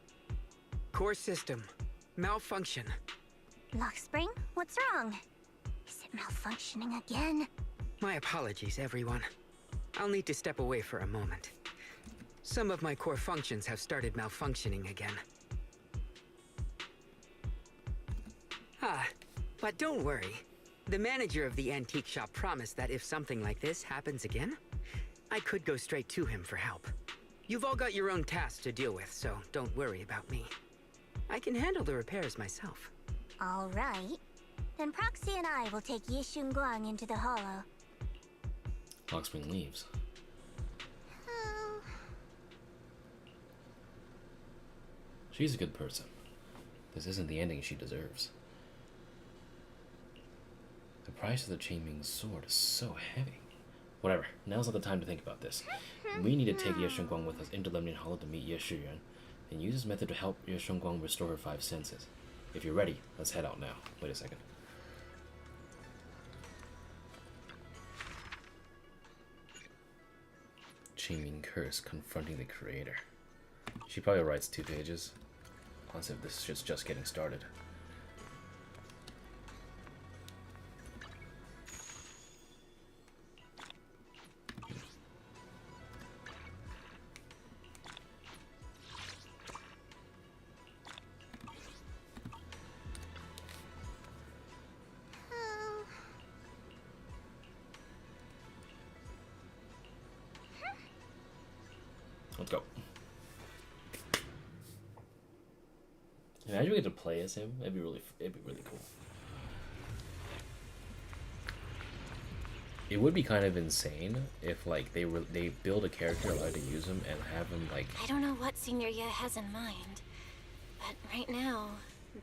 Core system. Malfunction. Lockspring, what's wrong? Is it malfunctioning again? My apologies, everyone. I'll need to step away for a moment. Some of my core functions have started malfunctioning again. But don't worry. The manager of the antique shop promised that if something like this happens again, I could go straight to him for help. You've all got your own tasks to deal with, so don't worry about me. I can handle the repairs myself. All right. Then Proxy and I will take Ye Shunguang into the hollow. Lockspring leaves. Oh. She's a good person. This isn't the ending she deserves. The price of the Chainming sword is so heavy. Whatever, now's not the time to think about this. We need to take Ye Shunguang with us into Lemnian Hollow to meet Ye Shiyuan, and use his method to help Ye Shunguang restore her 5 senses. If you're ready, let's head out now. Wait a second. Chainming Curse confronting the creator. She probably writes 2 pages. As if this shit's just getting started. Let's go. Imagine we get to play as him. It'd be really cool. It would be kind of insane if like they build a character allowed to use him and have him like. I don't know what Senior Ye has in mind, but right now,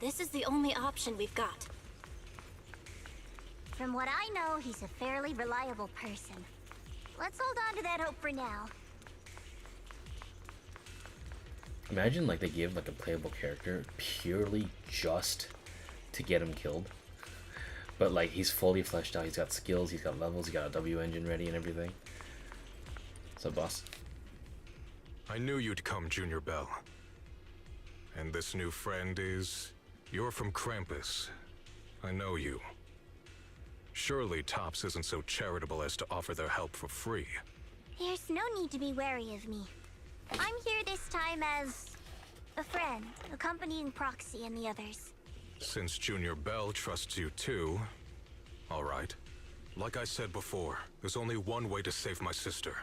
this is the only option we've got. From what I know, he's a fairly reliable person. Let's hold on to that hope for now. Imagine like they give like a playable character purely just to get him killed. But like he's fully fleshed out, he's got skills, he's got levels, he's got a W engine ready and everything. What's up, boss? I knew you'd come, Junior Belle. And this new friend is... You're from Krampus. I know you. Surely Tops isn't so charitable as to offer their help for free. There's no need to be wary of me. I'm here this time as a friend, accompanying Proxy and the others. Since Junior Belle trusts you too... Alright. Like I said before, there's only one way to save my sister.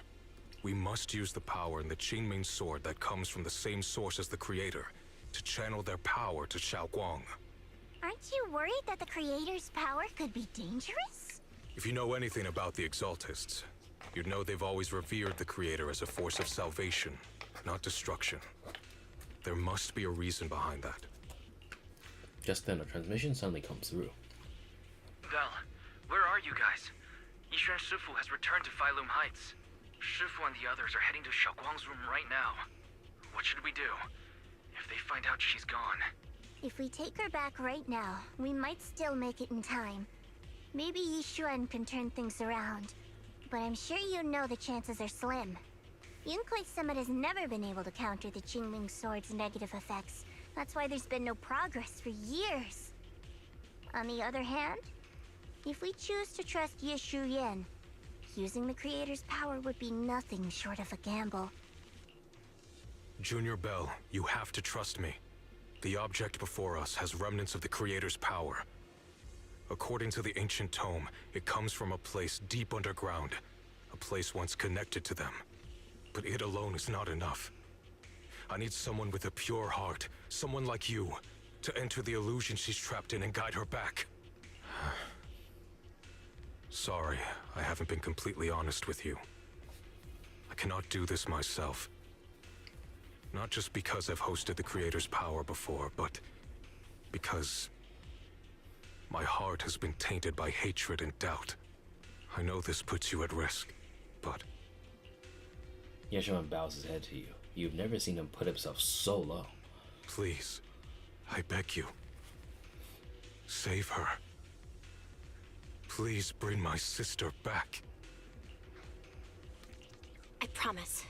We must use the power in the Qingming sword that comes from the same source as the Creator, to channel their power to Xiao'Guang. Aren't you worried that the Creator's power could be dangerous? If you know anything about the Exaltists, you'd know they've always revered the Creator as a force of salvation, not destruction. There must be a reason behind that. Just then, a transmission suddenly comes through. Belle, where are you guys? Yishuan Shifu has returned to Failum Heights. Shifu and the others are heading to Xiao'Guang's room right now. What should we do? If they find out she's gone. If we take her back right now, we might still make it in time. Maybe Yishuan can turn things around. But I'm sure you know the chances are slim. Yunkui Summit has never been able to counter the Qingming Sword's negative effects. That's why there's been no progress for years. On the other hand, if we choose to trust Yishuyan, using the Creator's power would be nothing short of a gamble. Junior Belle, you have to trust me. The object before us has remnants of the Creator's power. According to the ancient tome, it comes from a place deep underground, a place once connected to them. But it alone is not enough. I need someone with a pure heart, someone like you, to enter the illusion she's trapped in and guide her back. Sorry, I haven't been completely honest with you. I cannot do this myself. Not just because I've hosted the Creator's power before, but because my heart has been tainted by hatred and doubt. I know this puts you at risk, but... Yeshuan bows his head to you. You've never seen him put himself so low. Please, I beg you. Save her. Please bring my sister back. I promise.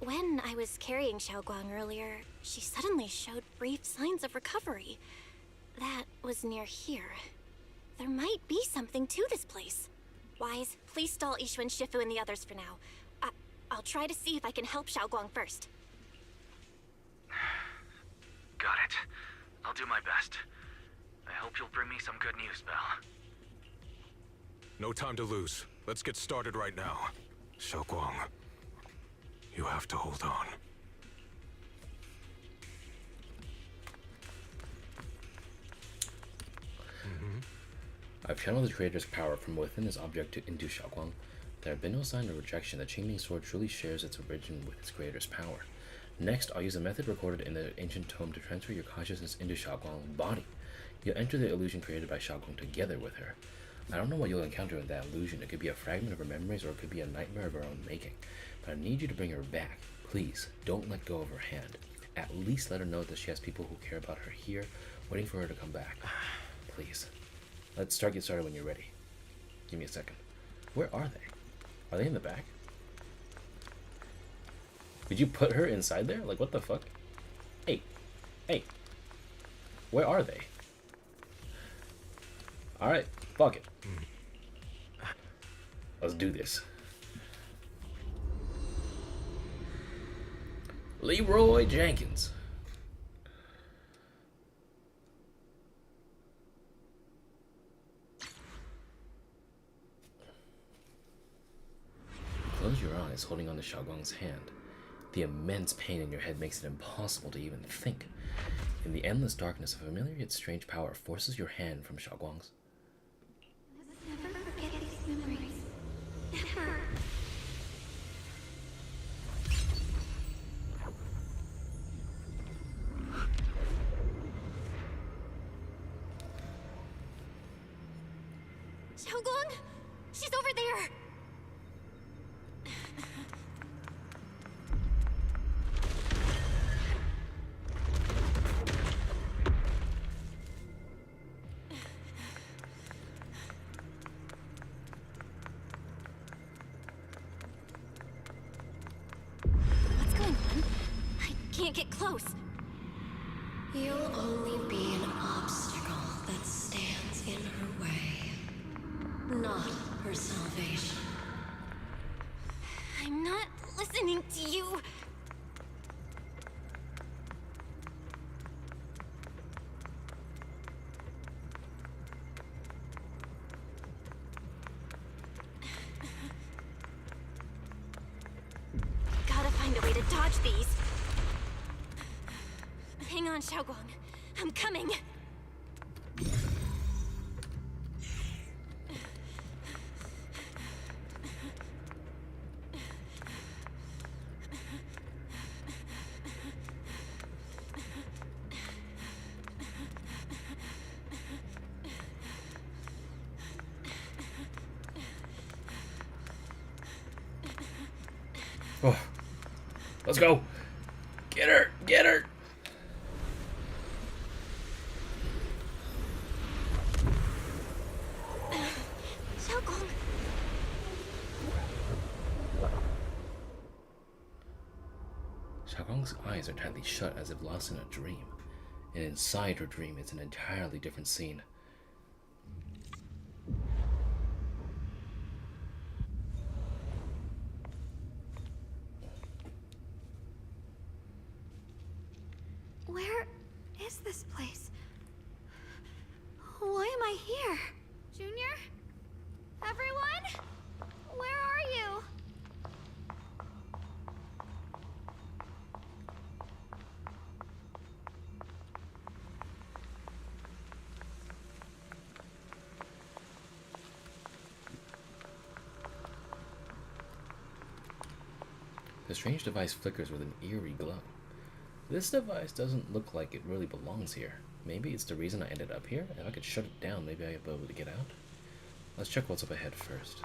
When I was carrying Xiao'Guang earlier, she suddenly showed brief signs of recovery. That was near here. There might be something to this place. Wise, please stall Yishuan Shifu and the others for now. I'll try to see if I can help Xiao'Guang first. Got it. I'll do my best. I hope you'll bring me some good news, Belle. No time to lose. Let's get started right now. Xiao'Guang, you have to hold on. I've channeled the Creator's power from within this object into Xiao'Guang. There have been no sign of rejection. The Qingming Sword truly shares its origin with its Creator's power. Next, I'll use a method recorded in the ancient tome to transfer your consciousness into Xiao'Guang's body. You'll enter the illusion created by Xiao'Guang together with her. I don't know what you'll encounter in that illusion. It could be a fragment of her memories, or it could be a nightmare of her own making. But I need you to bring her back. Please, don't let go of her hand. At least let her know that she has people who care about her here, waiting for her to come back. Please. Let's get started when you're ready. Give me a second. Where are they? Are they in the back? Did you put her inside there? Like, what the fuck? Hey. Hey. Where are they? Alright, fuck it. Let's do this. Leroy Jenkins. Close your eyes, holding on to Xiao'Guang's hand. The immense pain in your head makes it impossible to even think. In the endless darkness, a familiar yet strange power forces your hand from Xiao'Guang's. Never forget these memories. Never. Xiao'Guang! She's over there! can't get close. You'll only be an obstacle that stands in her way, not her salvation. I'm not listening to you. Gotta find a way to dodge these. Hang on, Xiao'Guang. I'm coming. Oh, let's go. Get her, get her. Xiao'Guang. Xiao'Guang's eyes are tightly shut as if lost in a dream. And inside her dream, it's an entirely different scene. Where is this place? Why am I here? Junior? Everyone? Where are you? The strange device flickers with an eerie glow. This device doesn't look like it really belongs here. Maybe it's the reason I ended up here? If I could shut it down, maybe I'd be able to get out. Let's check what's up ahead first.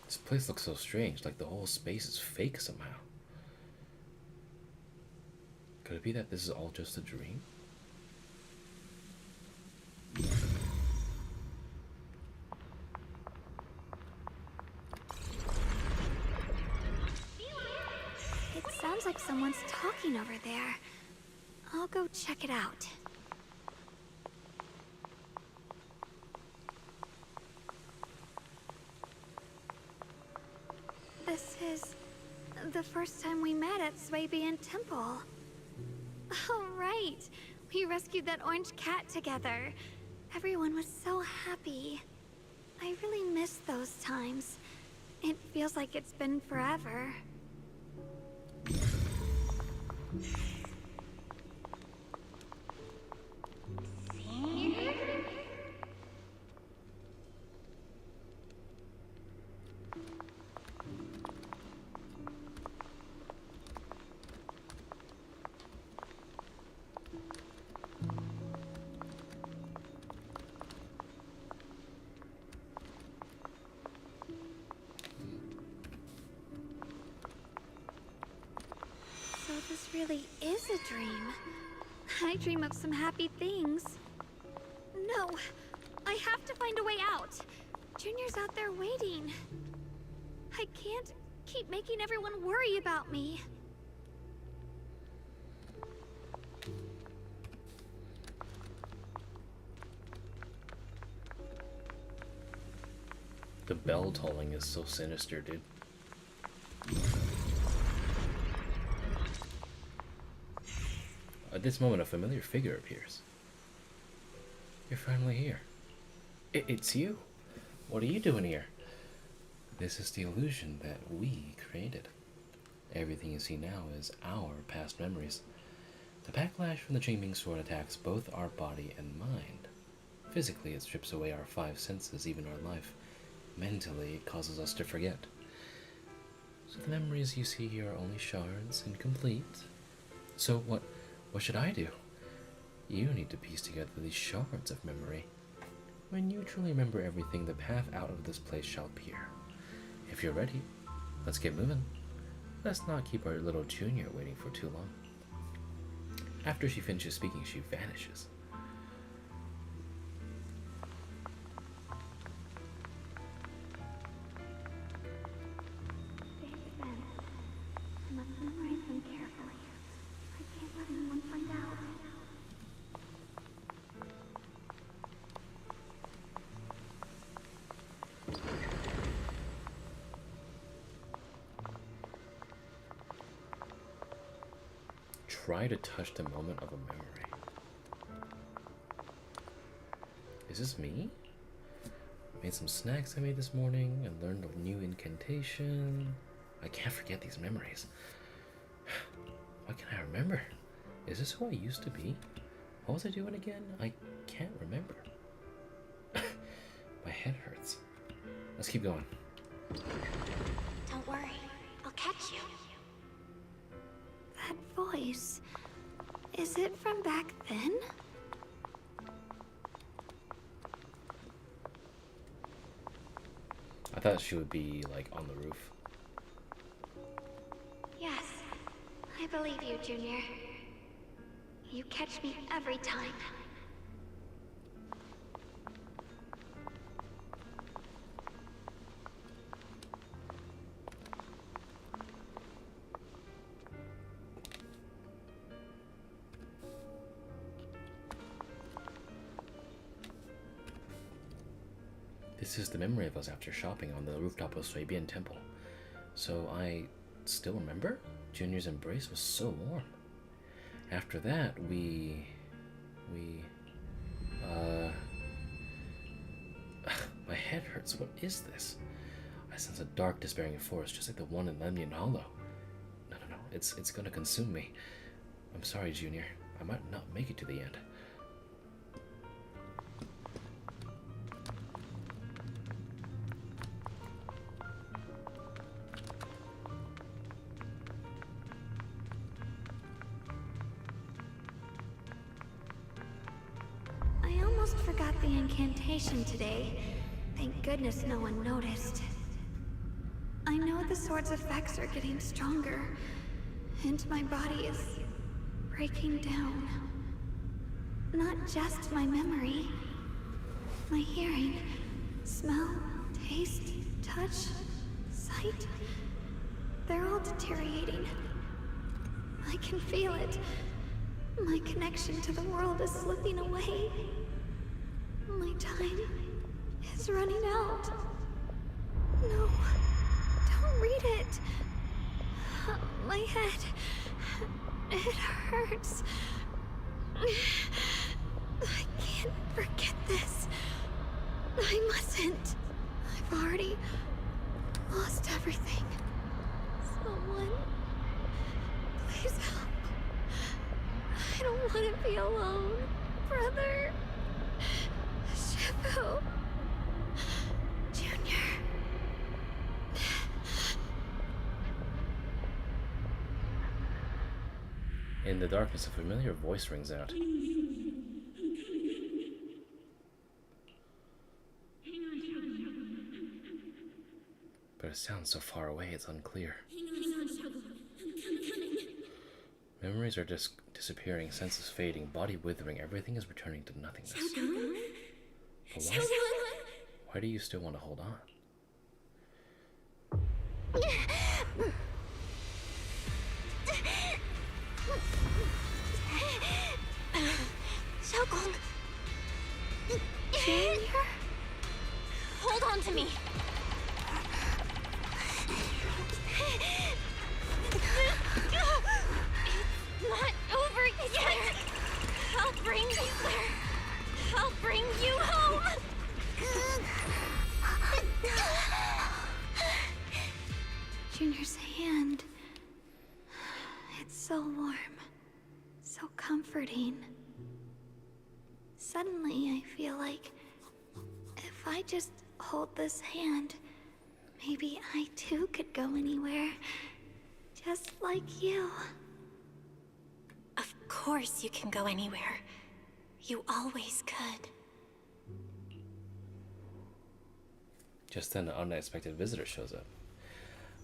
This place looks so strange, like the whole space is fake somehow. Could it be that this is all just a dream? It sounds like someone's talking over there. I'll go check it out. This is the first time we met at Swabian Temple. Oh, right. We rescued that orange cat together. Everyone was so happy. I really miss those times. It feels like it's been forever. So this really is a dream. I dream of some happy things. No, I have to find a way out. Junior's out there waiting. I can't keep making everyone worry about me. The bell tolling is so sinister, dude. At this moment, a familiar figure appears. You're finally here. It's you? What are you doing here? This is the illusion that we created. Everything you see now is our past memories. The backlash from the Dreaming Sword attacks both our body and mind. Physically, it strips away our 5 senses, even our life. Mentally, it causes us to forget. So the memories you see here are only shards, incomplete. So what should I do? You need to piece together these shards of memory. When you truly remember everything, the path out of this place shall appear. If you're ready, let's get moving. Let's not keep our little junior waiting for too long. After she finishes speaking, she vanishes. Try to touch the moment of a memory. Is this me? Made some snacks I made this morning and learned a new incantation. I can't forget these memories. What can I remember? Is this who I used to be? What was I doing again? I can't remember. My head hurts. Let's keep going. Don't worry, I'll catch you. That voice. Is it from back then? I thought she would be like on the roof. Yes, I believe you, Junior. You catch me every time. This is the memory of us after shopping on the rooftop of Suibian Temple. So I still remember? Junior's embrace was so warm. After that, my head hurts. What is this? I sense a dark, despairing force, just like the one in Lemnian Hollow. No, it's gonna consume me. I'm sorry, Junior. I might not make it to the end. Forgot the incantation today. Thank goodness no one noticed. I know the sword's effects are getting stronger, and my body is breaking down. Not just my memory. My hearing, smell, taste, touch, sight. They're all deteriorating. I can feel it. My connection to the world is slipping away. My time is running out. No, don't read it. My head, it hurts. I can't forget this. I mustn't. I've already lost everything. Someone, please help. I don't want to be alone, brother. Shifu. Junior. In the darkness, a familiar voice rings out. But it sounds so far away, it's unclear. Memories are just disappearing, senses fading, body withering, everything is returning to nothingness. But why do you still want to hold on? Xiao'Guang! Hold on to me! It's not over yet! I'll bring you there! I'll bring you home! Junior's hand. It's so warm. So comforting. Suddenly, I feel like if I just hold this hand, maybe I too could go anywhere. Just like you. Of course you can go anywhere. You always could. Just then, an unexpected visitor shows up.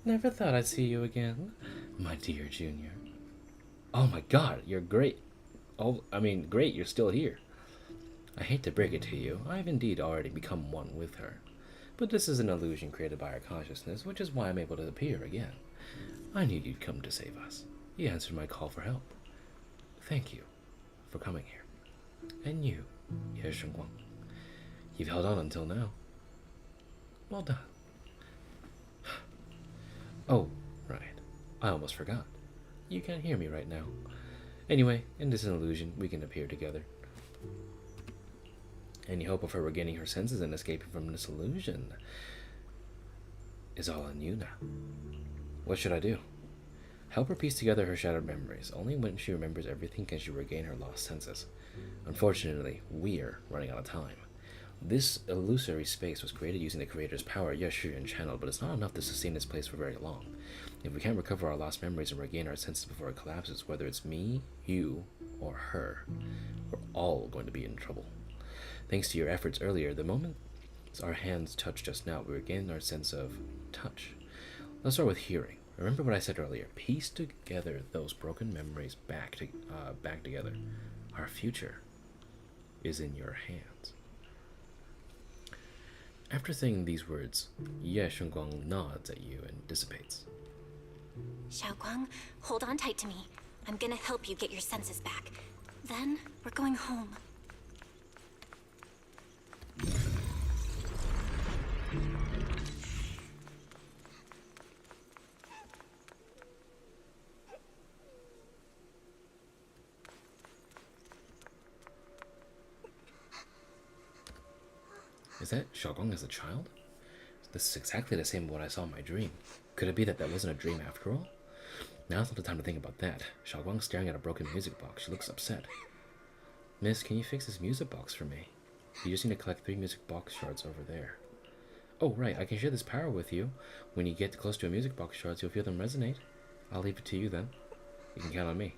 Never thought I'd see you again, my dear Junior. Oh my god, you're great. Oh, I mean, great, you're still here. I hate to break it to you, I've indeed already become one with her. But this is an illusion created by our consciousness, which is why I'm able to appear again. I knew you'd come to save us. You answered my call for help. Thank you for coming here. And you, Shunguang. You've held on until now. Well done. Oh, right. I almost forgot. You can't hear me right now. Anyway, in this illusion, we can appear together. Any hope of her regaining her senses and escaping from this illusion is all on you now. What should I do? Help her piece together her shattered memories. Only when she remembers everything can she regain her lost senses. Unfortunately, we're running out of time. This illusory space was created using the creator's power, yes, Shiyuan channeled, but it's not enough to sustain this place for very long. If we can't recover our lost memories and regain our senses before it collapses, whether it's me, you, or her, we're all going to be in trouble. Thanks to your efforts earlier, the moment our hands touched just now, we regained our sense of touch. Let's start with hearing. Remember what I said earlier. Piece together those broken memories back together. Our future is in your hands. After saying these words, Shunguang nods at you and dissipates. Xiao'Guang, hold on tight to me. I'm gonna help you get your senses back. Then, we're going home. Is that Xiao'Guang as a child? This is exactly the same as what I saw in my dream. Could it be that wasn't a dream after all? Now's not the time to think about that. Xiao'Guang's staring at a broken music box. She looks upset. Miss, can you fix this music box for me? You just need to collect 3 music box shards over there. Oh, right, I can share this power with you. When you get close to a music box shards, you'll feel them resonate. I'll leave it to you then. You can count on me.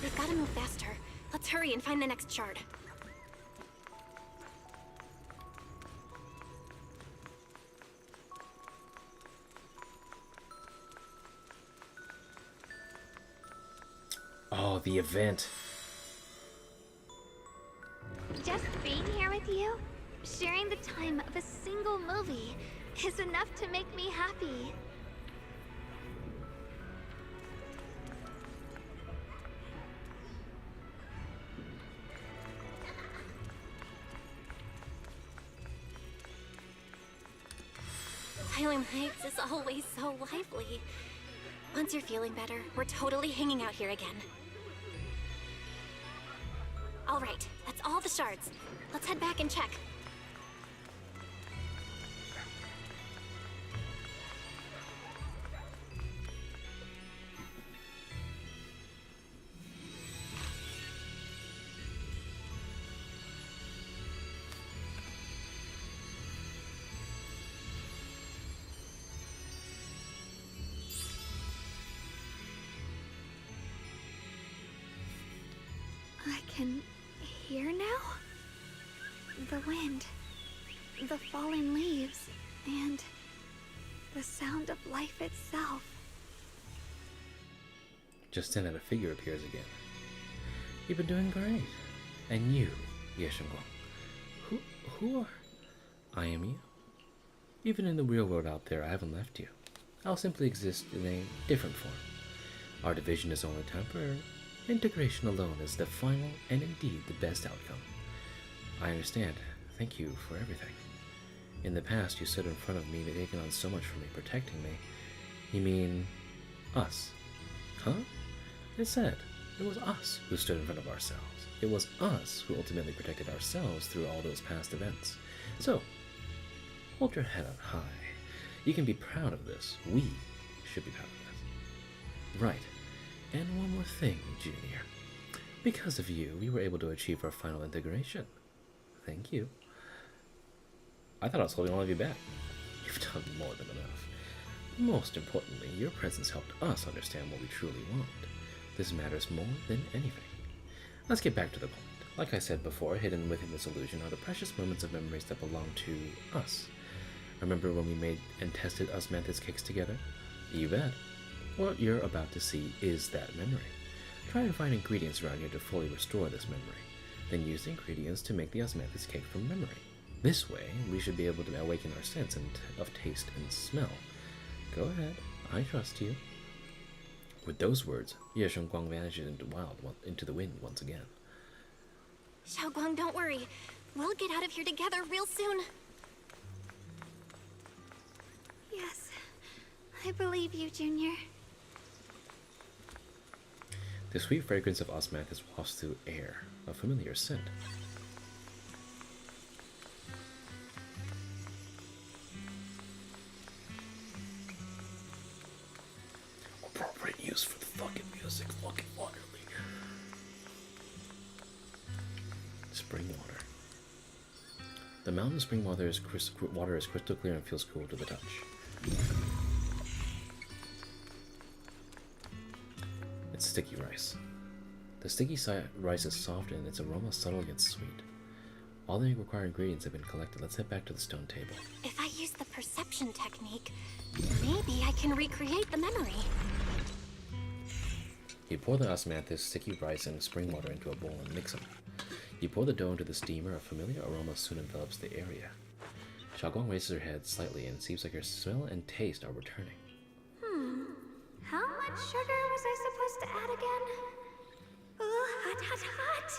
We've got to move faster. Let's hurry and find the next shard. Oh, the event. Just being here with you, sharing the time of a single movie, is enough to make me happy. Highland Heights is always so lively. Once you're feeling better, we're totally hanging out here again. All right, that's all the shards. Let's head back and check. I can hear now? The wind, the falling leaves, and the sound of life itself. Just then, a figure appears again. You've been doing great. And you, Shunguang. Who are... I am you. Even in the real world out there, I haven't left you. I'll simply exist in a different form. Our division is only temporary. Integration alone is the final and indeed the best outcome. I understand. Thank you for everything. In the past, you stood in front of me, taking on so much for me, protecting me. You mean... us? Huh? It said it was us who stood in front of ourselves. It was us who ultimately protected ourselves through all those past events. So, hold your head up high. You can be proud of this. We should be proud of this. Right. And one more thing, Junior. Because of you, we were able to achieve our final integration. Thank you. I thought I was holding all of you back. You've done more than enough. Most importantly, your presence helped us understand what we truly want. This matters more than anything. Let's get back to the point. Like I said before, hidden within this illusion are the precious moments of memories that belong to us. Remember when we made and tested osmanthus cakes together? You bet. What you're about to see is that memory. Try and find ingredients around here to fully restore this memory. Then use the ingredients to make the osmanthus cake from memory. This way, we should be able to awaken our sense of taste and smell. Go ahead, I trust you. With those words, Shunguang vanishes into the wind once again. Xiao'Guang, don't worry. We'll get out of here together real soon. Yes, I believe you, Junior. The sweet fragrance of osmanthus wafts through air, a familiar scent. Appropriate use for the fucking music, fucking waterly. Spring water. The mountain spring water is crystal clear and feels cool to the touch. It's sticky rice. The sticky rice is soft and its aroma subtle yet sweet. All the required ingredients have been collected. Let's head back to the stone table. If I use the perception technique, maybe I can recreate the memory. You pour the osmanthus, sticky rice, and spring water into a bowl and mix them. You pour the dough into the steamer. A familiar aroma soon envelops the area. Xiao'Guang raises her head slightly and it seems like her smell and taste are returning. How much sugar was I supposed to add again? Ooh, hot, hot, hot.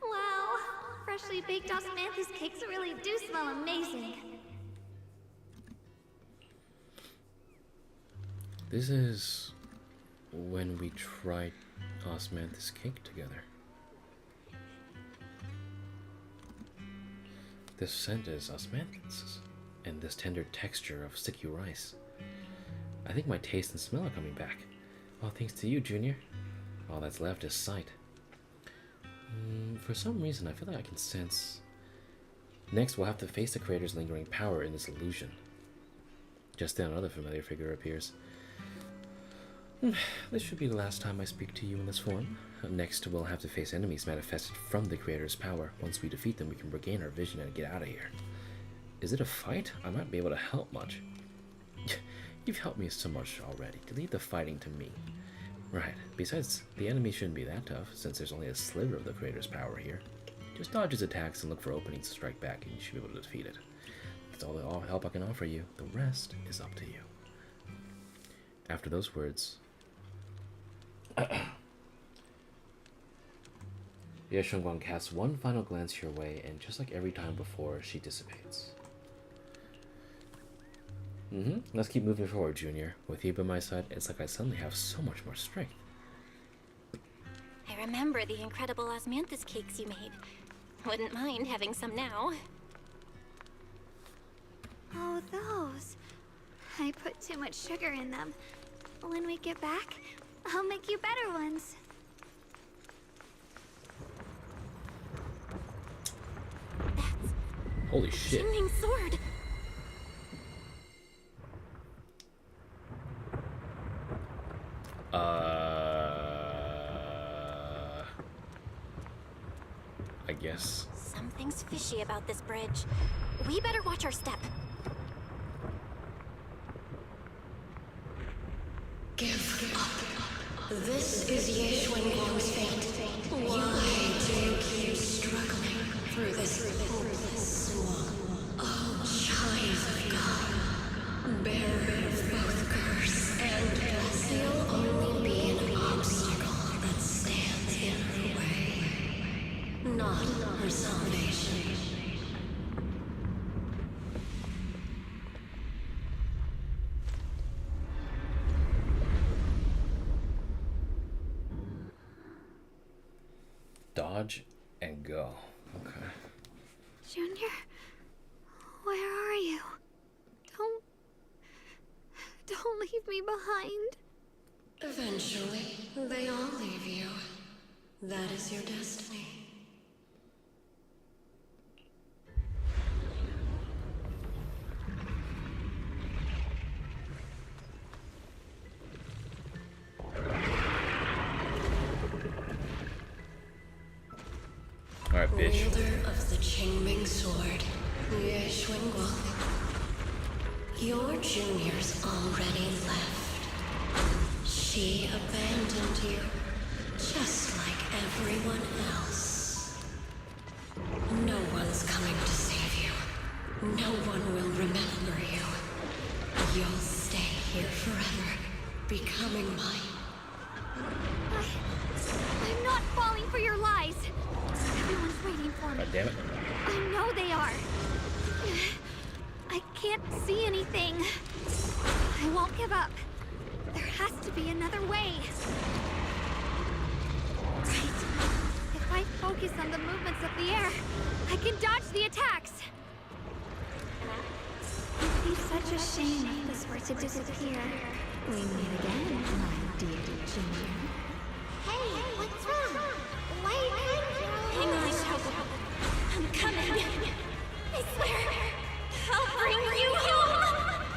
Wow, freshly baked osmanthus cakes really do smell amazing. This is when we tried osmanthus cake together. This scent is osmanthus, and this tender texture of sticky rice. I think my taste and smell are coming back. All thanks to you, Junior. All that's left is sight. For some reason, I feel like I can sense... Next, we'll have to face the creator's lingering power in this illusion. Just then, another familiar figure appears. This should be the last time I speak to you in this form. Next, we'll have to face enemies manifested from the creator's power. Once we defeat them, we can regain our vision and get out of here. Is it a fight? I might be able to help much. You've helped me so much already. Leave the fighting to me. Right. Besides, the enemy shouldn't be that tough, since there's only a sliver of the creator's power here. Just dodge his attacks and look for openings to strike back, and you should be able to defeat it. That's all the help I can offer you. The rest is up to you. After those words... Shunguang casts one final glance your way, and just like every time before, she dissipates. Let's keep moving forward, Junior. With you by my side, it's like I suddenly have so much more strength. I remember the incredible osmanthus cakes you made. Wouldn't mind having some now. Oh, those. I put too much sugar in them. When we get back, I'll make you better ones. Holy shit. Shimmering sword. I guess. Something's fishy about this bridge. We better watch our step. Give up. This is Shunguang's fate. Why do you keep struggling through this hopeless swamp? Oh, child of God, bearer of both curse and blessing, you'll only be an obstacle that stands in her way, not her salvation. Dodge and go. Okay. Junior, where are you? Don't leave me behind. Eventually, they all leave you. That is your destiny. Alright, bitch. Wielder of the Qingming sword, Shunguang. Your junior's already left. She abandoned you, just like everyone else. No one's coming to save you. No one will remember you. You'll stay here forever, becoming mine. I'm not falling for your lies. Everyone's waiting for me. God damn it. I know they are. I can't see anything. I won't give up. There has to be another way. Right. If I focus on the movements of the air, I can dodge the attacks. It'd be such a shame if this were to disappear. We meet again, my dear Junior. Hey, what's wrong? Why are you crying? Hang on, Xiao'Guang. I'm coming. I swear, I'll bring you home.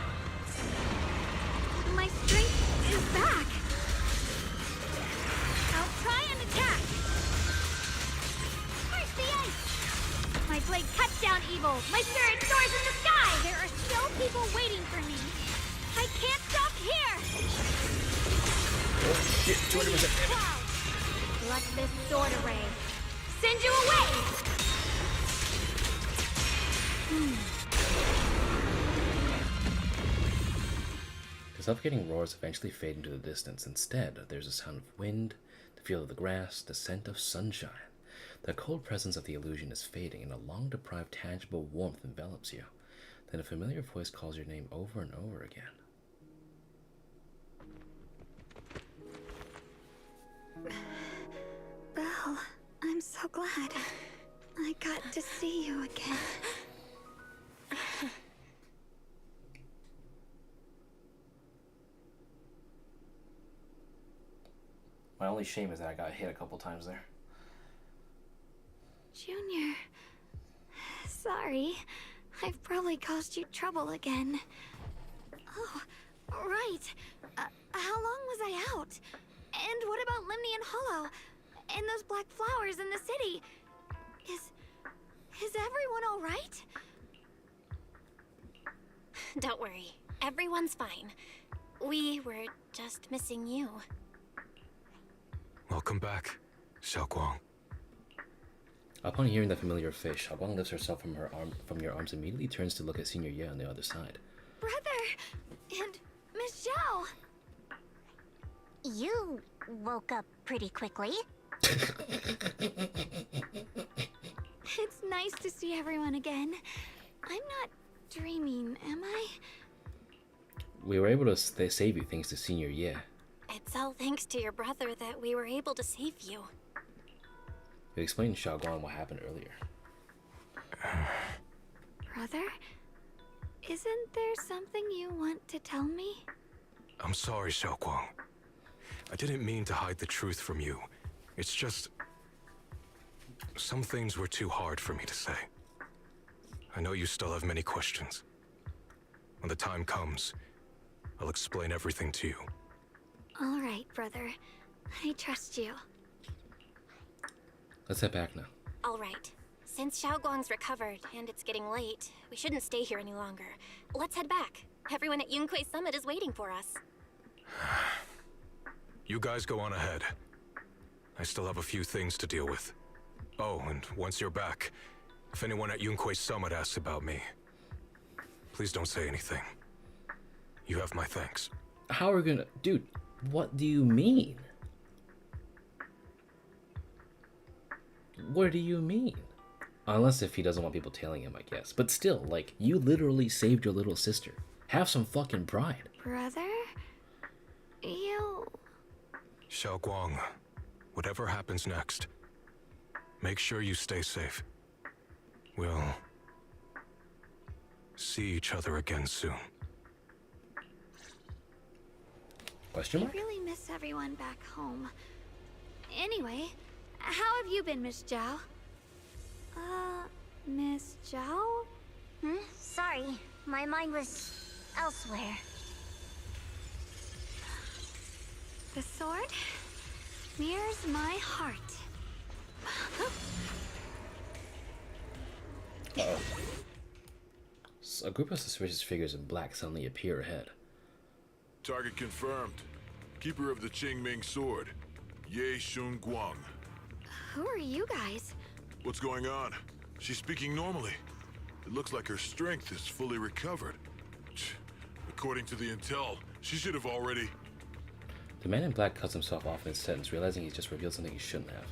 My strength is back. I'll try and attack. Where's the ice? My blade cuts down evil. My spirit soars in the sky. There are still people waiting for me. I can't stop here. Oh shit, 200%. Wow. Let this sword array send you away. The suffocating roars eventually fade into the distance. Instead, there's a sound of wind, the feel of the grass, the scent of sunshine. The cold presence of the illusion is fading, and a long-deprived, tangible warmth envelops you. Then a familiar voice calls your name over and over again. Belle, I'm so glad. I got to see you again. My only shame is that I got hit a couple times there. Junior, sorry. I've probably caused you trouble again. Oh, right. How long was I out? And what about Lemnian Hollow? And those black flowers in the city? Is everyone all right? Don't worry, everyone's fine. We were just missing you. Welcome back, Xiao'Guang. Upon hearing the familiar face, Xiao'Guang lifts herself from your arms and immediately turns to look at Senior Ye on the other side. Brother! And Miss Zhao! You woke up pretty quickly. It's nice to see everyone again. I'm not dreaming, am I? We were able to save you thanks to Senior Ye. It's all thanks to your brother that we were able to save you. We explained to Xiao'Guang what happened earlier. Brother? Isn't there something you want to tell me? I'm sorry, Xiao'Guang. I didn't mean to hide the truth from you. It's just... some things were too hard for me to say. I know you still have many questions. When the time comes, I'll explain everything to you. All right, brother. I trust you. Let's head back now. All right. Since Xiao'Guang's recovered and it's getting late, we shouldn't stay here any longer. Let's head back. Everyone at Yunkui Summit is waiting for us. You guys go on ahead. I still have a few things to deal with. Oh, and once you're back, if anyone at Yunkui Summit asks about me, please don't say anything. You have my thanks. How are we gonna... Dude, what do you mean? What do you mean? Unless if he doesn't want people tailing him, I guess. But still, like, you literally saved your little sister. Have some fucking pride. Brother? You... Xiao'Guang, whatever happens next, make sure you stay safe. We'll see each other again soon. Question mark? I really miss everyone back home. Anyway, how have you been, Miss Zhao? Miss Zhao? Sorry, my mind was elsewhere. The sword mirrors my heart. Uh-oh. A group of suspicious figures in black suddenly appear ahead. Target confirmed. Keeper of the Qingming sword, Ye Shunguang. Who are you guys? What's going on? She's speaking normally. It looks like her strength is fully recovered. According to the intel, she should have already... The man in black cuts himself off in his sentence, realizing he's just revealed something he shouldn't have.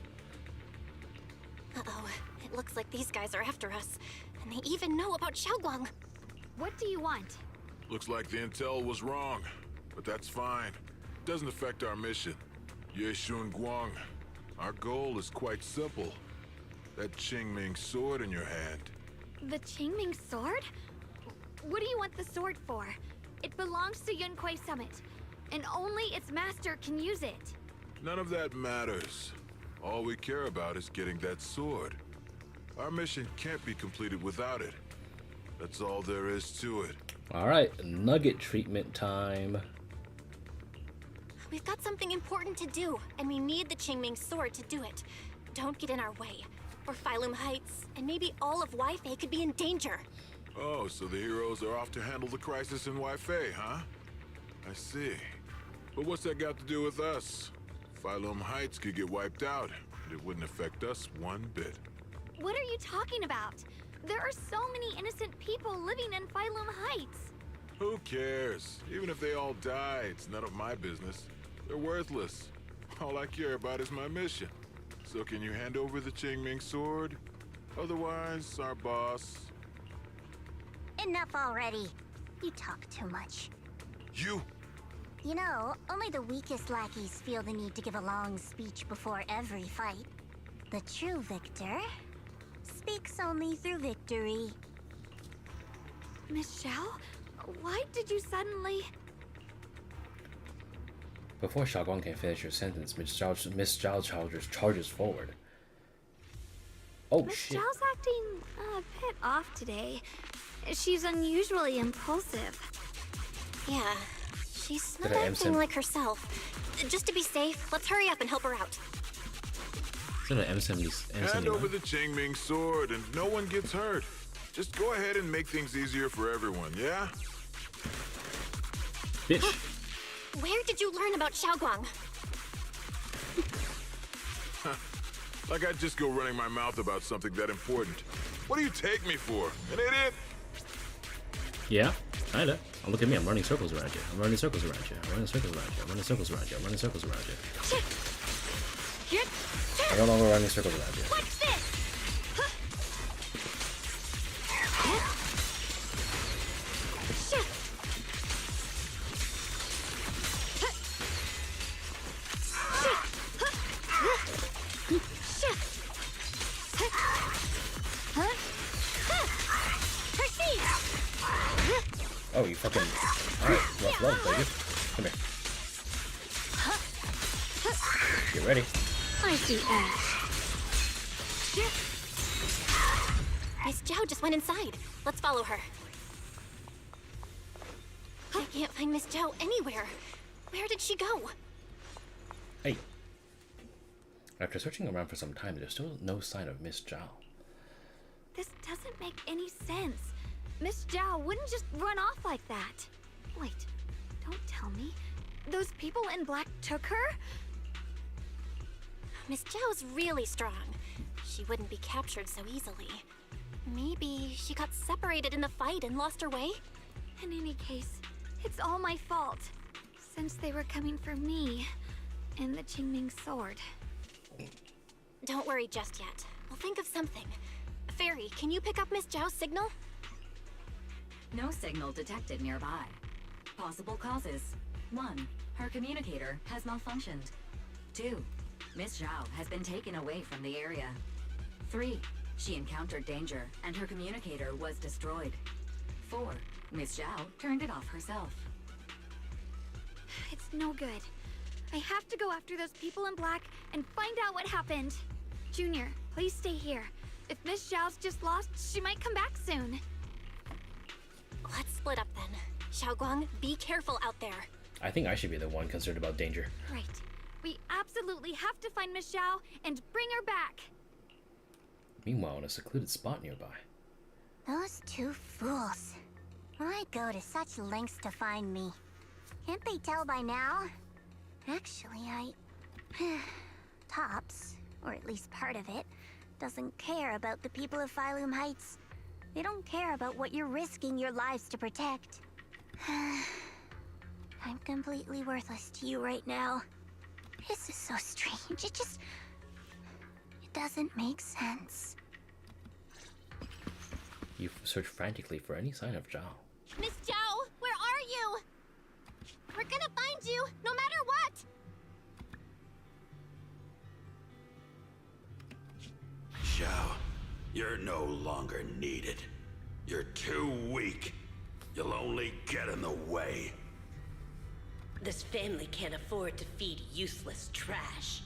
Uh-oh. It looks like these guys are after us. And they even know about Xiao'Guang. What do you want? Looks like the intel was wrong, but that's fine. Doesn't affect our mission. Ye Shunguang. Our goal is quite simple. That Qingming sword in your hand. The Qingming sword? What do you want the sword for? It belongs to Yunkui Summit, and only its master can use it. None of that matters. All we care about is getting that sword. Our mission can't be completed without it. That's all there is to it. Alright, nugget treatment time. We've got something important to do, and we need the Qingming sword to do it. Don't get in our way. Or Phylum Heights, and maybe all of Wi-Fi could be in danger. Oh, so the heroes are off to handle the crisis in Wi-Fi, huh? I see. But what's that got to do with us? Phylum Heights could get wiped out, and it wouldn't affect us one bit. What are you talking about? There are so many innocent people living in Phylum Heights. Who cares? Even if they all die, it's none of my business. They're worthless. All I care about is my mission. So can you hand over the Qingming sword? Otherwise, our boss... Enough already. You talk too much. You? You know, only the weakest lackeys feel the need to give a long speech before every fight. The true victor speaks only through victory. Miss Zhao? Why did you suddenly... Before Xiao'Guang can finish her sentence, Miss Zhao charges forward. Oh, Miss shit. Zhao's acting a bit off today. She's unusually impulsive. Yeah, she's not Did I acting M-sim? like herself. Just to be safe, let's hurry up and help her out. Is that an M70? Hand over the Qingming sword and no one gets hurt. Just go ahead and make things easier for everyone, yeah? Bitch. Where did you learn about Xiao'Guang? Like I'd just go running my mouth about something that important. What do you take me for? An idiot? Yeah, kinda. Oh, look at me, I'm running circles around you. I'm running circles around you. I'm running circles around you. I'm running circles around you. I'm running circles around you. I'm no longer running circles around you. What's this? Oh, you fucking... Alright, rough love, baby. Come here. Get ready. I see Miss Zhao just went inside. Let's follow her. I can't find Miss Zhao anywhere. Where did she go? Hey. After searching around for some time, there's still no sign of Miss Zhao. This doesn't make any sense. Miss Zhao wouldn't just run off like that. Wait, don't tell me. Those people in black took her? Miss Zhao's really strong. She wouldn't be captured so easily. Maybe she got separated in the fight and lost her way? In any case, it's all my fault. Since they were coming for me and the Qingming sword. Don't worry just yet. We'll think of something. Fairy, can you pick up Miss Zhao's signal? No signal detected nearby. Possible causes. 1. Her communicator has malfunctioned. 2. Miss Zhao has been taken away from the area. 3. She encountered danger and her communicator was destroyed. 4. Miss Zhao turned it off herself. It's no good. I have to go after those people in black and find out what happened. Junior, please stay here. If Miss Zhao's just lost, she might come back soon. Let's split up then. Xiao'Guang, be careful out there. I think I should be the one concerned about danger. Right. We absolutely have to find Miss Zhao and bring her back. Meanwhile, in a secluded spot nearby. Those two fools. Why go to such lengths to find me? Can't they tell by now? Actually, Tops, or at least part of it, doesn't care about the people of Phylum Heights. They don't care about what you're risking your lives to protect. I'm completely worthless to you right now. This is so strange. It doesn't make sense. You search frantically for any sign of Zhao. Miss Zhao, where are you? We're gonna find you, no matter what! Xiao, you're no longer needed. You're too weak. You'll only get in the way. This family can't afford to feed useless trash.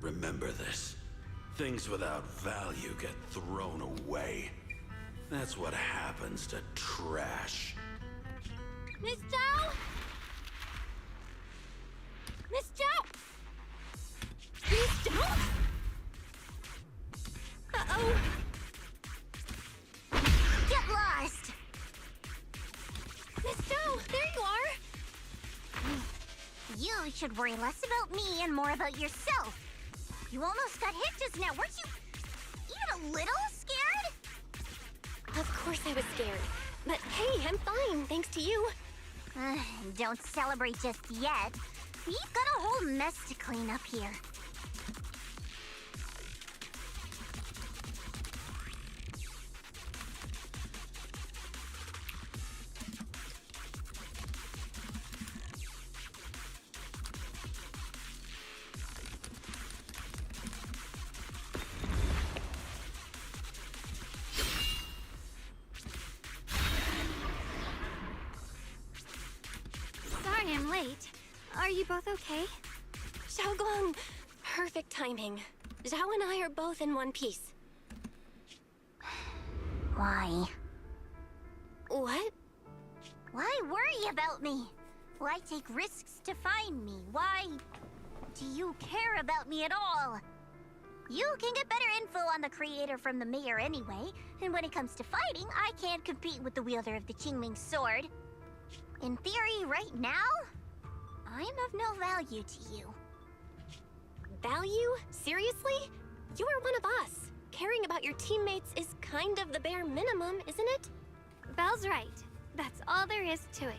Remember this. Things without value get thrown away. That's what happens to trash. Miss Zhao? Miss Zhao? Miss Zhao? Uh-oh. Get lost! Miss Zhao, there you are! You should worry less about me and more about yourself. You almost got hit just now, weren't you even a little scared? Of course I was scared. But hey, I'm fine, thanks to you. Don't celebrate just yet. We've got a whole mess to clean up here. Sorry I'm late. Are you both okay? Xiao'Guang, perfect timing. Zhao and I are both in one piece. Why? What? Why worry about me? Why take risks to find me? Why do you care about me at all? You can get better info on the creator from the mayor anyway, and when it comes to fighting, I can't compete with the wielder of the Qingming sword. In theory, right now, I'm of no value to you. Value? Seriously? You are one of us. Caring about your teammates is kind of the bare minimum, isn't it? Belle's right. That's all there is to it.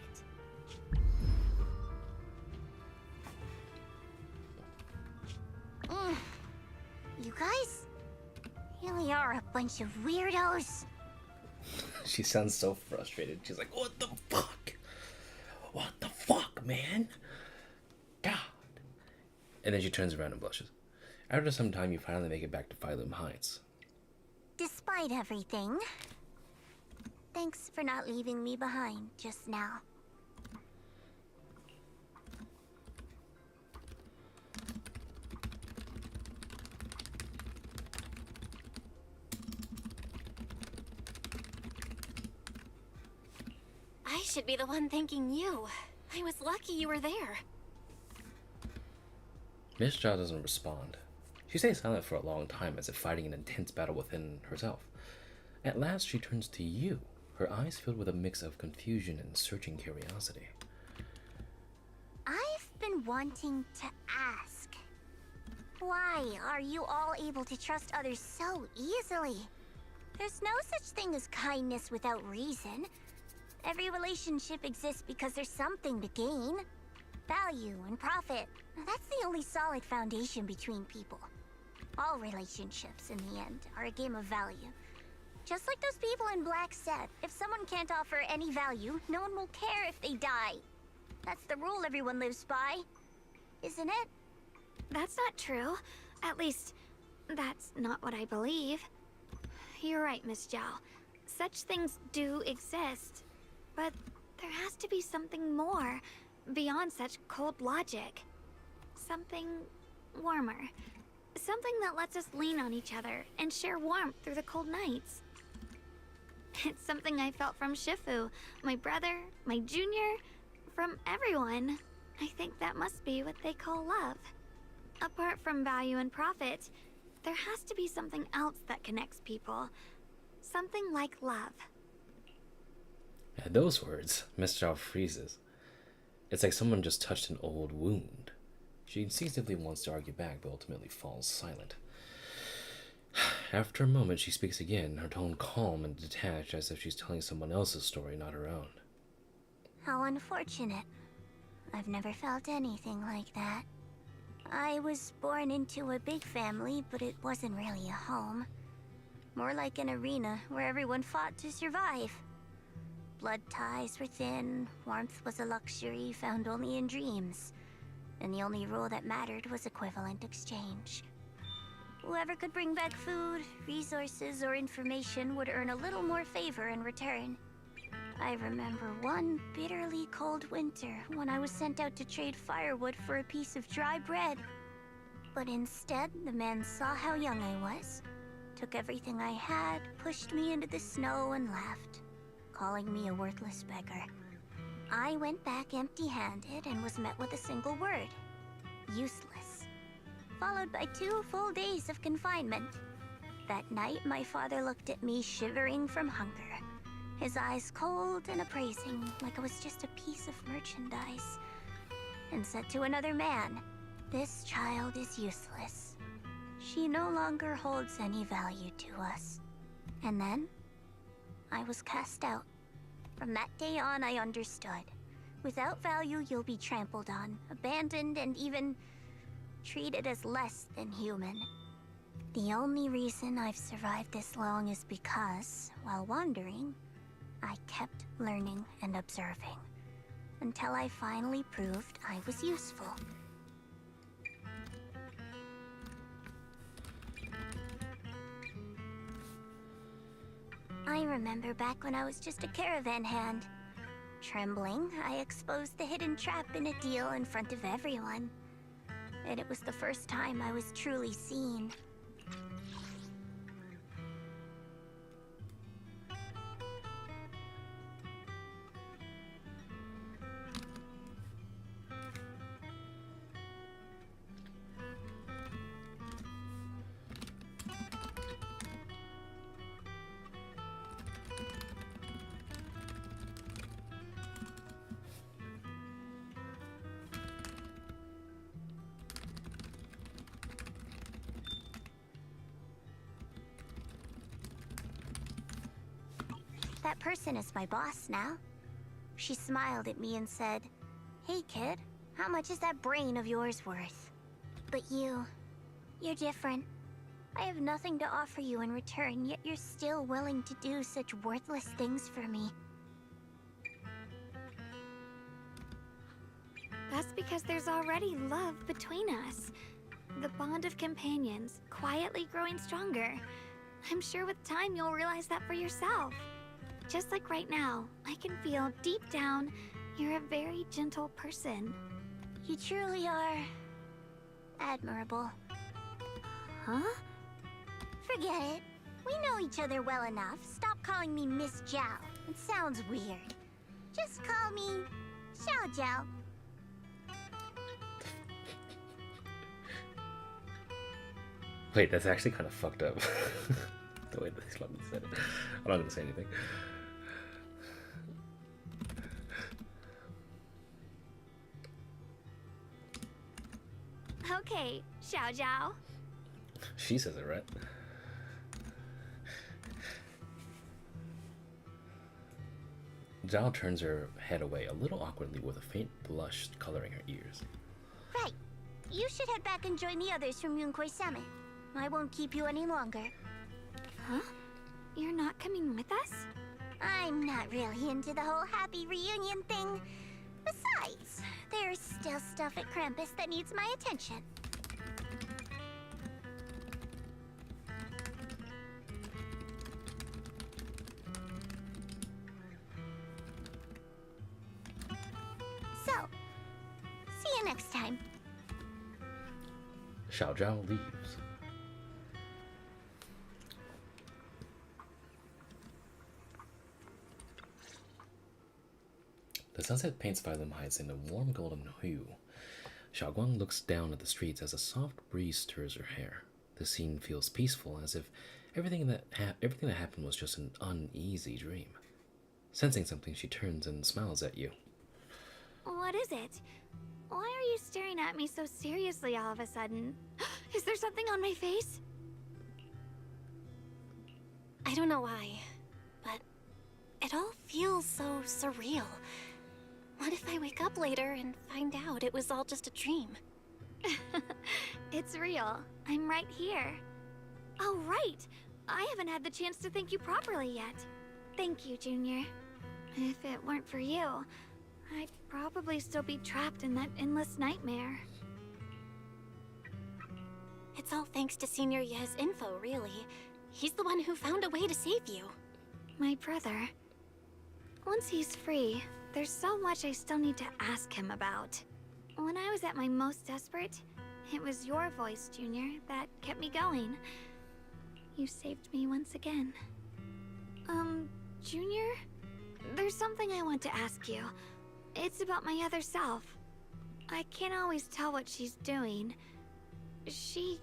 You guys really are a bunch of weirdos. She sounds so frustrated. She's like, what the fuck? What the fuck, man? God. And then she turns around and blushes. After some time, you finally make it back to Phylum Heights. Despite everything, thanks for not leaving me behind just now. I should be the one thanking you. I was lucky you were there. Miss Zhao doesn't respond. She stays silent for a long time as if fighting an intense battle within herself. At last, she turns to you, her eyes filled with a mix of confusion and searching curiosity. I've been wanting to ask. Why are you all able to trust others so easily? There's no such thing as kindness without reason. Every relationship exists because there's something to gain. Value and profit. That's the only solid foundation between people. All relationships, in the end, are a game of value. Just like those people in Black said, if someone can't offer any value, no one will care if they die. That's the rule everyone lives by, isn't it? That's not true. At least, that's not what I believe. You're right, Miss Zhao. Such things do exist. But there has to be something more, beyond such cold logic. Something warmer. Something that lets us lean on each other and share warmth through the cold nights. It's something I felt from Shifu, my brother, my junior, from everyone. I think that must be what they call love. Apart from value and profit, there has to be something else that connects people. Something like love. At those words, Miss Zhao freezes. It's like someone just touched an old wound. She instinctively wants to argue back, but ultimately falls silent. After a moment, she speaks again, her tone calm and detached, as if she's telling someone else's story, not her own. How unfortunate. I've never felt anything like that. I was born into a big family, but it wasn't really a home. More like an arena where everyone fought to survive. Blood ties were thin, warmth was a luxury found only in dreams, and the only rule that mattered was equivalent exchange. Whoever could bring back food, resources, or information would earn a little more favor in return. I remember one bitterly cold winter when I was sent out to trade firewood for a piece of dry bread. But instead, the man saw how young I was, took everything I had, pushed me into the snow, and left, calling me a worthless beggar. I went back empty-handed and was met with a single word: useless. Followed by 2 full days of confinement. That night, my father looked at me shivering from hunger, his eyes cold and appraising, like I was just a piece of merchandise, and said to another man, "This child is useless. She no longer holds any value to us." And then, I was cast out. From that day on, I understood. Without value, you'll be trampled on, abandoned, and even treated as less than human. The only reason I've survived this long is because, while wandering, I kept learning and observing, until I finally proved I was useful. I remember back when I was just a caravan hand. Trembling, I exposed the hidden trap in a deal in front of everyone. And it was the first time I was truly seen. That person is my boss now. She smiled at me and said, "Hey kid, how much is that brain of yours worth?" But you're different. I have nothing to offer you in return, yet you're still willing to do such worthless things for me. That's because there's already love between us. The bond of companions, quietly growing stronger. I'm sure with time you'll realize that for yourself. Just like right now, I can feel deep down you're a very gentle person. You truly are admirable. Huh? Forget it. We know each other well enough. Stop calling me Miss Zhao. It sounds weird. Just call me Xiao'Guang. Wait, that's actually kind of fucked up. The way that Lemon said it. I'm not gonna say anything. Okay, Xiao'Guang. She says it right. Zhao turns her head away a little awkwardly with a faint blush coloring her ears. Right. You should head back and join the others from Yunkui Summit. I won't keep you any longer. Huh? You're not coming with us? I'm not really into the whole happy reunion thing. Besides, there's still stuff at Krampus that needs my attention. So, see you next time. Xiao'Guang leaves. The sunset paints Phylum Heights in a warm golden hue. Xiao'Guang looks down at the streets as a soft breeze stirs her hair. The scene feels peaceful, as if everything that happened was just an uneasy dream. Sensing something, she turns and smiles at you. What is it? Why are you staring at me so seriously all of a sudden? Is there something on my face? I don't know why, but it all feels so surreal. What if I wake up later and find out it was all just a dream? It's real. I'm right here. Oh, right! I haven't had the chance to thank you properly yet. Thank you, Junior. If it weren't for you, I'd probably still be trapped in that endless nightmare. It's all thanks to Senior Ye's info, really. He's the one who found a way to save you. My brother. Once he's free, there's so much I still need to ask him about. When I was at my most desperate, it was your voice, Junior, that kept me going. You saved me once again. Junior? There's something I want to ask you. It's about my other self. I can't always tell what she's doing. She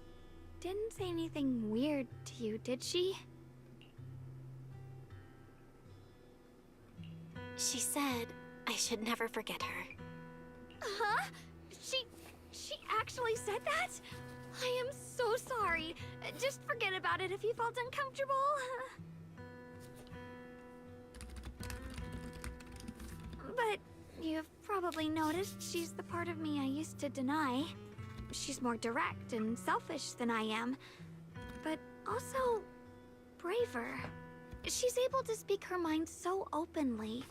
didn't say anything weird to you, did she? She said I should never forget her. Huh? She actually said that? I am so sorry. Just forget about it if you felt uncomfortable. But you've probably noticed she's the part of me I used to deny. She's more direct and selfish than I am, but also braver. She's able to speak her mind so openly,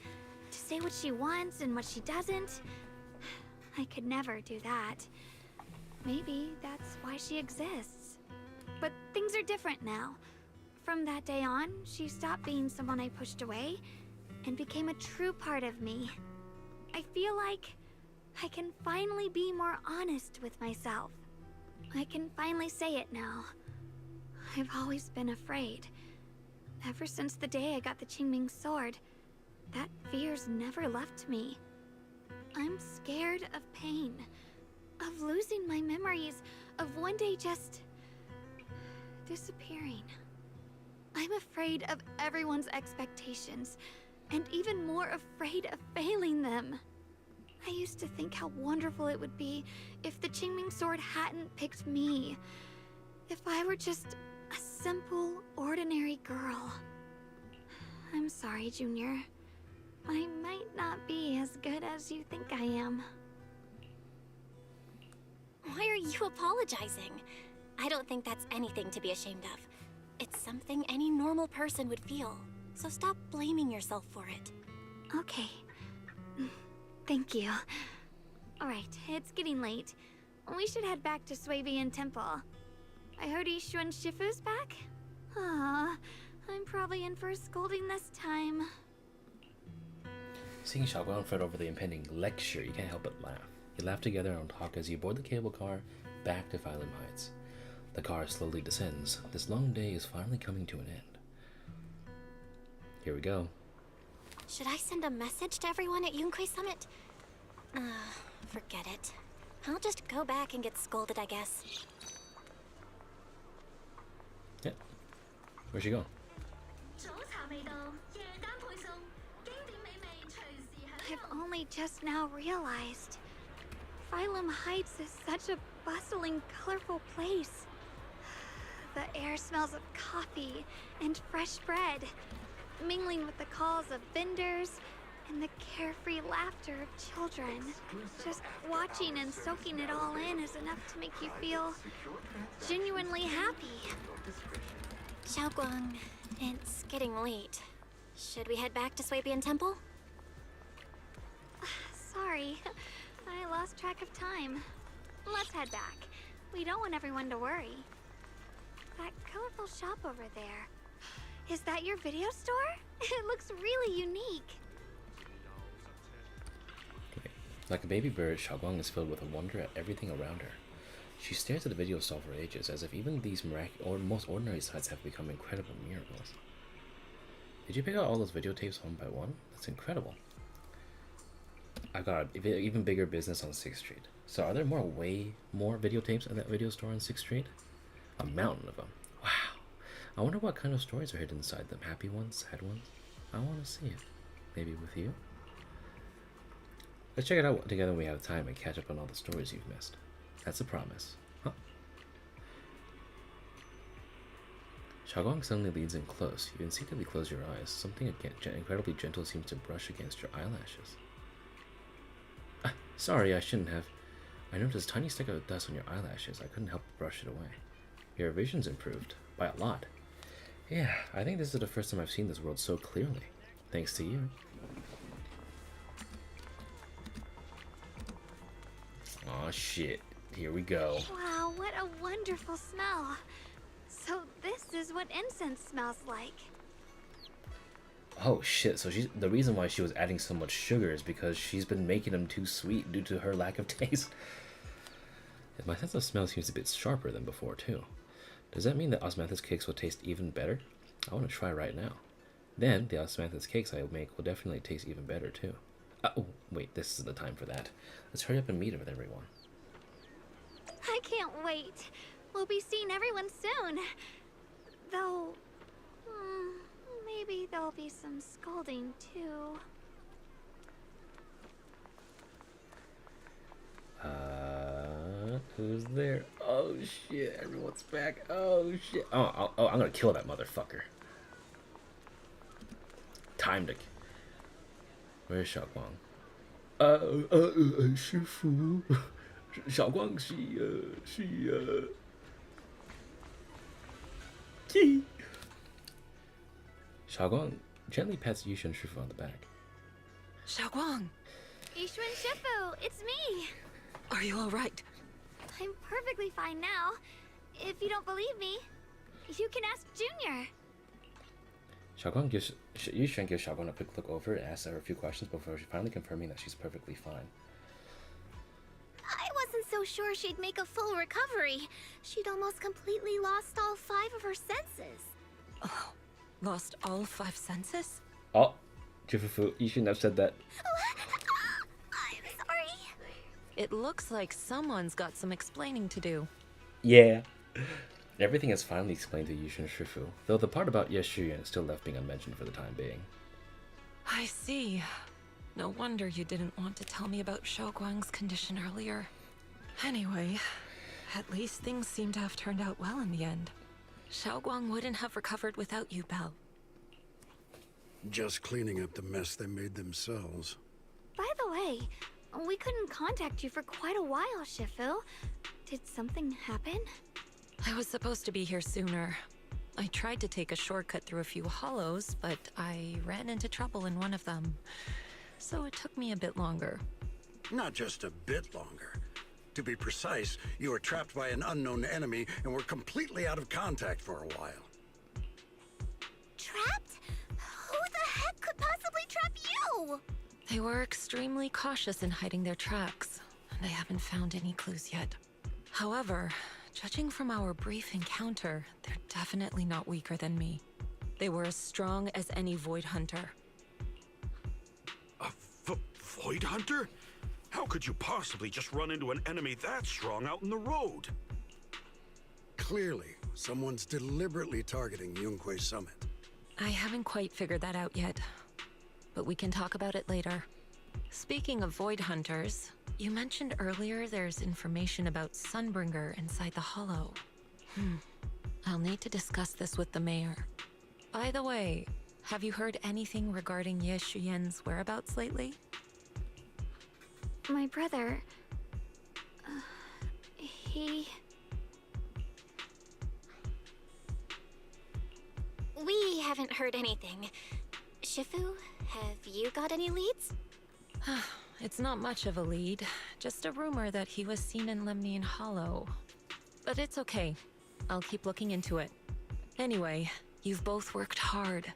to say what she wants and what she doesn't. I could never do that. Maybe that's why she exists. But things are different now. From that day on, she stopped being someone I pushed away and became a true part of me. I feel like I can finally be more honest with myself. I can finally say it now. I've always been afraid. Ever since the day I got the Qingming sword, that fear's never left me. I'm scared of pain, of losing my memories, of one day just disappearing. I'm afraid of everyone's expectations, and even more afraid of failing them. I used to think how wonderful it would be if the Qingming sword hadn't picked me. If I were just a simple, ordinary girl. I'm sorry, Junior. I might not be as good as you think I am. Why are you apologizing? I don't think that's anything to be ashamed of. It's something any normal person would feel. So stop blaming yourself for it. Okay. Thank you. Alright, it's getting late. We should head back to Swabian Temple. I heard Yishuan Shifu's back? Ah, I'm probably in for a scolding this time. Seeing Xiao'Guang fret over the impending lecture, you can't help but laugh. You laugh together and talk as you board the cable car back to Phylum Heights. The car slowly descends. This long day is finally coming to an end. Here we go. Should I send a message to everyone at Yunkui Summit? Forget it. I'll just go back and get scolded, I guess. Yep. Where'd she go? I've only just now realized. Phylum Heights is such a bustling, colorful place. The air smells of coffee and fresh bread, mingling with the calls of vendors and the carefree laughter of children. Just watching and soaking it all in is enough to make you feel genuinely happy. Xiao'Guang, it's getting late. Should we head back to Swabian Temple? Sorry, I lost track of time. Let's head back. We don't want everyone to worry. That colorful shop over there. Is that your video store? It looks really unique. Like a baby bird, Xiao'Guang is filled with wonder at everything around her. She stares at the video stall for ages, as if even these most ordinary sights have become incredible miracles. Did you pick out all those videotapes one by one? That's incredible. I've got an even bigger business on 6th Street. So are there way more videotapes at that video store on 6th Street? A mountain of them. Wow. I wonder what kind of stories are hidden inside them. Happy ones? Sad ones? I want to see it. Maybe with you? Let's check it out together when we have time and catch up on all the stories you've missed. That's a promise. Huh? Xiao'Guang suddenly leans in close. You instinctively close your eyes. Something incredibly gentle seems to brush against your eyelashes. Sorry, I shouldn't have. I noticed a tiny stick of dust on your eyelashes. I couldn't help but brush it away. Your vision's improved. By a lot. Yeah, I think this is the first time I've seen this world so clearly. Thanks to you. Aw, shit. Here we go. Wow, what a wonderful smell. So this is what incense smells like. Oh shit, so the reason why she was adding so much sugar is because she's been making them too sweet due to her lack of taste. My sense of smell seems a bit sharper than before too. Does that mean that osmanthus cakes will taste even better? I want to try right now. Then the osmanthus cakes I make will definitely taste even better too. Oh, wait, this is the time for that. Let's hurry up and meet with everyone. I can't wait. We'll be seeing everyone soon. Though, maybe there'll be some scolding too. Who's there? Oh shit, everyone's back. Oh shit. Oh, I'm gonna kill that motherfucker. Time to... Where's Xiao'Guang? Shifu. Xiao'Guang, Xiao'Guang gently pats Yushu and Shifu on the back. Xiao'Guang! Yishuan Shifu, it's me! Are you alright? I'm perfectly fine now. If you don't believe me, you can ask Junior. Xiao'Guang gives Yushu gives Xiao'Guang a quick look over and asks her a few questions before finally confirming that she's perfectly fine. I wasn't so sure she'd make a full recovery. She'd almost completely lost all 5 of her senses. Oh, lost all 5 senses? Oh, Jifufu, you shouldn't have said that. I'm sorry. It looks like someone's got some explaining to do. Yeah. Everything is finally explained to Yushu and Shifu, though the part about Shiyuan is still left being unmentioned for the time being. I see. No wonder you didn't want to tell me about Xiao'Guang's condition earlier. Anyway, at least things seem to have turned out well in the end. Xiao'Guang wouldn't have recovered without you, Belle. Just cleaning up the mess they made themselves. By the way, we couldn't contact you for quite a while, Shifu. Did something happen? I was supposed to be here sooner. I tried to take a shortcut through a few hollows, but I ran into trouble in one of them. So it took me a bit longer. Not just a bit longer. To be precise, you were trapped by an unknown enemy and were completely out of contact for a while. Trapped? Who the heck could possibly trap you? They were extremely cautious in hiding their tracks, and I haven't found any clues yet. However, judging from our brief encounter, they're definitely not weaker than me. They were as strong as any Void Hunter. Void Hunter? How could you possibly just run into an enemy that strong out in the road? Clearly, someone's deliberately targeting Yunkui Summit. I haven't quite figured that out yet, but we can talk about it later. Speaking of Void Hunters, you mentioned earlier there's information about Sunbringer inside the Hollow. I'll need to discuss this with the mayor. By the way, have you heard anything regarding Ye Shuyan's whereabouts lately? My brother... he... We haven't heard anything. Shifu, have you got any leads? It's not much of a lead, just a rumor that he was seen in Lemnian Hollow. But it's okay. I'll keep looking into it. Anyway, you've both worked hard.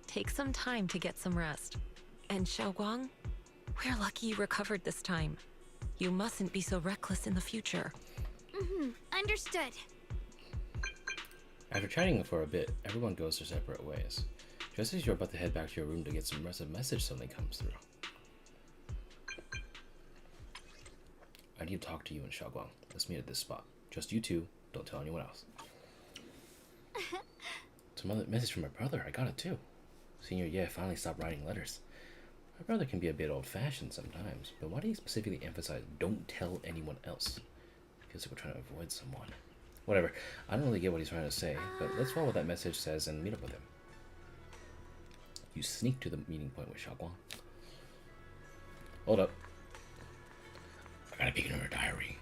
Take some time to get some rest. And Xiao'Guang, we're lucky you recovered this time. You mustn't be so reckless in the future. Understood. After chatting for a bit, everyone goes their separate ways. Just as you're about to head back to your room to get some rest, a message suddenly comes through. I need to talk to you and Xiao'Guang. Let's meet at this spot. Just you two. Don't tell anyone else. It's a message from my brother. I got it too. Senior Ye finally stopped writing letters. My brother can be a bit old-fashioned sometimes, but why do you specifically emphasize don't tell anyone else? Feels like we're trying to avoid someone. Whatever. I don't really get what he's trying to say, but let's follow what that message says and meet up with him. You sneak to the meeting point with Xiao'Guang. Hold up. Gotta peek into her diary.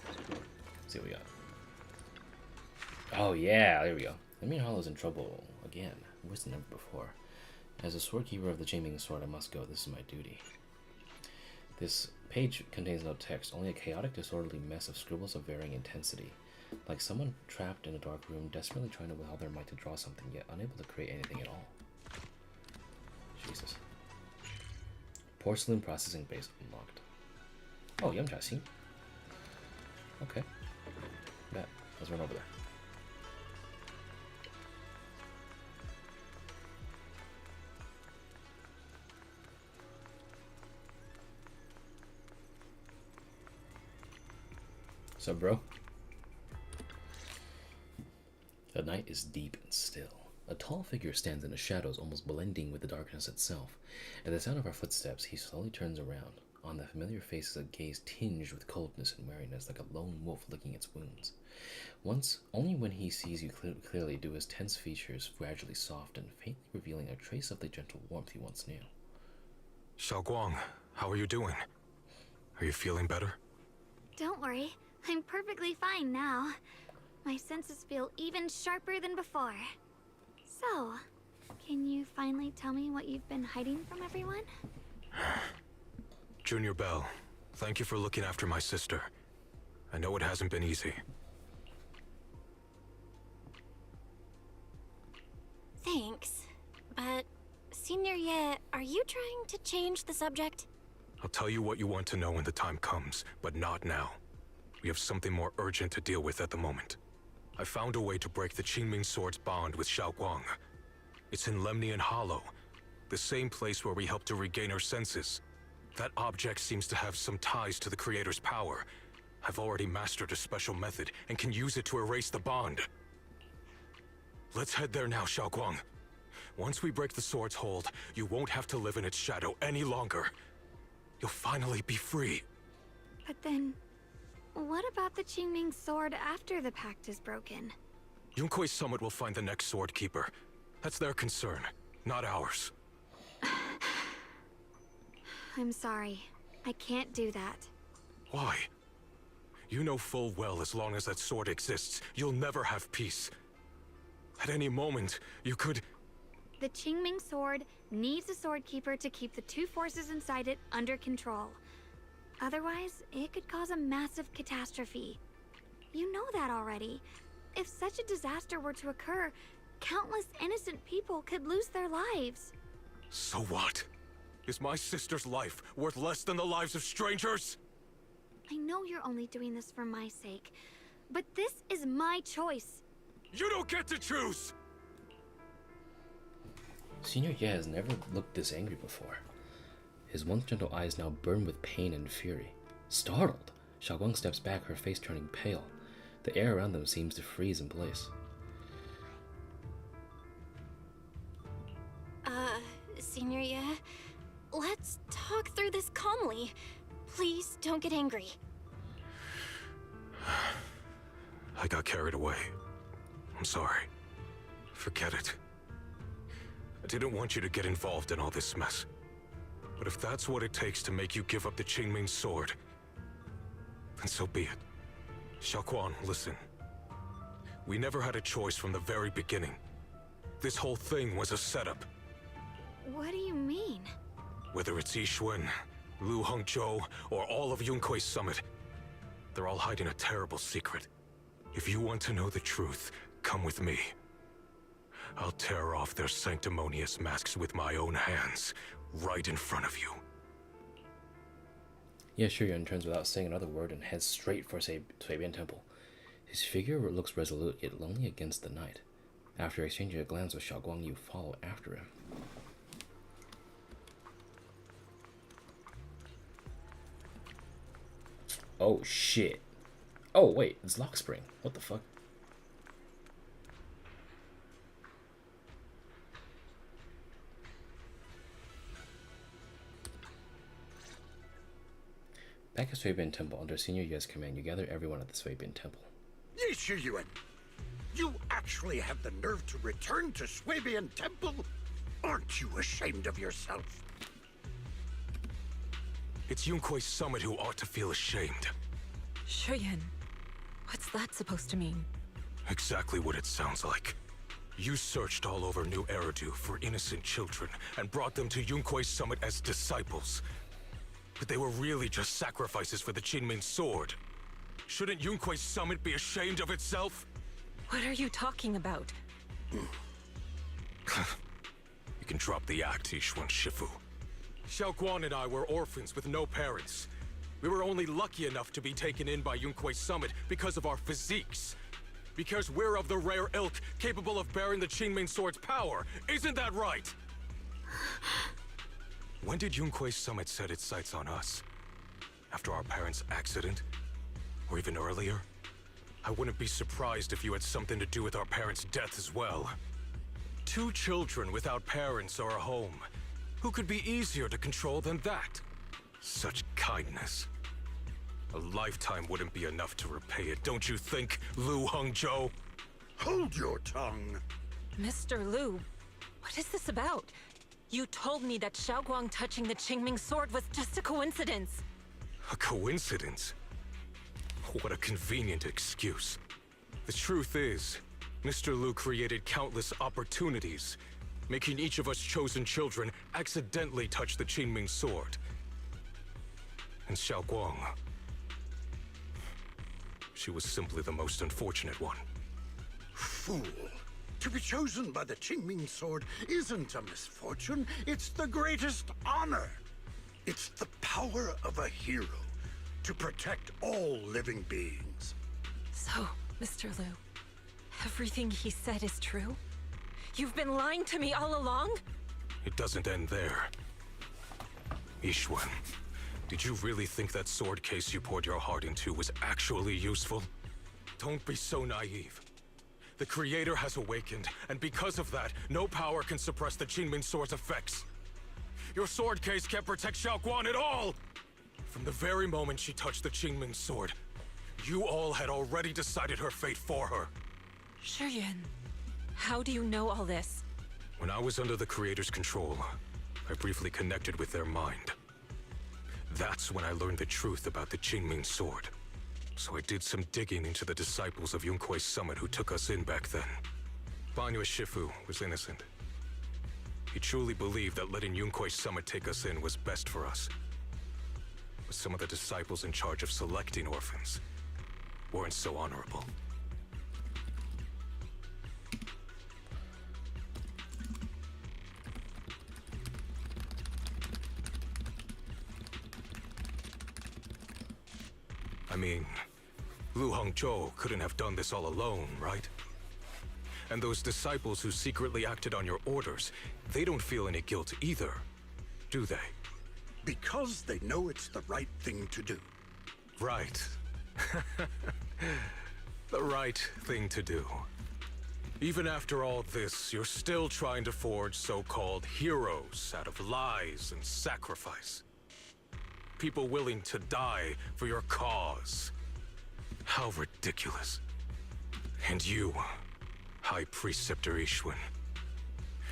Let's see what we got. Oh yeah, there we go. Lemnian Hollow's in trouble again, worse than ever before. As a swordkeeper of the Changming Sword, I must go. This is my duty. This page contains no text, only a chaotic, disorderly mess of scribbles of varying intensity. Like someone trapped in a dark room, desperately trying to will all their might to draw something, yet unable to create anything at all. Jesus. Porcelain processing base unlocked. Oh, Yamcha, okay. Bet. Let's run over there. What's up, bro? The night is deep and still. A tall figure stands in the shadows, almost blending with the darkness itself. At the sound of our footsteps, he slowly turns around. On the familiar face is a gaze tinged with coldness and wariness, like a lone wolf licking its wounds. Only when he sees you clearly do his tense features gradually soften, faintly revealing a trace of the gentle warmth he once knew. Xiao'Guang, how are you doing? Are you feeling better? Don't worry, I'm perfectly fine now. My senses feel even sharper than before. So, can you finally tell me what you've been hiding from everyone? Junior Belle, thank you for looking after my sister. I know it hasn't been easy. Thanks. But, Senior Ye, are you trying to change the subject? I'll tell you what you want to know when the time comes, but not now. We have something more urgent to deal with at the moment. I found a way to break the Changming Sword's bond with Xiao'Guang. It's in Lemnian Hollow, the same place where we helped to regain her senses. That object seems to have some ties to the Creator's power. I've already mastered a special method and can use it to erase the bond. Let's head there now, Xiao'Guang. Once we break the sword's hold, you won't have to live in its shadow any longer. You'll finally be free. But then, what about the Changming Sword after the pact is broken? Yunkui Summit will find the next sword keeper. That's their concern, not ours. I'm sorry. I can't do that. Why? You know full well as long as that sword exists, you'll never have peace. At any moment, you could... The Changming Sword needs a sword keeper to keep the two forces inside it under control. Otherwise, it could cause a massive catastrophe. You know that already. If such a disaster were to occur, countless innocent people could lose their lives. So what? Is my sister's life worth less than the lives of strangers? I know you're only doing this for my sake, but this is my choice. You don't get to choose! Senior Ye has never looked this angry before. His once gentle eyes now burn with pain and fury. Startled, Xiao'Guang steps back, her face turning pale. The air around them seems to freeze in place. Senior Ye, let's talk through this calmly. Please don't get angry. I got carried away. I'm sorry. Forget it. I didn't want you to get involved in all this mess. But if that's what it takes to make you give up the Changming Sword, then so be it. Xiao'Guang, listen. We never had a choice from the very beginning. This whole thing was a setup. What do you mean? Whether it's Yixuan, Lu Hongzhou, or all of Yunkui Summit, they're all hiding a terrible secret. If you want to know the truth, come with me. I'll tear off their sanctimonious masks with my own hands, right in front of you. Yeah, Shiyuan turns without saying another word and heads straight for Swabian Temple. His figure looks resolute yet lonely against the night. After exchanging a glance with Xiao'Guang, you follow after him. Oh shit. Oh wait, it's Lockspring. What the fuck? Back at Swabian Temple, under Senior Ye's command, you gather everyone at the Swabian Temple. Yes, Shiyuan. You actually have the nerve to return to Swabian Temple? Aren't you ashamed of yourself? It's Yunkui's summit who ought to feel ashamed. Shiyuan, what's that supposed to mean? Exactly what it sounds like. You searched all over New Eridu for innocent children and brought them to Yunkui's summit as disciples. But they were really just sacrifices for the Qingming sword. Shouldn't Yunkui's summit be ashamed of itself? What are you talking about? You can drop the act, Yishuan Shifu. Xiao'Guang and I were orphans with no parents. We were only lucky enough to be taken in by Yunkui's summit because of our physiques. Because we're of the rare ilk capable of bearing the Qingming sword's power. Isn't that right? When did Yunkui's summit set its sights on us? After our parents' accident? Or even earlier? I wouldn't be surprised if you had something to do with our parents' death as well. 2 children without parents or a home. Who could be easier to control than that? Such kindness. A lifetime wouldn't be enough to repay it, don't you think, Lu Hongzhou? Hold your tongue! Mr. Lu, what is this about? You told me that Xiao'Guang touching the Qingming sword was just a coincidence. A coincidence? What a convenient excuse. The truth is, Mr. Lu created countless opportunities, making each of us chosen children accidentally touch the Qingming sword. And Xiao'Guang, she was simply the most unfortunate one. Fool! To be chosen by the Qingming sword isn't a misfortune, it's the greatest honor. It's the power of a hero to protect all living beings. So, Mr. Lu, everything he said is true? You've been lying to me all along? It doesn't end there. Yishuan, did you really think that sword case you poured your heart into was actually useful? Don't be so naive. The Creator has awakened, and because of that, no power can suppress the Qingming sword's effects. Your sword case can't protect Xiao'Guang at all! From the very moment she touched the Qingming sword, you all had already decided her fate for her. Shiyuan, how do you know all this? When I was under the Creator's control, I briefly connected with their mind. That's when I learned the truth about the Qingming sword. So I did some digging into the disciples of Yunkui's summit who took us in back then. Banyue Shifu was innocent. He truly believed that letting Yunkui's summit take us in was best for us. But some of the disciples in charge of selecting orphans weren't so honorable. I mean, Lu Hongzhou couldn't have done this all alone, right? And those disciples who secretly acted on your orders, they don't feel any guilt either, do they? Because they know it's the right thing to do. Right. The right thing to do. Even after all this, you're still trying to forge so-called heroes out of lies and sacrifice. People willing to die for your cause. How ridiculous. And you, High Preceptor Yishuan.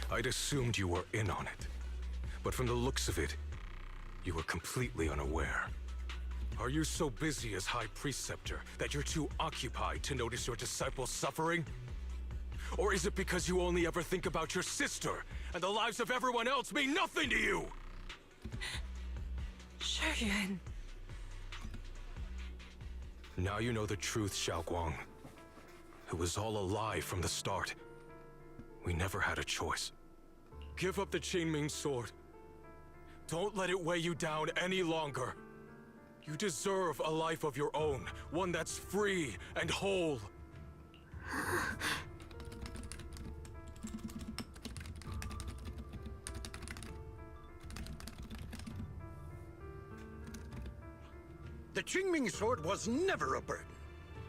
I'd assumed you were in on it. But from the looks of it, you were completely unaware. Are you so busy as High Preceptor that you're too occupied to notice your disciples suffering? Or is it because you only ever think about your sister, and the lives of everyone else mean nothing to you? Shiyuan. Now you know the truth, Xiao'Guang. It was all a lie from the start. We never had a choice. Give up the Qingming sword. Don't let it weigh you down any longer. You deserve a life of your own, one that's free and whole. The Qingming sword was never a burden.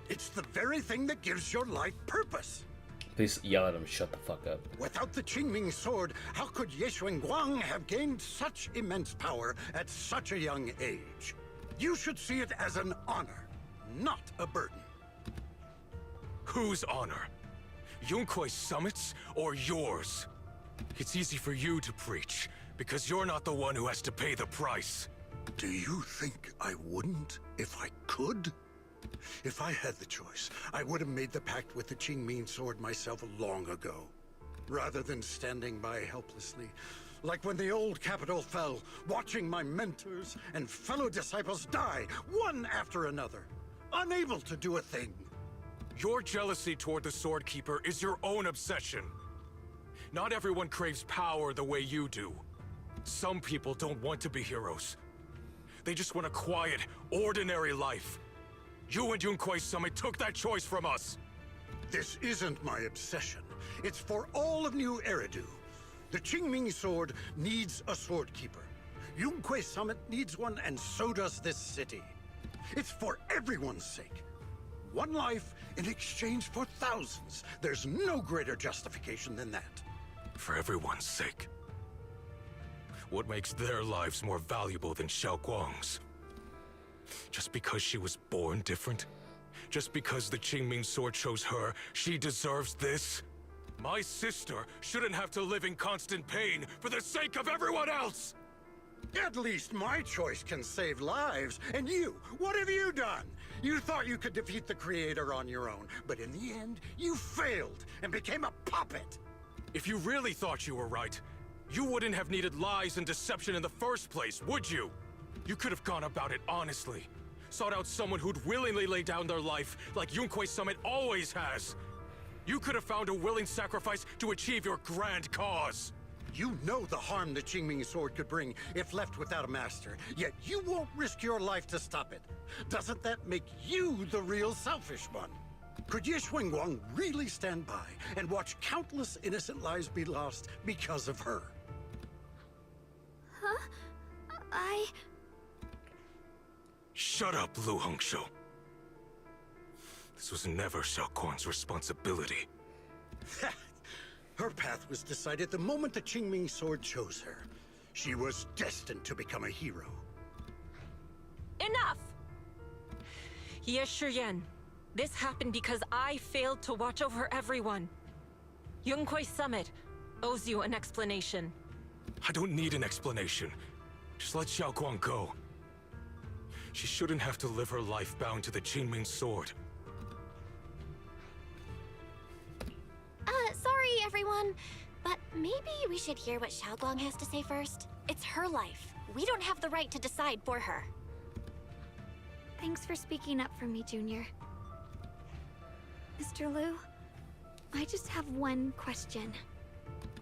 It's the very thing that gives your life purpose. Please yell at him, shut the fuck up. Without the Qingming sword, how could Yishuan have gained such immense power at such a young age? You should see it as an honor, not a burden. Whose honor? Yunkui's summit's or yours? It's easy for you to preach, because you're not the one who has to pay the price. Do you think I wouldn't if I could? If I had the choice, I would have made the pact with the Qingming sword myself long ago, rather than standing by helplessly, like when the old capital fell, watching my mentors and fellow disciples die, one after another, unable to do a thing. Your jealousy toward the Sword Keeper is your own obsession. Not everyone craves power the way you do. Some people don't want to be heroes. They just want a quiet, ordinary life. You and Yunkui Summit took that choice from us. This isn't my obsession. It's for all of New Eridu. The Qingming sword needs a sword keeper. Yunkui Summit needs one, and so does this city. It's for everyone's sake. One life in exchange for thousands. There's no greater justification than that. For everyone's sake. What makes their lives more valuable than Xiao'Guang's? Just because she was born different? Just because the Qingming sword chose her, she deserves this? My sister shouldn't have to live in constant pain for the sake of everyone else! At least my choice can save lives. And you, what have you done? You thought you could defeat the Creator on your own, but in the end, you failed and became a puppet. If you really thought you were right, you wouldn't have needed lies and deception in the first place, would you? You could have gone about it honestly. Sought out someone who'd willingly lay down their life, like Yunkui Summit always has. You could have found a willing sacrifice to achieve your grand cause. You know the harm the Qingming sword could bring if left without a master, yet you won't risk your life to stop it. Doesn't that make you the real selfish one? Could Ye Shunguang really stand by and watch countless innocent lives be lost because of her? Huh? Shut up, Lu Hongshou. This was never Xiao'Guang's responsibility. Her path was decided the moment the Qingming sword chose her. She was destined to become a hero. Enough! Ye Shiyuan, this happened because I failed to watch over everyone. Yunkui Summit owes you an explanation. I don't need an explanation. Just let Xiao'Guang go. She shouldn't have to live her life bound to the Qingming sword. Sorry, everyone, but maybe we should hear what Xiao'Guang has to say first. It's her life. We don't have the right to decide for her. Thanks for speaking up for me, Junior. Mr. Lu, I just have one question.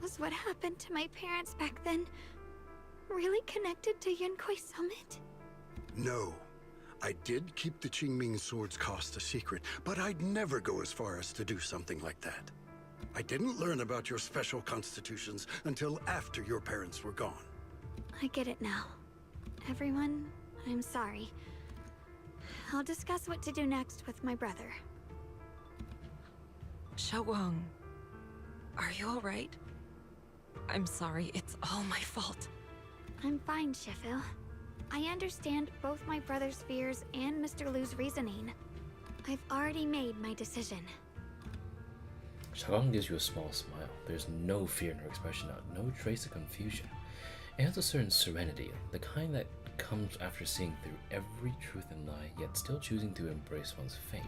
Was what happened to my parents back then really connected to Yunkui Summit? No. I did keep the Qingming sword's cost a secret, but I'd never go as far as to do something like that. I didn't learn about your special constitutions until after your parents were gone. I get it now. Everyone, I'm sorry. I'll discuss what to do next with my brother. Xiao'Guang, are you alright? I'm sorry, it's all my fault. I'm fine, Shifu. I understand both my brother's fears and Mr. Lu's reasoning. I've already made my decision. Xiao'Guang gives you a small smile. There's no fear in her expression, no trace of confusion. It has a certain serenity, the kind that comes after seeing through every truth and lie, yet still choosing to embrace one's fate.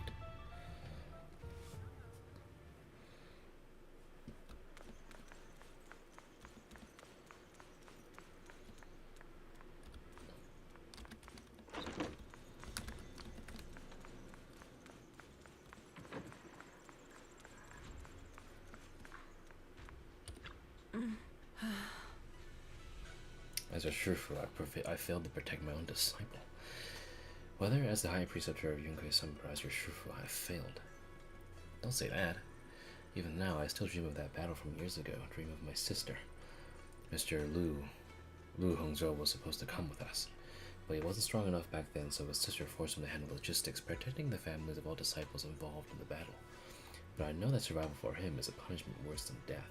As a Shifu, I failed to protect my own disciple. Whether as the High Preceptor of Yunkui Summit or as your Shifu, I failed. Don't say that. Even now, I still dream of that battle from years ago, dream of my sister. Mr. Lu Hongzhou was supposed to come with us, but he wasn't strong enough back then, so his sister forced him to handle logistics, protecting the families of all disciples involved in the battle. But I know that survival for him is a punishment worse than death.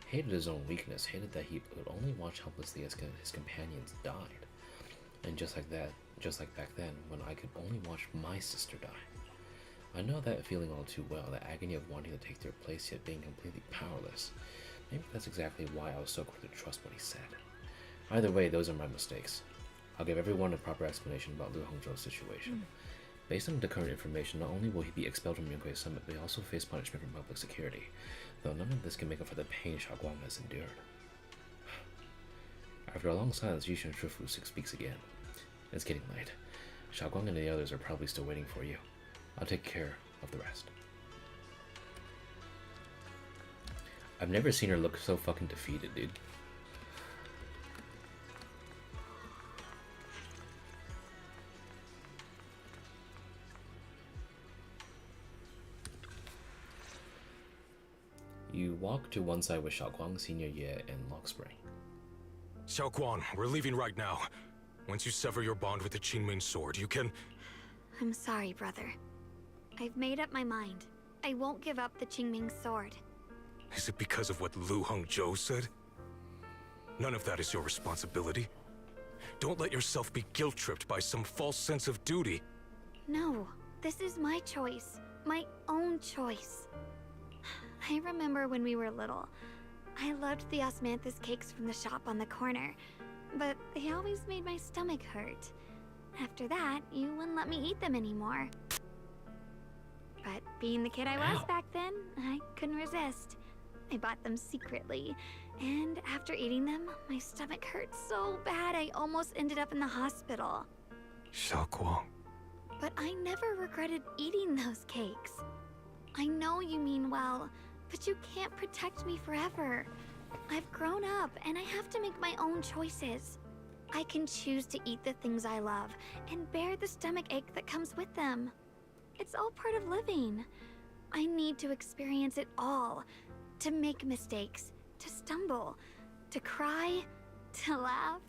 Hated his own weakness, hated that he would only watch helplessly as his companions died. And just like back then, when I could only watch my sister die. I know that feeling all too well, the agony of wanting to take their place yet being completely powerless. Maybe that's exactly why I was so quick to trust what he said. Either way, those are my mistakes. I'll give everyone a proper explanation about Lu Hongzhou's situation. Based on the current information, not only will he be expelled from Yunkui Summit, but he also face punishment from public security, though none of this can make up for the pain Xiao'Guang has endured. After a long silence, Yushan Shufu speaks again. It's getting late. Xiao'Guang and the others are probably still waiting for you. I'll take care of the rest. I've never seen her look so fucking defeated, dude. You walk to one side with Xiao'Guang, Senior Ye, and Lockspring. Xiao'Guang, we're leaving right now. Once you sever your bond with the Qingming sword, you can... I'm sorry, brother. I've made up my mind. I won't give up the Qingming sword. Is it because of what Lu Hongzhou said? None of that is your responsibility. Don't let yourself be guilt-tripped by some false sense of duty. No, this is my choice. My own choice. I remember when we were little. I loved the osmanthus cakes from the shop on the corner, but they always made my stomach hurt. After that, you wouldn't let me eat them anymore. But being the kid I was back then, I couldn't resist. I bought them secretly, and after eating them, my stomach hurt so bad I almost ended up in the hospital. Xiao'Guang. But I never regretted eating those cakes. I know you mean well, but you can't protect me forever. I've grown up, and I have to make my own choices. I can choose to eat the things I love, and bear the stomach ache that comes with them. It's all part of living. I need to experience it all. To make mistakes, to stumble, to cry, to laugh,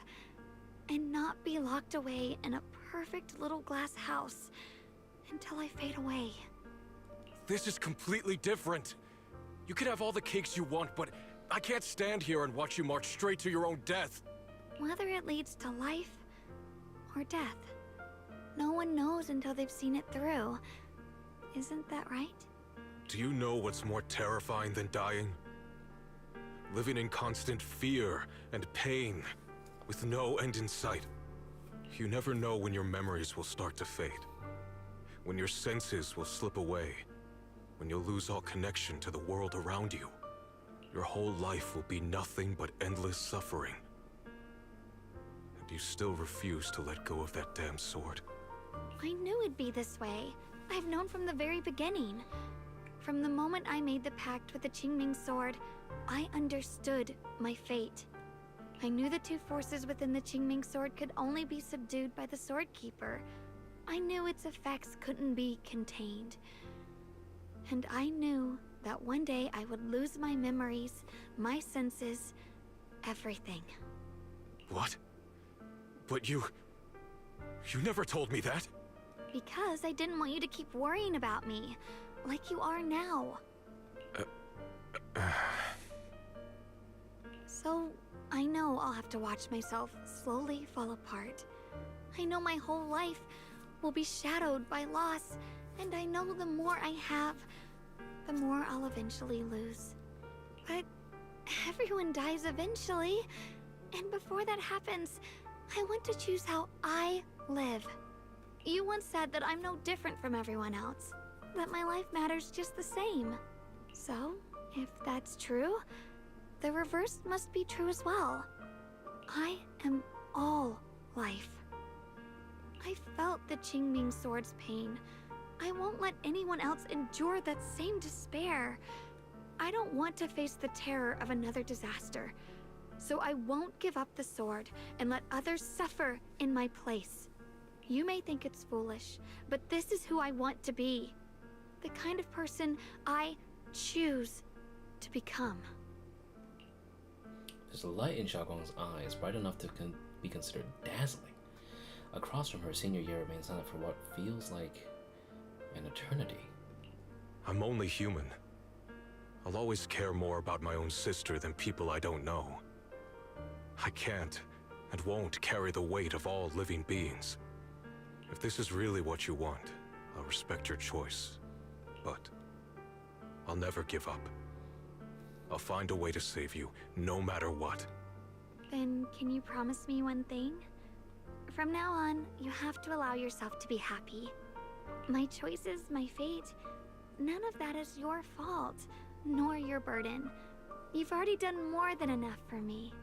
and not be locked away in a perfect little glass house until I fade away. This is completely different. You can have all the cakes you want, but I can't stand here and watch you march straight to your own death. Whether it leads to life or death, no one knows until they've seen it through. Isn't that right? Do you know what's more terrifying than dying? Living in constant fear and pain, with no end in sight. You never know when your memories will start to fade. When your senses will slip away. When you'll lose all connection to the world around you. Your whole life will be nothing but endless suffering. And you still refuse to let go of that damn sword. I knew it'd be this way. I've known from the very beginning. From the moment I made the pact with the Qingming sword, I understood my fate. I knew the two forces within the Qingming sword could only be subdued by the Sword Keeper. I knew its effects couldn't be contained. And I knew that one day I would lose my memories, my senses, everything. What? But you never told me that. Because I didn't want you to keep worrying about me. Like you are now. So, I know I'll have to watch myself slowly fall apart. I know my whole life will be shadowed by loss, and I know the more I have, the more I'll eventually lose. But everyone dies eventually, and before that happens, I want to choose how I live. You once said that I'm no different from everyone else. That my life matters just the same. So, if that's true, the reverse must be true as well. I am all life. I felt the Qingming sword's pain. I won't let anyone else endure that same despair. I don't want to face the terror of another disaster. So I won't give up the sword and let others suffer in my place. You may think it's foolish, but this is who I want to be. The kind of person I choose to become. There's a light in Xiao'Guang's eyes, bright enough to be considered dazzling. Across from her, Senior Ye remains silent for what feels like an eternity. I'm only human. I'll always care more about my own sister than people I don't know. I can't and won't carry the weight of all living beings. If this is really what you want, I'll respect your choice. But I'll never give up. I'll find a way to save you, no matter what. Then can you promise me one thing? From now on, you have to allow yourself to be happy. My choices, my fate, none of that is your fault, nor your burden. You've already done more than enough for me.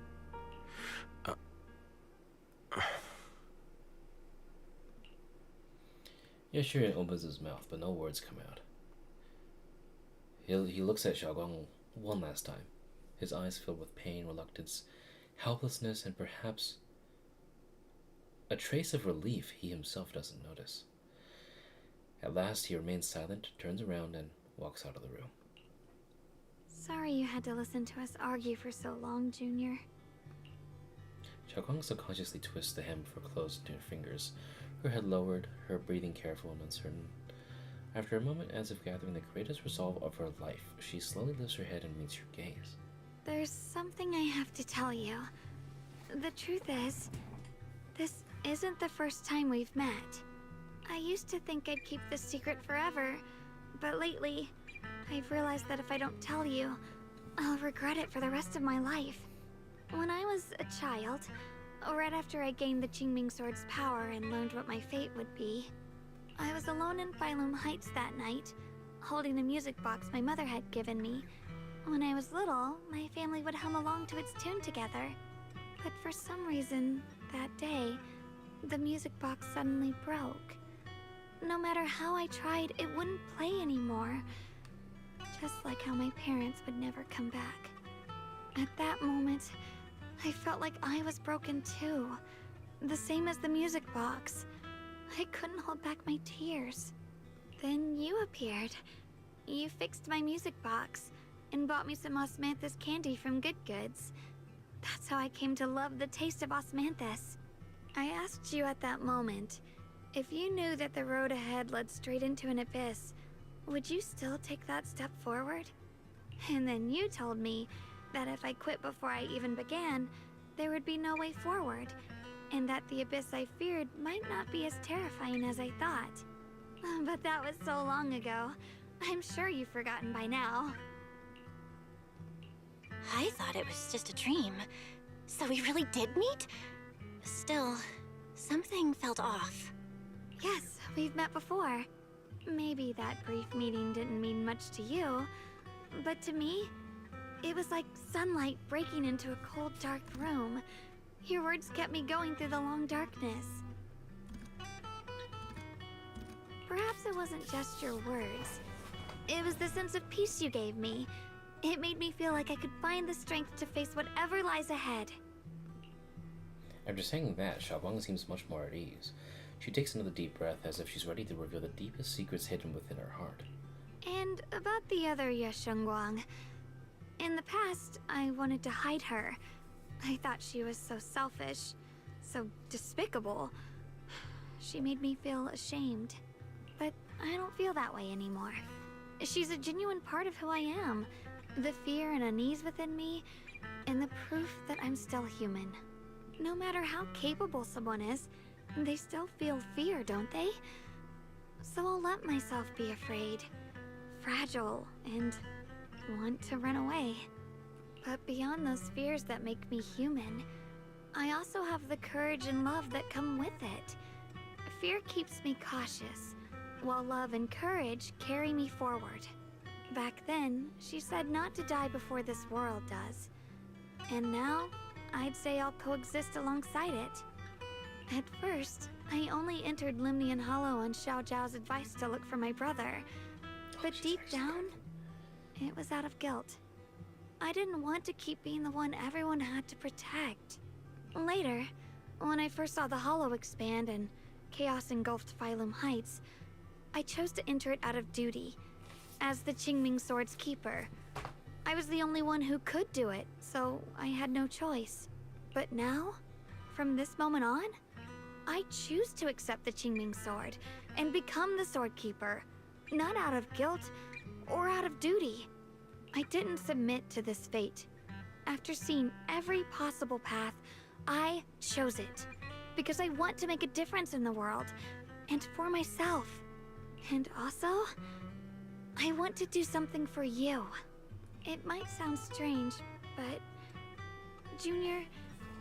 Yashirin opens his mouth, but no words come out. He looks at Xiao'Guang one last time, his eyes filled with pain, reluctance, helplessness, and perhaps a trace of relief he himself doesn't notice. At last, he remains silent, turns around, and walks out of the room. Sorry you had to listen to us argue for so long, Junior. Xiao'Guang subconsciously twists the hammer closed into her fingers, her head lowered, her breathing careful and uncertain. After a moment, as if gathering the greatest resolve of her life, she slowly lifts her head and meets your gaze. There's something I have to tell you. The truth is, this isn't the first time we've met. I used to think I'd keep this secret forever, but lately, I've realized that if I don't tell you, I'll regret it for the rest of my life. When I was a child, right after I gained the Qingming Sword's power and learned what my fate would be, I was alone in Phylum Heights that night, holding the music box my mother had given me. When I was little, my family would hum along to its tune together. But for some reason, that day, the music box suddenly broke. No matter how I tried, it wouldn't play anymore. Just like how my parents would never come back. At that moment, I felt like I was broken too. The same as the music box. I couldn't hold back my tears. Then you appeared. You fixed my music box and bought me some osmanthus candy from Good Goods. That's how I came to love the taste of osmanthus. I asked you at that moment, if you knew that the road ahead led straight into an abyss, would you still take that step forward? And then you told me that if I quit before I even began, there would be no way forward, and that the abyss I feared might not be as terrifying as I thought. But that was so long ago. I'm sure you've forgotten by now. I thought it was just a dream. So we really did meet? Still, something felt off. Yes, we've met before. Maybe that brief meeting didn't mean much to you, but to me, it was like sunlight breaking into a cold, dark room. Your words kept me going through the long darkness. Perhaps it wasn't just your words. It was the sense of peace you gave me. It made me feel like I could find the strength to face whatever lies ahead. After saying that, Xiao'Guang seems much more at ease. She takes another deep breath as if she's ready to reveal the deepest secrets hidden within her heart. And about the other Shunguang. In the past, I wanted to hide her. I thought she was so selfish, so despicable. She made me feel ashamed. But I don't feel that way anymore. She's a genuine part of who I am. The fear and unease within me, and the proof that I'm still human. No matter how capable someone is, they still feel fear, don't they? So I'll let myself be afraid, fragile, and want to run away. But beyond those fears that make me human, I also have the courage and love that come with it. Fear keeps me cautious, while love and courage carry me forward. Back then, she said not to die before this world does. And now, I'd say I'll coexist alongside it. At first, I only entered Lemnian Hollow on Xiao Zhao's advice to look for my brother. But deep down, it was out of guilt. I didn't want to keep being the one everyone had to protect. Later, when I first saw the Hollow expand and chaos engulfed Phylum Heights, I chose to enter it out of duty, as the Qingming Sword's keeper. I was the only one who could do it, so I had no choice. But now, from this moment on, I choose to accept the Qingming Sword and become the Sword Keeper, not out of guilt or out of duty. I didn't submit to this fate. After seeing every possible path, I chose it because I want to make a difference in the world and for myself. And also, I want to do something for you. It might sound strange, but Junior,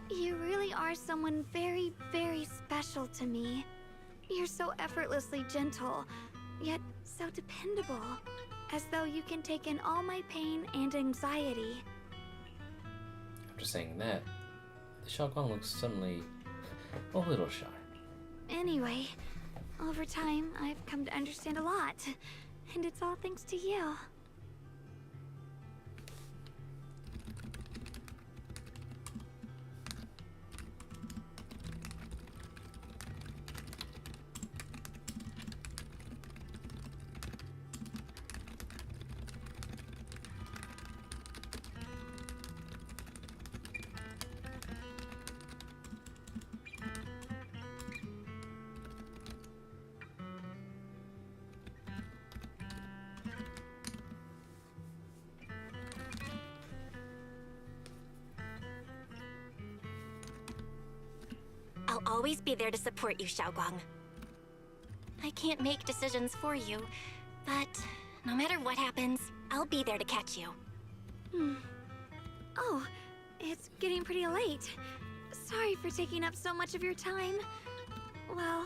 You really are someone very, very special to me. You're so effortlessly gentle, yet so dependable. As though you can take in all my pain and anxiety. After saying that, the Xiao'Guang looks suddenly a little shy. Anyway, over time, I've come to understand a lot. And it's all thanks to you. I'll always be there to support you, Xiao'Guang. I can't make decisions for you, but no matter what happens, I'll be there to catch you. Oh, it's getting pretty late. Sorry for taking up so much of your time. Well...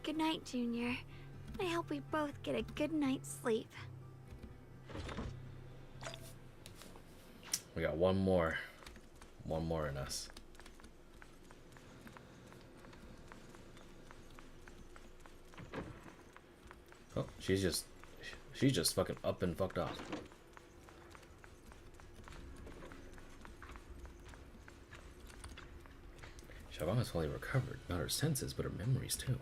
Good night, Junior. I hope we both get a good night's sleep. We got one more in us. Oh, she's just fucking up and fucked off. Xiao'Guang has fully recovered, not her senses, but her memories too.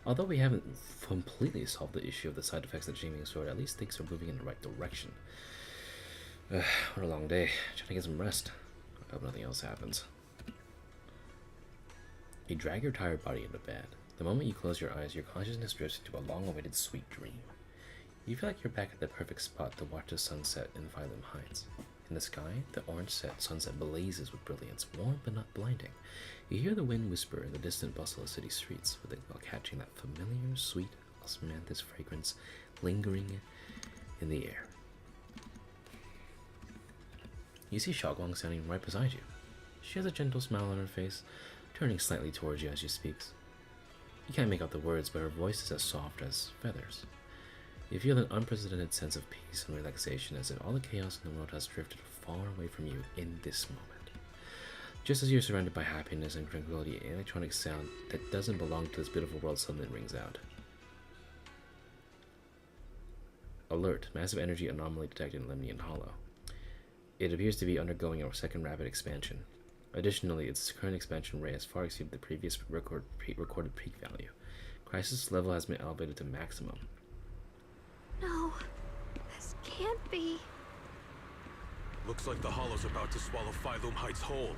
Although we haven't completely solved the issue of the side effects of the Jiming Sword, at least things are moving in the right direction. What a long day. Trying to get some rest. I hope nothing else happens. You drag your tired body into bed. The moment you close your eyes, your consciousness drifts into a long-awaited sweet dream. You feel like you're back at the perfect spot to watch the sunset in Phylum Heights. In the sky, the orange-set sunset blazes with brilliance, warm but not blinding. You hear the wind whisper in the distant bustle of city streets, while catching that familiar, sweet osmanthus fragrance lingering in the air. You see Xiao'Guang standing right beside you. She has a gentle smile on her face, turning slightly towards you as she speaks. You can't make out the words, but her voice is as soft as feathers. You feel an unprecedented sense of peace and relaxation, as if all the chaos in the world has drifted far away from you in this moment. Just as you're surrounded by happiness and tranquility, an electronic sound that doesn't belong to this beautiful world suddenly rings out. Alert, massive energy anomaly detected in Lemnian Hollow. It appears to be undergoing a second rapid expansion. Additionally, its current expansion rate has far exceeded the previous recorded peak value. Crisis level has been elevated to maximum. No, this can't be. Looks like the Hollow's about to swallow Phylum Heights whole.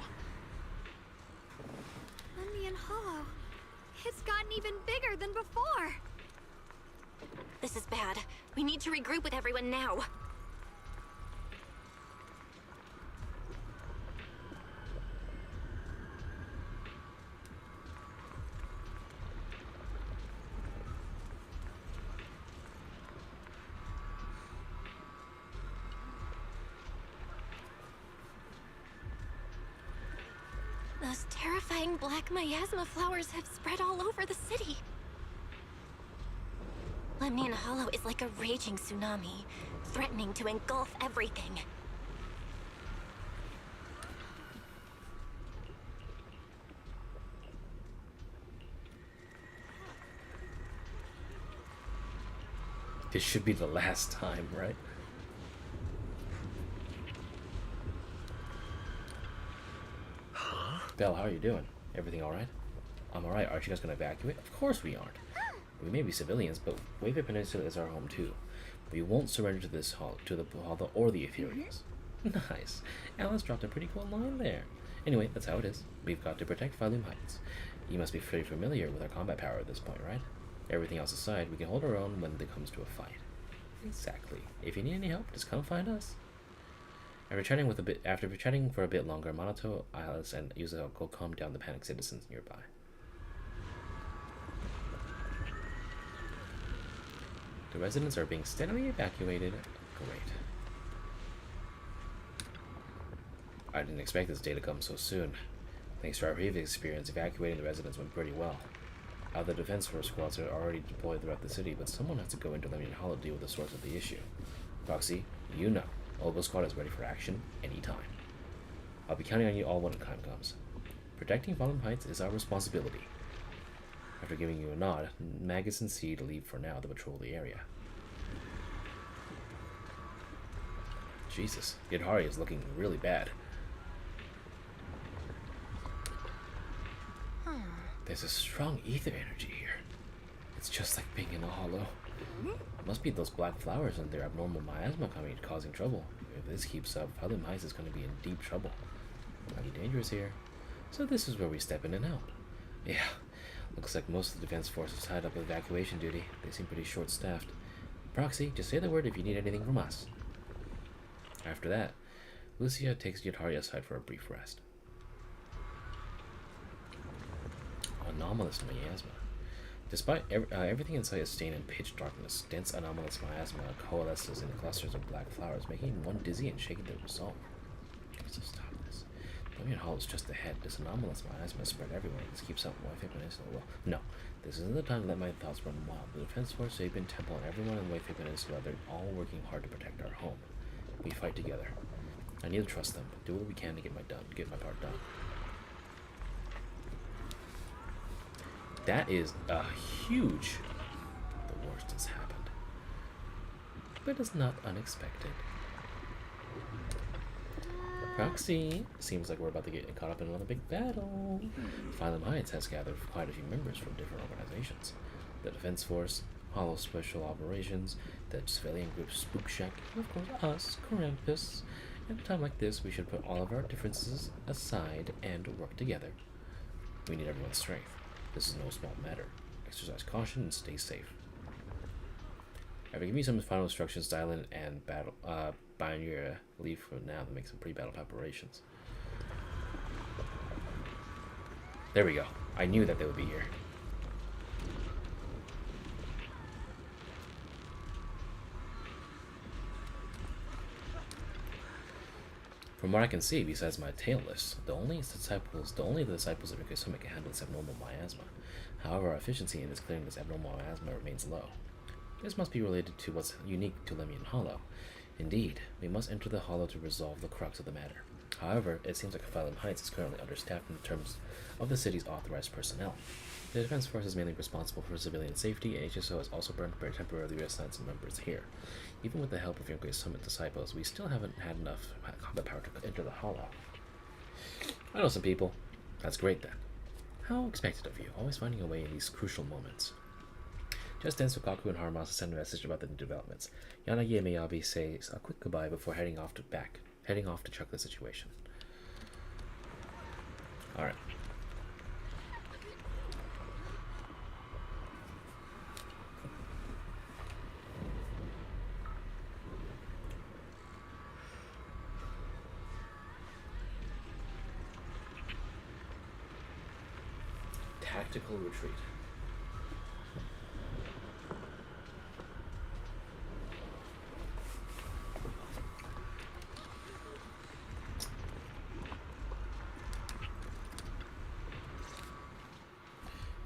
Lemnian Hollow. It's gotten even bigger than before. This is bad. We need to regroup with everyone now. Those terrifying black miasma flowers have spread all over the city. Lemnian Hollow is like a raging tsunami, threatening to engulf everything. This should be the last time, right? Belle, how are you doing? Everything alright? I'm alright. Aren't you guys gonna evacuate? Of course we aren't. We may be civilians, but Wave Peninsula is our home too. We won't surrender to this to the Hollow or the Ethereals. Nice. Alice dropped a pretty cool line there. Anyway, that's how it is. We've got to protect Phylum Heights. You must be pretty familiar with our combat power at this point, right? Everything else aside, we can hold our own when it comes to a fight. Exactly. If you need any help, just come find us. After chatting for a bit longer, Minato, Alice, and Yuzo go calm down the panicked citizens nearby. The residents are being steadily evacuated. Great. I didn't expect this day to come so soon. Thanks to our previous experience, evacuating the residents went pretty well. Other defense force squads are already deployed throughout the city, but someone has to go into Lemnian Hollow to deal with the source of the issue. Proxy, you know, Olbo Squad is ready for action anytime. I'll be counting on you all when the time comes. Protecting Volume Heights is our responsibility. After giving you a nod, Magus and Seed leave for now to patrol the area. Jesus, Yidhari is looking really bad. There's a strong ether energy here. It's just like being in a hollow. It must be those black flowers and their abnormal miasma causing trouble. If this keeps up, Volume Heights is going to be in deep trouble. Mighty dangerous here. So this is where we step in and out. Yeah, looks like most of the defense force is tied up with evacuation duty. They seem pretty short-staffed. Proxy, just say the word if you need anything from us. After that, Lucia takes Yidhari aside for a brief rest. Anomalous miasma. Despite everything inside is stained in pitch darkness, dense anomalous miasma coalesces in clusters of black flowers, making one dizzy and shaking to resolve. So stop this. Lemnian Hollow is just ahead. This anomalous miasma is spread everywhere. This keeps up Weifei Peninsula. Well, no. This isn't the time to let my thoughts run wild. The Defense Force, Sabin, Temple, and everyone in Weifei Peninsula, they're all working hard to protect our home. We fight together. I need to trust them. Do what we can to get my part done. That is a huge... The worst has happened. But it's not unexpected. Proxy! Seems like we're about to get caught up in another big battle. Volume Heights has gathered quite a few members from different organizations. The Defense Force, Hollow Special Operations, the civilian group Spook Shack, and of course us, Krampus. At a time like this, we should put all of our differences aside and work together. We need everyone's strength. This is no small matter. Exercise caution and stay safe. After giving me some final instructions, Dylan and Pioneer leave for now to make some pre-battle preparations. There we go. I knew that they would be here. From what I can see, besides my tail list, only the disciples of Yunkui Summit can handle this abnormal miasma. However, our efficiency in clearing this abnormal miasma remains low. This must be related to what's unique to Lemnian Hollow. Indeed, we must enter the Hollow to resolve the crux of the matter. However, it seems like Volume Heights is currently understaffed in terms of the city's authorized personnel. The Defense Force is mainly responsible for civilian safety, and HSO has also temporarily reassigned some members here. Even with the help of Yunkui Summit disciples, we still haven't had enough combat power to enter the Hollow. I know some people. That's great then. How expected of you, always finding a way in these crucial moments. Just then, Sukaku and Harumasa send a message about the new developments. Yanagi and Miyabi say a quick goodbye before heading off to check the situation. Alright. Tactical retreat.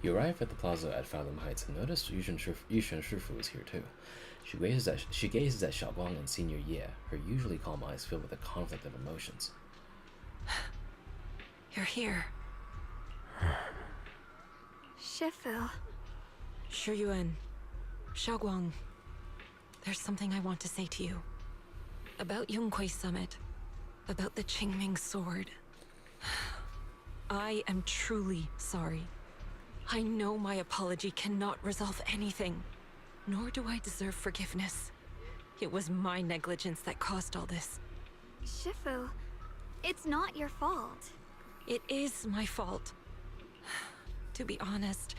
You arrive at the plaza at Volume Heights and notice Yushan Shifu is here too. She gazes at Xiao'Guang and Senior Ye, her usually calm eyes filled with a conflict of emotions. You're here. Shifu. Shiyuan. Xiao'Guang. There's something I want to say to you. About Yunkui Summit. About the Qingming sword. I am truly sorry. I know my apology cannot resolve anything, nor do I deserve forgiveness. It was my negligence that caused all this. Shifu, it's not your fault. It is my fault. To be honest,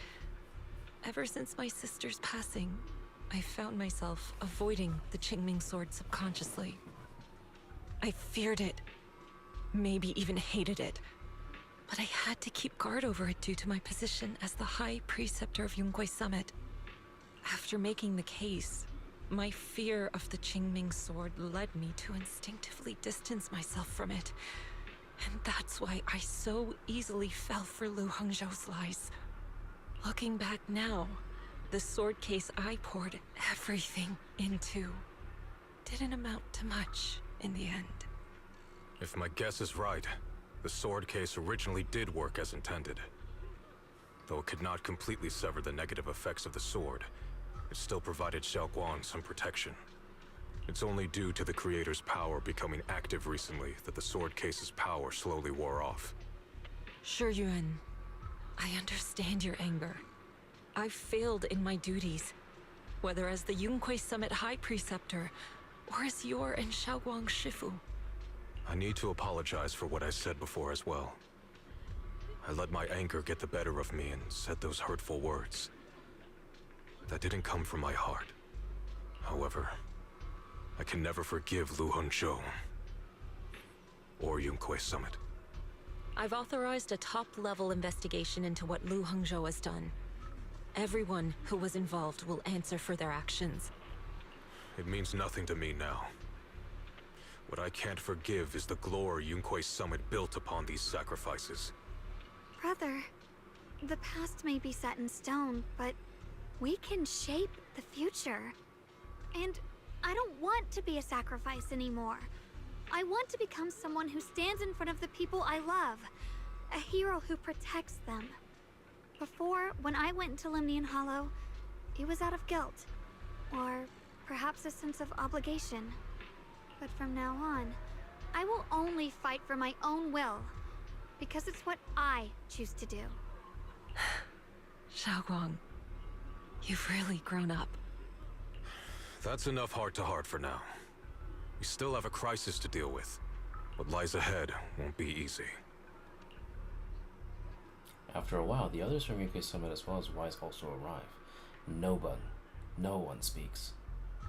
ever since my sister's passing, I found myself avoiding the Qingming sword subconsciously. I feared it. Maybe even hated it. But I had to keep guard over it due to my position as the High Preceptor of Yunkui Summit. After making the case, my fear of the Qingming sword led me to instinctively distance myself from it. And that's why I so easily fell for Lu Hongzhou's lies. Looking back now, the sword case I poured everything into didn't amount to much in the end. If my guess is right, the sword case originally did work as intended. Though it could not completely sever the negative effects of the sword, it still provided Xiao'Guang some protection. It's only due to the creator's power becoming active recently that the sword case's power slowly wore off. Shiyuan, I understand your anger. I failed in my duties, whether as the Yunkui Summit High Preceptor, or as your and Xiao'Guang's Shifu. I need to apologize for what I said before as well. I let my anger get the better of me and said those hurtful words. That didn't come from my heart. However, I can never forgive Lu Hongzhou or Yunkui Summit. I've authorized a top-level investigation into what Lu Hongzhou has done. Everyone who was involved will answer for their actions. It means nothing to me now. What I can't forgive is the glory Yunkui Summit built upon these sacrifices. Brother, the past may be set in stone, but we can shape the future. And I don't want to be a sacrifice anymore. I want to become someone who stands in front of the people I love. A hero who protects them. Before, when I went into Lemnian Hollow, it was out of guilt. Or perhaps a sense of obligation. But from now on, I will only fight for my own will. Because it's what I choose to do. Xiao'Guang, you've really grown up. That's enough heart-to-heart for now. We still have a crisis to deal with. What lies ahead won't be easy. After a while, the others from Yunkui Summit as well as Wise also arrive. No one speaks.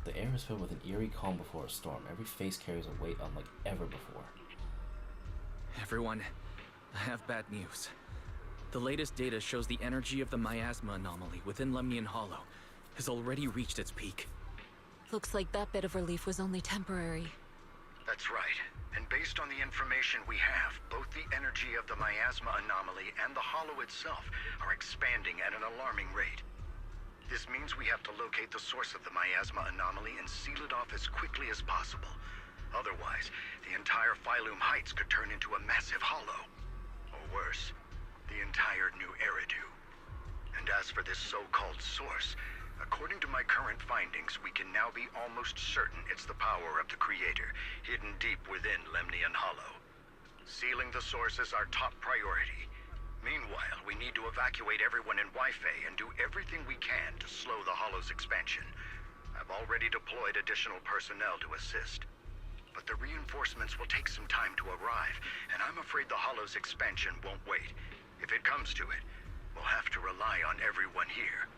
The air is filled with an eerie calm before a storm. Every face carries a weight unlike ever before. Everyone, I have bad news. The latest data shows the energy of the miasma anomaly within Lemnian Hollow has already reached its peak. Looks like that bit of relief was only temporary. That's right. And based on the information we have, both the energy of the miasma anomaly and the hollow itself are expanding at an alarming rate. This means we have to locate the source of the miasma anomaly and seal it off as quickly as possible. Otherwise, the entire Phylum Heights could turn into a massive hollow. Or worse, the entire new Eridu. And as for this so-called source, according to my current findings, we can now be almost certain it's the power of the Creator, hidden deep within Lemnian Hollow. Sealing the source is our top priority. Meanwhile, we need to evacuate everyone in Wi-Fi and do everything we can to slow the Hollow's expansion. I've already deployed additional personnel to assist. But the reinforcements will take some time to arrive, and I'm afraid the Hollow's expansion won't wait. If it comes to it, we'll have to rely on everyone here.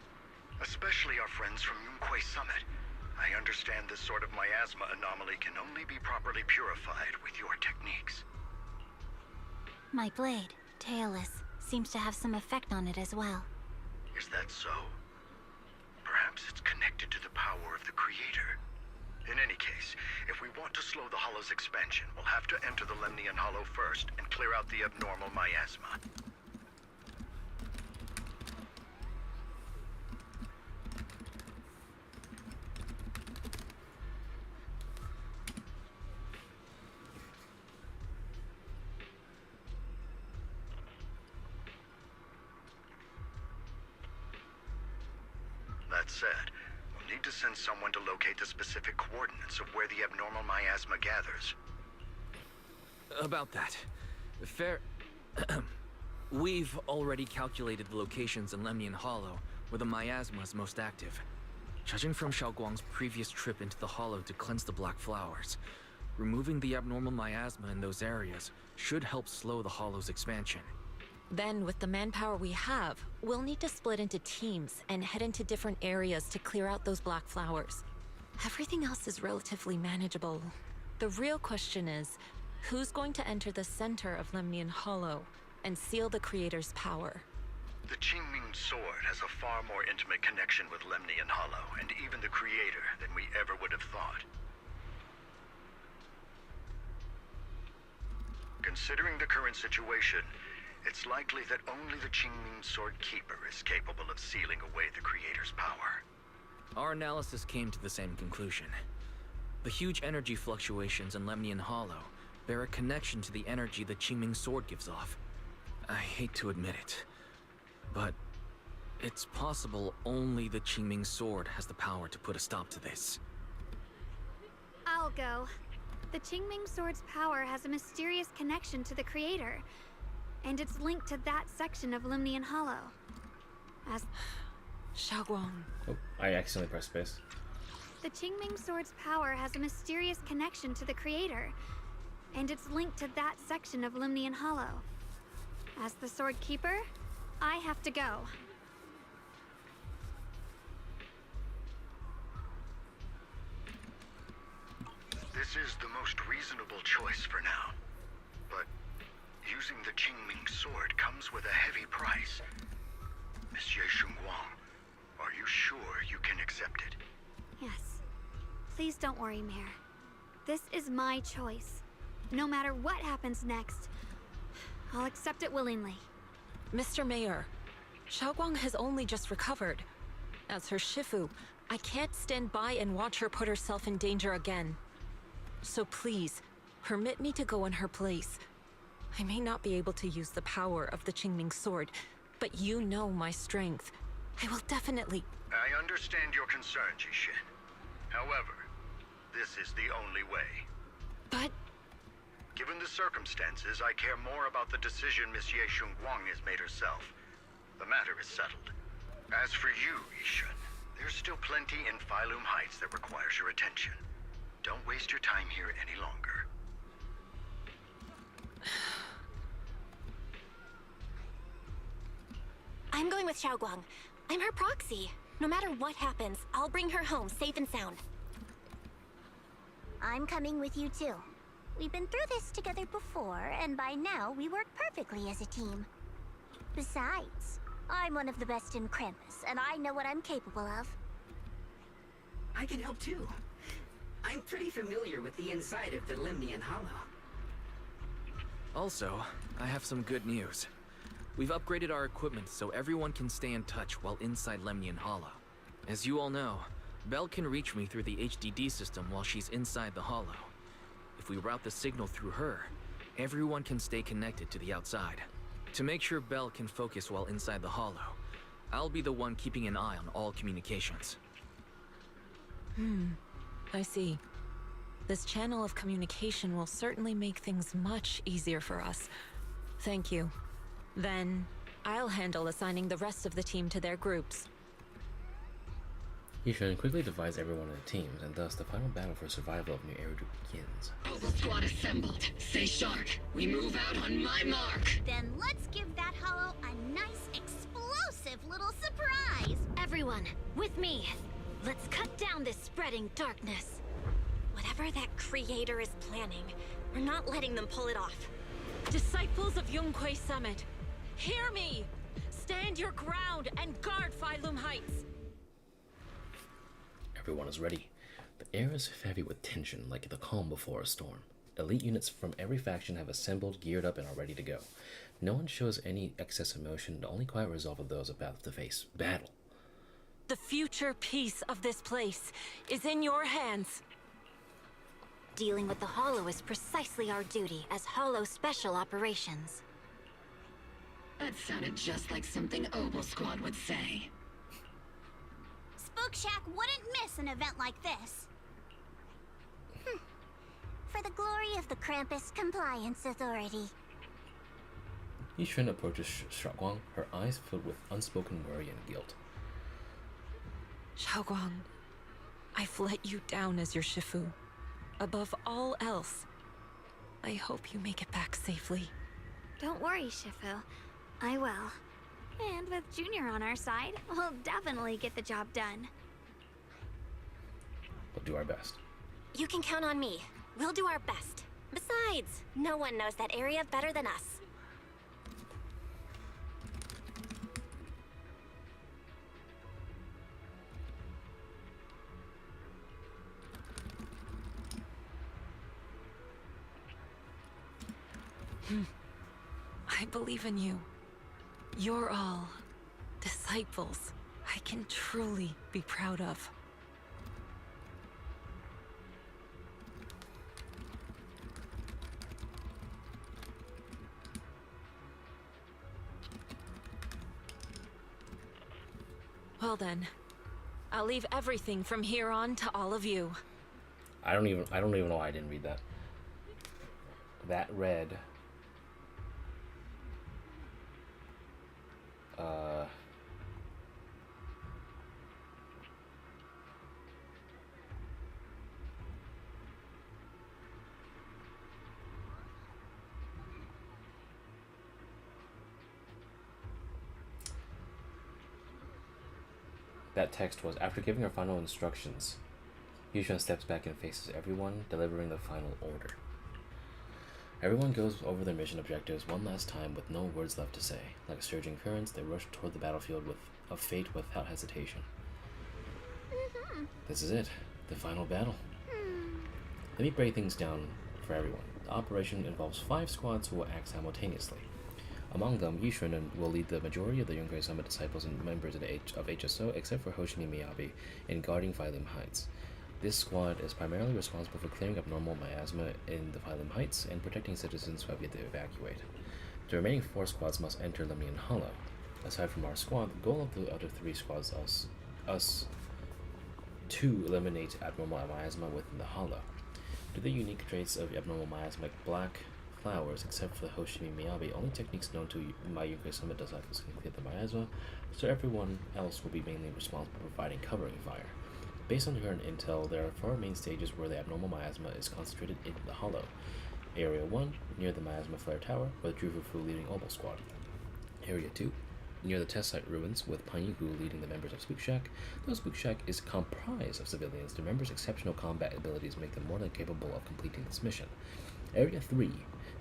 Especially our friends from Yunkui Summit. I understand this sort of miasma anomaly can only be properly purified with your techniques. My blade, Tailless, seems to have some effect on it as well. Is that so? Perhaps it's connected to the power of the Creator. In any case, if we want to slow the Hollow's expansion, we'll have to enter the Lemnian Hollow first and clear out the abnormal miasma. That said, we'll need to send someone to locate the specific coordinates of where the abnormal miasma gathers. About that, we've already calculated the locations in Lemnian Hollow where the miasma is most active. Judging from Xiao'Guang's previous trip into the Hollow to cleanse the Black Flowers, removing the abnormal miasma in those areas should help slow the Hollow's expansion. Then, with the manpower we have, we'll need to split into teams and head into different areas to clear out those black flowers. Everything else is relatively manageable, The real question is, who's going to enter the center of Lemnian Hollow and seal the Creator's power? The Qingming Sword has a far more intimate connection with Lemnian Hollow and even the Creator than we ever would have thought. Considering the current situation, it's likely that only the Qingming Sword Keeper is capable of sealing away the Creator's power. Our analysis came to the same conclusion. The huge energy fluctuations in Lemnian Hollow bear a connection to the energy the Qingming Sword gives off. I hate to admit it, but it's possible only the Qingming Sword has the power to put a stop to this. I'll go. The Qingming Sword's power has a mysterious connection to the Creator, and it's linked to that section of Lemnian Hollow. As Xiao'Guang. Oh, I accidentally pressed space. the Qingming Sword's power has a mysterious connection to the Creator, and it's linked to that section of Lemnian Hollow. As the Sword Keeper, I have to go. This is the most reasonable choice for now. But using the Qingming Sword comes with a heavy price. Monsieur Shunguang, are you sure you can accept it? Yes. Please don't worry, Mayor. This is my choice. No matter what happens next, I'll accept it willingly. Mr. Mayor, Xiao'Guang has only just recovered. As her Shifu, I can't stand by and watch her put herself in danger again. So please, permit me to go in her place. I may not be able to use the power of the Qingming Sword, but you know my strength. I will definitely... I understand your concern, Jishin. However, this is the only way. But... Given the circumstances, I care more about the decision Monsieur Shunguang has made herself. The matter is settled. As for you, Yishin, there's still plenty in Phylum Heights that requires your attention. Don't waste your time here any longer. I'm going with Xiao'Guang. I'm her proxy. No matter what happens, I'll bring her home safe and sound. I'm coming with you too. We've been through this together before, and by now we work perfectly as a team. Besides, I'm one of the best in Krampus, and I know what I'm capable of. I can help too. I'm pretty familiar with the inside of the Lemnian Hollow. Also, I have some good news. We've upgraded our equipment so everyone can stay in touch while inside Lemnian Hollow. As you all know, Belle can reach me through the HDD system while she's inside the Hollow. If we route the signal through her, everyone can stay connected to the outside. To make sure Belle can focus while inside the Hollow, I'll be the one keeping an eye on all communications. I see. This channel of communication will certainly make things much easier for us. Thank you. Then, I'll handle assigning the rest of the team to their groups. Yishin quickly divides everyone into teams, and thus the final battle for survival of New ERUDU begins. Mobile squad assembled. Stay sharp. We move out on my mark. Then let's give that hollow a nice, explosive little surprise! Everyone, with me. Let's cut down this spreading darkness. Whatever that creator is planning, we're not letting them pull it off. Disciples of Yunkui Summit, hear me! Stand your ground and guard Phylum Heights! Everyone is ready. The air is heavy with tension, like the calm before a storm. Elite units from every faction have assembled, geared up, and are ready to go. No one shows any excess emotion, the only quiet resolve of those about to face battle. The future peace of this place is in your hands. Dealing with the Hollow is precisely our duty as Hollow Special Operations. That sounded just like something Obel Squad would say. Spook Shack wouldn't miss an event like this. For the glory of the Krampus Compliance Authority. Yishin approaches Xiao'Guang, her eyes filled with unspoken worry and guilt. Xiao'Guang, I've let you down as your Shifu. Above all else, I hope you make it back safely. Don't worry, Shifu. I will. And with Junior on our side, we'll definitely get the job done. We'll do our best. You can count on me. We'll do our best. Besides, no one knows that area better than us. I believe in you. You're all disciples I can truly be proud of. Well then, I'll leave everything from here on to all of you. I don't even know why I didn't read that. That read that text was, after giving her final instructions, Yushan steps back and faces everyone, delivering the final order. Everyone goes over their mission objectives one last time with no words left to say. Like surging currents, they rush toward the battlefield of fate without hesitation. This is it, the final battle. Let me break things down for everyone. The operation involves 5 squads who will act simultaneously. Among them, Yushan will lead the majority of the Yunkui Summit disciples and members of HSO, except for Hoshimi Miyabi, in guarding Phylum Heights. This squad is primarily responsible for clearing up normal miasma in the Phylum Heights and protecting citizens who have yet to evacuate. The remaining 4 squads must enter Lemnian Hollow. Aside from our squad, the goal of the other 3 squads is to eliminate abnormal miasma within the Hollow. Due to the unique traits of abnormal miasma like black flowers, except for the Hoshimi Miyabi, only techniques known to my Yunkui Summit disciples can clear the miasma, so everyone else will be mainly responsible for providing covering fire. Based on current intel, there are 4 main stages where the abnormal miasma is concentrated in the Hollow. Area 1, near the miasma flare tower, with Drufufu leading Obel Squad. Area 2, near the test site ruins, with Panyigu leading the members of Spook Shack. Though Spook Shack is comprised of civilians, the members' exceptional combat abilities make them more than capable of completing this mission. Area 3,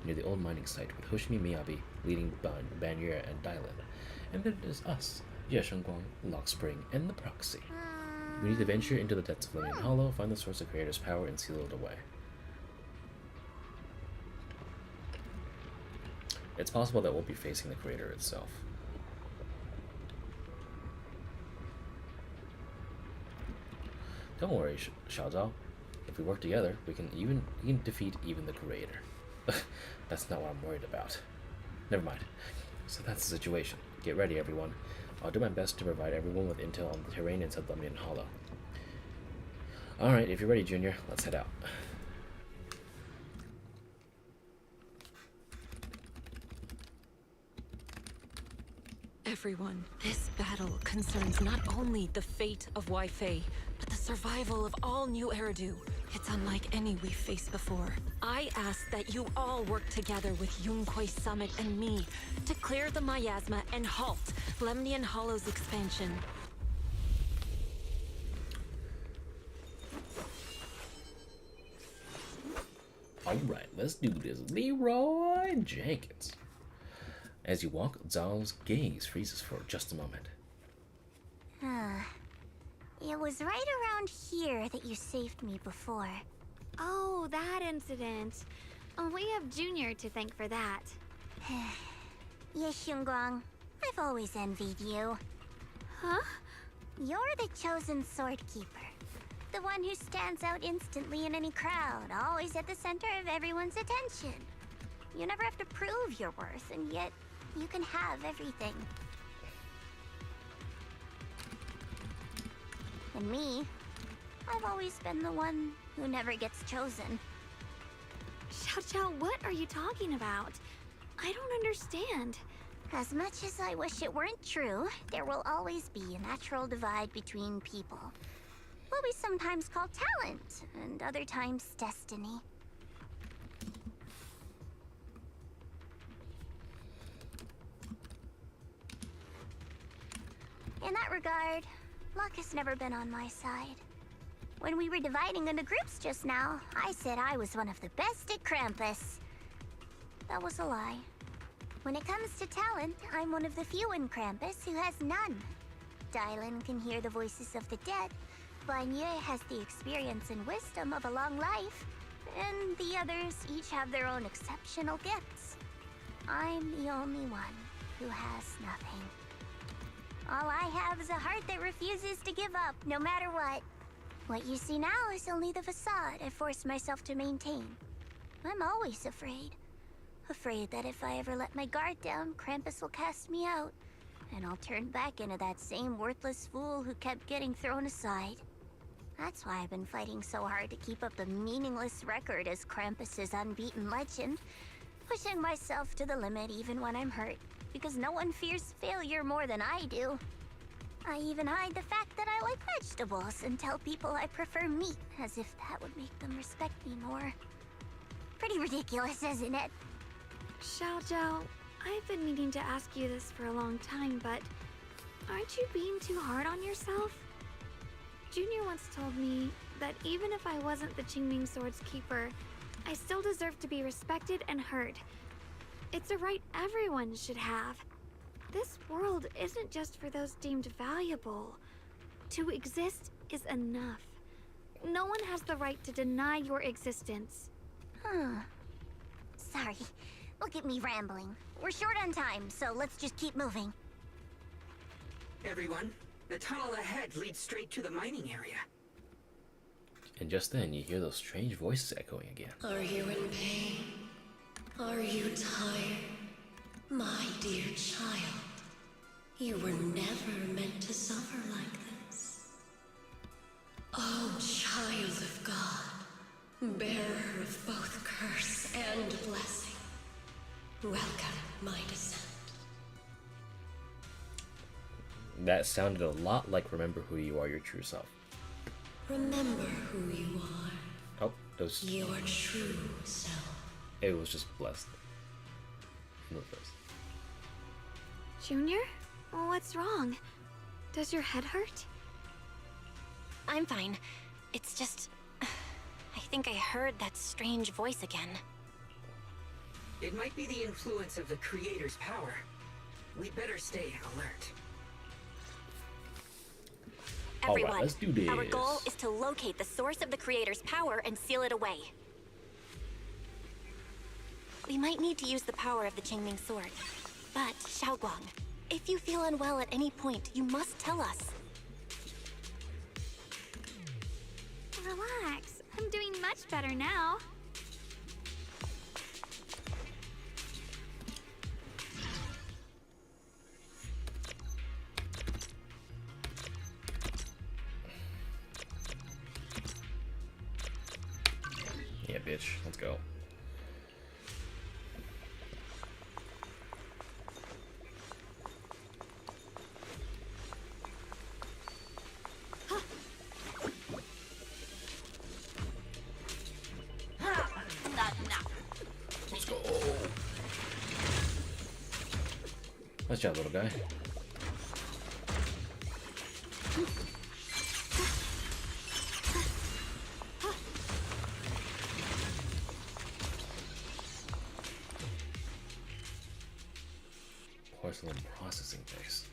near the old mining site, with Hoshimi Miyabi leading Banyer and Dylan. And then there's us, Shunguang, Lockspring, and the Proxy. We need to venture into the depths of Lemnian Hollow, find the source of Creator's power, and seal it away. It's possible that we'll be facing the Creator itself. Don't worry, Zhao. If we work together, we can defeat even the Creator. That's not what I'm worried about. Never mind. So that's the situation. Get ready, everyone. I'll do my best to provide everyone with intel on the terrain inside Lemnian Hollow. Alright, if you're ready, Junior, let's head out. Everyone, this battle concerns not only the fate of Wi-Fi, but the survival of all new Eridu. It's unlike any we've faced before. I ask that you all work together with Yunkui Summit and me to clear the miasma and halt Lemnian Hollow's expansion. Alright, let's do this. Leroy Jenkins. As you walk, Zhao's gaze freezes for just a moment. It was right around here that you saved me before. Oh, that incident. Oh, we have Junior to thank for that. Yes, Shunguang. I've always envied you. Huh? You're the chosen sword keeper. The one who stands out instantly in any crowd, always at the center of everyone's attention. You never have to prove your worth, and yet you can have everything. And me, I've always been the one who never gets chosen. Xiao, what are you talking about? I don't understand. As much as I wish it weren't true, there will always be a natural divide between people. What we sometimes call talent, and other times destiny. In that regard, luck has never been on my side. When we were dividing into groups just now, I said I was one of the best at Krampus. That was a lie. When it comes to talent, I'm one of the few in Krampus who has none. Dylan can hear the voices of the dead. Vanya has the experience and wisdom of a long life. And the others each have their own exceptional gifts. I'm the only one who has nothing. All I have is a heart that refuses to give up, no matter what. What you see now is only the facade I forced myself to maintain. I'm always afraid. Afraid that if I ever let my guard down, Krampus will cast me out, and I'll turn back into that same worthless fool who kept getting thrown aside. That's why I've been fighting so hard to keep up the meaningless record as Krampus's unbeaten legend, pushing myself to the limit even when I'm hurt, because no one fears failure more than I do. I even hide the fact that I like vegetables and tell people I prefer meat, as if that would make them respect me more. Pretty ridiculous, isn't it? Zhao, I've been meaning to ask you this for a long time, but aren't you being too hard on yourself? Junior once told me that even if I wasn't the Qingming Sword's keeper, I still deserve to be respected and heard. It's a right everyone should have. This world isn't just for those deemed valuable. To exist is enough. No one has the right to deny your existence. Sorry. Look at me rambling. We're short on time, so let's just keep moving. Everyone, the tunnel ahead leads straight to the mining area. And just then, you hear those strange voices echoing again. Are you in pain? Are you tired? My dear child, you were never meant to suffer like this. Oh, child of God, bearer of both curse and blessing, welcome my descent. That sounded a lot like Remember Who You Are, Your True Self. Remember who you are. Oh, it was... Your true self. It was just blessed. Junior? What's wrong? Does your head hurt? I'm fine. It's just... I think I heard that strange voice again. It might be the influence of the Creator's power. We'd better stay alert. Everyone, Alright, let's do this. Our goal is to locate the source of the Creator's power and seal it away. We might need to use the power of the Qingming Sword. But, Xiao'Guang, if you feel unwell at any point, you must tell us. Relax. I'm doing much better now. Yeah, bitch. Let's go. Let's go. Nice job, little guy. Porcelain processing base.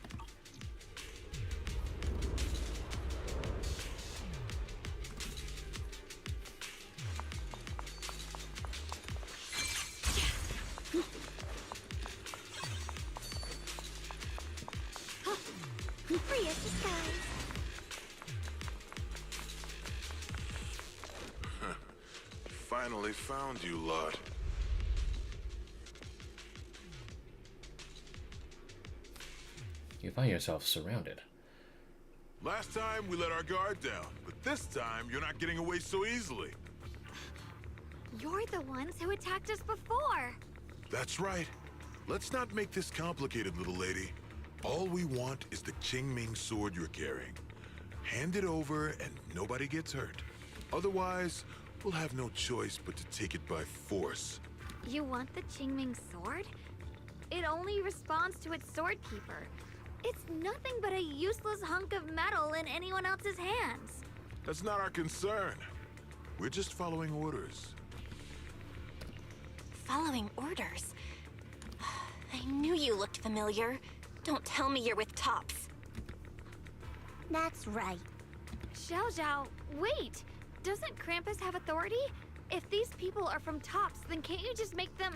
Free as the skies. Finally found you lot. You find yourself surrounded. Last time we let our guard down, but this time you're not getting away so easily. You're the ones who attacked us before. That's right. Let's not make this complicated, little lady. All we want is the Qingming Sword you're carrying. Hand it over and nobody gets hurt. Otherwise, we'll have no choice but to take it by force. You want the Qingming Sword? It only responds to its sword keeper. It's nothing but a useless hunk of metal in anyone else's hands. That's not our concern. We're just following orders. Following orders? I knew you looked familiar. Don't tell me you're with Tops. That's right. Zhao, wait! Doesn't Krampus have authority? If these people are from Tops, then can't you just make them...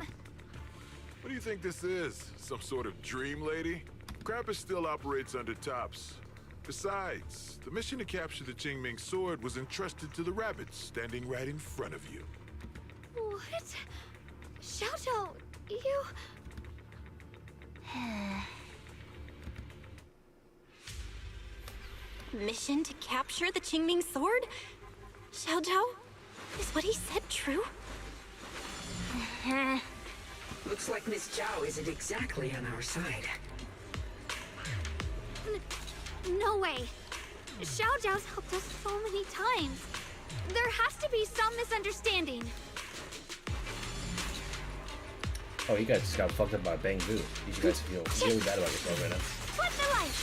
What do you think this is? Some sort of dream lady? Krampus still operates under Tops. Besides, the mission to capture the Qingming sword was entrusted to the rabbits standing right in front of you. What? Zhao, you... Mission to capture the Qingming sword? Zhao, is what he said true? Looks like Miss Zhao isn't exactly on our side. No way. Zhao's helped us so many times. There has to be some misunderstanding. Oh, you guys just got fucked up by Bangboo. You guys feel really bad about yourself right now. What the light?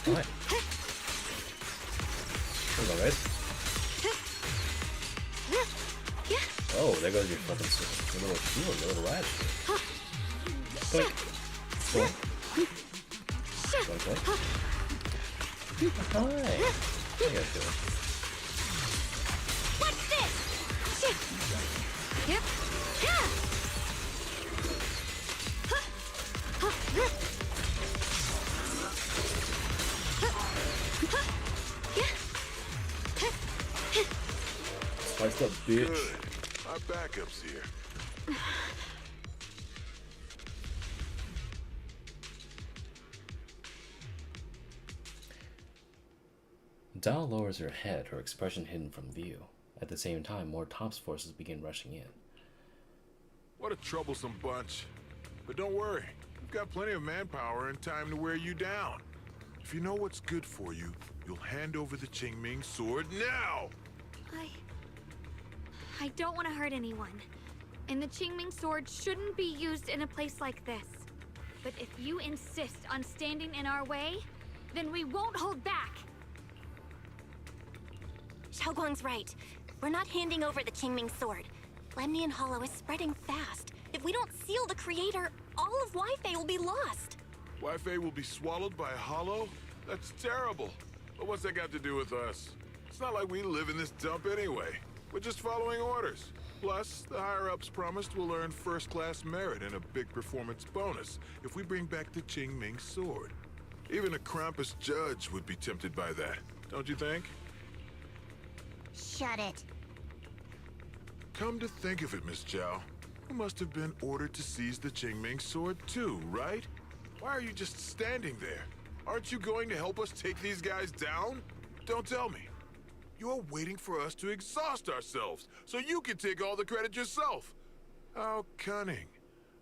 What? Hold on, guys. Oh, there goes your fucking sword. Your little shield, your little rad shield. Boink. Boink. Boink, boink. Hi. How you guys doing? What's this? Yep. Spiced up, bitch. Good. Our backup's here. Zhao lowers her head, her expression hidden from view. At the same time, more Tops forces begin rushing in. What a troublesome bunch. But don't worry, we've got plenty of manpower and time to wear you down. If you know what's good for you, you'll hand over the Qingming sword now! I don't want to hurt anyone. And the Qingming sword shouldn't be used in a place like this. But if you insist on standing in our way, then we won't hold back. Xiao'Guang's right. We're not handing over the Qingming sword. Lemnian Hollow is spreading fast. If we don't seal the creator, all of Wi-Fi will be lost. Wi-Fi will be swallowed by a hollow? That's terrible. But what's that got to do with us? It's not like we live in this dump anyway. We're just following orders. Plus, the higher-ups promised we'll earn first-class merit and a big performance bonus if we bring back the Qingming sword. Even a Krampus judge would be tempted by that, don't you think? Shut it. Come to think of it, Miss Zhao, you must have been ordered to seize the Qingming sword too, right? Why are you just standing there? Aren't you going to help us take these guys down? Don't tell me. You're waiting for us to exhaust ourselves, so you can take all the credit yourself. How cunning.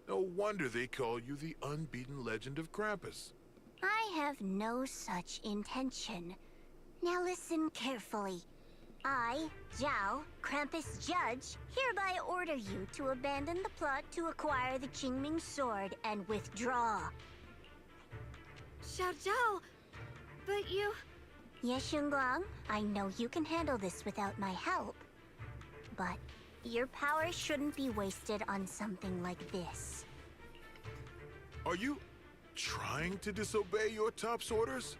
No wonder they call you the unbeaten legend of Krampus. I have no such intention. Now listen carefully. I, Zhao, Krampus Judge, hereby order you to abandon the plot to acquire the Qingming sword and withdraw. Zhao, but you... Yes, Shunguang, I know you can handle this without my help. But your power shouldn't be wasted on something like this. Are you trying to disobey your Top's orders?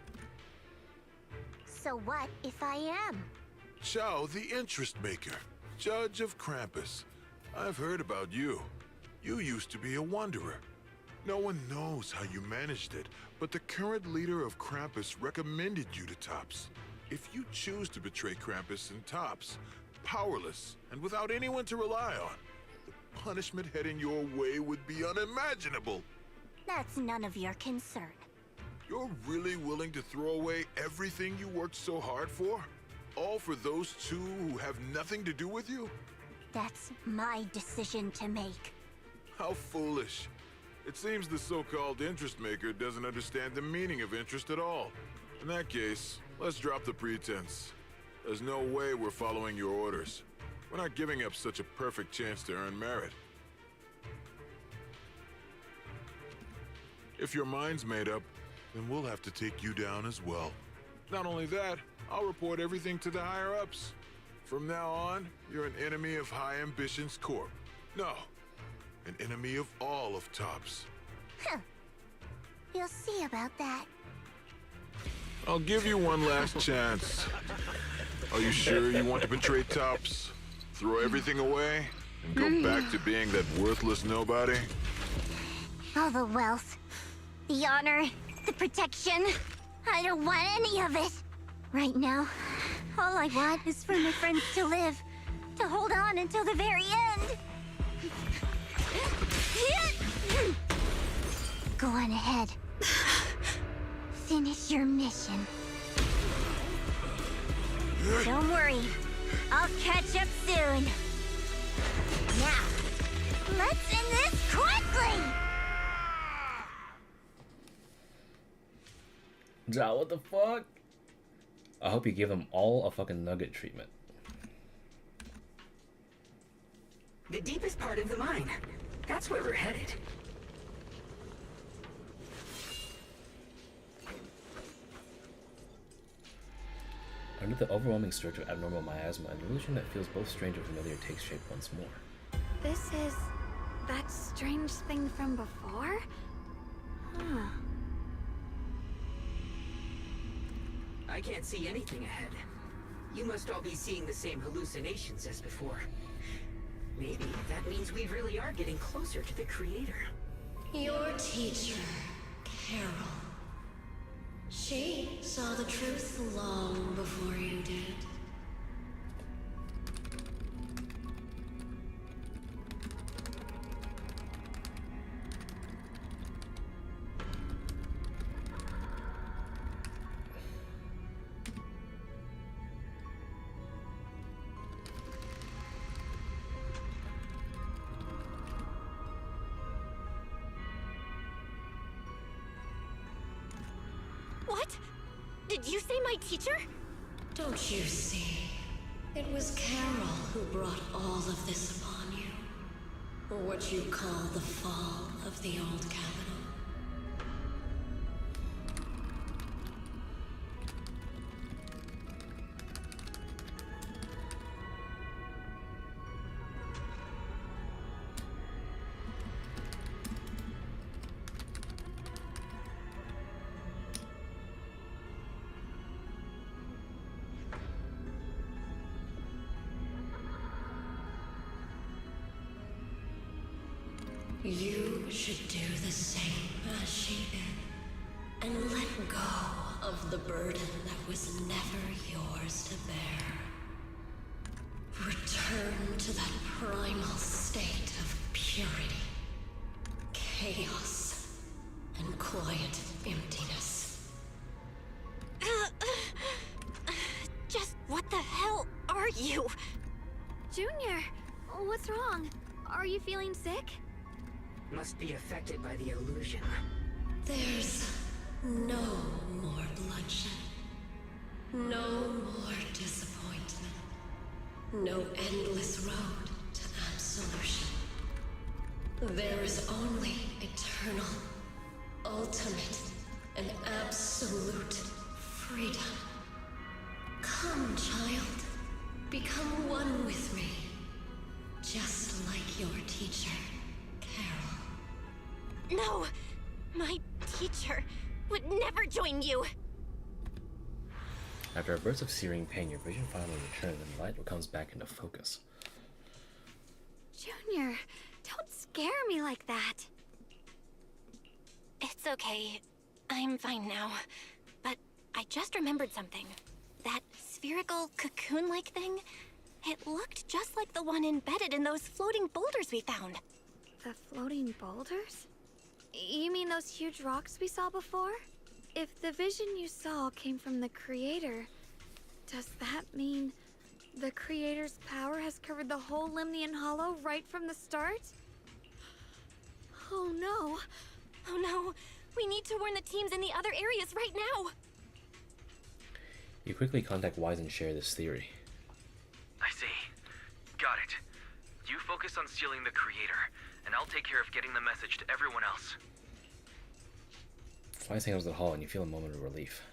So what if I am? Zhao, the interest maker, judge of Krampus. I've heard about you. You used to be a wanderer. No one knows how you managed it, but the current leader of Krampus recommended you to Tops. If you choose to betray Krampus and Tops, powerless and without anyone to rely on, the punishment heading your way would be unimaginable. That's none of your concern. You're really willing to throw away everything you worked so hard for? All for those two who have nothing to do with you? That's my decision to make. How foolish. It seems the so-called interest maker doesn't understand the meaning of interest at all. In that case, let's drop the pretense. There's no way we're following your orders. We're not giving up such a perfect chance to earn merit. If your mind's made up, then we'll have to take you down as well. Not only that, I'll report everything to the higher-ups. From now on, you're an enemy of High Ambitions Corp. No, an enemy of all of TOPS. Huh. We'll see about that. I'll give you one last chance. Are you sure you want to betray TOPS? Throw everything away and go back to being that worthless nobody? All the wealth, the honor, the protection. I don't want any of it. Right now, all I want is for my friends to live, to hold on until the very end. Go on ahead. Finish your mission. Don't worry, I'll catch up soon. Now, let's end this quickly! Zhao, what the fuck? I hope you give them all a fucking nugget treatment. The deepest part of the mine. That's where we're headed. Under the overwhelming surge of abnormal miasma, an illusion that feels both strange and familiar takes shape once more. This is that strange thing from before? Huh. I can't see anything ahead. You must all be seeing the same hallucinations as before. Maybe that means we really are getting closer to the creator. Your teacher, Carol. She saw the truth long before you did. What? Did you say my teacher? Don't you see? It was Carol who brought all of this upon you. Or what you call the fall of the old capital. You should do the same as she did, and let go of the burden that was never yours to bear. Return to that primal state of purity, chaos, and quiet emptiness. Just what the hell are you? Junior, what's wrong? Are you feeling sick? Must be affected by the illusion. There's no more bloodshed. No more disappointment. No endless road to absolution. There is only eternal, ultimate, and absolute freedom. Come, child. Become one with me. Just like your teacher, Carol. No! My teacher would never join you! After a burst of searing pain, your vision finally returns and the light comes back into focus. Junior, don't scare me like that. It's okay. I'm fine now. But I just remembered something. That spherical cocoon-like thing? It looked just like the one embedded in those floating boulders we found. The floating boulders? You mean those huge rocks we saw before? If the vision you saw came from the creator, does that mean the creator's power has covered the whole Lemnian Hollow right from the start? Oh no. Oh no. We need to warn the teams in the other areas right now. You quickly contact Wise and share this theory. I see. Got it. You focus on stealing the creator, and I'll take care of getting the message to everyone else. Wise handles the hall and you feel a moment of relief.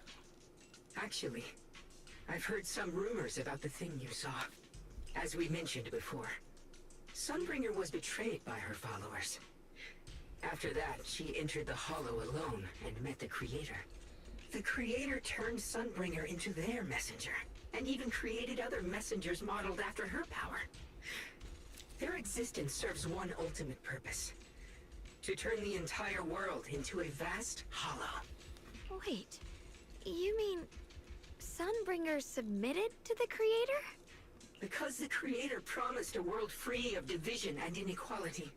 Actually, I've heard some rumors about the thing you saw. As we mentioned before, Sunbringer was betrayed by her followers. After that, she entered the Hollow alone and met the Creator. The Creator turned Sunbringer into their messenger, and even created other messengers modeled after her power. Their existence serves one ultimate purpose: to turn the entire world into a vast hollow. Wait, you mean Sunbringer submitted to the Creator? Because the Creator promised a world free of division and inequality.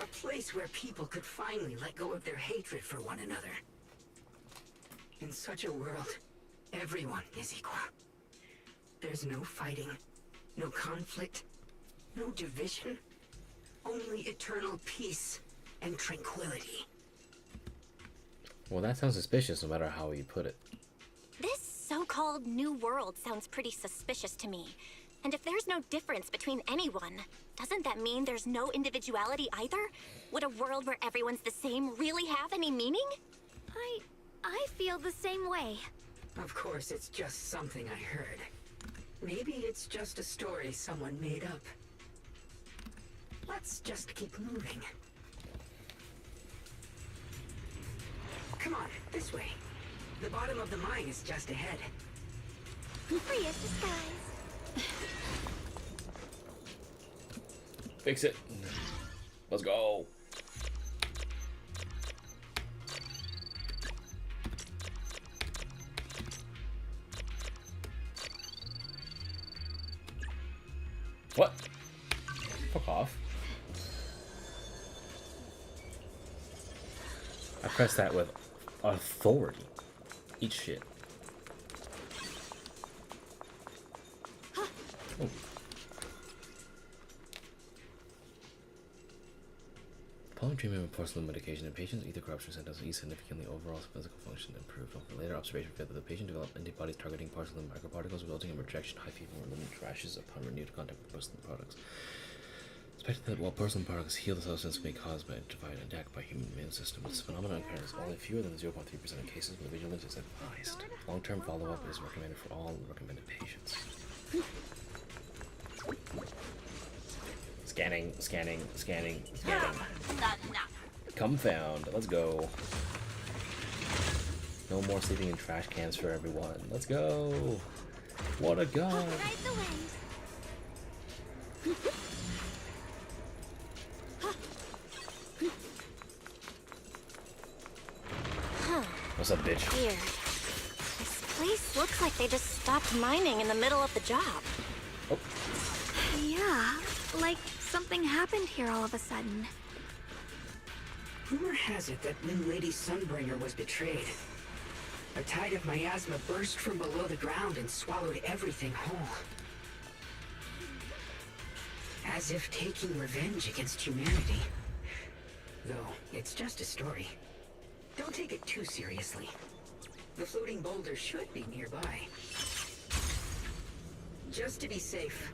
A place where people could finally let go of their hatred for one another. In such a world, everyone is equal. There's no fighting, no conflict, no division, only eternal peace and tranquility. Well, that sounds suspicious no matter how you put it. This so-called new world sounds pretty suspicious to me. And if there's no difference between anyone, doesn't that mean there's no individuality either? Would a world where everyone's the same really have any meaning? I feel the same way. Of course, it's just something I heard. Maybe it's just a story someone made up. Let's just keep moving. Come on, this way. The bottom of the mine is just ahead. Free as the skies. Fix it. Let's go. What? Fuck off. I pressed that with authority. Eat shit. Oh. Following treatment with porcelain medication in patients, ether corruption does significantly overall physical function improved. Later observation revealed that the patient developed antibodies targeting porcelain microparticles, resulting in rejection, high fever, and limited rashes upon renewed contact with porcelain products. Suspected that while porcelain products heal, the substance may cause by divide and attack by human immune system. This phenomenon occurs only fewer than 0.3% of cases, but vigilance is advised. Long-term follow-up is recommended for all recommended patients. Scanning, scanning, scanning, scanning. Confound. Let's go. No more sleeping in trash cans for everyone. Let's go. What a god. Ride the wind. What's up, bitch? Weird. This place looks like they just stopped mining in the middle of the job. Oh. Yeah, like something happened here all of a sudden. Rumor has it that when Lady Sunbringer was betrayed, a tide of miasma burst from below the ground and swallowed everything whole. As if taking revenge against humanity. Though, it's just a story. Don't take it too seriously. The floating boulder should be nearby. Just to be safe,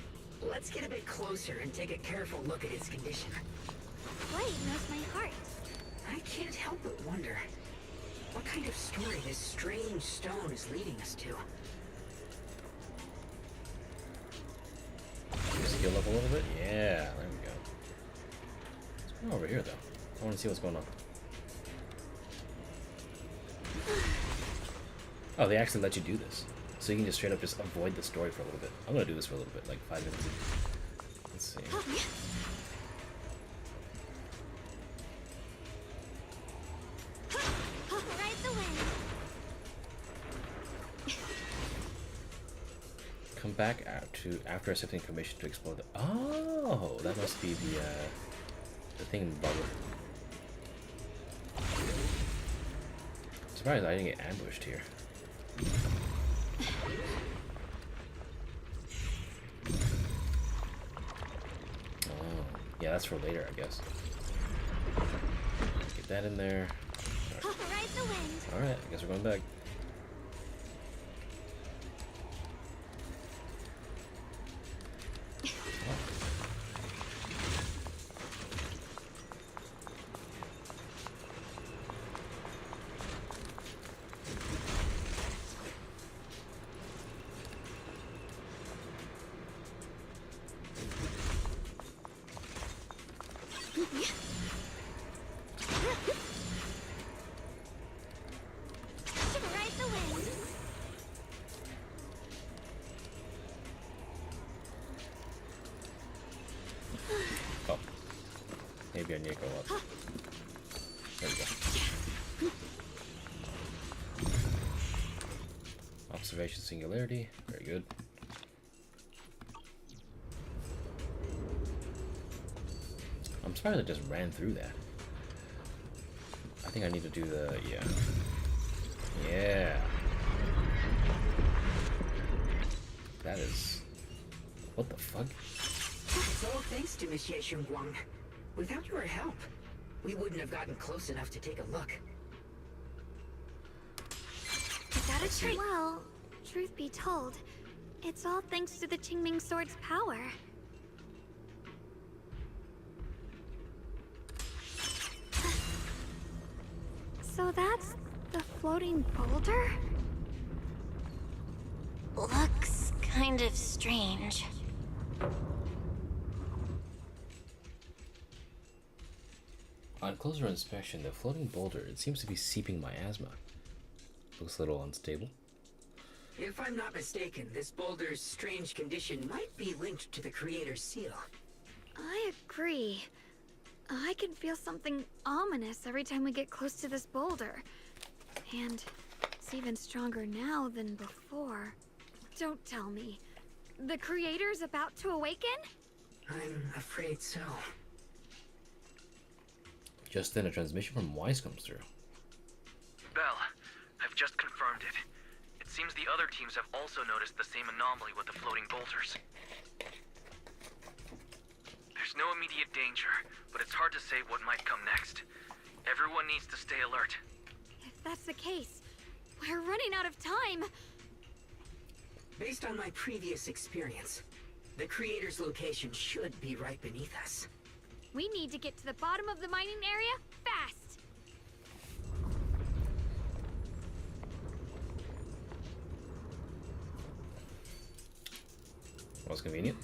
let's get a bit closer and take a careful look at its condition. Blade knows my heart. I can't help but wonder what kind of story this strange stone is leading us to. Skill up a little bit? Yeah, there we go. What's going on over here, though? I want to see what's going on. Oh, they actually let you do this. So you can just straight up just avoid the story for a little bit. I'm gonna do this for a little bit, like 5 minutes. Let's see. Ride the wind. Come back out to after accepting permission to explore the. Oh, that must be the thing in the bubble. Surprised I didn't get ambushed here. Oh, yeah, that's for later, I guess. Get that in there. Ride the wind. Alright, I guess we're going back. Ride the wind. Oh. Maybe I need to go up. There we go. Observation singularity. Very good. I'm surprised I just ran through that. I think I need to do the... yeah. Yeah. That is... what the fuck? It's all thanks to Monsieur Shunguang. Without your help, we wouldn't have gotten close enough to take a look. Is that a trick? Well, truth be told, it's all thanks to the Qingming Sword's power. So that's the floating boulder? Looks kind of strange. On closer inspection, the floating boulder, it seems to be seeping my asthma. Looks a little unstable. If I'm not mistaken, this boulder's strange condition might be linked to the Creator's seal. I agree. I can feel something ominous every time we get close to this boulder. And it's even stronger now than before. Don't tell me. The Creator's about to awaken? I'm afraid so. Just then, a transmission from Wise comes through. Belle, I've just confirmed it. It seems the other teams have also noticed the same anomaly with the floating boulders. There's no immediate danger, but it's hard to say what might come next. Everyone needs to stay alert. If that's the case, we're running out of time. Based on my previous experience, the Creator's location should be right beneath us. We need to get to the bottom of the mining area fast. Was convenient.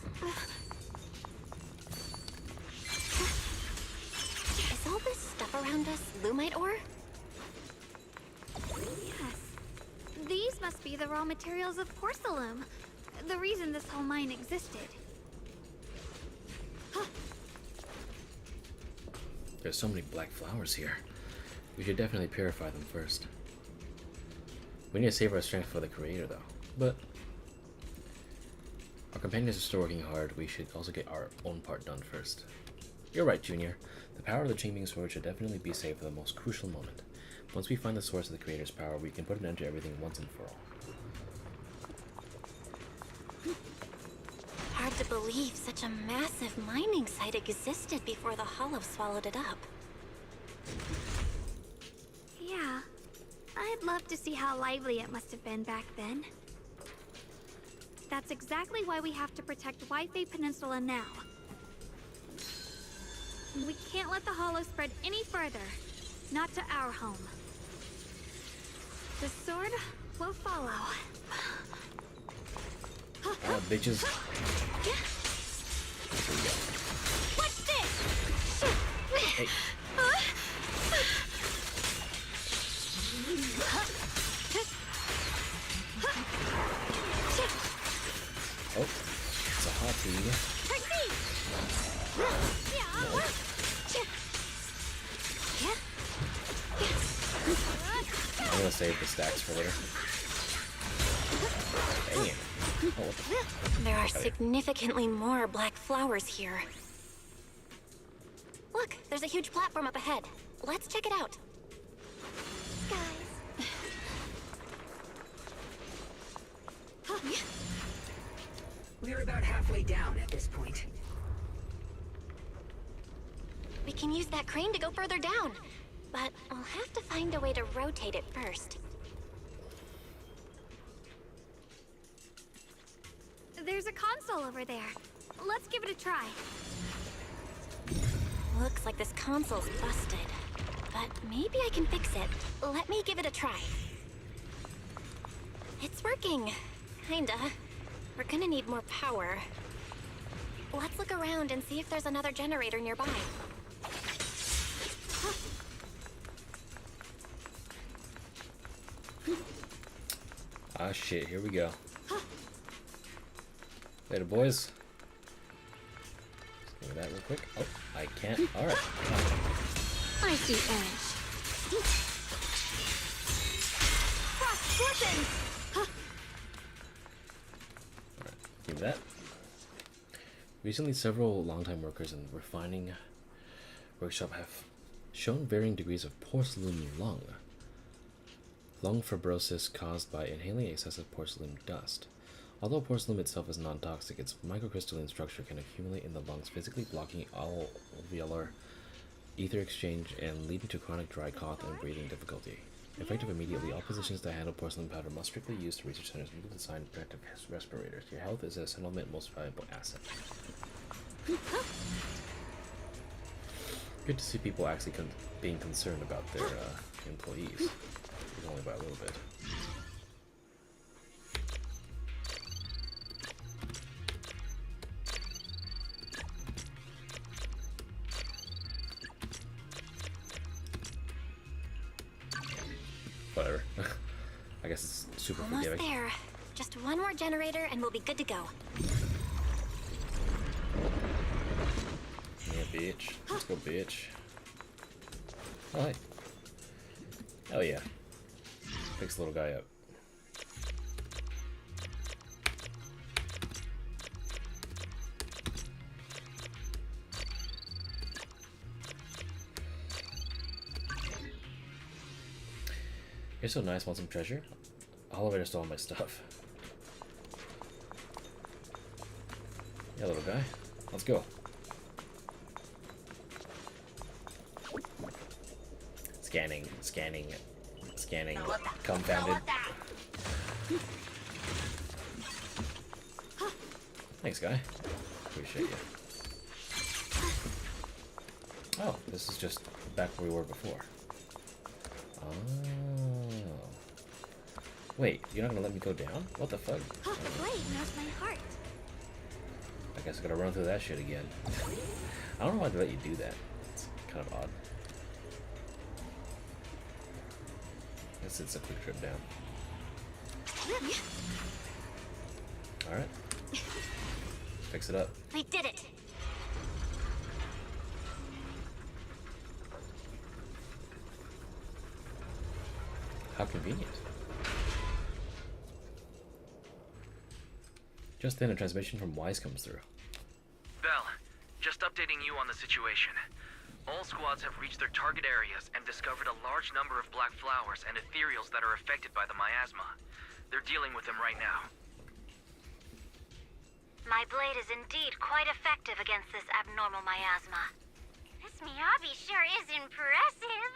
Is all this stuff around us Lumite ore? Yes. These must be the raw materials of porcelain. The reason this whole mine existed. There's so many black flowers here. We should definitely purify them first. We need to save our strength for the Creator, though. But our companions are still working hard. We should also get our own part done first. You're right, Junior. The power of the Qingming Sword should definitely be saved for the most crucial moment. Once we find the source of the Creator's power, we can put an end to everything once and for all. Hard to believe such a massive mining site existed before the Hollow swallowed it up. Yeah. I'd love to see how lively it must have been back then. That's exactly why we have to protect Weifei Peninsula now. We can't let the Hollow spread any further. Not to our home. The sword will follow. Bitches. What's this? Hey. Oh, it's a hottie. I'm gonna save the stacks for later. Dang it. Oh, what the fuck? There are significantly more black flowers here. Look, there's a huge platform up ahead. Let's check it out. We're about halfway down at this point. We can use that crane to go further down, but I'll have to find a way to rotate it first. There's a console over there. Let's give it a try. Looks like this console's busted, but maybe I can fix it. Let me give it a try. It's working. Kinda. We're gonna need more power. Let's look around and see if there's another generator nearby. Ah shit, here we go. Later, boys. Let's do that real quick. Oh, I can't. Alright. I see edge. Frost slipping! Alright, give me that. Recently, several longtime workers in the refining workshop have shown varying degrees of porcelain lung. Lung fibrosis caused by inhaling excessive porcelain dust. Although porcelain itself is non-toxic, its microcrystalline structure can accumulate in the lungs, physically blocking alveolar ether exchange and leading to chronic dry cough and breathing difficulty. Effective immediately, all positions that handle porcelain powder must strictly use to research centers and design protective respirators. Your health is a settlement most valuable asset. Good to see people actually being concerned about their employees, even only by a little bit. Whatever. I guess it's super Almost forgiving. there. Just one more generator and we'll be good to go. Yeah, bitch. Let's go, bitch. Oh, hi. Hell yeah. Picks the little guy up. You're so nice. Want some treasure? Oliver stole all my stuff. Yeah, little guy. Let's go. Scanning, scanning, scanning. Confounded. Thanks, guy. Appreciate you. Oh, this is just back where we were before. Oh. Wait, you're not gonna let me go down? What the fuck? The blade knows my heart. I guess I gotta run through that shit again. I don't know why they let you do that. It's kind of odd. I guess it's a quick trip down. Alright. Fix it up. We did it! How convenient. Just then, a transmission from Wise comes through. Belle, just updating you on the situation. All squads have reached their target areas and discovered a large number of black flowers and ethereals that are affected by the miasma. They're dealing with them right now. My blade is indeed quite effective against this abnormal miasma. This Miyabi sure is impressive.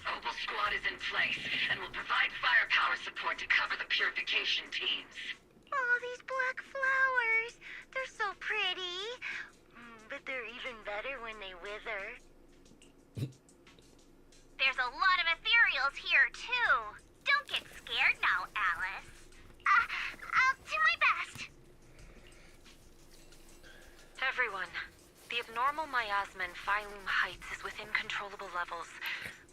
Mobile squad is in place and will provide firepower support to cover the purification teams. Oh, these black flowers. They're so pretty. But they're even better when they wither. There's a lot of ethereals here, too. Don't get scared now, Alice. I'll do my best. Everyone, the abnormal miasma in Phylum Heights is within controllable levels.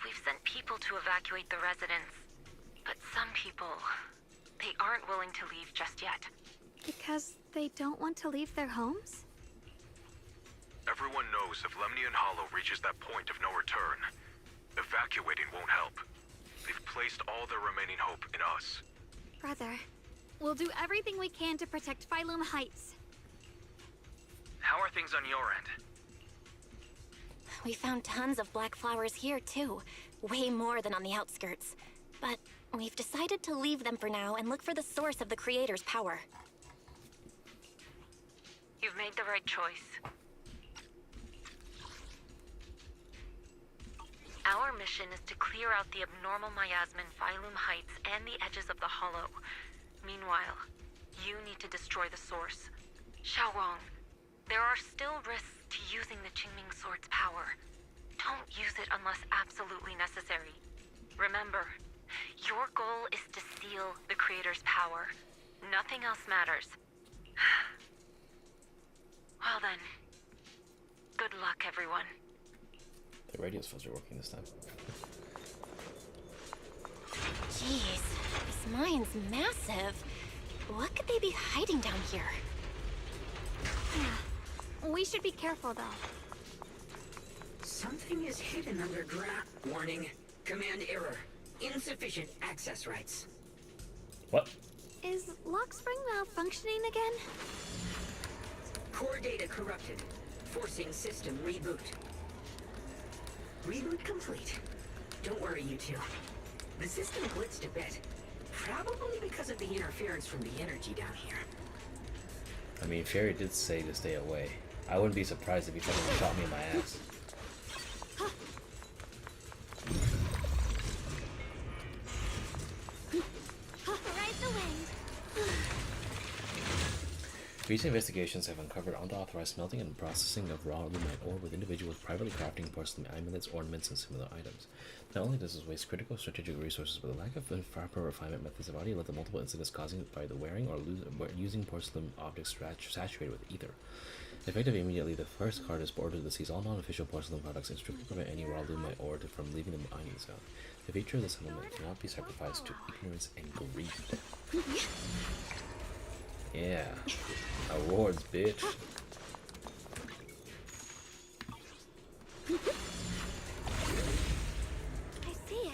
We've sent people to evacuate the residents. But some people, they aren't willing to leave just yet. Because they don't want to leave their homes? Everyone knows if Lemnian Hollow reaches that point of no return, evacuating won't help. They've placed all their remaining hope in us. Brother, we'll do everything we can to protect Phylum Heights. How are things on your end? We found tons of black flowers here, too. Way more than on the outskirts. But we've decided to leave them for now and look for the source of the creator's power. You've made the right choice. Our mission is to clear out the abnormal miasma in Phylum Heights and the edges of the Hollow. Meanwhile, you need to destroy the source. Xiao'Guang, there are still risks to using the Qingming Sword's power. Don't use it unless absolutely necessary. Remember, your goal is to seal the Creator's power. Nothing else matters. Well then, good luck, everyone. The radio's supposed to be working this time. Jeez, this mine's massive. What could they be hiding down here? Yeah, we should be careful though. Something is hidden underground. Warning. Command error. Insufficient access rights. What? Is Lockspring malfunctioning again? Core data corrupted. Forcing system reboot. Reboot complete. Don't worry, you two. The system blitzed a bit. Probably because of the interference from the energy down here. I mean, Fairy did say to stay away. I wouldn't be surprised if he fucking shot me in my ass. Ride the wind. Recent investigations have uncovered unauthorized smelting and processing of raw illuminite ore, with individuals privately crafting porcelain amulets, ornaments, and similar items. Not only does this waste critical strategic resources, but the lack of proper refinement methods have already led to multiple incidents causing by the wearing or using porcelain objects saturated with ether. Effective immediately, the first card is ordered to seize all non-official porcelain products and strictly prevent any raw illuminite ore from leaving the mining zone. The future of the settlement cannot be sacrificed to ignorance and greed. Yeah. Awards, bitch. I see it.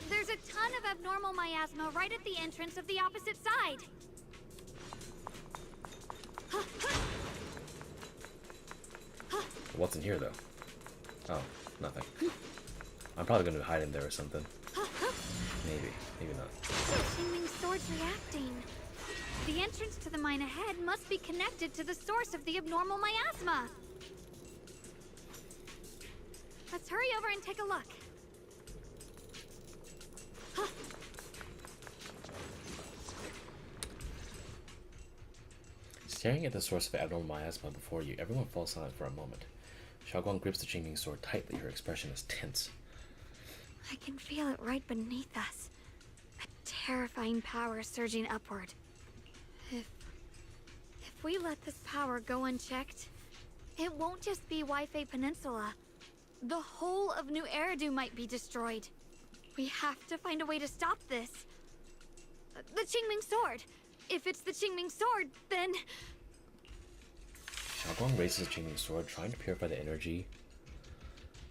There's a ton of abnormal miasma right at the entrance of the opposite side. What's in here, though? Oh, nothing. I'm probably going to hide in there or something. Maybe. Maybe not. Qingming sword's reacting. The entrance to the mine ahead must be connected to the source of the abnormal miasma. Let's hurry over and take a look. Staring at the source of abnormal miasma before you, everyone falls silent for a moment. Xiao'Guang grips the Qingming sword tightly, her expression is tense. I can feel it right beneath us. A terrifying power surging upward. If we let this power go unchecked, it won't just be Weifei Peninsula. The whole of New Eridu might be destroyed. We have to find a way to stop this. The Qingming sword. If it's the Qingming sword, then... Xiao'Guang raises the Qingming sword, trying to purify the energy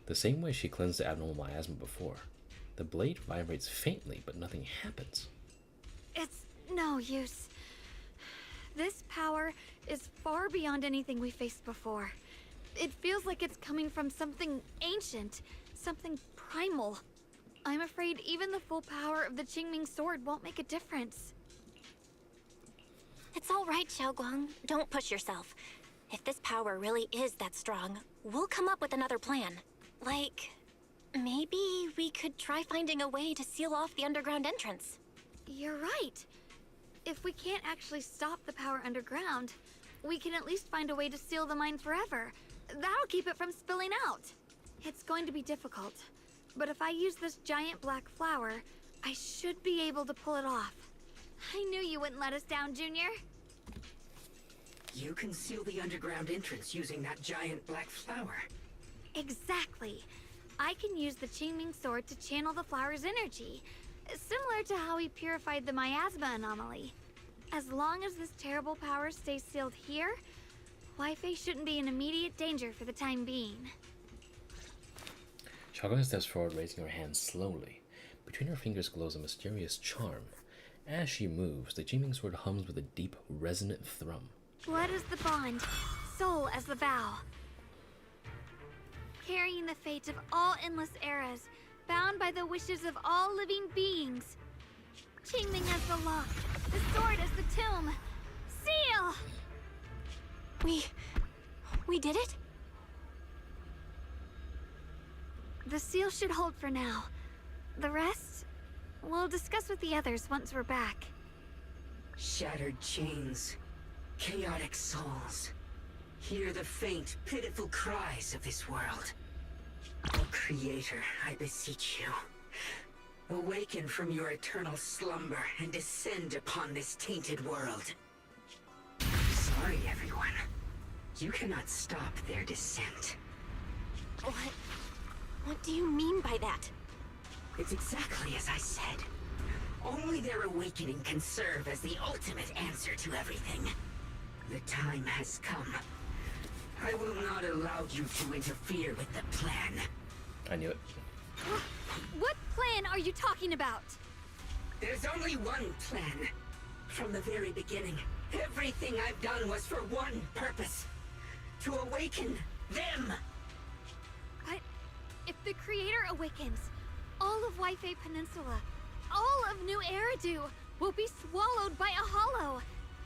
the same way she cleansed the abnormal miasma before. The blade vibrates faintly, but nothing happens. It's no use. This power is far beyond anything we faced before. It feels like it's coming from something ancient, something primal. I'm afraid even the full power of the Qingming sword won't make a difference. It's all right, Xiao'Guang. Don't push yourself. If this power really is that strong, we'll come up with another plan. Like, maybe we could try finding a way to seal off the underground entrance. You're right. If we can't actually stop the power underground, we can at least find a way to seal the mine forever. That'll keep it from spilling out. It's going to be difficult, but if I use this giant black flower, I should be able to pull it off. I knew you wouldn't let us down, Junior. You can seal the underground entrance using that giant black flower. Exactly. I can use the Qingming sword to channel the flower's energy, similar to how we purified the miasma anomaly. As long as this terrible power stays sealed here, Weifei shouldn't be in immediate danger for the time being. Xiao'Guang steps forward, raising her hand slowly. Between her fingers glows a mysterious charm. As she moves, the Qingming sword hums with a deep, resonant thrum. Blood as the bond, soul as the vow. Carrying the fate of all endless eras, bound by the wishes of all living beings. Qingming as the lock, the sword as the tomb. Seal! We did it? The seal should hold for now. The rest, we'll discuss with the others once we're back. Shattered chains, chaotic souls. Hear the faint, pitiful cries of this world. Oh, Creator, I beseech you. Awaken from your eternal slumber and descend upon this tainted world. Sorry, everyone. You cannot stop their descent. What do you mean by that? It's exactly as I said. Only their awakening can serve as the ultimate answer to everything. The time has come. I will not allow you to interfere with the plan. I knew it. What plan are you talking about? There's only one plan. From the very beginning, everything I've done was for one purpose. To awaken them. But if the Creator awakens, all of Waifei Peninsula, all of New Eridu will be swallowed by a hollow.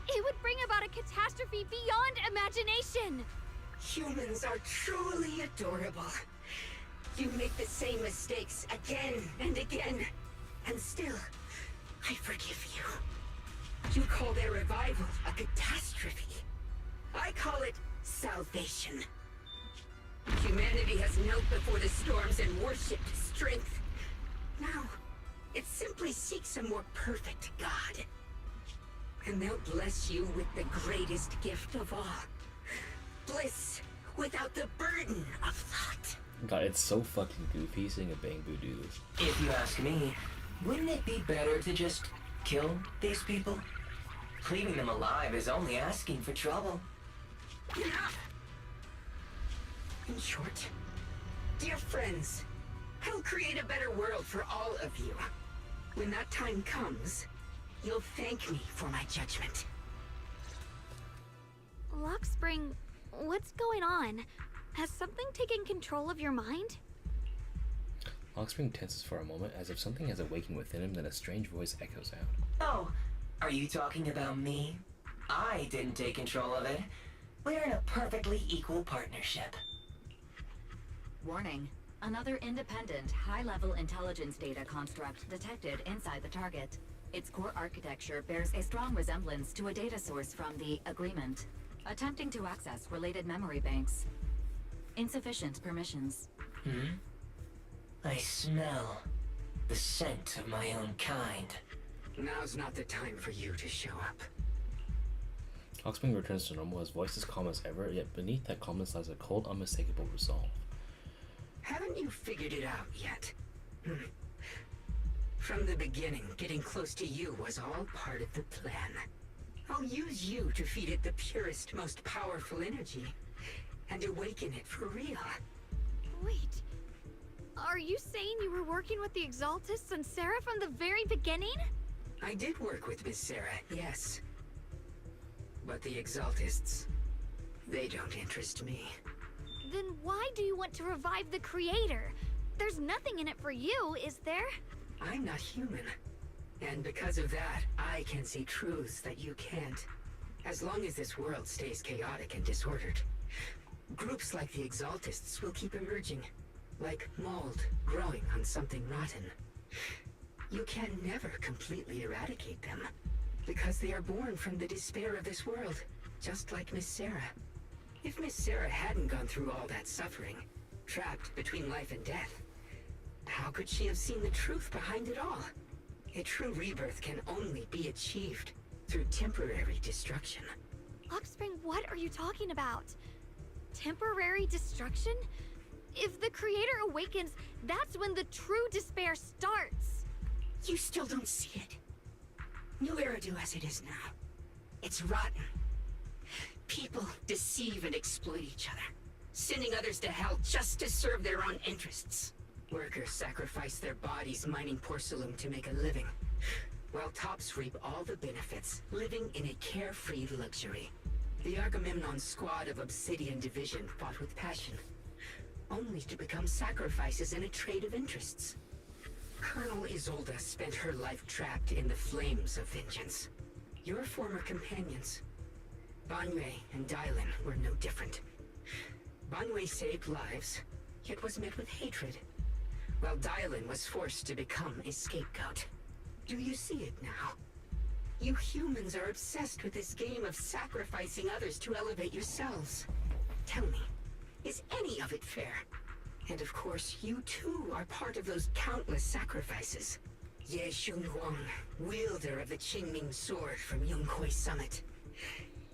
It would bring about a catastrophe beyond imagination. Humans are truly adorable. You make the same mistakes again and again, and still, I forgive you. You call their revival a catastrophe. I call it salvation. Humanity has knelt before the storms and worshipped strength. Now, it simply seeks a more perfect God. And they'll bless you with the greatest gift of all. Bliss without the burden of thought. God, it's so fucking goofy seeing a Bangboo do this. If you ask me, wouldn't it be better to just kill these people? Leaving them alive is only asking for trouble. Enough! In short, dear friends, I'll create a better world for all of you. When that time comes, you'll thank me for my judgment. Lockspring, what's going on? Has something taken control of your mind? Lockspring tenses for a moment as if something has awakened within him, then a strange voice echoes out. Oh, are you talking about me? I didn't take control of it. We're in a perfectly equal partnership. Warning. Another independent, high-level intelligence data construct detected inside the target. Its core architecture bears a strong resemblance to a data source from the Agreement. Attempting to access related memory banks. Insufficient permissions. I smell the scent of my own kind. Now's not the time for you to show up. Lockspring returns to normal, his voice is calm as ever, yet beneath that calmness lies a cold, unmistakable resolve. Haven't you figured it out yet? From the beginning, getting close to you was all part of the plan. I'll use you to feed it the purest, most powerful energy, and awaken it for real. Wait, are you saying you were working with the Exaltists and Sarah from the very beginning? I did work with Miss Sarah, yes. But the Exaltists, they don't interest me. Then why do you want to revive the Creator? There's nothing in it for you, is there? I'm not human. And because of that, I can see truths that you can't. As long as this world stays chaotic and disordered, groups like the Exaltists will keep emerging, like mold growing on something rotten. You can never completely eradicate them, because they are born from the despair of this world, just like Miss Sarah. If Miss Sarah hadn't gone through all that suffering, trapped between life and death, how could she have seen the truth behind it all? A true rebirth can only be achieved through temporary destruction. Lockspring, what are you talking about? Temporary destruction? If the Creator awakens, that's when the true despair starts. You still don't see it. New Eridu as it is now. It's rotten. People deceive and exploit each other, sending others to hell just to serve their own interests. Workers sacrifice their bodies mining porcelain to make a living, while tops reap all the benefits, living in a carefree luxury. The Agamemnon squad of Obsidian Division fought with passion, only to become sacrifices in a trade of interests. Colonel ISOLDE spent her life trapped in the flames of vengeance. Your former companions, Bangboo and Dylan, were no different. Bangboo saved lives, yet was met with hatred, while Dylan was forced to become a scapegoat. Do you see it now? You humans are obsessed with this game of sacrificing others to elevate yourselves. Tell me, is any of it fair? And of course, you too are part of those countless sacrifices. Ye Shunguang, wielder of the Qingming sword from Yunkui summit,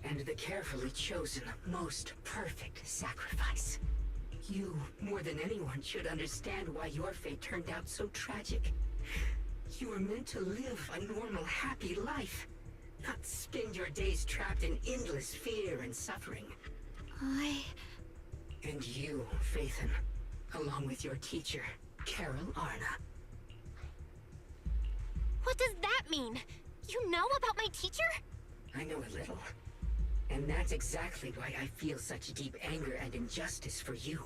and the carefully chosen, most perfect sacrifice. You, more than anyone, should understand why your fate turned out so tragic. You were meant to live a normal, happy life, not spend your days trapped in endless fear and suffering. And you, Phaethon, along with your teacher, Carol Arna. What does that mean? You know about my teacher? I know a little. And that's exactly why I feel such deep anger and injustice for you.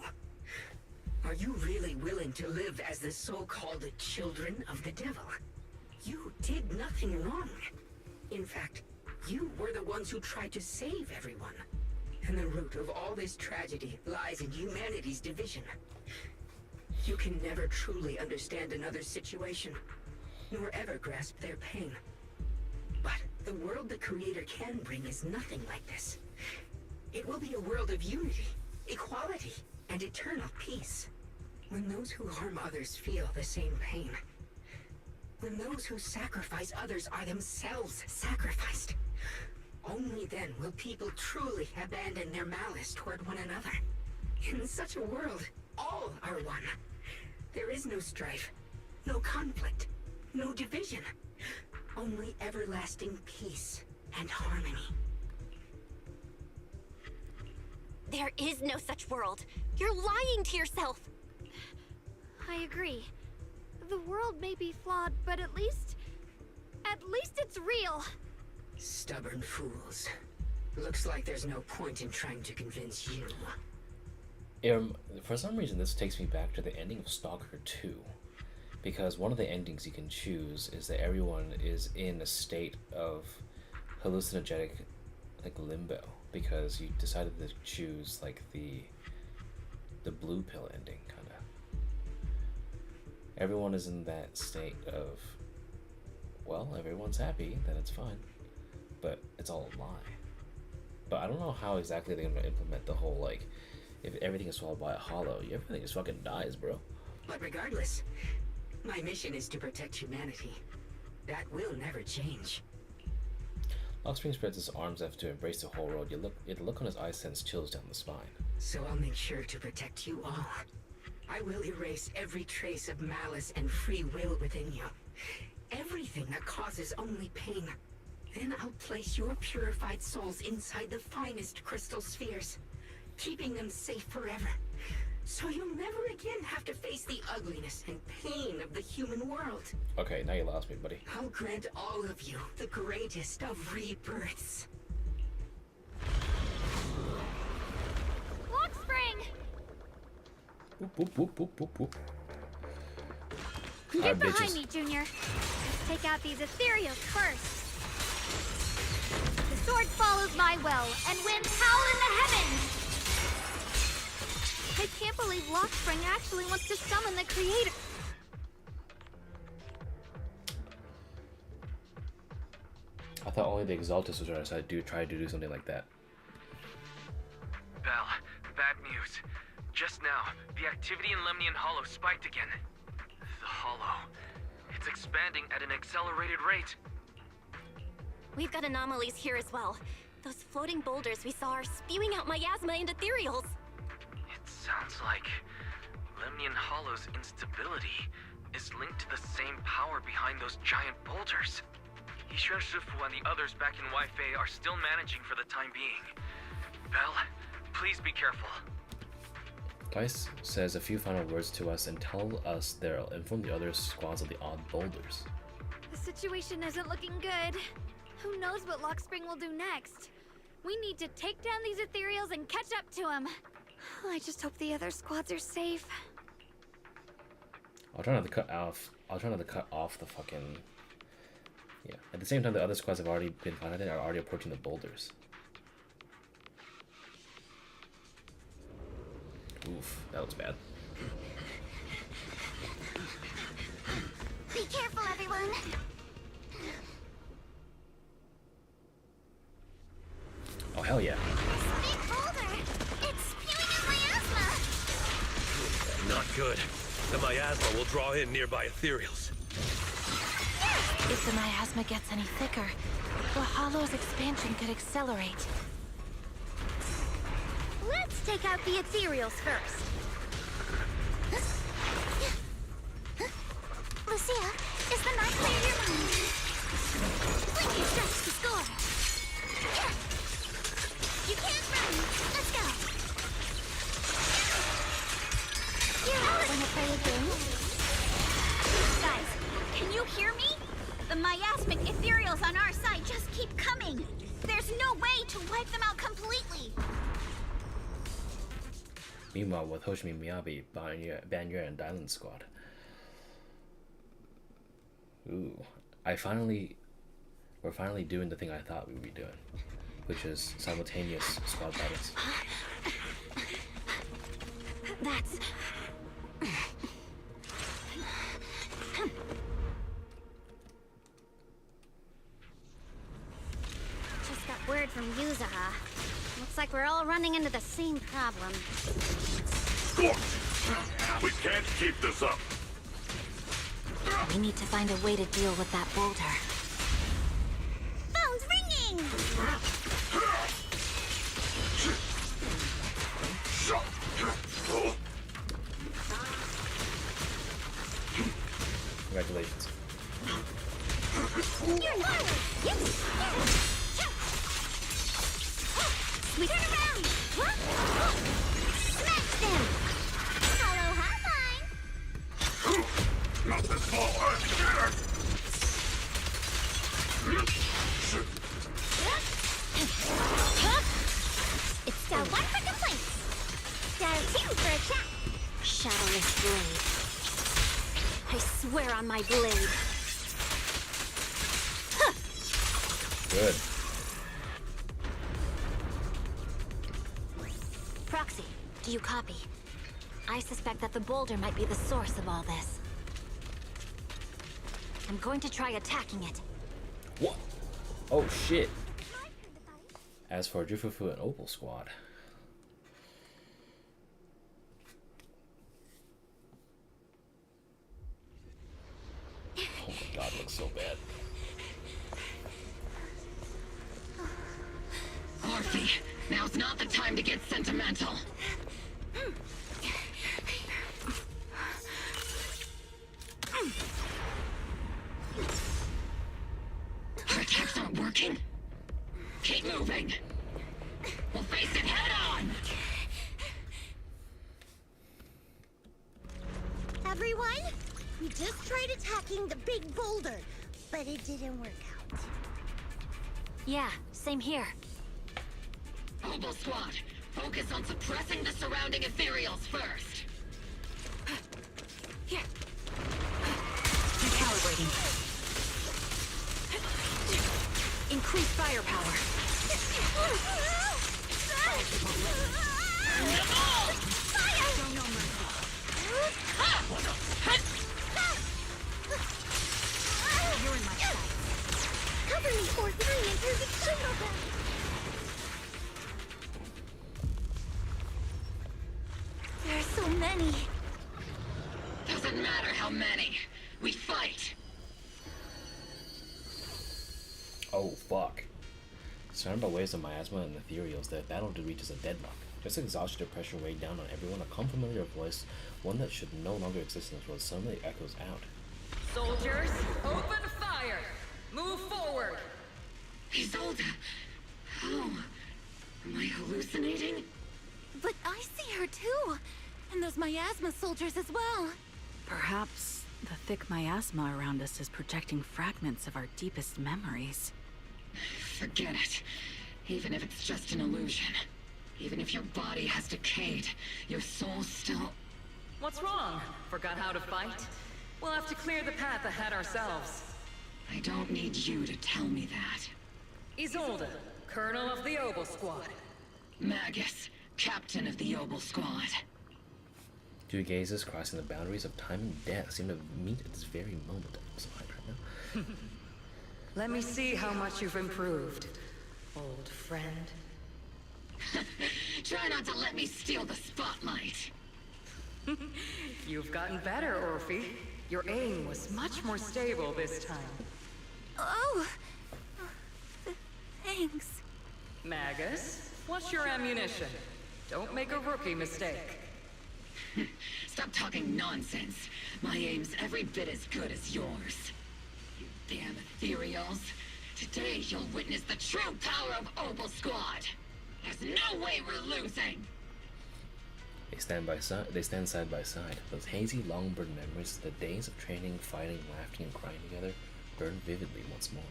Are you really willing to live as the so-called children of the devil? You did nothing wrong. In fact, you were the ones who tried to save everyone. And the root of all this tragedy lies in humanity's division. You can never truly understand another's situation, nor ever grasp their pain. But the world the Creator can bring is nothing like this. It will be a world of unity, equality, and eternal peace. When those who harm others feel the same pain. When those who sacrifice others are themselves sacrificed. Only then will people truly abandon their malice toward one another. In such a world, all are one. There is no strife, no conflict, no division. Only everlasting peace and harmony. There is no such world. You're lying to yourself. I agree. The world may be flawed, but at least it's real. Stubborn fools. Looks like there's no point in trying to convince you. For some reason, this takes me back to the ending of Stalker 2. Because one of the endings you can choose is that everyone is in a state of hallucinogenic, like, limbo. Because you decided to choose, like, the blue pill ending, kind of. Everyone is in that state of, well, everyone's happy, then it's fine. But it's all a lie. But I don't know how exactly they're going to implement the whole, like, if everything is swallowed by a hollow, everything just fucking dies, bro. But regardless, my mission is to protect humanity. That will never change. Lockspring spreads his arms as if to embrace the whole world. The look on his eyes sends chills down the spine. So I'll make sure to protect you all. I will erase every trace of malice and free will within you. Everything that causes only pain. Then I'll place your purified souls inside the finest crystal spheres, keeping them safe forever. So you'll never again have to face the ugliness and pain of the human world. Okay, now you lost me, buddy. I'll grant all of you the greatest of rebirths. Lockspring! Whoop, whoop, whoop, whoop, whoop, whoop. Get behind me, Junior. Let's take out these ethereals first. The sword follows my will, and winds howl in the heavens! I can't believe Lockspring actually wants to summon the Creator. I thought only the Exaltus was try to do something like that. Belle, bad news. Just now, the activity in Lemnian Hollow spiked again. The Hollow. It's expanding at an accelerated rate. We've got anomalies here as well. Those floating boulders we saw are spewing out miasma and ethereals. It sounds like Lemnian Hollow's instability is linked to the same power behind those giant boulders. Yishuan Shifu and the others back in Wi-Fi are still managing for the time being. Belle, please be careful. Dice says a few final words to us and tell us they'll inform the other squads of the odd boulders. The situation isn't looking good. Who knows what Lockspring will do next? We need to take down these ethereals and catch up to him. I just hope the other squads are safe. I'll try not to cut off the fucking... Yeah. At the same time, the other squads have already been contacted and are already approaching the boulders. Oof, that was bad. Be careful, everyone. Oh, hell yeah. This big boulder! It's spewing out miasma! Not good. The miasma will draw in nearby ethereals. If the miasma gets any thicker, the Hollow's expansion could accelerate. Let's take out the ethereals first. Lucia, Is the map clear your mind? Blinking strikes to score. Yeah. You can't run. Let's go. You're out. Wanna play a game? Guys, can you hear me? The miasmic ethereals on our side just keep coming. There's no way to wipe them out completely. Meanwhile, with Hoshimi Miyabi, Banyue, and Dylan Squad. Ooh, we're finally doing the thing I thought we would be doing, which is simultaneous squad battles. That's... Just got word from Yuzaha. Looks like we're all running into the same problem. We can't keep this up. We need to find a way to deal with that boulder. Phone's ringing! Congratulations. You're forward! Yes! We turn around! Smash them! Hello, hotline! Not this far! It's dial 1 for complaints. Dial 2 for a chat. Shadowless blade. I swear on my blade. Huh. Good. Proxy, do you copy? I suspect that the boulder might be the source of all this. I'm going to try attacking it. What? Oh shit. As for Jufufu and Opal Squad. Oh my god, it looks so bad. Orphe, now's not the time to get sentimental. Our attacks aren't working. Keep moving. We'll face it head on. Everyone, we just tried attacking the big boulder, but it didn't work out. Yeah, same here. Opal Squad, focus on suppressing the surrounding ethereals first. Here. Recalibrating. Increase firepower. Fire! No mercy. You're in my sight. Cover me, or 3 imperfect shield. There are so many. Doesn't matter how many. We fight. Oh fuck. Surrounded by waves of miasma and ethereals, the battle reaches a deadlock. Just exhaustion and pressure weighed down on everyone, a unfamiliar voice, one that should no longer exist in this world, suddenly echoes out. Soldiers, open fire! Move forward! Isolde! How? Am I hallucinating? But I see her too! And those miasma soldiers as well! Perhaps the thick miasma around us is projecting fragments of our deepest memories. Forget it. Even if it's just an illusion. Even if your body has decayed, your soul still... What's wrong? Forgot how to fight? We'll have to clear the path ahead ourselves. I don't need you to tell me that. Isolde, Colonel of the Opal Squad. Magus, Captain of the Opal Squad. Two gazes crossing the boundaries of time and death seem to meet at this very moment. I'm so hyped right now. Let me see how much you've improved, old friend. Try not to let me steal the spotlight. You've gotten better, Orphe. Your aim was much more stable this time. Oh! Thanks. Magus, what's your ammunition? Don't make a rookie mistake. Stop talking nonsense. My aim's every bit as good as yours. Damn ethereals. Today you'll witness the true power of Opal Squad. There's no way we're losing. They stand side by side. Those hazy, long-burned memories of the days of training, fighting, laughing, and crying together burn vividly once more.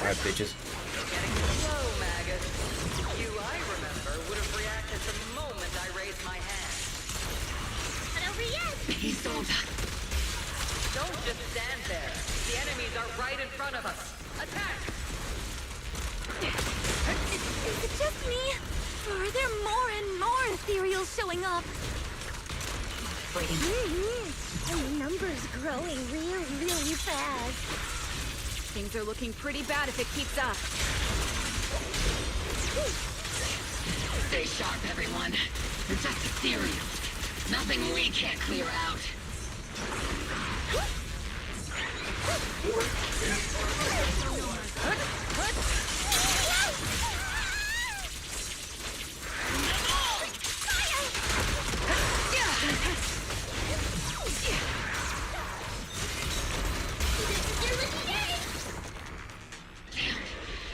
Alright, bitches. Getting slow, maggot. You, I remember, would have reacted the moment I raised my hand. Not over yet! ISOLDE. Don't just stand there. The enemies are right in front of us. Attack! Is it just me? Or are there more and more ethereals showing up? The numbers growing really fast. Things are looking pretty bad if it keeps up. Stay sharp, everyone. They're just ethereals. Nothing we can't clear out.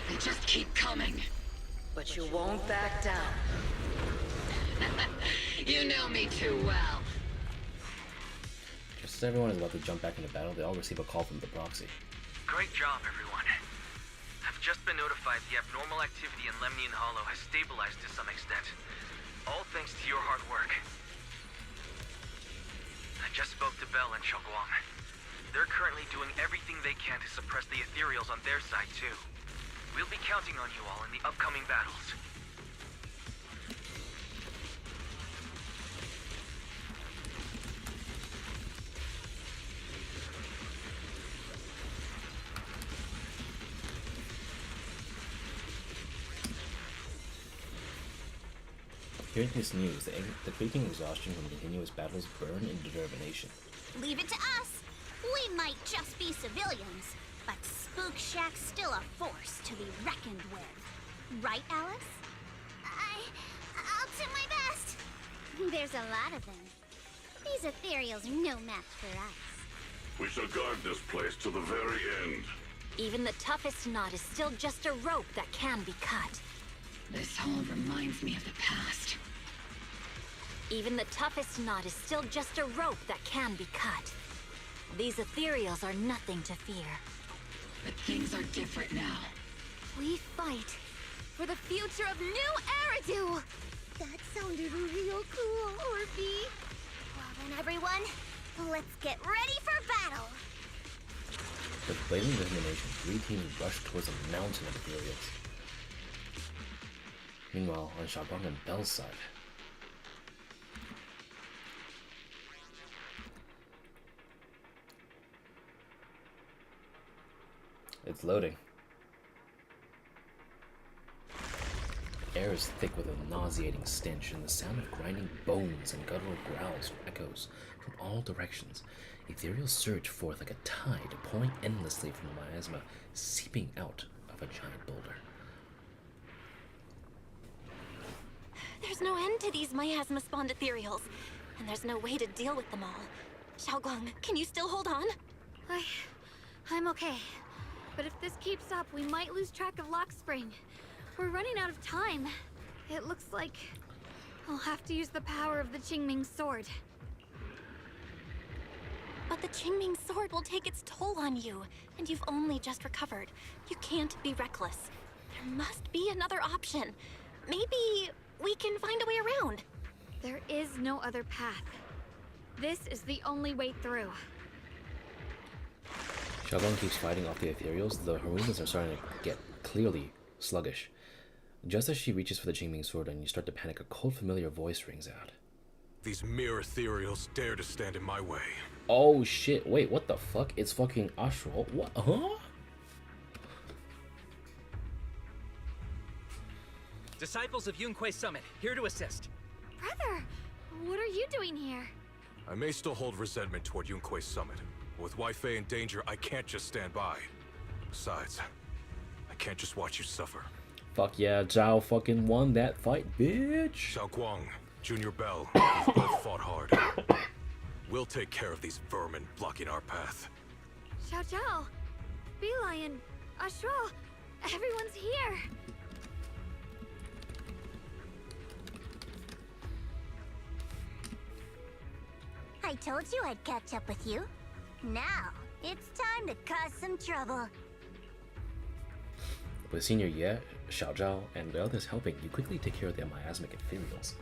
They just keep coming. But you won't back down. You know me too well. Just as everyone is about to jump back into battle, they all receive a call from the proxy. Great job, everyone. I've just been notified the abnormal activity in Lemnian Hollow has stabilized to some extent. All thanks to your hard work. I just spoke to Belle and Xiao'Guang. They're currently doing everything they can to suppress the ethereals on their side, too. We'll be counting on you all in the upcoming battles. Hearing this news, the creeping exhaustion from continuous battles burn into determination. Leave it to us. We might just be civilians, but Spook Shack's still a force to be reckoned with. Right, Alice? I'll do my best. There's a lot of them. These ethereals are no match for us. We shall guard this place to the very end. Even the toughest knot is still just a rope that can be cut. This all reminds me of the past. Even the toughest knot is still just a rope that can be cut. These ethereals are nothing to fear. But things are different now. We fight for the future of New Eridu! That sounded real cool, Orphe. Well then, everyone, let's get ready for battle! With blazing determination, 3 teams rush towards a mountain of ethereals. Meanwhile, on Xiao'Guang and Belle's side, it's loading. Air is thick with a nauseating stench, and the sound of grinding bones and guttural growls echoes from all directions. Ethereals surge forth like a tide, pouring endlessly from the miasma, seeping out of a giant boulder. There's no end to these miasma-spawned ethereals, and there's no way to deal with them all. Xiao'Guang, can you still hold on? I'm okay. But if this keeps up, we might lose track of Lockspring. We're running out of time. It looks like I'll have to use the power of the Qingming sword. But the Qingming sword will take its toll on you, and you've only just recovered. You can't be reckless. There must be another option. Maybe we can find a way around. There is no other path. This is the only way through. Xiao'Guang keeps fighting off the ethereals, the Harunas are starting to get clearly sluggish. Just as she reaches for the Qingming sword and you start to panic, a cold familiar voice rings out. These mere ethereals dare to stand in my way. Oh shit, wait, what the fuck? It's fucking Astral. What? Huh? Disciples of Yunkui Summit, here to assist. Brother, what are you doing here? I may still hold resentment toward Yunkui Summit, but with Weifei in danger, I can't just stand by. Besides, I can't just watch you suffer. Fuck yeah, Zhao fucking won that fight, bitch. Xiao'Guang, Junior Belle, you've both fought hard. We'll take care of these vermin blocking our path. Zhao, Bee Lion, Astral, everyone's here. I told you I'd catch up with you. Now, it's time to cause some trouble. With Senior Ye, Xiao'Guang, and the others helping, you quickly take care of the miasmic ethereals.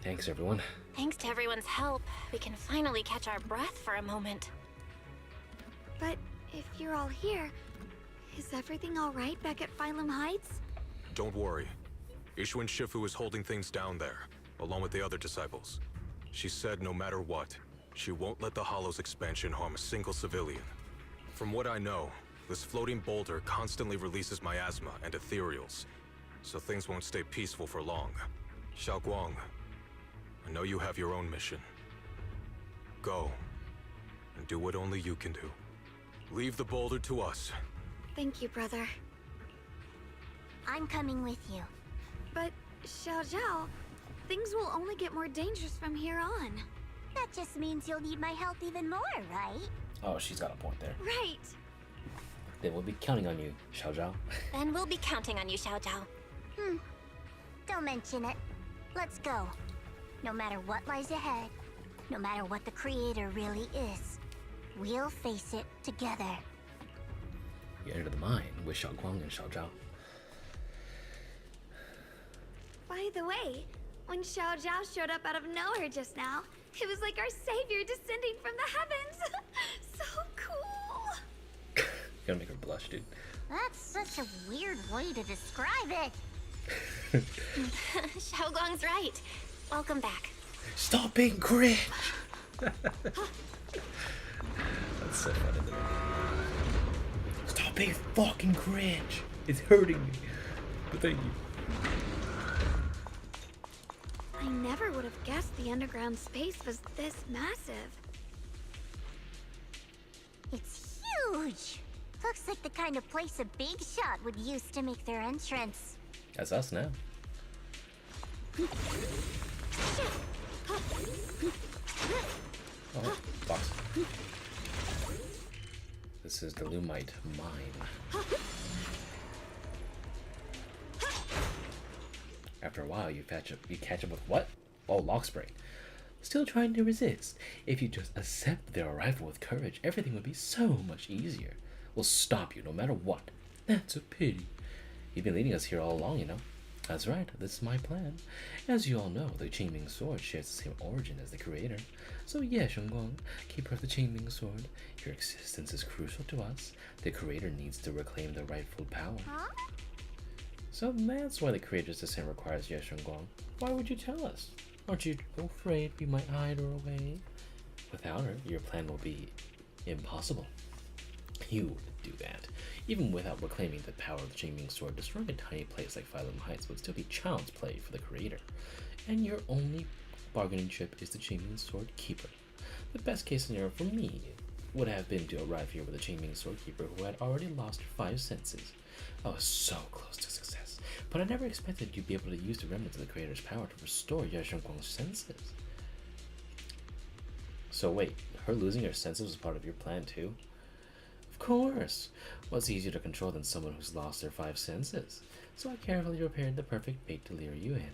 Thanks, everyone. Thanks to everyone's help, we can finally catch our breath for a moment. But if you're all here, is everything all right back at Phylum Heights? Don't worry. Ishuan Shifu is holding things down there, along with the other disciples. She said no matter what, she won't let the Hollow's expansion harm a single civilian. From what I know, this floating boulder constantly releases miasma and ethereals, so things won't stay peaceful for long. Xiao'Guang, I know you have your own mission. Go, and do what only you can do. Leave the boulder to us. Thank you, brother. I'm coming with you. But, Zhao, things will only get more dangerous from here on. That just means you'll need my help even more, right? Oh, she's got a point there. Right. Then we'll be counting on you, Xiao'Guang. Then we'll be counting on you, Xiao'Guang. Don't mention it. Let's go. No matter what lies ahead, no matter what the Creator really is, we'll face it together. You enter the mine with Xiao'Guang and Xiao'Guang. By the way, when Xiao'Guang showed up out of nowhere just now, it was like our savior descending from the heavens. So cool. Gonna make her blush, dude. That's such a weird way to describe it. Xiao'Guang's right. Welcome back. Stop being cringe! That's so funny. Stop being fucking cringe! It's hurting me. But thank you. I never would have guessed the underground space was this massive. It's huge. Looks like the kind of place a big shot would use to make their entrance. That's us now. Oh, box. This is the Lumite mine. After a while, you catch up with what? Oh, Lockspring. Still trying to resist. If you just accept their arrival with courage, everything would be so much easier. We'll stop you no matter what. That's a pity. You've been leading us here all along, you know. That's right, this is my plan. As you all know, the Qingming Sword shares the same origin as the Creator. So yeah, Shunguang, keeper of the Qingming Sword, your existence is crucial to us. The Creator needs to reclaim the rightful power. Huh? So that's why the Creator's descent requires Ye Shunguang. Why would you tell us? Aren't you afraid we might hide her away? Without her, your plan will be impossible. You would do that. Even without reclaiming the power of the Qingming Sword, destroying a tiny place like Phylum Heights would still be child's play for the Creator. And your only bargaining chip is the Qingming Sword Keeper. The best case scenario for me would have been to arrive here with a Qingming Sword Keeper who had already lost 5 senses. I was so close to success, but I never expected you'd be able to use the remnants of the Creator's power to restore Ye Shunguang's senses. So wait, her losing her senses was part of your plan too? Of course! What's easier to control than someone who's lost their 5 senses? So I carefully prepared the perfect bait to lure you in,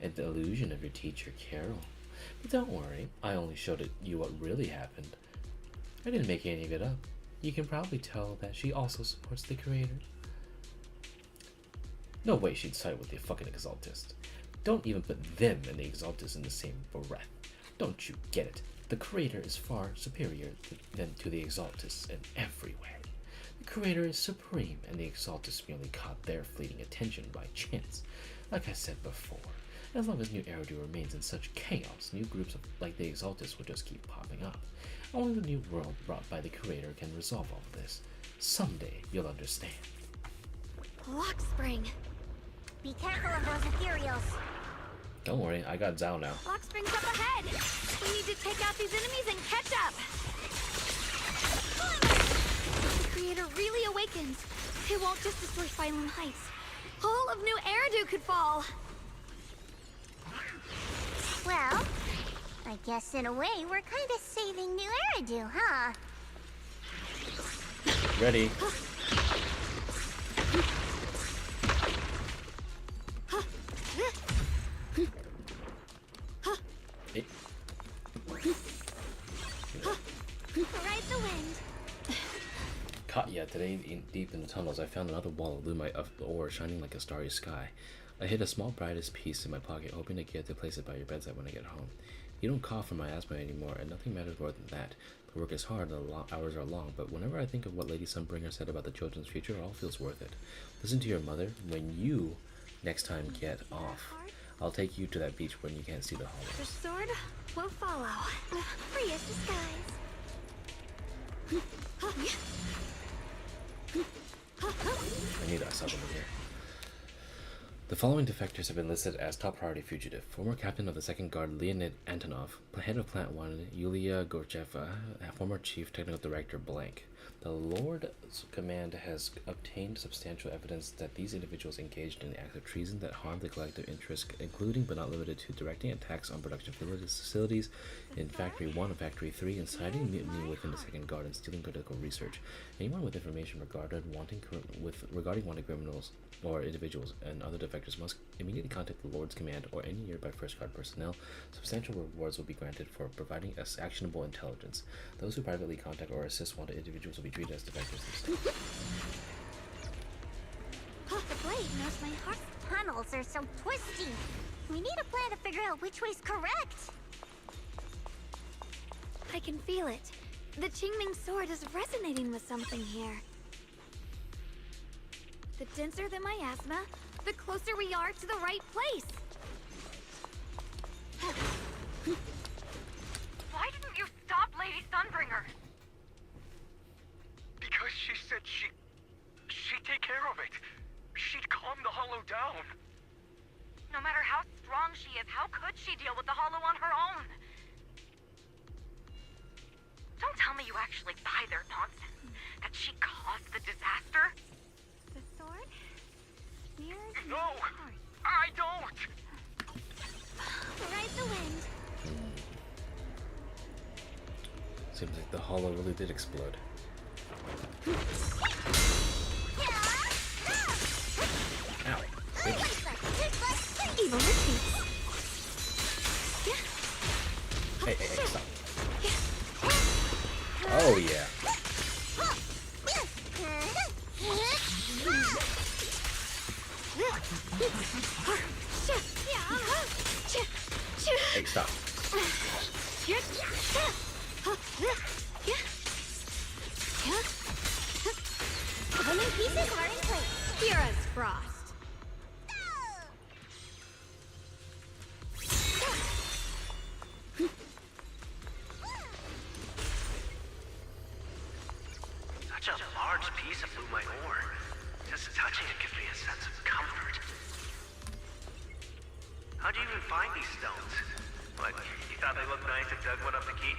and the illusion of your teacher, Carol. But don't worry, I only showed you what really happened. I didn't make any of it up. You can probably tell that she also supports the Creator. No way she'd side with the fucking Exaltist. Don't even put them and the Exaltist in the same breath. Don't you get it? The Creator is far superior than to the Exaltists in every way. The Creator is supreme, and the Exaltists merely caught their fleeting attention by chance. Like I said before, as long as New Eridu remains in such chaos, new groups like the Exaltists will just keep popping up. Only the new world brought by the Creator can resolve all of this. Someday you'll understand. Lockspring. Be careful of those ethereals. Don't worry, I got Zhao now. Lockspring's up ahead. We need to take out these enemies and catch up. If the Creator really awakens, it won't just destroy Phylum Heights. All of New Eridu could fall. Well, I guess in a way we're kind of saving new Eridu, huh? Ready. Hey. Ride the wind. Caught ya today, deep in the tunnels, I found another wall of lumite of ore shining like a starry sky. I hid a small brightest piece in my pocket, hoping to get to place it by your bedside when I get home. You don't cough from miasma anymore, and nothing matters more than that. The work is hard, and the hours are long, but whenever I think of what Lady Sunbringer said about the children's future, it all feels worth it. Listen to your mother. When you next time get off, I'll take you to that beach when you can't see the hollow. The sword will follow. Free as disguise. I need something in here. The following defectors have been listed as top priority fugitive. Former captain of the 2nd Guard Leonid Antonov, head of Plant 1 Yulia Gorcheva, former chief technical director Blank. The Lord's command has obtained substantial evidence that these individuals engaged in acts of treason that harm the collective interest, including but not limited to directing attacks on production facilities in Factory 1 and Factory 3, inciting mutiny within the 2nd Guard, and stealing critical research. Anyone with information regarding wanted criminals or individuals and other defectors must immediately contact the Lord's command or any nearby 1st Guard personnel. Substantial rewards will be granted for providing us actionable intelligence. Those who privately contact or assist wanted individuals will be treated as defectors instead. The blade knows my heart's tunnels are so twisty. We need a plan to figure out which way's correct. I can feel it. The Qingming sword is resonating with something here. The denser the miasma, the closer we are to the right place. Why didn't you stop Lady Sunbringer? Because she said she'd take care of it. She'd calm the hollow down. No matter how strong she is, how could she deal with the hollow on her own? Don't tell me you actually buy their nonsense. That she caused the disaster? The sword? Mirrors No! my heart. I don't! Ride the wind. Seems like the hollow really did explode. Ow. Evil retreats. Hey, stop. Oh, yeah. Hey, stop. The new pieces are in place. Pure as frost. Such a large piece of lumite ore. Just touching it gives me a sense of comfort. How'd you even find these stones? What, you thought they looked nice and dug one up to keep?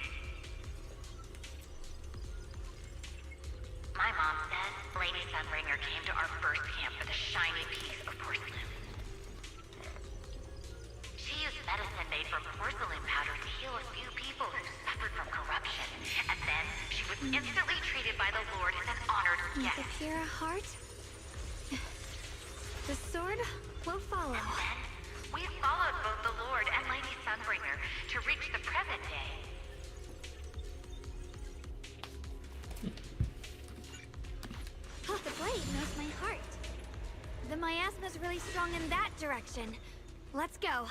My mom said Lady Sunbringer came to our first camp with a shiny piece of porcelain. She used medicine made from porcelain powder to heal a few people who suffered from corruption, and then she was instantly treated by the Lord as an honored guest. With a pure heart, the sword will follow. And then we followed both the Lord and Lady Sunbringer to reach the present day. The blade knows my heart. The miasma's really strong in that direction. Let's go.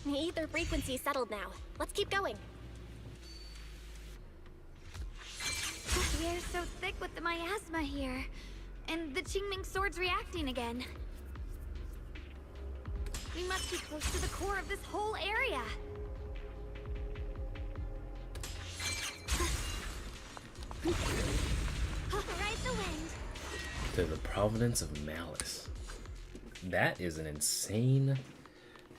The ether frequency settled now. Let's keep going. The air's so thick with the miasma here. And the Qingming sword's reacting again. We must be close to the core of this whole area. Ride the wind. To the provenance of malice. That is an insane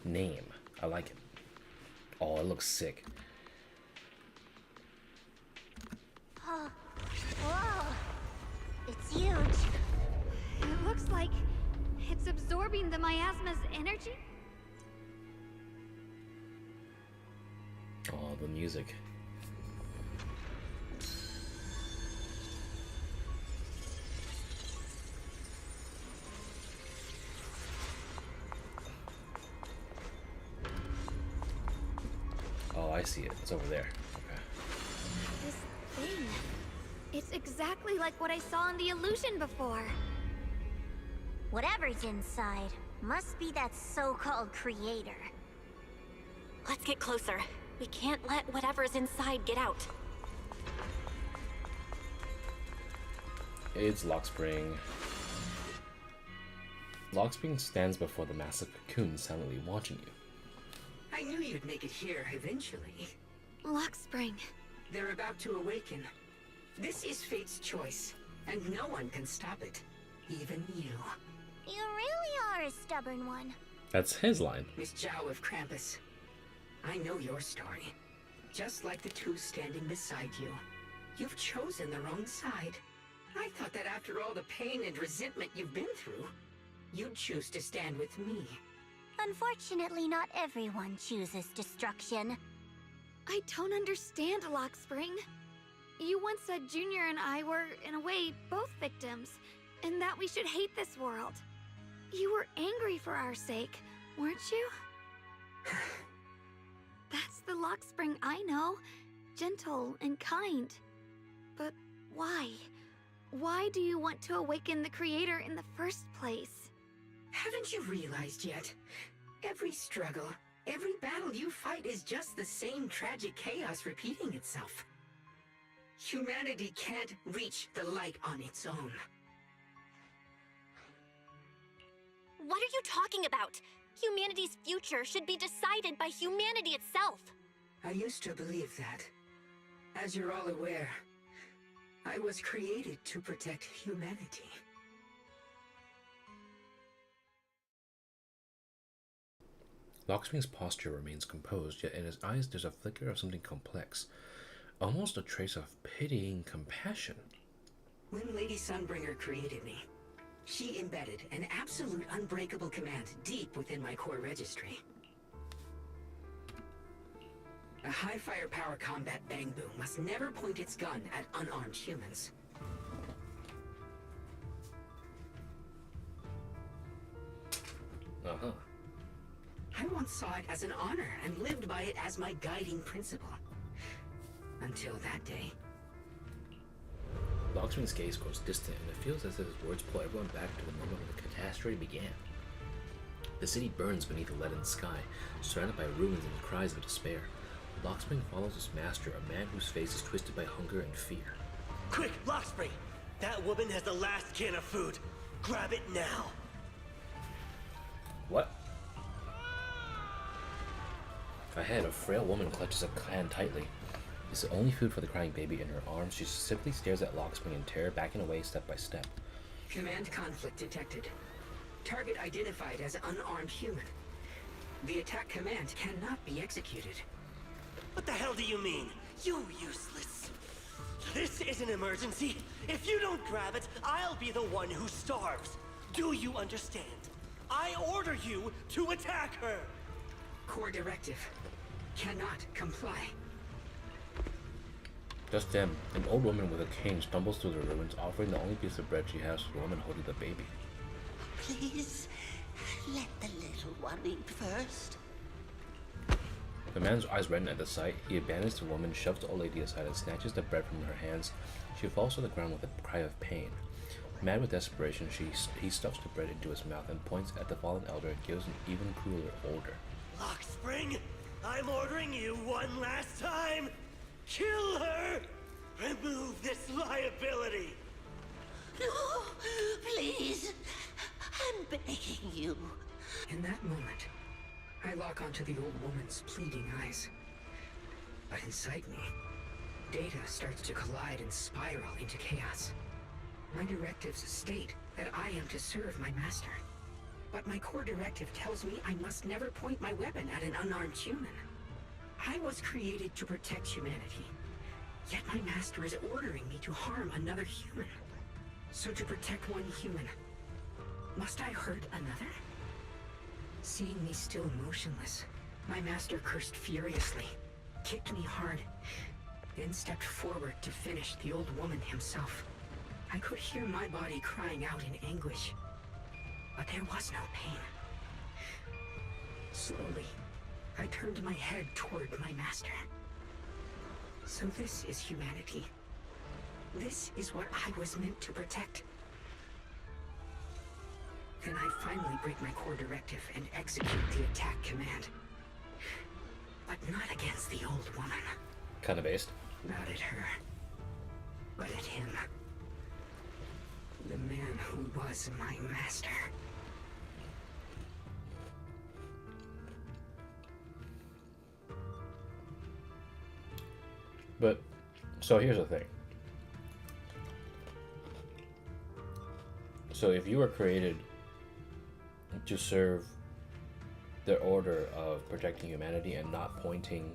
name. I like it. Oh, it looks sick. Oh, whoa. It's huge. It looks like it's absorbing the miasma's energy? Oh, the music. Oh, I see it. It's over there. Okay. This thing. It's exactly like what I saw in the illusion before. Whatever's inside must be that so-called creator. Let's get closer. We can't let whatever's inside get out. It's Lockspring. Lockspring stands before the massive cocoon, silently watching you. I knew you'd make it here eventually. Lockspring. They're about to awaken. This is fate's choice, and no one can stop it. Even you. You really are a stubborn one. That's his line. Miss Zhao of Krampus. I know your story. Just like the two standing beside you. You've chosen the wrong side. I thought that after all the pain and resentment you've been through, you'd choose to stand with me. Unfortunately, not everyone chooses destruction. I don't understand, Lockspring. You once said Junior and I were, in a way, both victims, and that we should hate this world. You were angry for our sake, weren't you? That's the Lockspring I know. Gentle and kind. But why? Why do you want to awaken the Creator in the first place? Haven't you realized yet? Every struggle, every battle you fight is just the same tragic chaos repeating itself. Humanity can't reach the light on its own. What are you talking about? Humanity's future should be decided by humanity itself. I used to believe that. As you're all aware, I was created to protect humanity. Lockspring's posture remains composed, yet in his eyes there's a flicker of something complex. Almost a trace of pitying compassion. When Lady Sunbringer created me, she embedded an absolute unbreakable command deep within my core registry. A high firepower combat Bangboo must never point its gun at unarmed humans. Uh-huh. I once saw it as an honor and lived by it as my guiding principle. Until that day. Lockspring's gaze grows distant, and it feels as if his words pull everyone back to the moment when the catastrophe began. The city burns beneath a leaden sky, surrounded by ruins and cries of despair. Lockspring follows his master, a man whose face is twisted by hunger and fear. Quick, Lockspring! That woman has the last can of food. Grab it now. What? Ahead, a frail woman clutches a hand tightly. It's the only food for the crying baby in her arms. She simply stares at Lockspring in terror, backing away step by step. Command conflict detected. Target identified as unarmed human. The attack command cannot be executed. What the hell do you mean? You useless. This is an emergency. If you don't grab it, I'll be the one who starves. Do you understand? I order you to attack her. Core directive. Cannot comply. Just then, an old woman with a cane stumbles through the ruins, offering the only piece of bread she has to the woman holding the baby. Please, let the little one eat first. The man's eyes redden at the sight. He abandons the woman, shoves the old lady aside, and snatches the bread from her hands. She falls to the ground with a cry of pain. Mad with desperation, he stuffs the bread into his mouth and points at the fallen elder and gives an even crueler order. Lockspring, I'm ordering you one last time. Kill her! Remove this liability! No, please. I'm begging you. In that moment, I lock onto the old woman's pleading eyes. But inside me, data starts to collide and spiral into chaos. My directives state that I am to serve my master. But my core directive tells me I must never point my weapon at an unarmed human. I was created to protect humanity. Yet my master is ordering me to harm another human. So to protect one human, Must I hurt another? Seeing me still motionless, my master cursed furiously, kicked me hard, then stepped forward to finish the old woman himself. I could hear my body crying out in anguish, but there was no pain. Slowly, I turned my head toward my master. So this is humanity. This is what I was meant to protect. Then I finally break my core directive and execute the attack command. But not against the old woman. Kind of based. Not at her, but at him. The man who was my master. But, so here's the thing. So if you were created to serve the order of protecting humanity and not pointing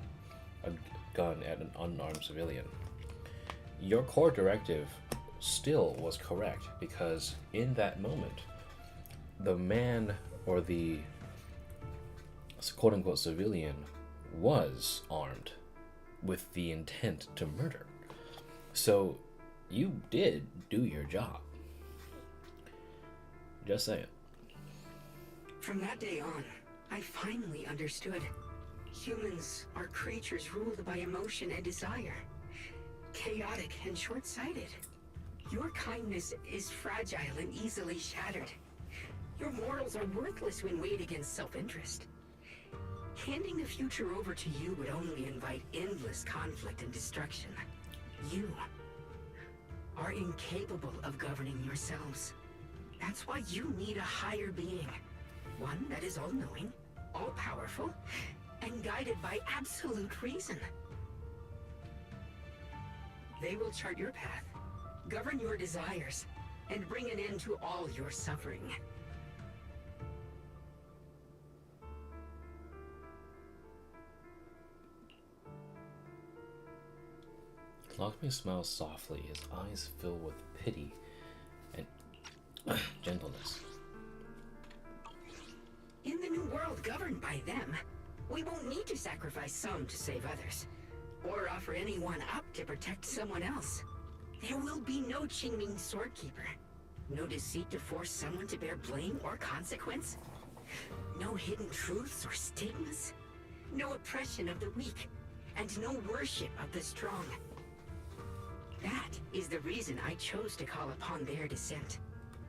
a gun at an unarmed civilian, your core directive still was correct, because in that moment, the man or the quote-unquote civilian was armed with the intent to murder. So you did do your job. Just saying. From that day on, I finally understood. Humans are creatures ruled by emotion and desire. Chaotic and short-sighted. Your kindness is fragile and easily shattered. Your morals are worthless when weighed against self-interest. Handing the future over to you would only invite endless conflict and destruction. You are incapable of governing yourselves. That's why you need a higher being. One that is all-knowing, all-powerful, and guided by absolute reason. They will chart your path, govern your desires, and bring an end to all your suffering. Lockspring smiles softly, his eyes fill with pity and gentleness. In the new world governed by them, we won't need to sacrifice some to save others, or offer anyone up to protect someone else. There will be no Qingming Swordkeeper, no deceit to force someone to bear blame or consequence, no hidden truths or stigmas, no oppression of the weak, and no worship of the strong. That is the reason I chose to call upon their descent.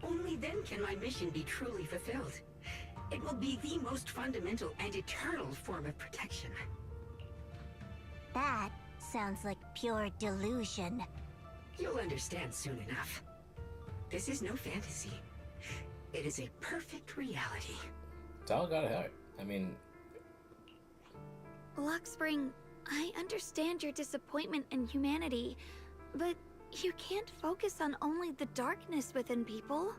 Only then can my mission be truly fulfilled. It will be the most fundamental and eternal form of protection. That sounds like pure delusion. You'll understand soon enough. This is no fantasy. It is a perfect reality. Zhao got it right. I mean... Lockspring, I understand your disappointment in humanity, but you can't focus on only the darkness within people.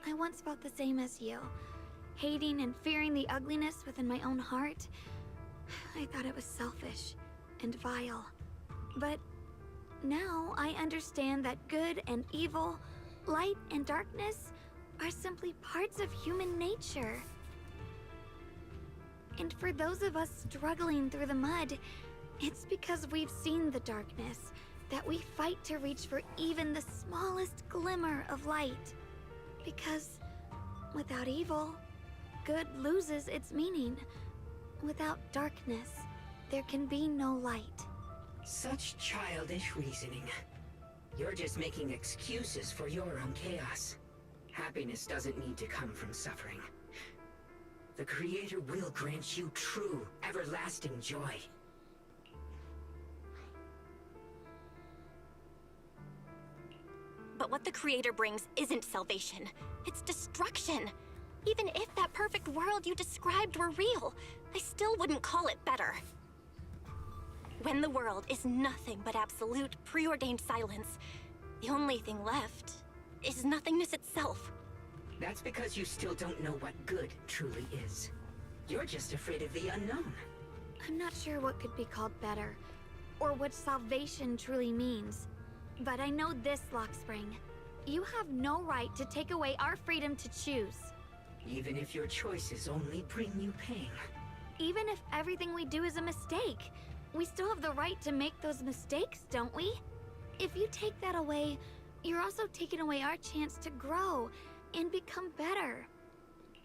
I once felt the same as you, hating and fearing the ugliness within my own heart. I thought it was selfish and vile. But now I understand that good and evil, light and darkness are simply parts of human nature. And for those of us struggling through the mud, it's because we've seen the darkness that we fight to reach for even the smallest glimmer of light. Because without evil, good loses its meaning. Without darkness, there can be no light. Such childish reasoning. You're just making excuses for your own chaos. Happiness doesn't need to come from suffering. The Creator will grant you true, everlasting joy. But what the Creator brings isn't salvation. It's destruction. Even if that perfect world you described were real, I still wouldn't call it better. When the world is nothing but absolute, preordained silence, the only thing left is nothingness itself. That's because you still don't know what good truly is. You're just afraid of the unknown. I'm not sure what could be called better, or what salvation truly means. But I know this, Lockspring. You have no right to take away our freedom to choose. Even if your choices only bring you pain. Even if everything we do is a mistake, we still have the right to make those mistakes, don't we? If you take that away, you're also taking away our chance to grow and become better.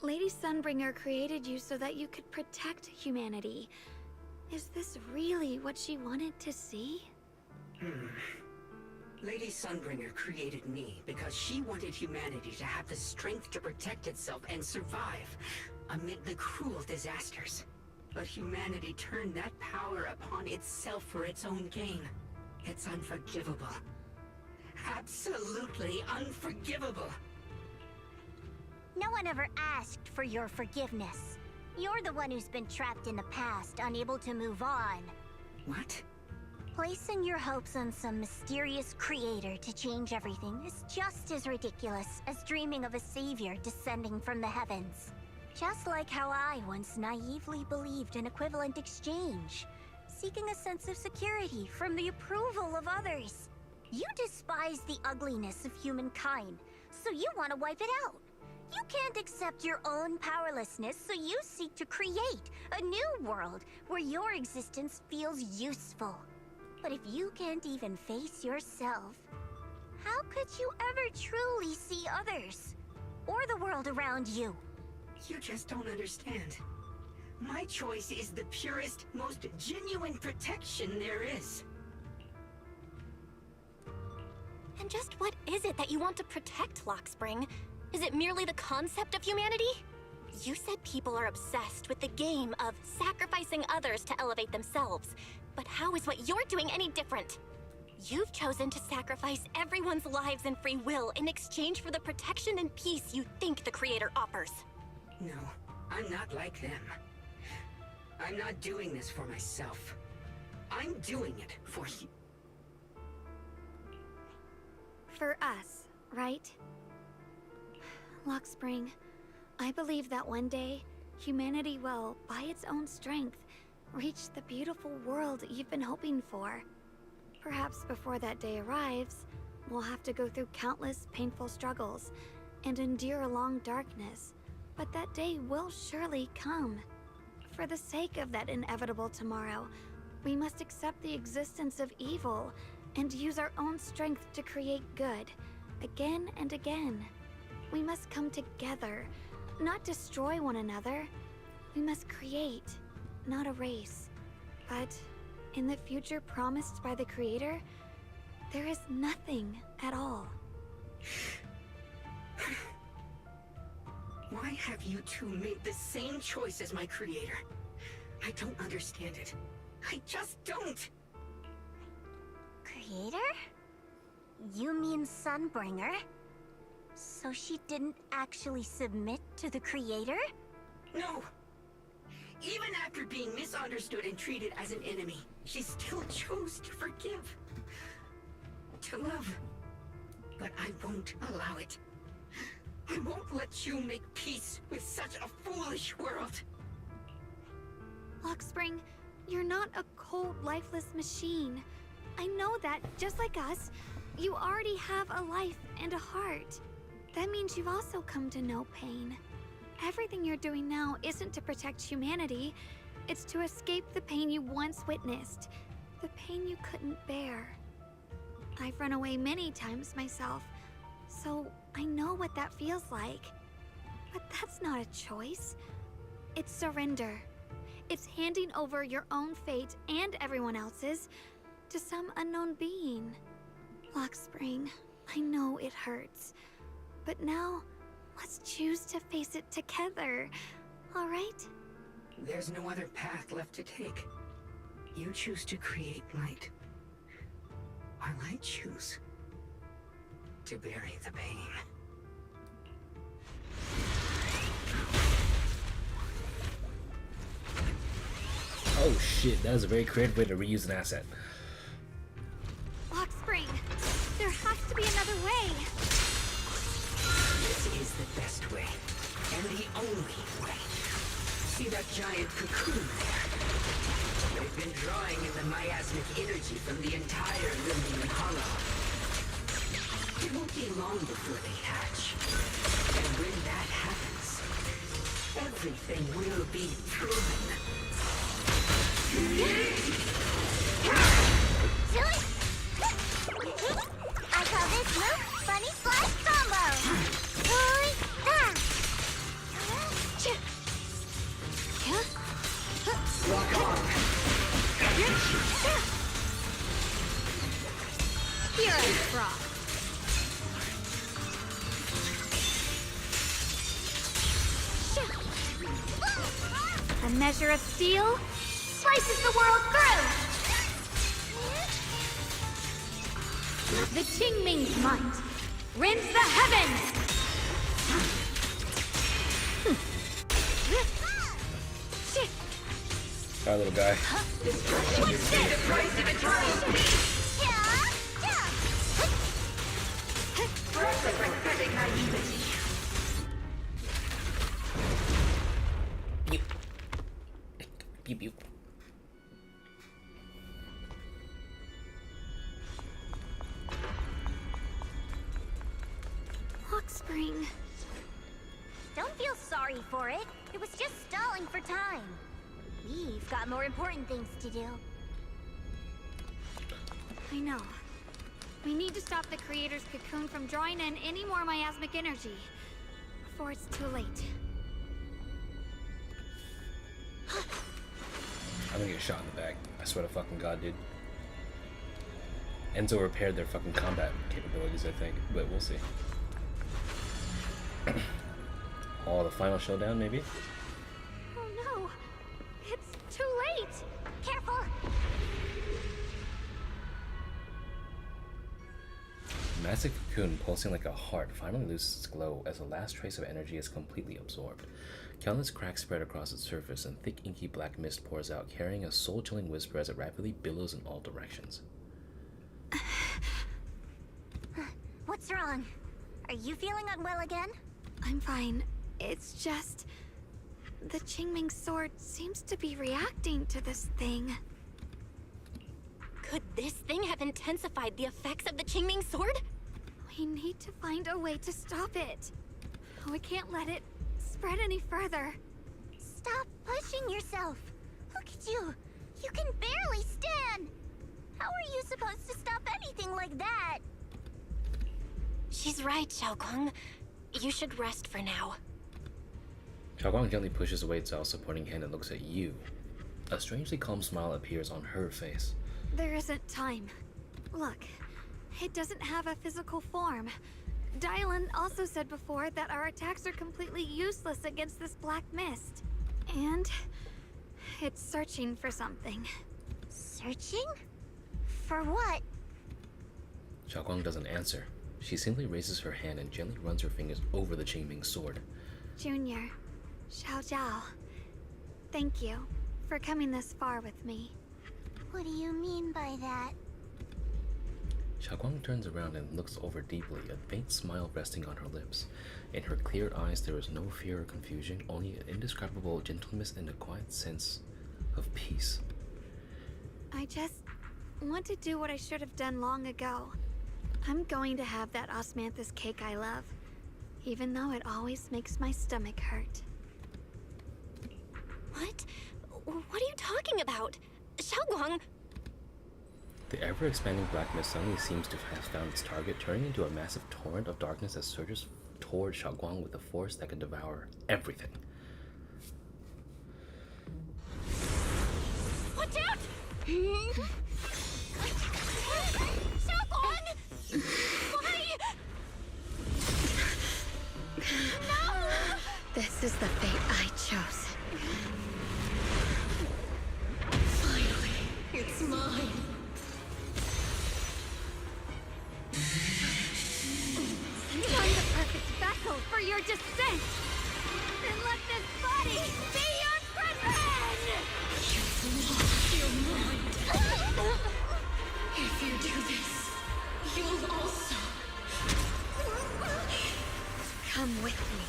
Lady Sunbringer created you so that you could protect humanity. Is this really what she wanted to see? Lady Sunbringer created me because she wanted humanity to have the strength to protect itself and survive amid the cruel disasters. But humanity turned that power upon itself for its own gain. It's unforgivable. Absolutely unforgivable. No one ever asked for your forgiveness. You're the one who's been trapped in the past, unable to move on. What? Placing your hopes on some mysterious creator to change everything is just as ridiculous as dreaming of a savior descending from the heavens. Just like how I once naively believed in equivalent exchange, seeking a sense of security from the approval of others. You despise the ugliness of humankind, so you want to wipe it out. You can't accept your own powerlessness, so you seek to create a new world where your existence feels useful. But if you can't even face yourself, how could you ever truly see others? Or the world around you? You just don't understand. My choice is the purest, most genuine protection there is. And just what is it that you want to protect, Lockspring? Is it merely the concept of humanity? You said people are obsessed with the game of sacrificing others to elevate themselves. But how is what you're doing any different? You've chosen to sacrifice everyone's lives and free will in exchange for the protection and peace you think the Creator offers. No, I'm not like them. I'm not doing this for myself. I'm doing it for you. For us, right? Lockspring, I believe that one day, humanity will, by its own strength, reach the beautiful world you've been hoping for. Perhaps before that day arrives, we'll have to go through countless painful struggles and endure a long darkness, but that day will surely come. For the sake of that inevitable tomorrow, we must accept the existence of evil and use our own strength to create good, again and again. We must come together, not destroy one another. We must create, not erase. But in the future promised by the Creator, there is nothing at all. Why have you two made the same choice as my Creator? I don't understand it. I just don't! Creator? You mean Sunbringer? So she didn't actually submit to the Creator? No! Even after being misunderstood and treated as an enemy, she still chose to forgive. To love. But I won't allow it. I won't let you make peace with such a foolish world. Lockspring, you're not a cold, lifeless machine. I know that, just like us, you already have a life and a heart. That means you've also come to know pain. Everything you're doing now isn't to protect humanity. It's to escape the pain you once witnessed. The pain you couldn't bear. I've run away many times myself, so I know what that feels like. But that's not a choice. It's surrender. It's handing over your own fate and everyone else's to some unknown being. Lockspring, I know it hurts. But now, let's choose to face it together, all right? There's no other path left to take. You choose to create light, while I choose to bury the pain. Oh shit, that was a very creative way to reuse an asset. Lockspring, there has to be another way. This is the best way, and the only way. See that giant cocoon there? They've been drawing in the miasmic energy from the entire Lemnian hollow. In won't be long before they hatch. And when that happens, everything will be proven. I call this move Funny Slice Combo! Rock on! Here I frog. A measure of steel slices the world through. The Qingming's might rends the heavens. Our little guy. The price of eternal peace! Pathetic naivety. Pew pew. Lockspring. Don't feel sorry for it. It was just stalling for time. We've got more important things to do. I know. We need to stop the creator's cocoon from drawing in any more miasmic energy before it's too late. I'm gonna get shot in the back. I swear to fucking god, dude. Enzo repaired their fucking combat capabilities, I think, but we'll see. Oh, the final showdown, maybe? Oh no! It's too late! Careful! Massive cocoon, pulsing like a heart, finally loses its glow as the last trace of energy is completely absorbed. Countless cracks spread across its surface, and thick inky black mist pours out, carrying a soul-chilling whisper as it rapidly billows in all directions. What's wrong? Are you feeling unwell again? I'm fine. It's just... the Qingming sword seems to be reacting to this thing. Could this thing have intensified the effects of the Qingming sword? We need to find a way to stop it. We can't let it spread any further. Stop pushing yourself. Look at you. You can barely stand. How are you supposed to stop anything like that? She's right, Xiao'Guang. You should rest for now. Xiao'Guang gently pushes away Zhao's supporting hand and looks at you. A strangely calm smile appears on her face. There isn't time. Look, it doesn't have a physical form. Dylan also said before that our attacks are completely useless against this black mist. And it's searching for something. Searching? For what? Xiao'Guang doesn't answer. She simply raises her hand and gently runs her fingers over the Qingming sword. Junior, Zhao, thank you for coming this far with me. What do you mean by that? Xiao'Guang turns around and looks over deeply, a faint smile resting on her lips. In her clear eyes there is no fear or confusion, only an indescribable gentleness and a quiet sense of peace. I just want to do what I should have done long ago. I'm going to have that osmanthus cake I love, even though it always makes my stomach hurt. What? What are you talking about? Xiao'Guang! The ever-expanding black mist suddenly seems to have found its target, turning into a massive torrent of darkness that surges toward Xiao'Guang with a force that could devour everything. Watch out! Xiao'Guang! Why? No! This is the fate I chose. Finally, it's mine. I'm the perfect vessel for your descent! Then let this body be your prison! You've lost your mind. If you do this, you'll also... Come with me.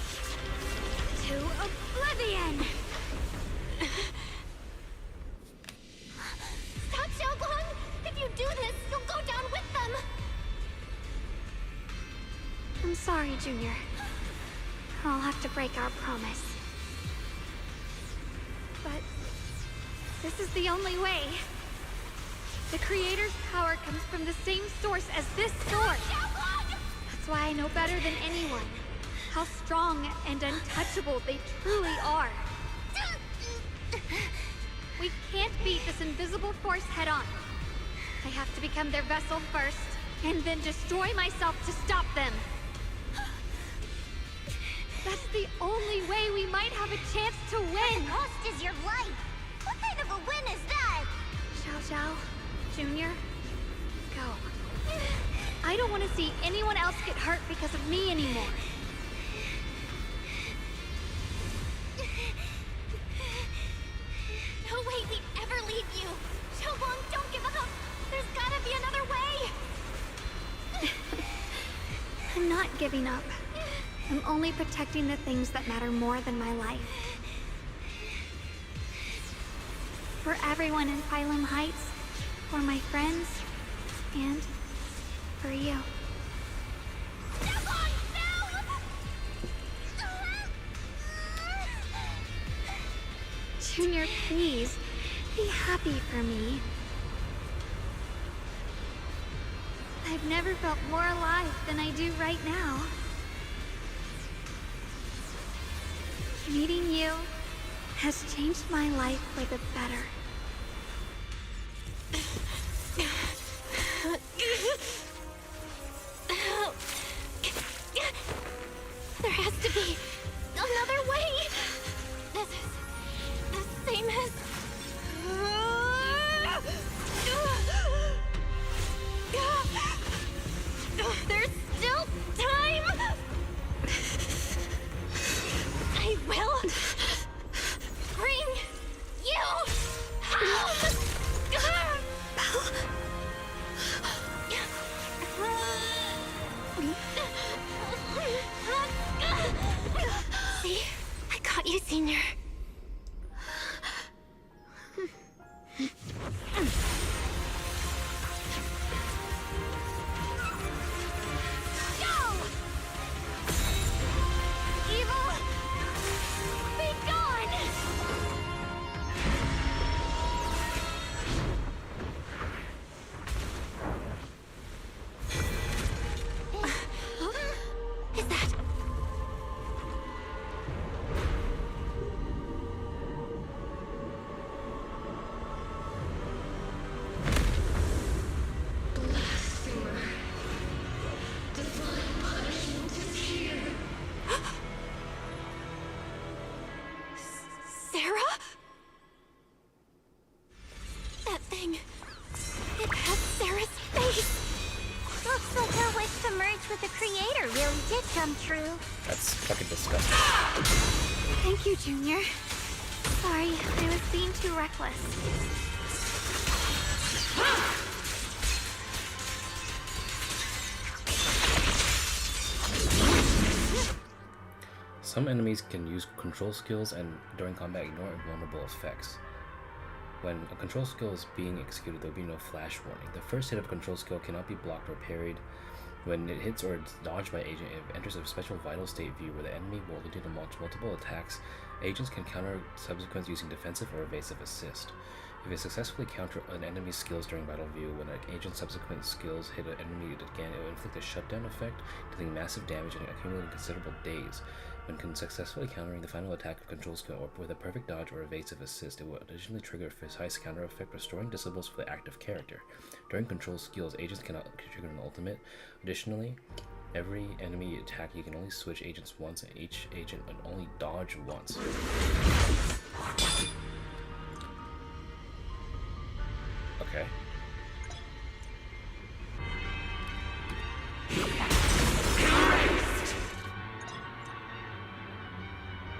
To oblivion! Stop, Xiao'Guang! If you do this, you'll go down with them! I'm sorry, Junior. I'll have to break our promise. But this is the only way. The Creator's power comes from the same source as this sword. That's why I know better than anyone how strong and untouchable they truly are. We can't beat this invisible force head-on. I have to become their vessel first, and then destroy myself to stop them. That's the only way we might have a chance to win. The cost is your life. What kind of a win is that? Zhao, Junior, go. I don't want to see anyone else get hurt because of me anymore. No way we'd ever leave you. Xiao'Guang, don't give up. There's gotta be another way. I'm not giving up. I'm only protecting the things that matter more than my life. For everyone in Phylum Heights, for my friends, and for you. Junior, please, be happy for me. I've never felt more alive than I do right now. Meeting you has changed my life for the better. There has to be another way. This is the same as... There's still time. I will bring you home. See? I got you, Senior. Go! Evil, be gone! Is that... Blasphemer. Divine punishment is here. Sarah? That thing... it has Sarah's face! Looks like her wish to merge with the Creator really did come true. That's fucking disgusting. Thank you, Junior. Sorry, I was being too reckless. Some enemies can use control skills and during combat ignore invulnerable effects. When a control skill is being executed, there will be no flash warning. The first hit of a control skill cannot be blocked or parried. When it hits or is dodged by agent, it enters a special vital state view where the enemy will lead to multiple attacks. Agents can counter subsequents using defensive or evasive assist. If they successfully counter an enemy's skills during battle view, when an agent's subsequent skills hit an enemy again, it will inflict a shutdown effect, dealing massive damage and accumulating considerable days. When successfully countering the final attack of control skill or with a perfect dodge or evasive assist, it will additionally trigger a precise counter effect, restoring disables for the active character. During control skills, agents cannot trigger an ultimate. Additionally, every enemy attack you can only switch agents once, and each agent can only dodge once. Okay.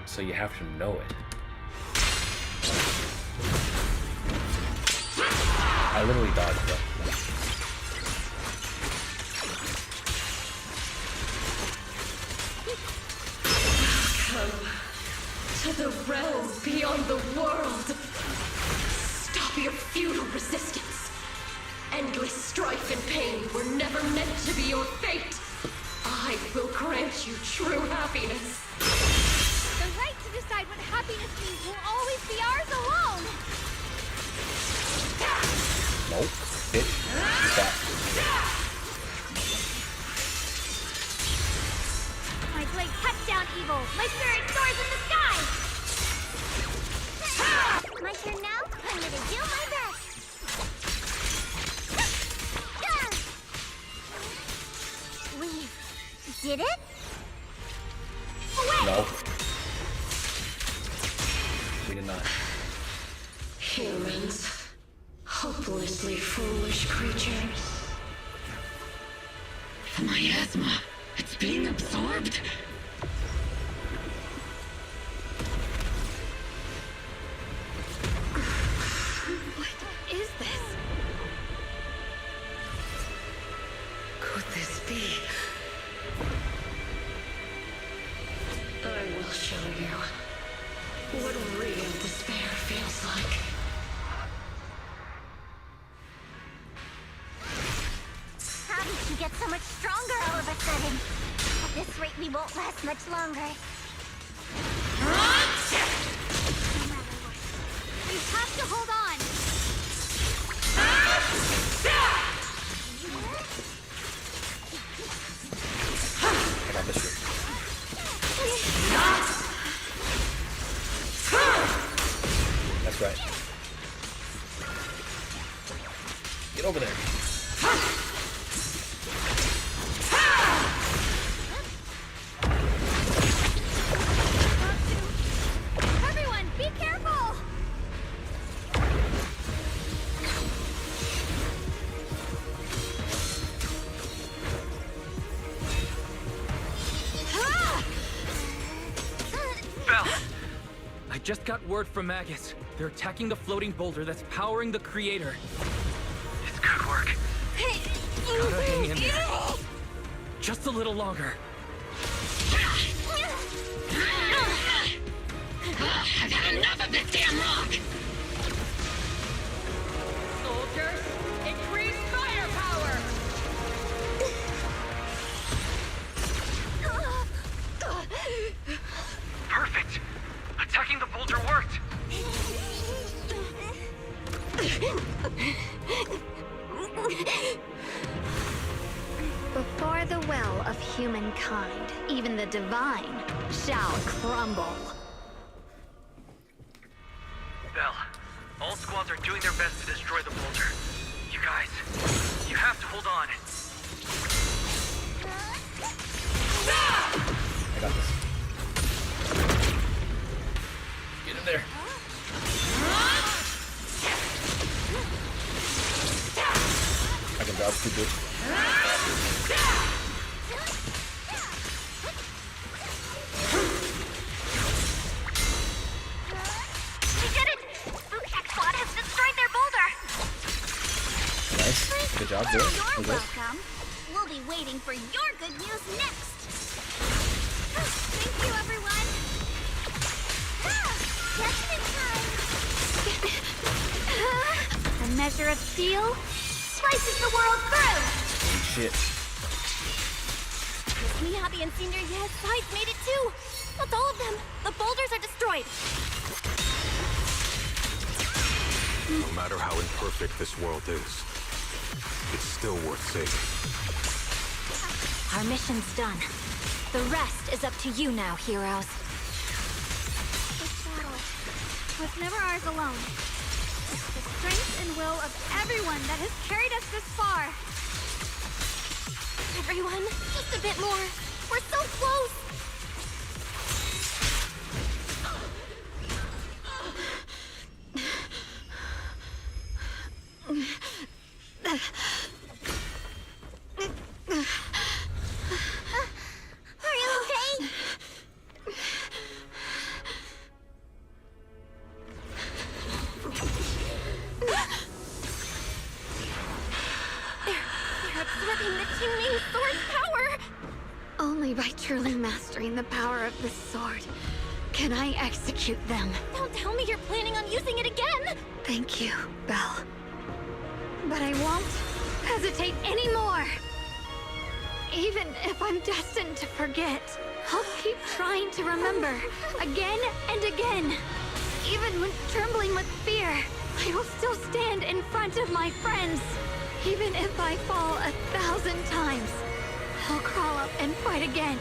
So you have to know it. I literally dodged that. Come to the realms beyond the world. Stop your futile resistance. Endless strife and pain were never meant to be your fate. I will grant you true happiness. The right to decide what happiness means will always be ours alone! Nope. Bitch. Stop. My blade cuts down evil! My spirit soars in the sky! My turn now? I'm gonna do my best! We did it? No. We did not. Humans. Hopelessly foolish creatures. The miasma. It's being absorbed. What is this? Could this be? I will show you what real despair feels like. How did you get so much stronger all of a sudden? At this rate, we won't last much longer. No matter what, we have to hold on! I got this shit. That's right. Get over there. Everyone, be careful! Belle! I just got word from Magus. They're attacking the floating boulder that's powering the creator. It's good work. Gotta hang in there. Just a little longer. I've had enough of this damn rock! Soldiers, increase firepower! Perfect! Attacking the boulder worked! Before the will of humankind, even the divine shall crumble. Belle, all squads are doing their best to destroy the boulder. You guys, you have to hold on. I got this. Get in there. I can dodge too good. We did it! Bootcheck Squad has destroyed their boulder! Nice. Good job, boy. You're Okay. welcome. We'll be waiting for your good news next! Thank you, everyone! Just in time! A measure of steel slices the world through! Shit. Miss Miyabi and Senior Ye's sides made it too! That's all of them! The boulders are destroyed! No matter how imperfect this world is, it's still worth saving. Our mission's done. The rest is up to you now, heroes. This battle was never ours alone. It's the strength and will of everyone that has carried us this far. Everyone, just a bit more! We're so close! Are you okay? They're absorbing the Qingming sword's power! Only by truly mastering the power of this sword can I execute them. Don't tell me you're planning on using it again! Thank you, Belle. But I won't hesitate anymore. Even if I'm destined to forget, I'll keep trying to remember, again and again. Even when trembling with fear, I will still stand in front of my friends. Even if I fall 1,000 times, I'll crawl up and fight again.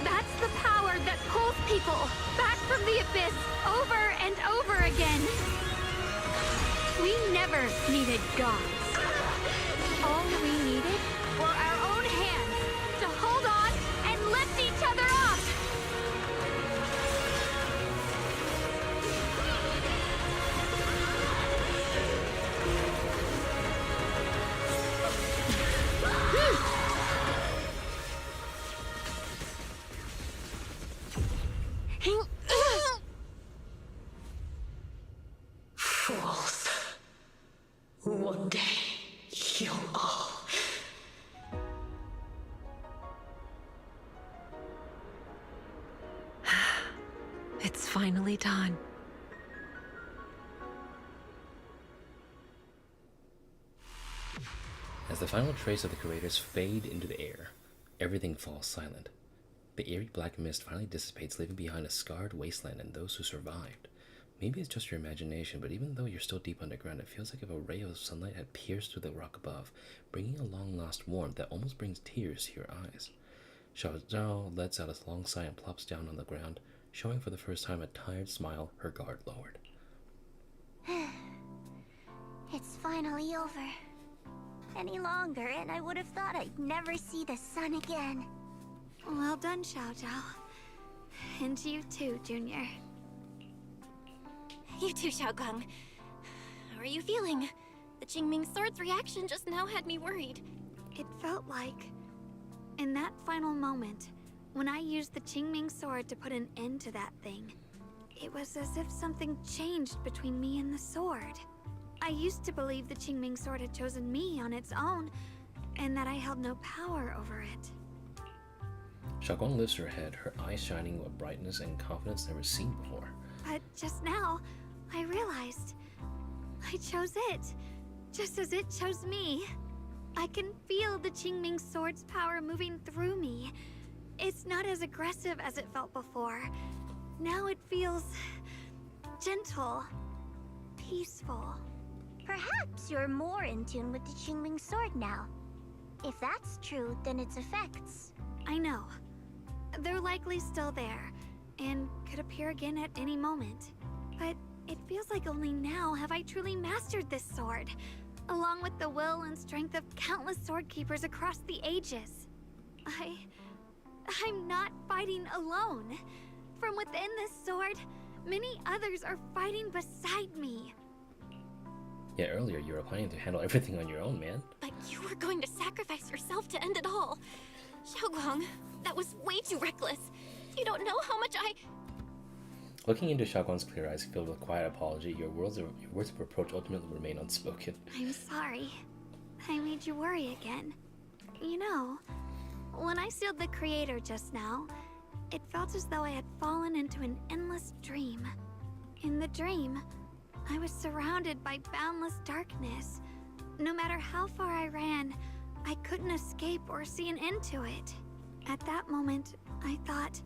That's the power that pulls people back from the abyss over and over again. We never needed gods. All we needed were our own hands to hold on and lift each other up. Fools. One day, you'll all... It's finally done. As the final trace of the creators fade into the air, everything falls silent. The eerie black mist finally dissipates, leaving behind a scarred wasteland and those who survived. Maybe it's just your imagination, but even though you're still deep underground, it feels like if a ray of sunlight had pierced through the rock above, bringing a long-lost warmth that almost brings tears to your eyes. Zhao lets out a long sigh and plops down on the ground, showing for the first time a tired smile, her guard lowered. It's finally over. Any longer, and I would have thought I'd never see the sun again. Well done, Zhao. And you too, Junior. You too, Xiao'Guang. How are you feeling? The Qingming Sword's reaction just now had me worried. It felt like, in that final moment, when I used the Qingming Sword to put an end to that thing, it was as if something changed between me and the sword. I used to believe the Qingming Sword had chosen me on its own, and that I held no power over it. Xiao'Guang lifts her head, her eyes shining with brightness and confidence never seen before. But just now, I realized I chose it, just as it chose me. I can feel the Qingming Sword's power moving through me. It's not as aggressive as it felt before. Now it feels gentle, peaceful. Perhaps you're more in tune with the Qingming Sword now. If that's true, then its effects... I know. They're likely still there, and could appear again at any moment. But it feels like only now have I truly mastered this sword, along with the will and strength of countless sword keepers across the ages. I'm not fighting alone. From within this sword, many others are fighting beside me. Yeah, earlier you were planning to handle everything on your own, man. But you were going to sacrifice yourself to end it all. Xiao'Guang, that was way too reckless. You don't know how much I... Looking into Xiao'Guang's clear eyes filled with quiet apology, your words of reproach ultimately remain unspoken. I'm sorry. I made you worry again. You know, when I sealed the creator just now, it felt as though I had fallen into an endless dream. In the dream, I was surrounded by boundless darkness. No matter how far I ran, I couldn't escape or see an end to it. At that moment, I thought,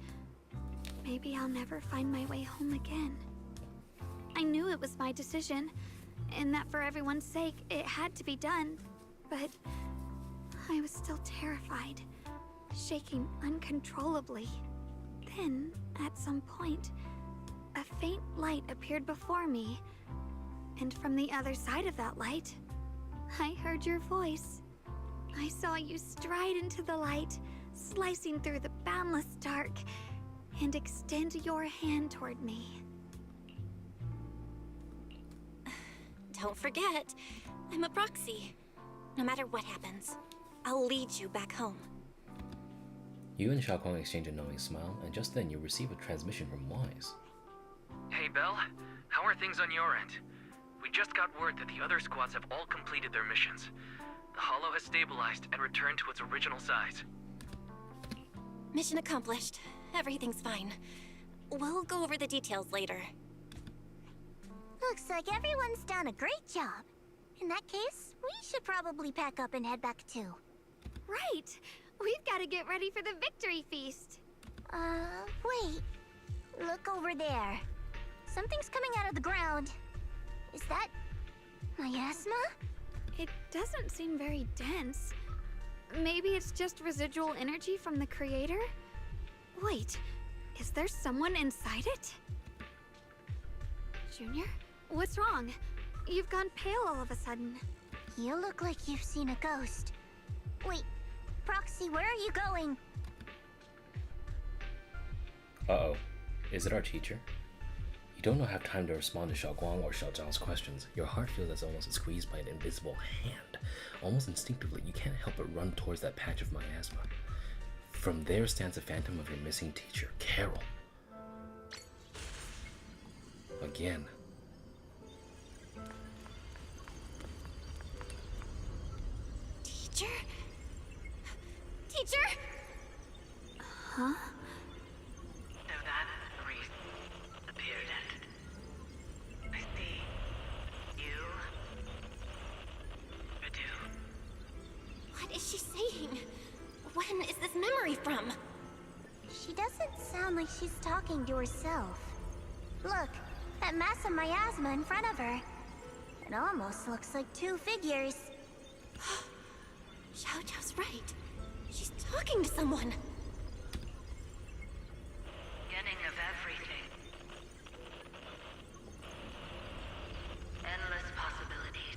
maybe I'll never find my way home again. I knew it was my decision, and that for everyone's sake, it had to be done, but I was still terrified, shaking uncontrollably. Then, at some point, a faint light appeared before me, and from the other side of that light, I heard your voice. I saw you stride into the light, slicing through the boundless dark, and extend your hand toward me. Don't forget, I'm a proxy. No matter what happens, I'll lead you back home. You and Xiao'Guang exchange a knowing smile, and just then you receive a transmission from Wise. Hey, Belle. How are things on your end? We just got word that the other squads have all completed their missions. The Hollow has stabilized and returned to its original size. Mission accomplished. Everything's fine. We'll go over the details later. Looks like everyone's done a great job. In that case, we should probably pack up and head back too. Right! We've got to get ready for the victory feast. Wait. Look over there. Something's coming out of the ground. Is that miasma? It doesn't seem very dense. Maybe it's just residual energy from the creator? Wait, is there someone inside it? Junior? What's wrong? You've gone pale all of a sudden. You look like you've seen a ghost. Wait, Proxy, where are you going? Uh-oh. Is it our teacher? You don't have time to respond to Xiao'Guang or Zhao's questions. Your heart feels as almost squeezed by an invisible hand. Almost instinctively, you can't help but run towards that patch of miasma. From there stands the phantom of your missing teacher, Carol. Again. Teacher? Teacher? Huh? So that reason appeared and I see you do. What is she saying? When is this memory from? She doesn't sound like she's talking to herself. Look, that mass of miasma in front of her. It almost looks like two figures. Xiao's right. She's talking to someone. Beginning of everything. Endless possibilities.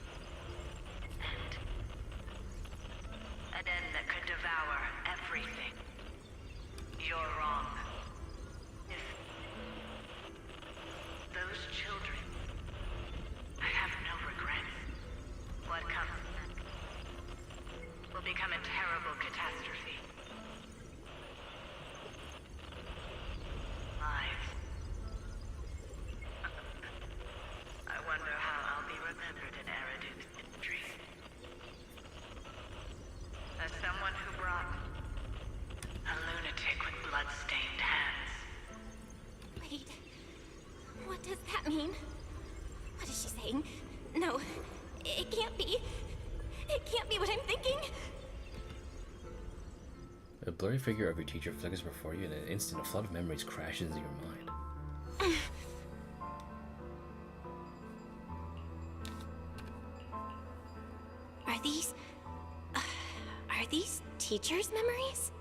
An end that could devour everything. You're wrong. If those children, I have no regrets. What comes will become a terrible catastrophe. Lives. I wonder how I'll be remembered in Eridu's history. As someone who brought a lunatic with blood-stained hands. Wait, what does that mean? What is she saying? No, it can't be. It can't be what I'm thinking. A blurry figure of your teacher flickers before you, and in an instant, a flood of memories crashes into your mind. Are these teachers' memories?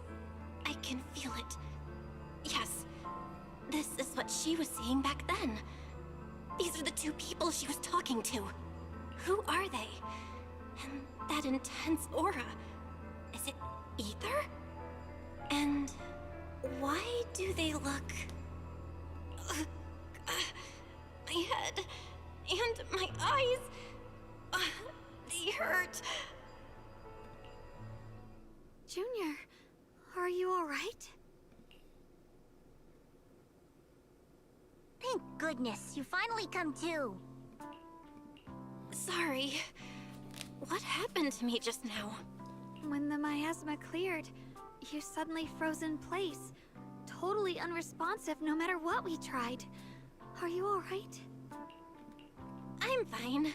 I can feel it. Yes, this is what she was seeing back then. These are the two people she was talking to. Who are they? And that intense aura. Is it ether? And why do they look... my head and my eyes... they hurt. Junior, are you alright? Thank goodness, you finally come to. Sorry. What happened to me just now? When the miasma cleared, you suddenly froze in place. Totally unresponsive no matter what we tried. Are you alright? I'm fine.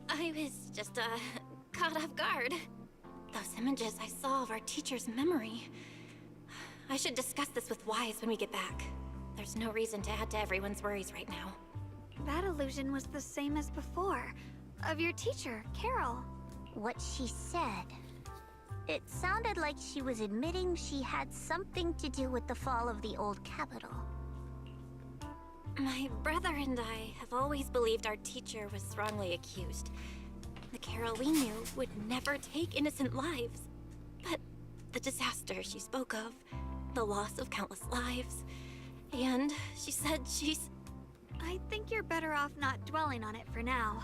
I was just, caught off guard. Those images I saw of our teacher's memory. I should discuss this with Wise when we get back. There's no reason to add to everyone's worries right now. That illusion was the same as before. Of your teacher, Carol. What she said. It sounded like she was admitting she had something to do with the fall of the old capital. My brother and I have always believed our teacher was wrongly accused. The Carol we knew would never take innocent lives. But the disaster she spoke of, the loss of countless lives, and she said she's... I think you're better off not dwelling on it for now.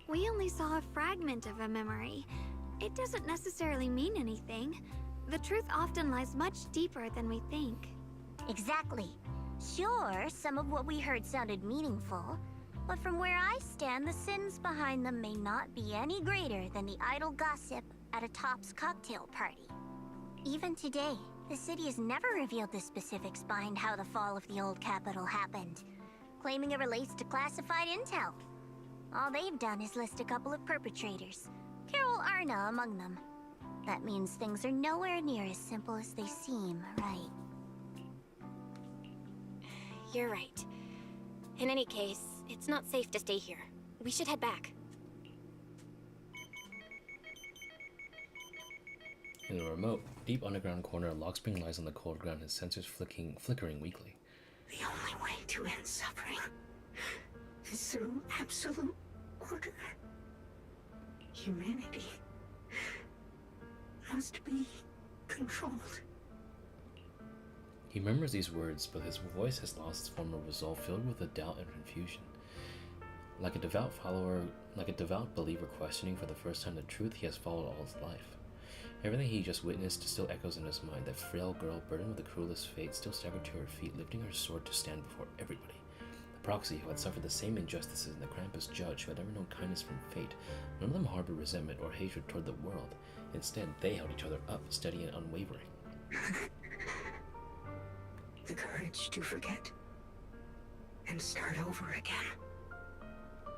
We only saw a fragment of a memory. It doesn't necessarily mean anything. The truth often lies much deeper than we think. Exactly. Sure, some of what we heard sounded meaningful, but from where I stand, the sins behind them may not be any greater than the idle gossip at a Top's cocktail party. Even today, the city has never revealed the specifics behind how the fall of the old capital happened, claiming it relates to classified intel. All they've done is list a couple of perpetrators, Carol Arna among them. That means things are nowhere near as simple as they seem, right? You're right. In any case, it's not safe to stay here. We should head back. In a remote, deep underground corner, Lockspring lies on the cold ground, his sensors flickering weakly. The only way to end suffering is through absolute order. Humanity must be controlled. He murmurs these words, but his voice has lost its former resolve, filled with a doubt and confusion. Like a devout believer questioning for the first time the truth he has followed all his life. Everything he just witnessed still echoes in his mind. That frail girl, burdened with the cruelest fate, still staggered to her feet, lifting her sword to stand before everybody. The proxy, who had suffered the same injustices, and the Krampus judge, who had never known kindness from fate. None of them harbored resentment or hatred toward the world. Instead, they held each other up, steady and unwavering. The courage to forget and start over again.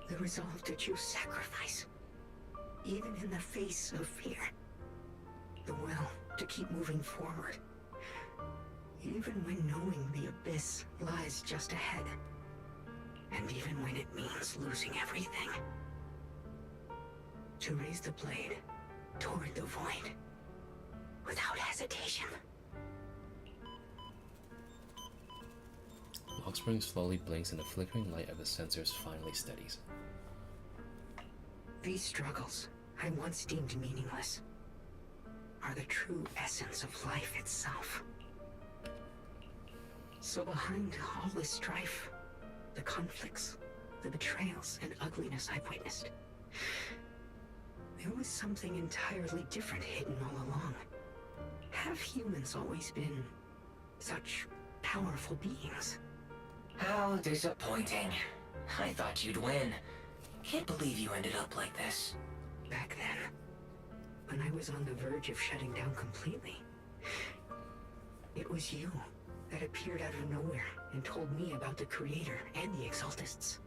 The resolve to choose sacrifice, even in the face of fear. The will to keep moving forward, even when knowing the abyss lies just ahead, and even when it means losing everything. To raise the blade toward the void, without hesitation. Lockspring slowly blinks, and the flickering light of his sensors finally steadies. These struggles I once deemed meaningless are the true essence of life itself. So behind all this strife, the conflicts, the betrayals, and ugliness I've witnessed, there was something entirely different hidden all along. Have humans always been such powerful beings? How disappointing. I thought you'd win. Can't believe you ended up like this. Back then, when I was on the verge of shutting down completely, it was you that appeared out of nowhere and told me about the Creator and the Exaltists,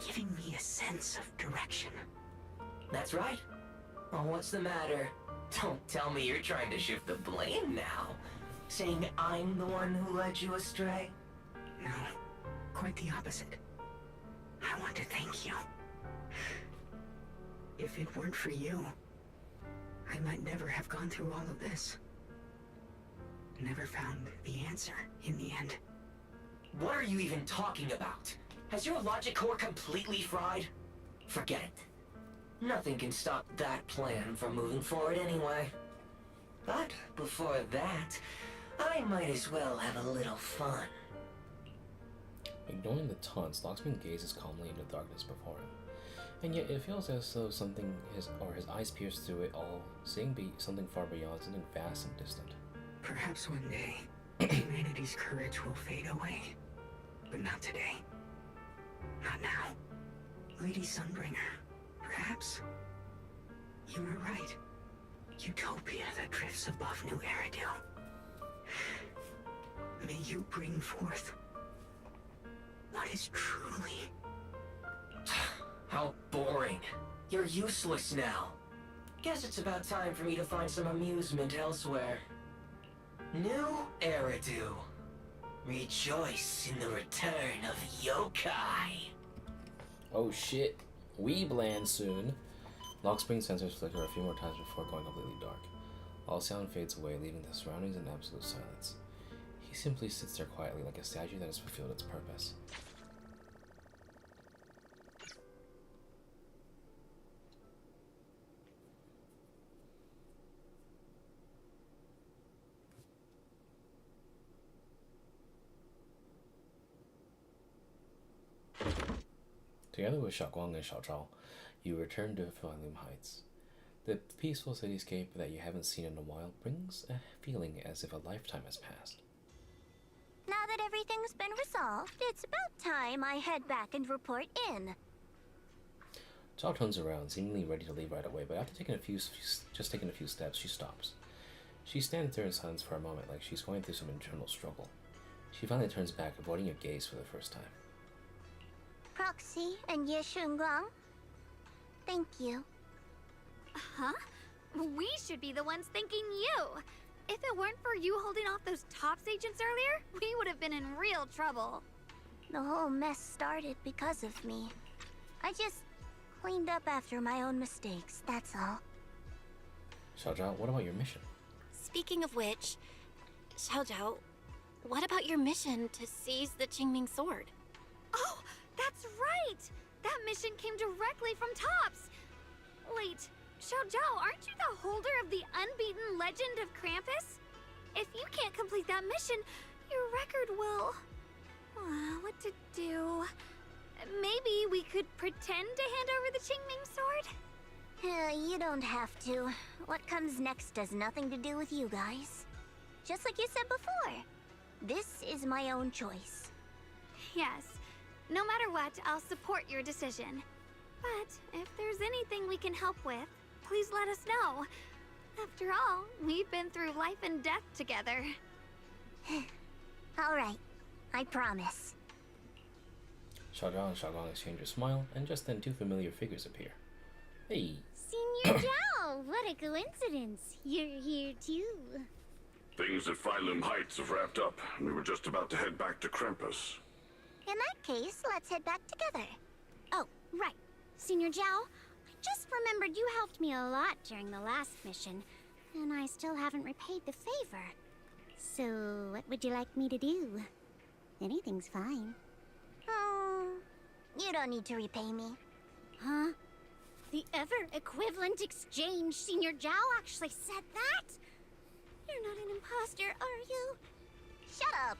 giving me a sense of direction. That's right. Well, what's the matter? Don't tell me you're trying to shift the blame now. Saying I'm the one who led you astray? No, quite the opposite. I want to thank you. If it weren't for you, I might never have gone through all of this. Never found the answer in the end. What are you even talking about? Has your logic core completely fried? Forget it. Nothing can stop that plan from moving forward anyway. But before that, I might as well have a little fun. Ignoring the taunts, Lockspring gazes calmly into the darkness before him. And yet it feels as though his eyes pierce through it all, seeing something far beyond, something vast and distant. Perhaps one day, humanity's courage will fade away. But not today. Not now. Lady Sunbringer, perhaps? You were right. Utopia that drifts above New Eridu. May you bring forth what is truly... How boring. You're useless now. Guess it's about time for me to find some amusement elsewhere. New Eridu. Rejoice in the return of yokai. Oh shit. Weebland soon. Lockspring sensors flicker a few more times before going completely dark. All sound fades away, leaving the surroundings in absolute silence. He simply sits there quietly like a statue that has fulfilled its purpose. Together with Xiao'Guang and Zhao, you return to Failum Heights. The peaceful cityscape that you haven't seen in a while brings a feeling as if a lifetime has passed. Now that everything's been resolved, it's about time I head back and report in. Zhao turns around, seemingly ready to leave right away, but after taking a few steps, she stops. She stands there in silence for a moment, like she's going through some internal struggle. She finally turns back, avoiding your gaze for the first time. Proxy and Shunguang, thank you. Huh? We should be the ones thanking you. If it weren't for you holding off those TOPS agents earlier, we would have been in real trouble. The whole mess started because of me. I just cleaned up after my own mistakes, that's all. Xiao'Guang, what about your mission? Speaking of which, Xiao'Guang, what about your mission to seize the Qingming sword? Oh, that's right! That mission came directly from TOPS! Wait, Xiao'Guang, aren't you the holder of the unbeaten legend of Krampus? If you can't complete that mission, your record will... what to do? Maybe we could pretend to hand over the Qingming sword? You don't have to. What comes next has nothing to do with you guys. Just like you said before, this is my own choice. Yes. No matter what, I'll support your decision. But if there's anything we can help with, please let us know. After all, we've been through life and death together. Alright, I promise. Xiao'Guang and Xiao'Guang exchange a smile, and just then 2 familiar figures appear. Hey! Senior Zhao, what a coincidence. You're here too. Things at Phylum Heights have wrapped up, and we were just about to head back to Krampus. In that case, let's head back together. Oh, right. Senior Zhao, I just remembered you helped me a lot during the last mission, and I still haven't repaid the favor. So, what would you like me to do? Anything's fine. You don't need to repay me. Huh? The ever-equivalent exchange, Senior Zhao actually said that? You're not an imposter, are you? Shut up!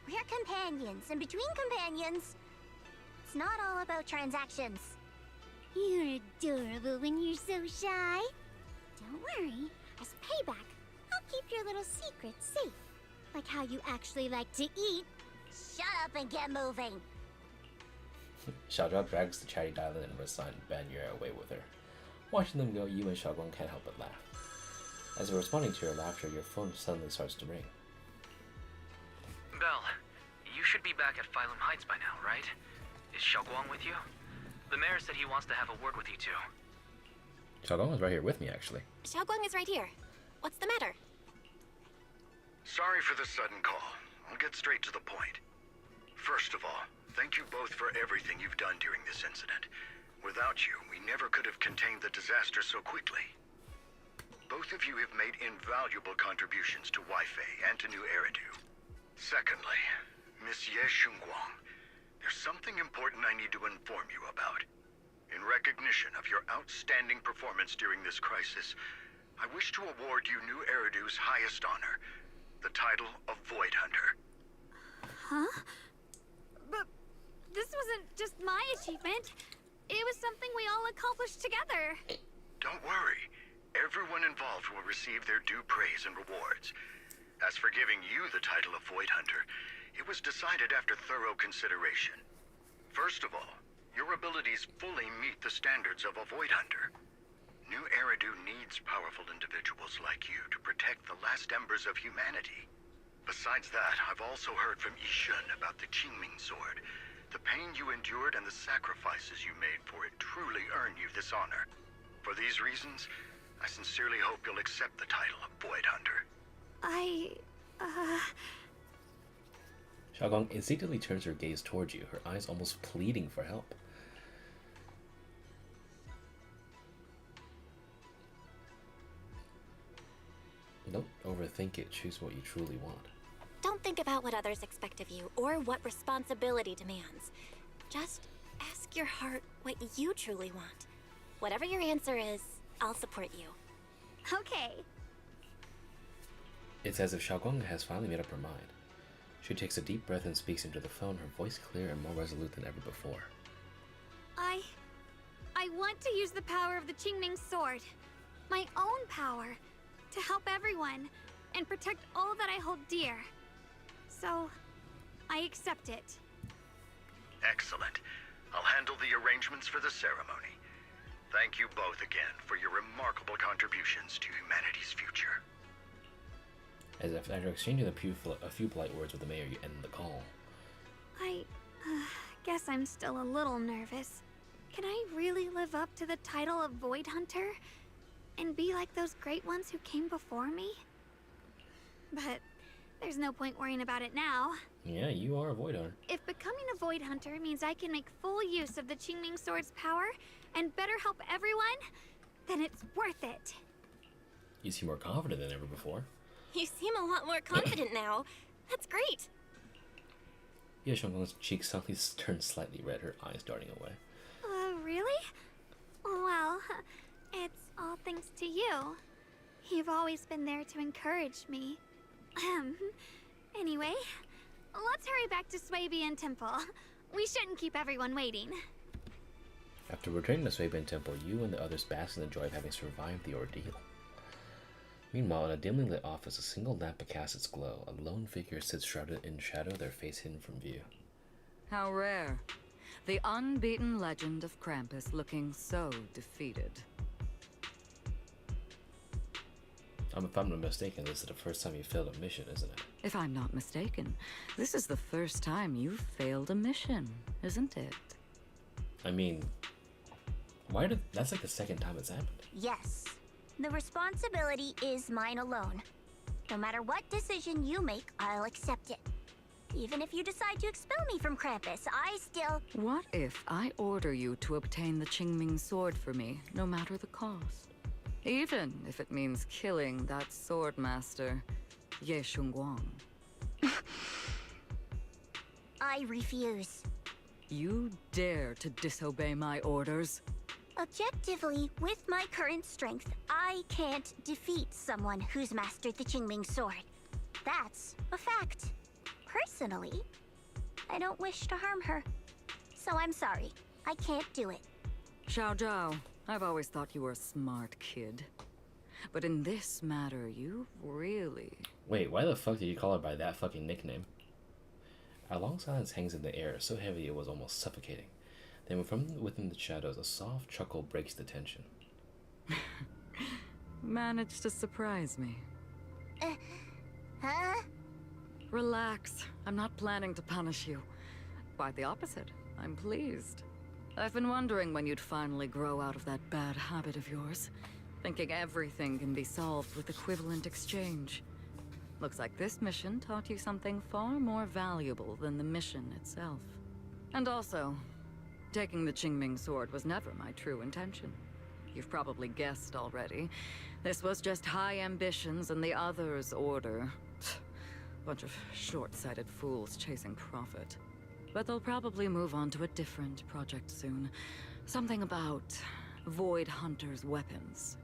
We're companions, and between companions, it's not all about transactions. You're adorable when you're so shy. Don't worry, as payback, I'll keep your little secrets safe. Like how you actually like to eat. Shut up and get moving. Xiao'Guang drags the chatty dialect and resigned Banyue away with her. Watching them go, you and Xiao'Guang can't help but laugh. As you're responding to your laughter, your phone suddenly starts to ring. Belle, you should be back at Phylum Heights by now, right? Is Xiao'Guang with you? The mayor said he wants to have a word with you two. Xiao'Guang is right here with me, actually. Xiao'Guang is right here. What's the matter? Sorry for the sudden call. I'll get straight to the point. First of all, thank you both for everything you've done during this incident. Without you, we never could have contained the disaster so quickly. Both of you have made invaluable contributions to Wi-Fi and to New Eridu. Secondly, Monsieur Shunguang, there's something important I need to inform you about. In recognition of your outstanding performance during this crisis, I wish to award you New Eridu's highest honor, the title of Void Hunter. Huh? But this wasn't just my achievement. It was something we all accomplished together. Don't worry. Everyone involved will receive their due praise and rewards. As for giving you the title of Void Hunter, it was decided after thorough consideration. First of all, your abilities fully meet the standards of a Void Hunter. New Eridu needs powerful individuals like you to protect the last embers of humanity. Besides that, I've also heard from Yishun about the Qingming sword. The pain you endured and the sacrifices you made for it truly earn you this honor. For these reasons, I sincerely hope you'll accept the title of Void Hunter. Xiao'Guang instinctively turns her gaze towards you, her eyes almost pleading for help. Don't overthink it, choose what you truly want. Don't think about what others expect of you or what responsibility demands. Just ask your heart what you truly want. Whatever your answer is, I'll support you. Okay. It's as if Xiao'Guang has finally made up her mind. She takes a deep breath and speaks into the phone, her voice clear and more resolute than ever before. I want to use the power of the Qingming sword. My own power. To help everyone. And protect all that I hold dear. So, I accept it. Excellent. I'll handle the arrangements for the ceremony. Thank you both again for your remarkable contributions to humanity's future. As if after exchanging a few polite words with the mayor, you end the call. I guess I'm still a little nervous. Can I really live up to the title of Void Hunter? And be like those great ones who came before me? But there's no point worrying about it now. Yeah, you are a Void Hunter. If becoming a Void Hunter means I can make full use of the Qingming Sword's power and better help everyone, then it's worth it. You seem more confident than ever before. You seem a lot more confident now. That's great. Yeah, Shunguang's cheeks suddenly turned slightly red, her eyes darting away. Really? Well, it's all thanks to you. You've always been there to encourage me. Anyway, let's hurry back to Swabian Temple. We shouldn't keep everyone waiting. After returning to Swabian Temple, you and the others bask in the joy of having survived the ordeal. Meanwhile, in a dimly lit office, a single lamp casts its glow. A lone figure sits shrouded in shadow, their face hidden from view. How rare. The unbeaten legend of Krampus looking so defeated. If I'm not mistaken, this is the first time you failed a mission, isn't it? If I'm not mistaken, this is the first time you've failed a mission, isn't it? I mean, that's like the second time it's happened. Yes. The responsibility is mine alone. No matter what decision you make, I'll accept it. Even if you decide to expel me from Krampus, I still... What if I order you to obtain the Qingming Sword for me, no matter the cost? Even if it means killing that sword master, Shunguang. I refuse. You dare to disobey my orders? Objectively, with my current strength, I can't defeat someone who's mastered the Qingming Sword. That's a fact. Personally, I don't wish to harm her. So I'm sorry. I can't do it. Zhao, I've always thought you were a smart kid. But in this matter, you really... Wait, why the fuck did you call her by that fucking nickname? A long silence hangs in the air, so heavy it was almost suffocating. Then from within the shadows, a soft chuckle breaks the tension. Managed to surprise me. Huh? Relax. I'm not planning to punish you. Quite the opposite. I'm pleased. I've been wondering when you'd finally grow out of that bad habit of yours. Thinking everything can be solved with equivalent exchange. Looks like this mission taught you something far more valuable than the mission itself. And also, taking the Qingming Sword was never my true intention. You've probably guessed already. This was just high ambitions and the others' order. Bunch of short-sighted fools chasing profit. But they'll probably move on to a different project soon. Something about Void Hunter's weapons.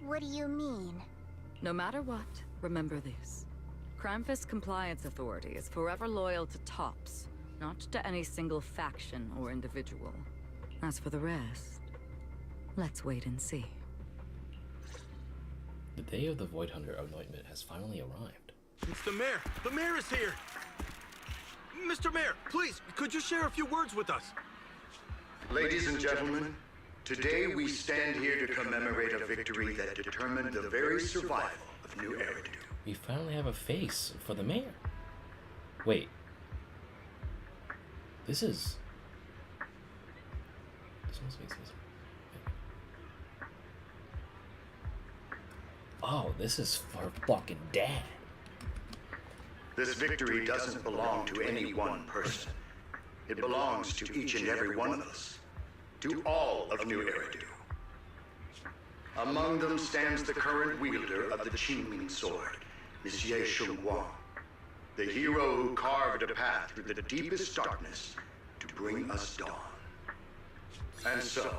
What do you mean? No matter what, remember this. Krampus Compliance Authority is forever loyal to tops, not to any single faction or individual. As for the rest, let's wait and see. The day of the Void Hunter anointment has finally arrived. It's the mayor! The mayor is here! Mr. Mayor, please, could you share a few words with us? Ladies and gentlemen, today we stand here to commemorate a victory that determined the very survival of New Eridu. We finally have a face for the mayor. Wait. This is... Oh, this is for fucking dad. This victory doesn't belong to any one person. It belongs to each and every one of us. To all of New Eridu. Among them stands the current wielder of the Qingming Sword, Monsieur Shunguang, the hero who carved a path through the deepest darkness to bring us dawn. And so,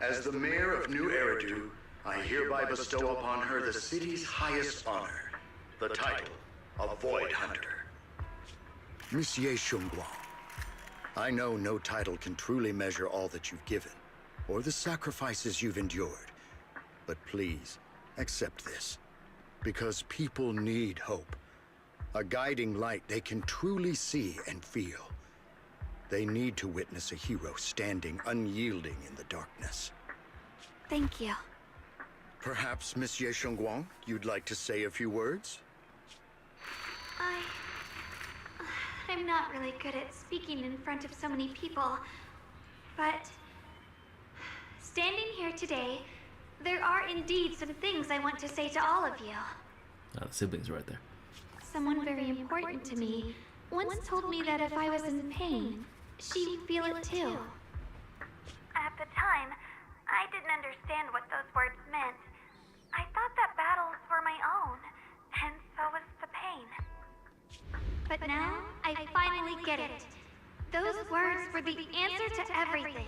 as the mayor of New Eridu, I hereby bestow upon her the city's highest honor, the title of Void Hunter. Monsieur Shunguang, I know no title can truly measure all that you've given, or the sacrifices you've endured. But please, accept this. Because people need hope. A guiding light they can truly see and feel. They need to witness a hero standing unyielding in the darkness. Thank you. Perhaps, Monsieur Shunguang, you'd like to say a few words? I'm not really good at speaking in front of so many people, but standing here today, there are indeed some things I want to say to all of you. Ah, the siblings are right there. Someone very important to me once told me that if I was in pain, she'd feel it too. At the time, I didn't understand what those words meant. I thought that battles were my own, and so was the pain. But now, I finally get it. Those words were the answer to everything.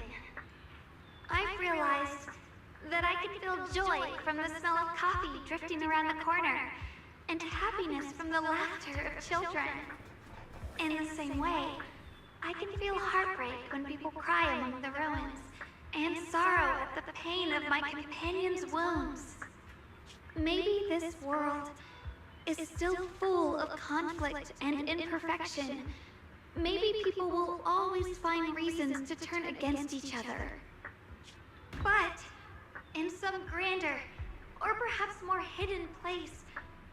I've realized that I can feel joy from the smell of coffee drifting around the corner, and happiness from the laughter of children. In the same way, I can feel heartbreak when people cry among the ruins, and sorrow at the pain of my companion's wounds. Maybe this world is still full of conflict and imperfection. Maybe people will always find reasons to turn against each other. But in some grander, or perhaps more hidden place,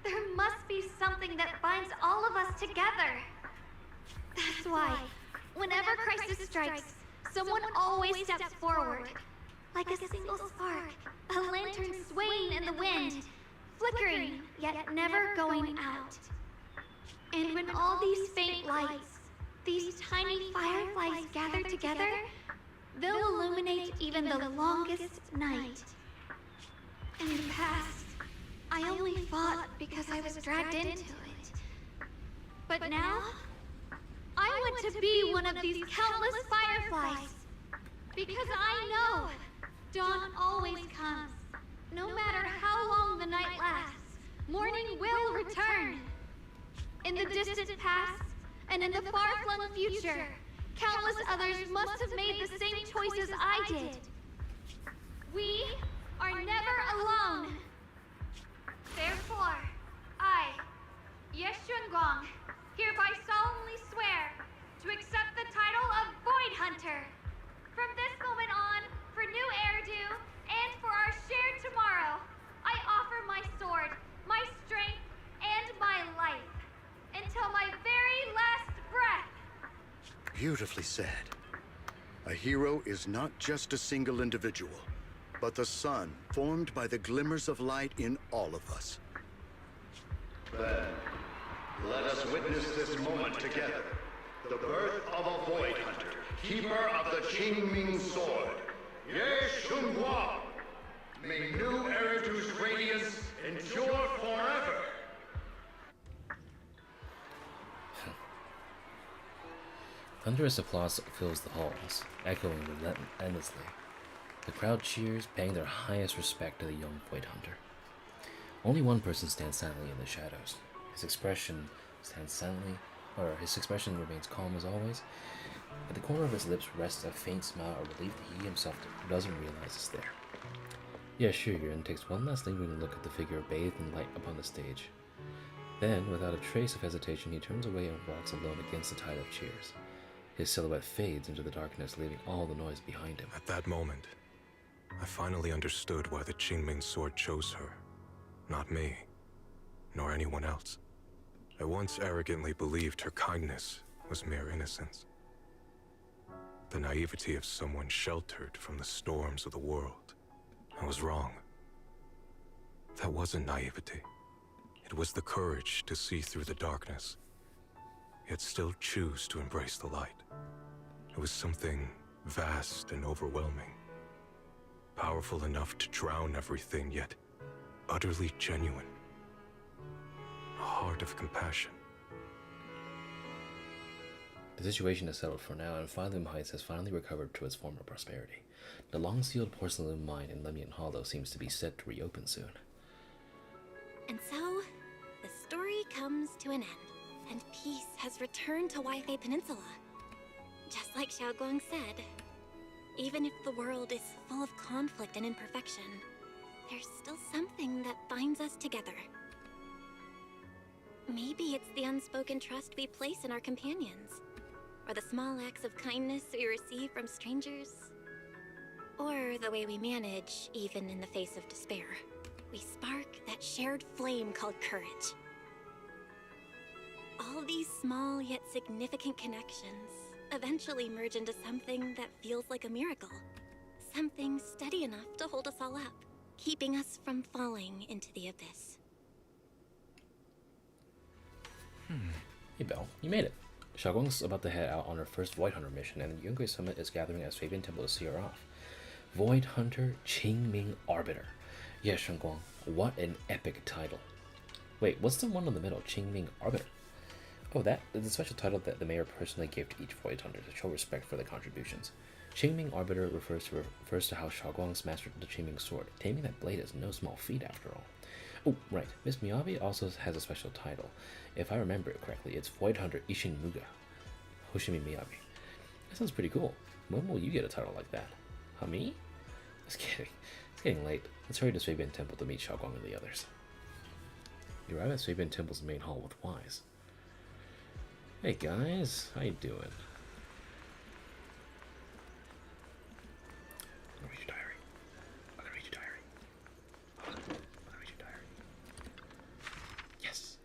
there must be something that binds all of us together. That's why, whenever crisis strikes, someone always steps forward. Like a single spark, a lantern swaying in the wind, flickering, yet never going out. And when all these faint lights, these tiny fireflies gather together, they'll illuminate even the longest night. In the past, I only fought because I was dragged into it. But now, I want to be one of these countless fireflies. Because I know dawn always comes. No matter how long the night lasts, morning will return. In the distant past, and in the far-flung future, countless others must have made the same choices I did. We are never alone. Therefore, I, Shunguang, hereby solemnly swear to accept the title of Void Hunter. From this moment on, for new WEIRDO, and for our shared tomorrow, I offer my sword, my strength, and my life, until my very last breath. Beautifully said. A hero is not just a single individual, but the sun formed by the glimmers of light in all of us. Then, let us witness this moment together. The birth of a Void Hunter, keeper of the Qingming Sword. Shunguang! May new WEIRDO's radiance endure forever! Thunderous applause fills the halls, echoing relentlessly. The crowd cheers, paying their highest respect to the young Void Hunter. Only one person stands silently in the shadows. His expression remains calm as always. At the corner of his lips rests a faint smile of relief that he himself doesn't realize is there. Shiyuan takes one last lingering look at the figure bathed in light upon the stage. Then, without a trace of hesitation, he turns away and walks alone against the tide of cheers. His silhouette fades into the darkness, leaving all the noise behind him. At that moment, I finally understood why the Qingming Sword chose her. Not me, nor anyone else. I once arrogantly believed her kindness was mere innocence. The naivety of someone sheltered from the storms of the world. I was wrong. That wasn't naivety. It was the courage to see through the darkness, yet still choose to embrace the light. It was something vast and overwhelming. Powerful enough to drown everything, yet utterly genuine. A heart of compassion. The situation is settled for now, and Phylum Heights has finally recovered to its former prosperity. The long-sealed porcelain mine in Lemnian Hollow seems to be set to reopen soon. And so, the story comes to an end, and peace has returned to Yifei Peninsula. Just like Xiao'Guang said, even if the world is full of conflict and imperfection, there's still something that binds us together. Maybe it's the unspoken trust we place in our companions, or the small acts of kindness we receive from strangers, or the way we manage, even in the face of despair. We spark that shared flame called courage. All these small yet significant connections eventually merge into something that feels like a miracle. Something steady enough to hold us all up, keeping us from falling into the abyss. Hey Belle, you made it. Xiao'Guang's about to head out on her first Void Hunter mission, and the Yunkui summit is gathering at Fabian Temple to see her off. Void Hunter Qingming Arbiter. Yes, Shunguang, what an epic title. Wait, what's the one in the middle? Qingming Arbiter. Oh, that is a special title that the mayor personally gave to each Void Hunter to show respect for their contributions. Qingming Arbiter refers to how Xiao'Guang's mastered the Qingming sword. Taming that blade is no small feat after all. Oh, right. Miss Miyabi also has a special title. If I remember it correctly, it's Void Hunter Ishin Muga. Hoshimi Miyabi. That sounds pretty cool. When will you get a title like that? Huh, me? Just kidding. It's getting late. Let's hurry to Swabian Temple to meet Xiao'Guang and the others. You arrive at Swabian Temple's main hall with Wise. Hey guys, how you doing? I'm gonna read your diary. I'm gonna read your diary. I'm gonna read your diary. Yes!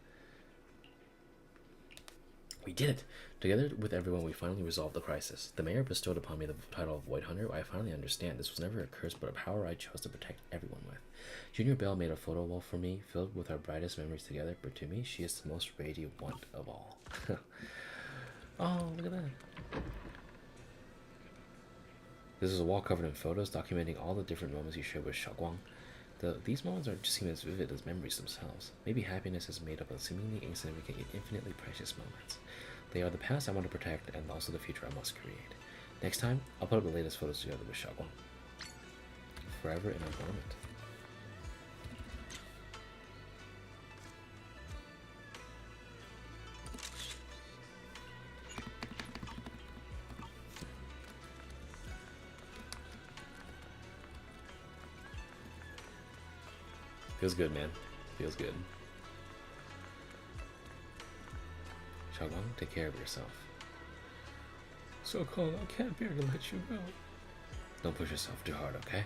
We did it! Together with everyone, we finally resolved the crisis. The mayor bestowed upon me the title of Void Hunter. I finally understand this was never a curse, but a power I chose to protect everyone with. Junior Belle made a photo wall for me, filled with our brightest memories together, but to me, she is the most radiant one of all. Oh, look at that. This is a wall covered in photos documenting all the different moments you shared with Xiao'Guang. These moments are just seem as vivid as memories themselves. Maybe happiness is made up of seemingly insignificant yet infinitely precious moments. They are the past I want to protect and also the future I must create. Next time, I'll put up the latest photos together with Xiao'Guang. Forever in a moment. Feels good, man. Feels good. Xiao'Guang, take care of yourself. So cold, I can't bear to let you go. Don't push yourself too hard, okay?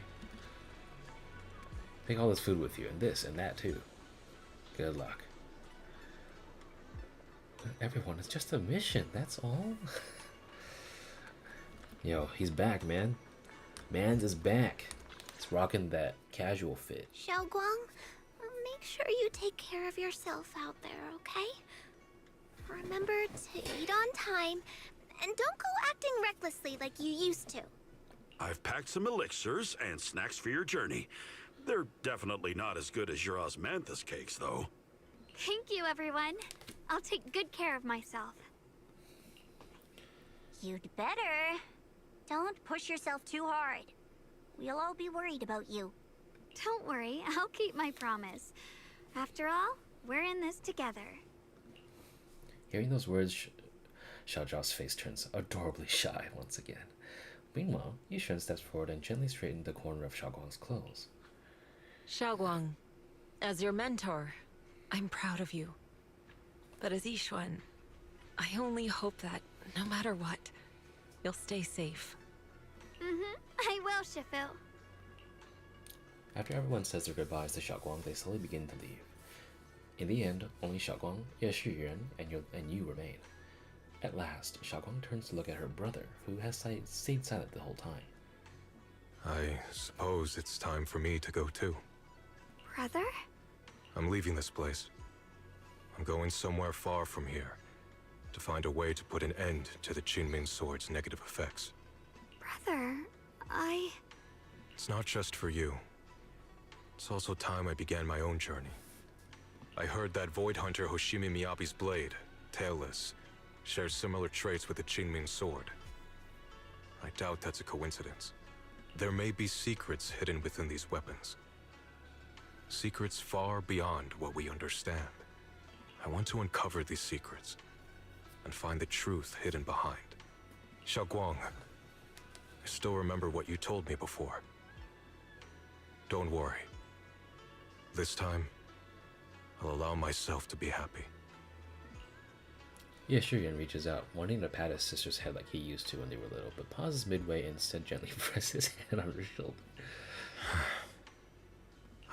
Take all this food with you, and this and that too. Good luck. Everyone, it's just a mission, that's all. Yo, he's back, man. Mans is back. He's rocking that casual fit. Xiao'Guang, make sure you take care of yourself out there, okay? Remember to eat on time, and don't go acting recklessly like you used to. I've packed some elixirs and snacks for your journey. They're definitely not as good as your osmanthus cakes, though. Thank you, everyone. I'll take good care of myself. You'd better. Don't push yourself too hard. We'll all be worried about you. Don't worry, I'll keep my promise. After all, we're in this together. Hearing those words, Xiao'Zhao's face turns adorably shy once again. Meanwhile, Yishuan steps forward and gently straightened the corner of Xiao'Guang's clothes. Xiao'Guang, as your mentor, I'm proud of you. But as Yishuan, I only hope that, no matter what, you'll stay safe. I will, Shifu. After everyone says their goodbyes to Xiao'Guang, they slowly begin to leave. In the end, only Xiao'Guang, Shiyuan, and you remain. At last, Xiao'Guang turns to look at her brother, who has stayed silent the whole time. I suppose it's time for me to go too. Brother? I'm leaving this place. I'm going somewhere far from here, to find a way to put an end to the Qingming Sword's negative effects. Brother, It's not just for you. It's also time I began my own journey. I heard that Void Hunter Hoshimi Miyabi's blade, Tailless, shares similar traits with the Qingming Sword. I doubt that's a coincidence. There may be secrets hidden within these weapons. Secrets far beyond what we understand. I want to uncover these secrets and find the truth hidden behind. Xiao'Guang, I still remember what you told me before. Don't worry. This time, I'll allow myself to be happy. Shiyuan reaches out, wanting to pat his sister's head like he used to when they were little, but pauses midway and instead gently presses his hand on her shoulder.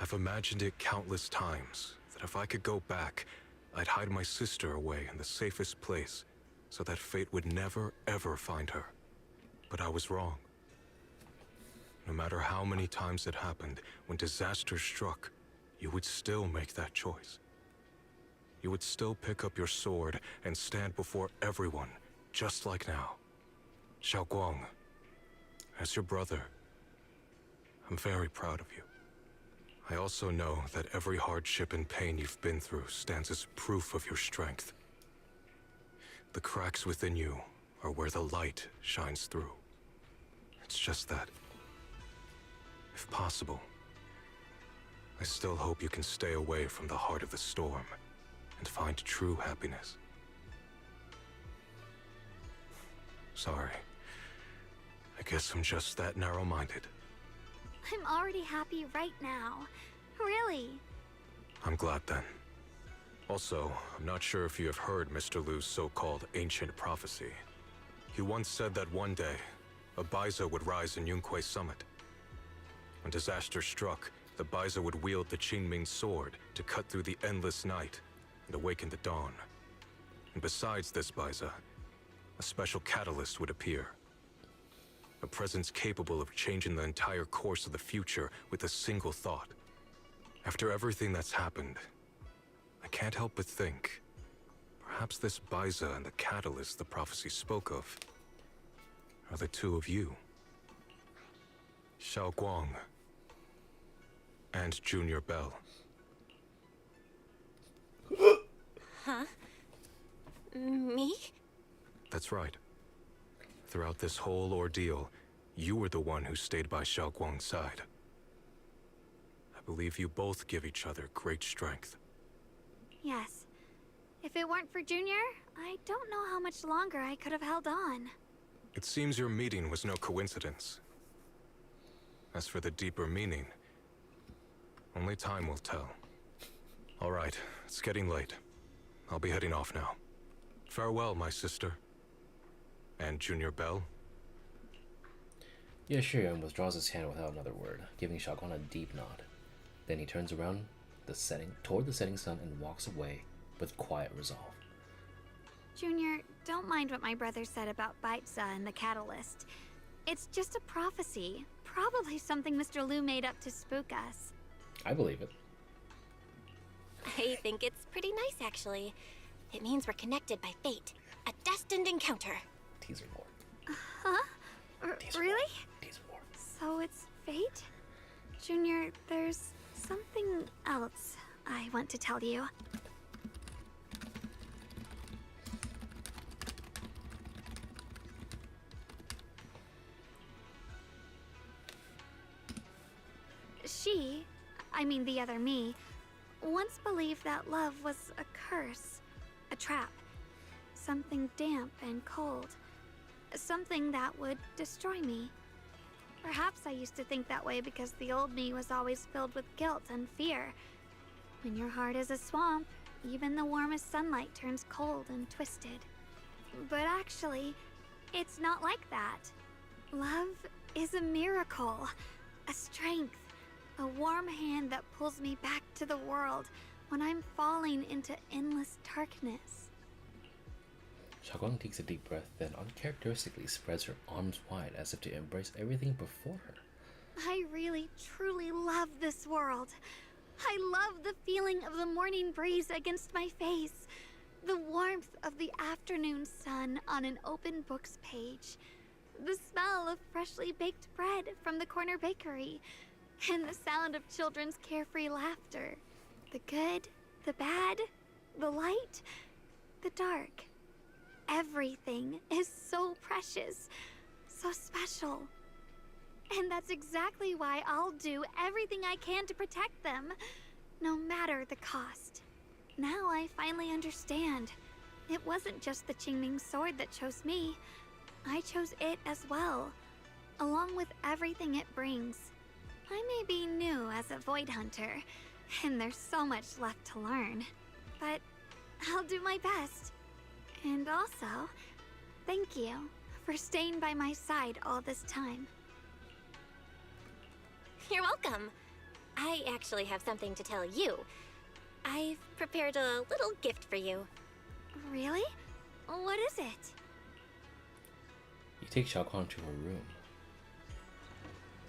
I've imagined it countless times, that if I could go back, I'd hide my sister away in the safest place, so that fate would never, ever find her. But I was wrong. No matter how many times it happened, when disaster struck, you would still make that choice. You would still pick up your sword and stand before everyone, just like now. Xiao'Guang, as your brother, I'm very proud of you. I also know that every hardship and pain you've been through stands as proof of your strength. The cracks within you are where the light shines through. It's just that, if possible, I still hope you can stay away from the heart of the storm and find true happiness. Sorry. I guess I'm just that narrow-minded. I'm already happy right now. Really. I'm glad then. Also, I'm not sure if you have heard Mr. Lu's so-called ancient prophecy. He once said that one day, a Baiza would rise in Yunkui summit. When disaster struck, the Baiza would wield the Qingming sword to cut through the endless night and awaken the dawn. And besides this Baiza, a special catalyst would appear. A presence capable of changing the entire course of the future with a single thought. After everything that's happened, I can't help but think, perhaps this Baiza and the catalyst the prophecy spoke of are the two of you. Xiao'Guang and Junior Belle. Huh? Me? That's right. Throughout this whole ordeal, you were the one who stayed by Xiao'Guang's side. I believe you both give each other great strength. Yes. If it weren't for Junior, I don't know how much longer I could have held on. It seems your meeting was no coincidence. As for the deeper meaning, only time will tell. All right, it's getting late. I'll be heading off now. Farewell, my sister. And Junior Belle? Shiyuan withdraws his hand without another word, giving Xiao'Guang a deep nod. Then he turns around toward the setting sun and walks away with quiet resolve. Junior, don't mind what my brother said about Baiza and the catalyst. It's just a prophecy. Probably something Mr. Lu made up to spook us. I believe it. I think it's pretty nice, actually. It means we're connected by fate. A destined encounter. Teaser more. Huh? Really? Teaser more. So it's fate? Junior, there's something else I want to tell you. I mean the other me, once believed that love was a curse, a trap, something damp and cold, something that would destroy me. Perhaps I used to think that way because the old me was always filled with guilt and fear. When your heart is a swamp, even the warmest sunlight turns cold and twisted. But actually, it's not like that. Love is a miracle, a strength, a warm hand that pulls me back to the world when I'm falling into endless darkness. Xiao'Guang takes a deep breath, then uncharacteristically spreads her arms wide as if to embrace everything before her. I really, truly love this world. I love the feeling of the morning breeze against my face, the warmth of the afternoon sun on an open book's page, the smell of freshly baked bread from the corner bakery, and the sound of children's carefree laughter. The good, the bad, the light, the dark. Everything is so precious, so special. And that's exactly why I'll do everything I can to protect them, no matter the cost. Now I finally understand. It wasn't just the Qingming sword that chose me. I chose it as well, along with everything it brings. I may be new as a Void Hunter, and there's so much left to learn, but I'll do my best. And also, thank you for staying by my side all this time. You're welcome. I actually have something to tell you. I've prepared a little gift for you. Really? What is it? You take Xiao'Guang to her room.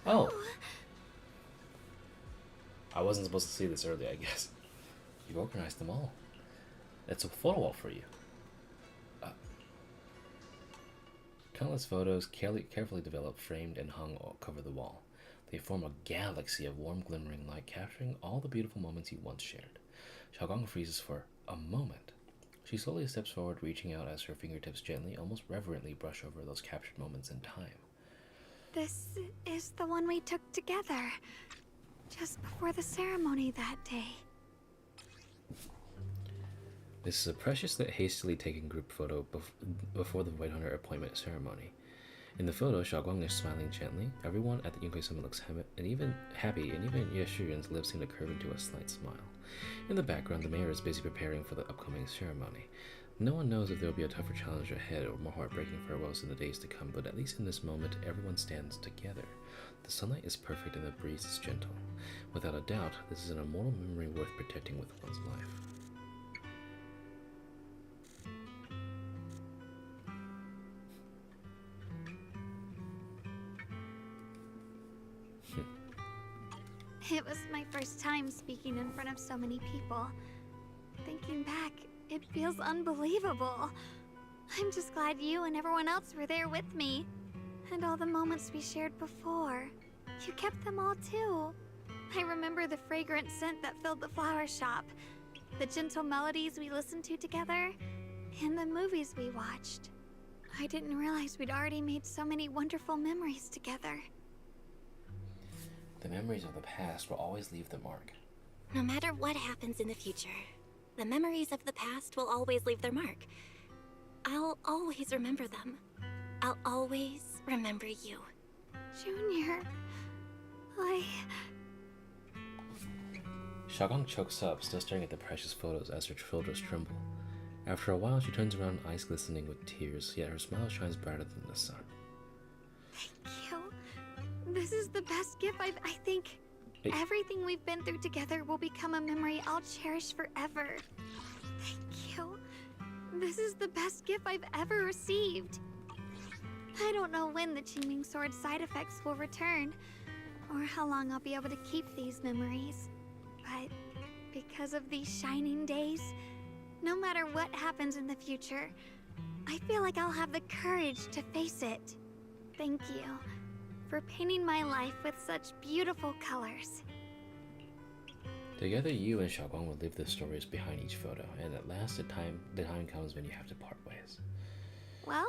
Oh! I wasn't supposed to see this earlier, I guess. You've organized them all. It's a photo wall for you. Countless photos, carefully developed, framed, and hung all cover the wall. They form a galaxy of warm, glimmering light, capturing all the beautiful moments you once shared. Xiao'Guang freezes for a moment. She slowly steps forward, reaching out as her fingertips gently, almost reverently, brush over those captured moments in time. This is the one we took together, just before the ceremony that day. This is a preciously hastily taken group photo before the White Hunter appointment ceremony. In the photo, Xiao'Guang is smiling gently. Everyone at the Yunkui summit looks happy, and even Yeshuyuan's lips seem to curve into a slight smile. In the background, the mayor is busy preparing for the upcoming ceremony. No one knows if there will be a tougher challenge ahead or more heartbreaking farewells in the days to come, but at least in this moment, everyone stands together. The sunlight is perfect and the breeze is gentle. Without a doubt, this is an immortal memory worth protecting with one's life. It was my first time speaking in front of so many people. Thinking back, it feels unbelievable. I'm just glad you and everyone else were there with me. And all the moments we shared before. You kept them all too. I remember the fragrant scent that filled the flower shop, the gentle melodies we listened to together, and the movies we watched. I didn't realize we'd already made so many wonderful memories together. The memories of the past will always leave their mark. No matter what happens in the future, the memories of the past will always leave their mark. I'll always remember them. I'll always remember you. Junior, Xiao'Guang chokes up, still staring at the precious photos as her shoulders tremble. After a while, she turns around, eyes glistening with tears, yet her smile shines brighter than the sun. Thank you. This is the best gift I think. Everything we've been through together will become a memory I'll cherish forever. Thank you. This is the best gift I've ever received. I don't know when the Qingming Sword side effects will return, or how long I'll be able to keep these memories. But because of these shining days, no matter what happens in the future, I feel like I'll have the courage to face it. Thank you for painting my life with such beautiful colors. Together, you and Xiao'Guang will live the stories behind each photo, and at last the time comes when you have to part ways. Well,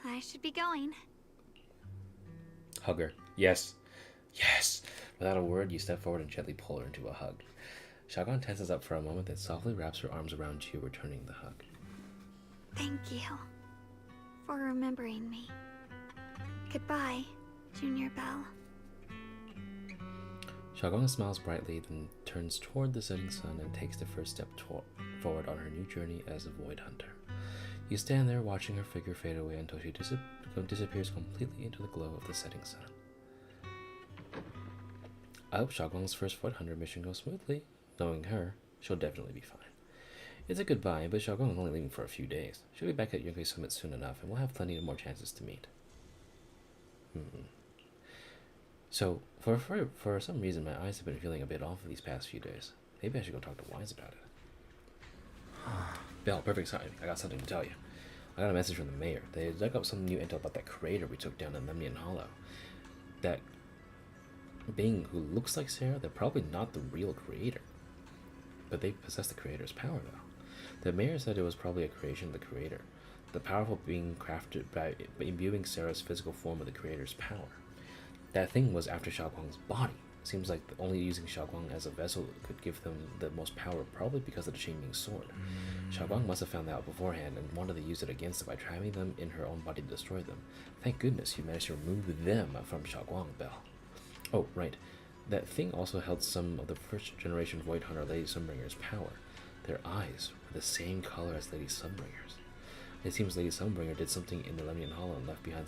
I should be going. Hug her. Yes. Yes! Without a word, you step forward and gently pull her into a hug. Xiao'Guang tenses up for a moment, then softly wraps her arms around you, returning the hug. Thank you for remembering me. Goodbye, Junior Belle. Xiao'Guang smiles brightly, then turns toward the setting sun and takes the first step forward on her new journey as a Void Hunter. You stand there watching her figure fade away until she disappears completely into the glow of the setting sun. I hope Xiao'Guang's first Void Hunter mission goes smoothly. Knowing her, she'll definitely be fine. It's a goodbye, but Xiao'Guang is only leaving for a few days. She'll be back at Yunkui Summit soon enough, and we'll have plenty more chances to meet. So, for some reason, my eyes have been feeling a bit off these past few days. Maybe I should go talk to Wise about it. Belle, perfect timing. I got something to tell you. I got a message from the mayor. They dug up some new intel about that creator we took down in Lemnian Hollow. That being who looks like Sarah, they're probably not the real creator. But they possess the creator's power, though. The mayor said it was probably a creation of the creator. The powerful being crafted by imbuing Sarah's physical form with the creator's power. That thing was after Xiao'Guang's body. Seems like only using Xiao'Guang as a vessel could give them the most power, probably because of the Qingming Sword. Xiao'Guang must have found that out beforehand and wanted to use it against them by trapping them in her own body to destroy them. Thank goodness you managed to remove them from Xiao'Guang, Belle. Oh, right. That thing also held some of the first generation Void Hunter Lady Sunbringer's power. Their eyes were the same color as Lady Sunbringer's. It seems Lady Sunbringer did something in the Lemnian Hollow and left behind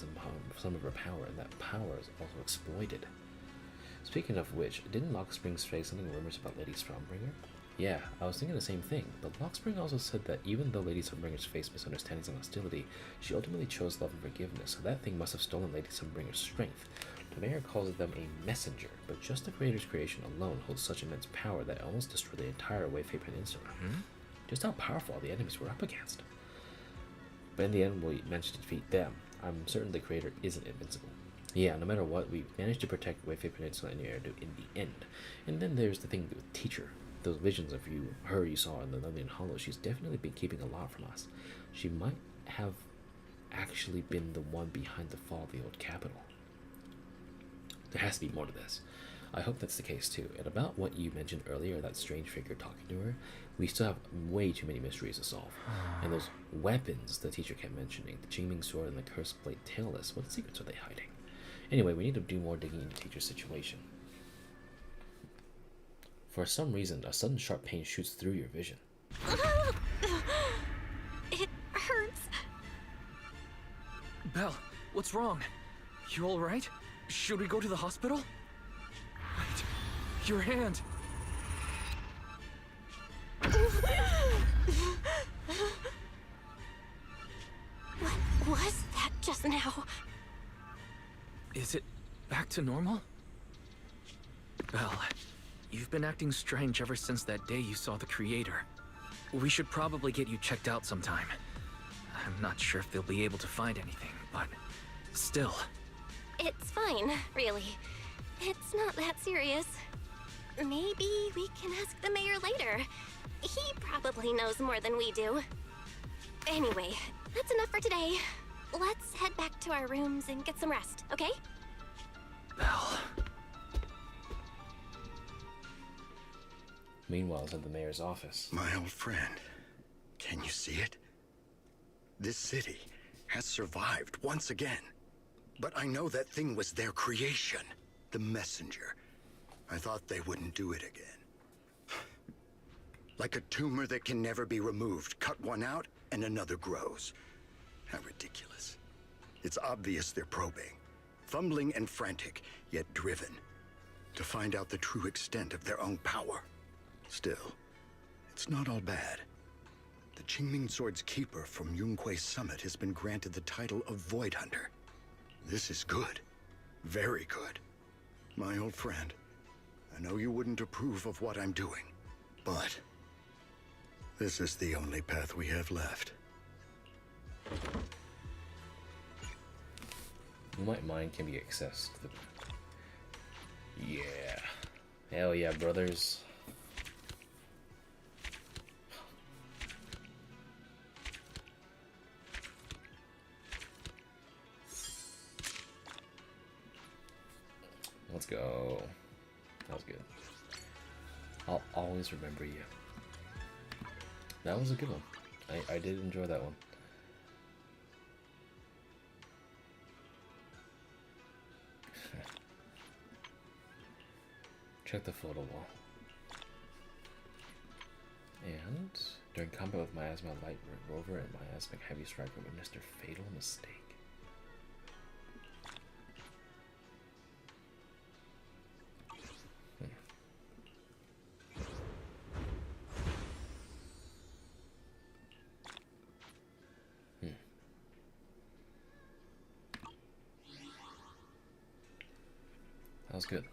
some of her power, and that power is also exploited. Speaking of which, didn't Lockspring say something rumors about Lady Sunbringer? Yeah, I was thinking the same thing, but Lockspring also said that even though Lady Sunbringer's faced misunderstandings and hostility, she ultimately chose love and forgiveness, so that thing must have stolen Lady Sunbringer's strength. The mayor calls them a messenger, but just the creator's creation alone holds such immense power that it almost destroyed the entire Weifei Peninsula. Just how powerful are the enemies we're up against? But in the end, we managed to defeat them. I'm certain the creator isn't invincible. Yeah, no matter what, we managed to protect Weifei Peninsula and YOOOO in the end. And then there's the thing with Teacher. Those visions of her you saw in the Lemnian Hollow, she's definitely been keeping a lot from us. She might have actually been the one behind the fall of the old capital. There has to be more to this. I hope that's the case too. And about what you mentioned earlier, that strange figure talking to her, we still have way too many mysteries to solve. And those weapons the teacher kept mentioning, the Qingming sword and the cursed blade tailless, what secrets are they hiding? Anyway, we need to do more digging into teacher's situation. For some reason, a sudden sharp pain shoots through your vision. It hurts. Belle, what's wrong? You alright? Should we go to the hospital? Wait, your hand! What was that just now? Is it back to normal? Belle, you've been acting strange ever since that day you saw the creator. We should probably get you checked out sometime. I'm not sure if they'll be able to find anything, but still. It's fine, really. It's not that serious. Maybe we can ask the mayor later. He probably knows more than we do. Anyway, that's enough for today. Let's head back to our rooms and get some rest, okay? Belle. Meanwhile, it's at the mayor's office. My old friend, can you see it? This city has survived once again. But I know that thing was their creation, the messenger. I thought they wouldn't do it again. Like a tumor that can never be removed. Cut one out and another grows. How ridiculous. It's obvious they're probing. Fumbling and frantic, yet driven. To find out the true extent of their own power. Still, it's not all bad. The Qingming Sword's keeper from Yunkui Summit has been granted the title of Void Hunter. This is good. Very good. My old friend, I know you wouldn't approve of what I'm doing, but this is the only path we have left. What mind can be accessed? Yeah. Hell yeah, brothers. Let's go. That was good. I'll always remember you. That was a good one. I did enjoy that one. Check the photo wall. And during combat with Miasma Light Rover and Miasmic Heavy Striker witnessed a fatal mistake. That was good.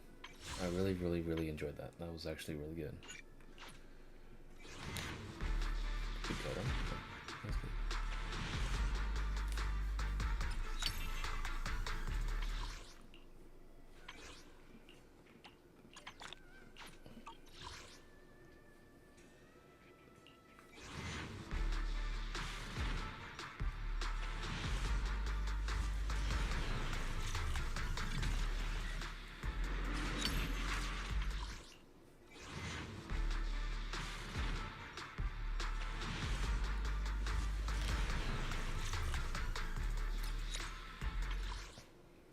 I really enjoyed that. That was actually really good. Good photo. That's good.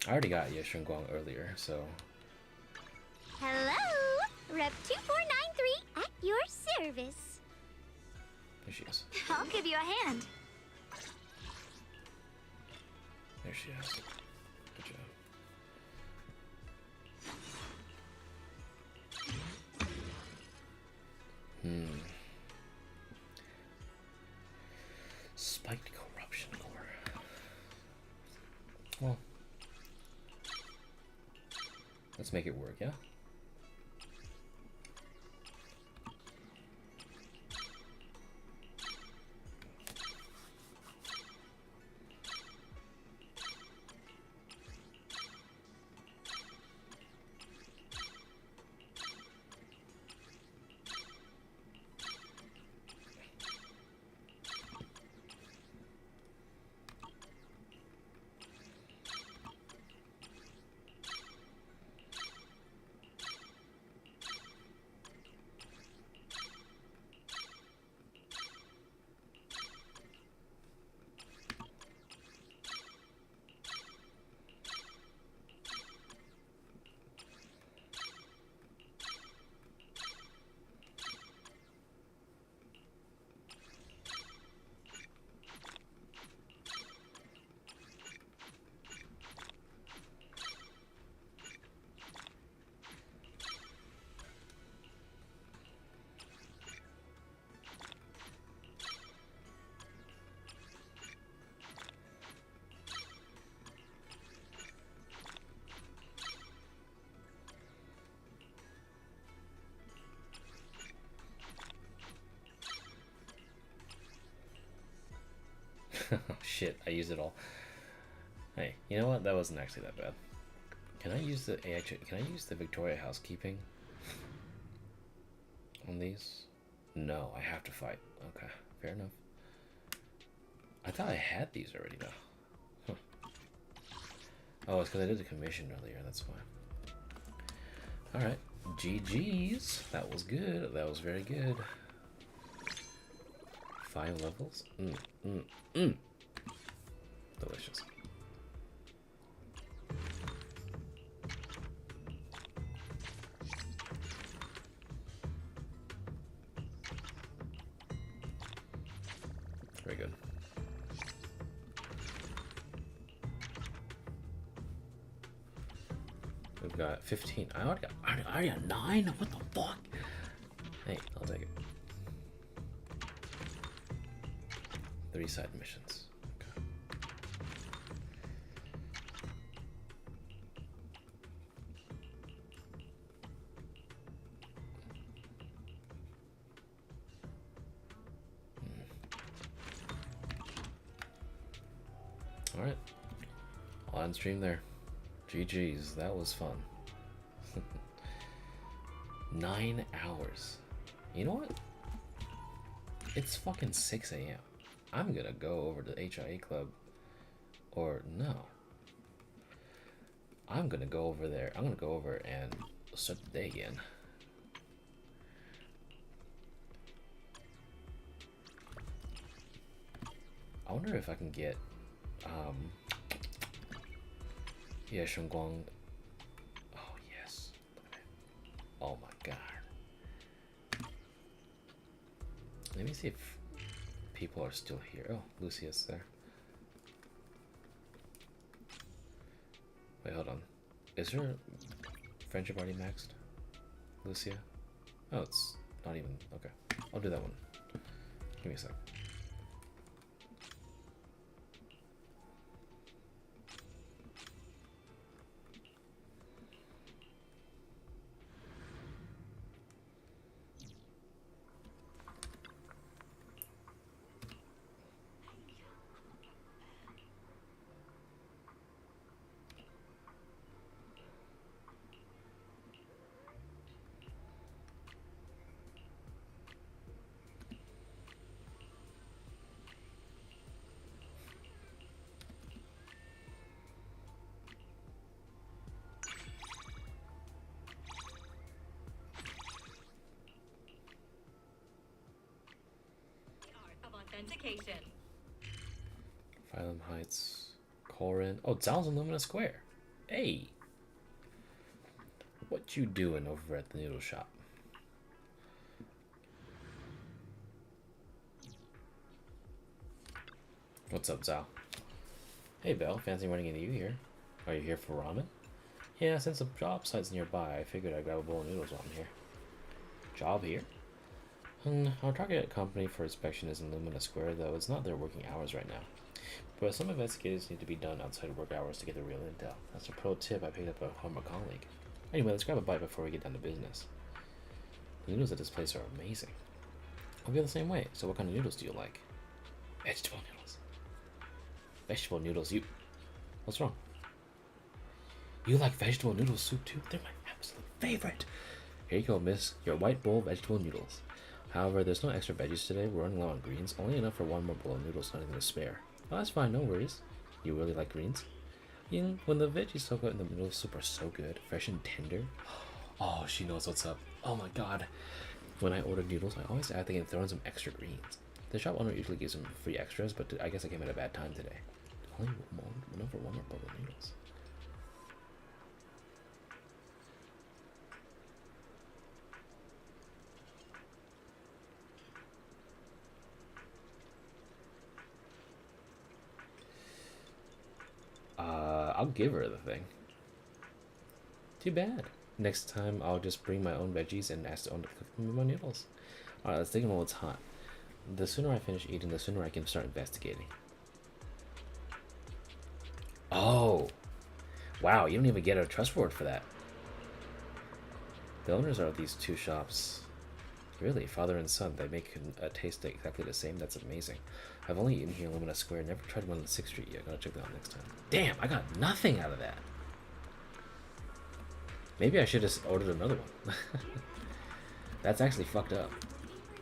I already got Shunguang earlier, so... Hello! Rep 2493 at your service. There she is. I'll give you a hand. There she is. Good job. Spiked corruption core. Well... Let's make it work, yeah? Shit, I used it all. Hey, you know what? That wasn't actually that bad. Can I use the can I use the Victoria housekeeping on these? No, I have to fight. Okay, fair enough. I thought I had these already though. Huh. Oh, it's because I did the commission earlier, that's why. Alright. GG's. That was good. That was very good. 5 levels? Delicious. Very good. We've got 15. I already got 9? What the fuck? Hey, I'll take it. 3 side missions. Alright. I'll end stream there. GG's, that was fun. 9 hours. You know what? It's fucking 6 AM. I'm gonna go over to the HIA club. Or no. I'm gonna go over there. I'm gonna go over and start the day again. I wonder if I can get yeah, Shunguang. Oh yes. Oh my god. Let me see if people are still here. Oh, Lucia's there. Wait, hold on. Is her friendship already maxed? Lucia? Oh, it's not even. Okay. I'll do that one. Give me a sec. Authentication. Phylum Heights, Corin. Oh, Zhao's in Lumina Square. Hey, what you doing over at the noodle shop? What's up, Zhao? Hey, Belle. Fancy running into you here. Are you here for ramen? Yeah, since the job site's nearby, I figured I'd grab a bowl of noodles while I'm here. Job here? Our target company for inspection is in Lumina Square, though it's not their working hours right now. But some investigators need to be done outside work hours to get the real intel. That's a pro tip I picked up from a colleague. Anyway, let's grab a bite before we get down to business. The noodles at this place are amazing. I feel the same way. So what kind of noodles do you like? Vegetable noodles. Vegetable noodles, you... What's wrong? You like vegetable noodle soup too? They're my absolute favorite. Here you go, miss. Your white bowl vegetable noodles. However, there's no extra veggies today. We're running low on greens. Only enough for one more bowl of noodles, not even to spare. Oh, that's fine, no worries. You really like greens? Ying, when the veggies soak out in the noodle soup are so good, fresh and tender. Oh, she knows what's up. Oh my god. When I order noodles, I always ask they can throw in some extra greens. The shop owner usually gives them free extras, but I guess I came at a bad time today. Only one more bowl of noodles. I'll give her the thing. Too bad. Next time, I'll just bring my own veggies and ask the owner to cook me my noodles. Alright, let's take them while it's hot. The sooner I finish eating, the sooner I can start investigating. Oh! Wow, you don't even get a trust word for that. The owners of these two shops. Really, father and son, they make a taste exactly the same? That's amazing. I've only eaten here in Lumina Square, never tried one on 6th Street yet. Gotta check that out next time. Damn, I got nothing out of that. Maybe I should have ordered another one. That's actually fucked up.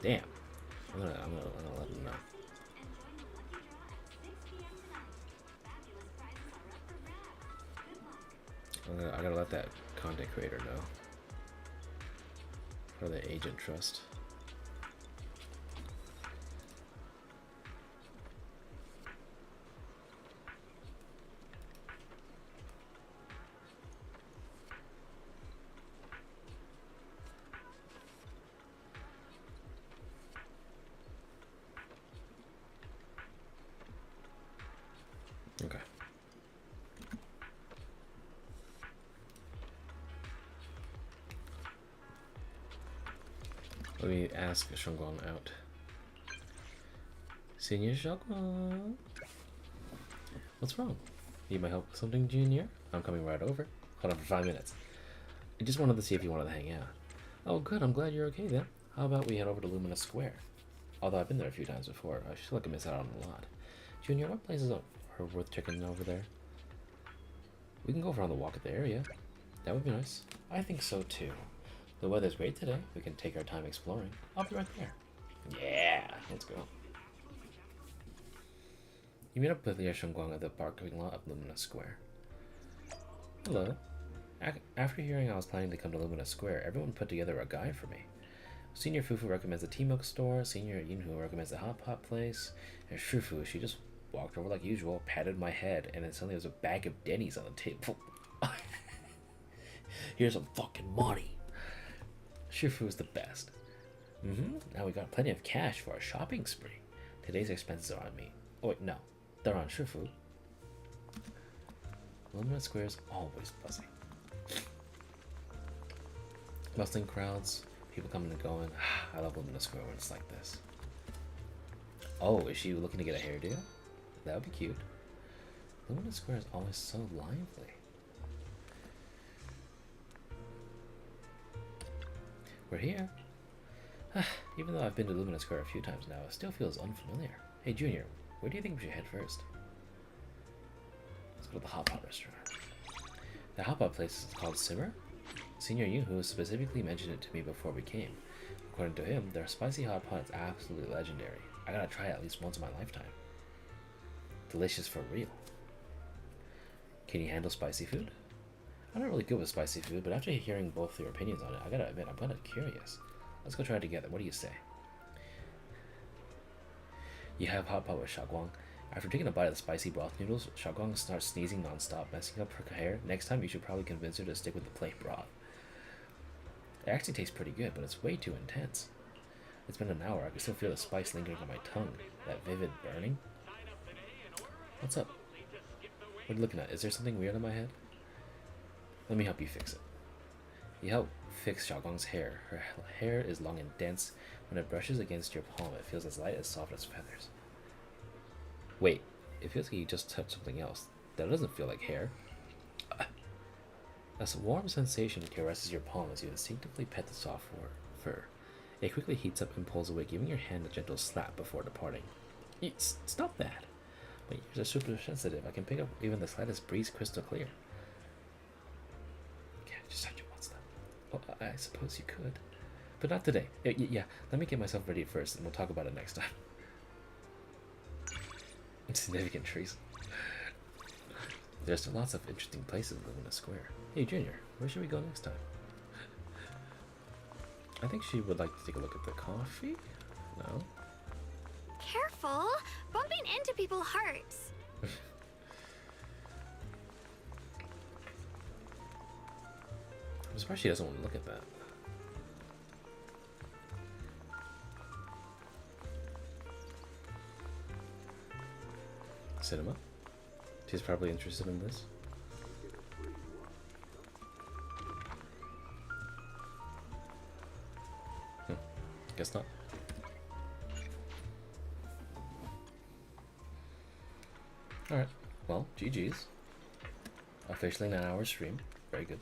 Damn. I'm gonna let them know. I gotta let that content creator know. For the agent trust. Okay. Let me ask Shunguang out. Senior Xiao'Guang. What's wrong? Need my help with something, Junior? I'm coming right over. Hold on for 5 minutes. I just wanted to see if you wanted to hang out. Oh, good. I'm glad you're okay then. How about we head over to Lumina Square? Although I've been there a few times before, I feel like I miss out on a lot. Junior, what places are worth checking over there? We can go for on the walk at the area. That would be nice. I think so too. The weather's great today. We can take our time exploring. I'll be right there. Yeah, let's go. You meet up with Shunguang at the parking lot of Lumina Square. Hello. After hearing I was planning to come to Lumina Square, everyone put together a guide for me. Senior Fufu recommends the tea milk store, Senior Yinhu recommends the hot pot place, and Shufu, she just walked over like usual, patted my head, and then suddenly there was a bag of Denny's on the table. Here's some fucking money. Shufu is the best. Now we got plenty of cash for our shopping spree. Today's expenses are on me. Oh wait, no. They're on Shufu. Lumina Square is always buzzing. Bustling crowds, people coming and going. I love Lumina Square when it's like this. Oh, is she looking to get a hairdo? That would be cute. Lumina Square is always so lively. We're here. Even though I've been to Lumina Square a few times now, it still feels unfamiliar. Hey Junior, where do you think we should head first? Let's go to the hot pot restaurant. The hot pot place is called Simmer? Senior Yinhu specifically mentioned it to me before we came. According to him, their spicy hot pot is absolutely legendary. I gotta try it at least once in my lifetime. Delicious for real. Can you handle spicy food? I'm not really good with spicy food, but after hearing both your opinions on it, I gotta admit, I'm kinda curious. Let's go try it together. What do you say? You have hot pot with Xiao'Guang. After taking a bite of the spicy broth noodles, Xiao'Guang starts sneezing non-stop, messing up her hair. Next time, you should probably convince her to stick with the plain broth. It actually tastes pretty good, but it's way too intense. It's been an hour. I can still feel the spice lingering on my tongue. That vivid burning. What's up? What are you looking at? Is there something weird on my head? Let me help you fix it. You help fix Xiao'Guang's hair. Her hair is long and dense. When it brushes against your palm, it feels as light as soft as feathers. Wait, it feels like you just touched something else. That doesn't feel like hair. A warm sensation caresses your palm as you instinctively pet the soft fur. It quickly heats up and pulls away, giving your hand a gentle slap before departing. Stop that! My ears are super sensitive. I can pick up even the slightest breeze crystal clear. Can't just touch you once though. Well, I suppose you could. But not today. Yeah, let me get myself ready first and we'll talk about it next time. Significant trees. There's still lots of interesting places to live in a square. Hey Junior, where should we go next time? I think she would like to take a look at the coffee? No? Careful! Bumping into people's hearts! I'm surprised she doesn't want to look at that. Cinema? She's probably interested in this. Guess not. Alright, well, GG's. Officially 9 hour stream. Very good.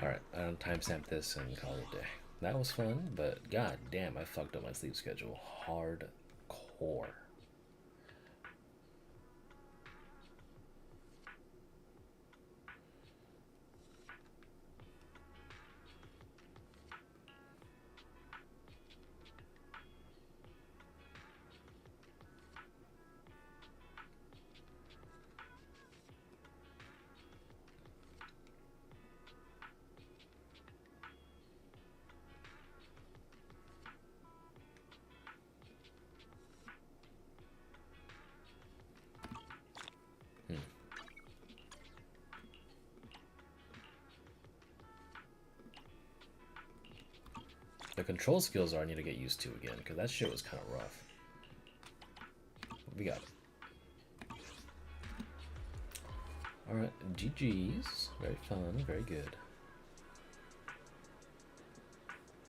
Alright, I don't timestamp this and call it a day. That was fun, but god damn, I fucked up my sleep schedule. Hardcore. The control skills are I need to get used to again, because that shit was kind of rough. We got it. Alright, GG's. Very fun, very good.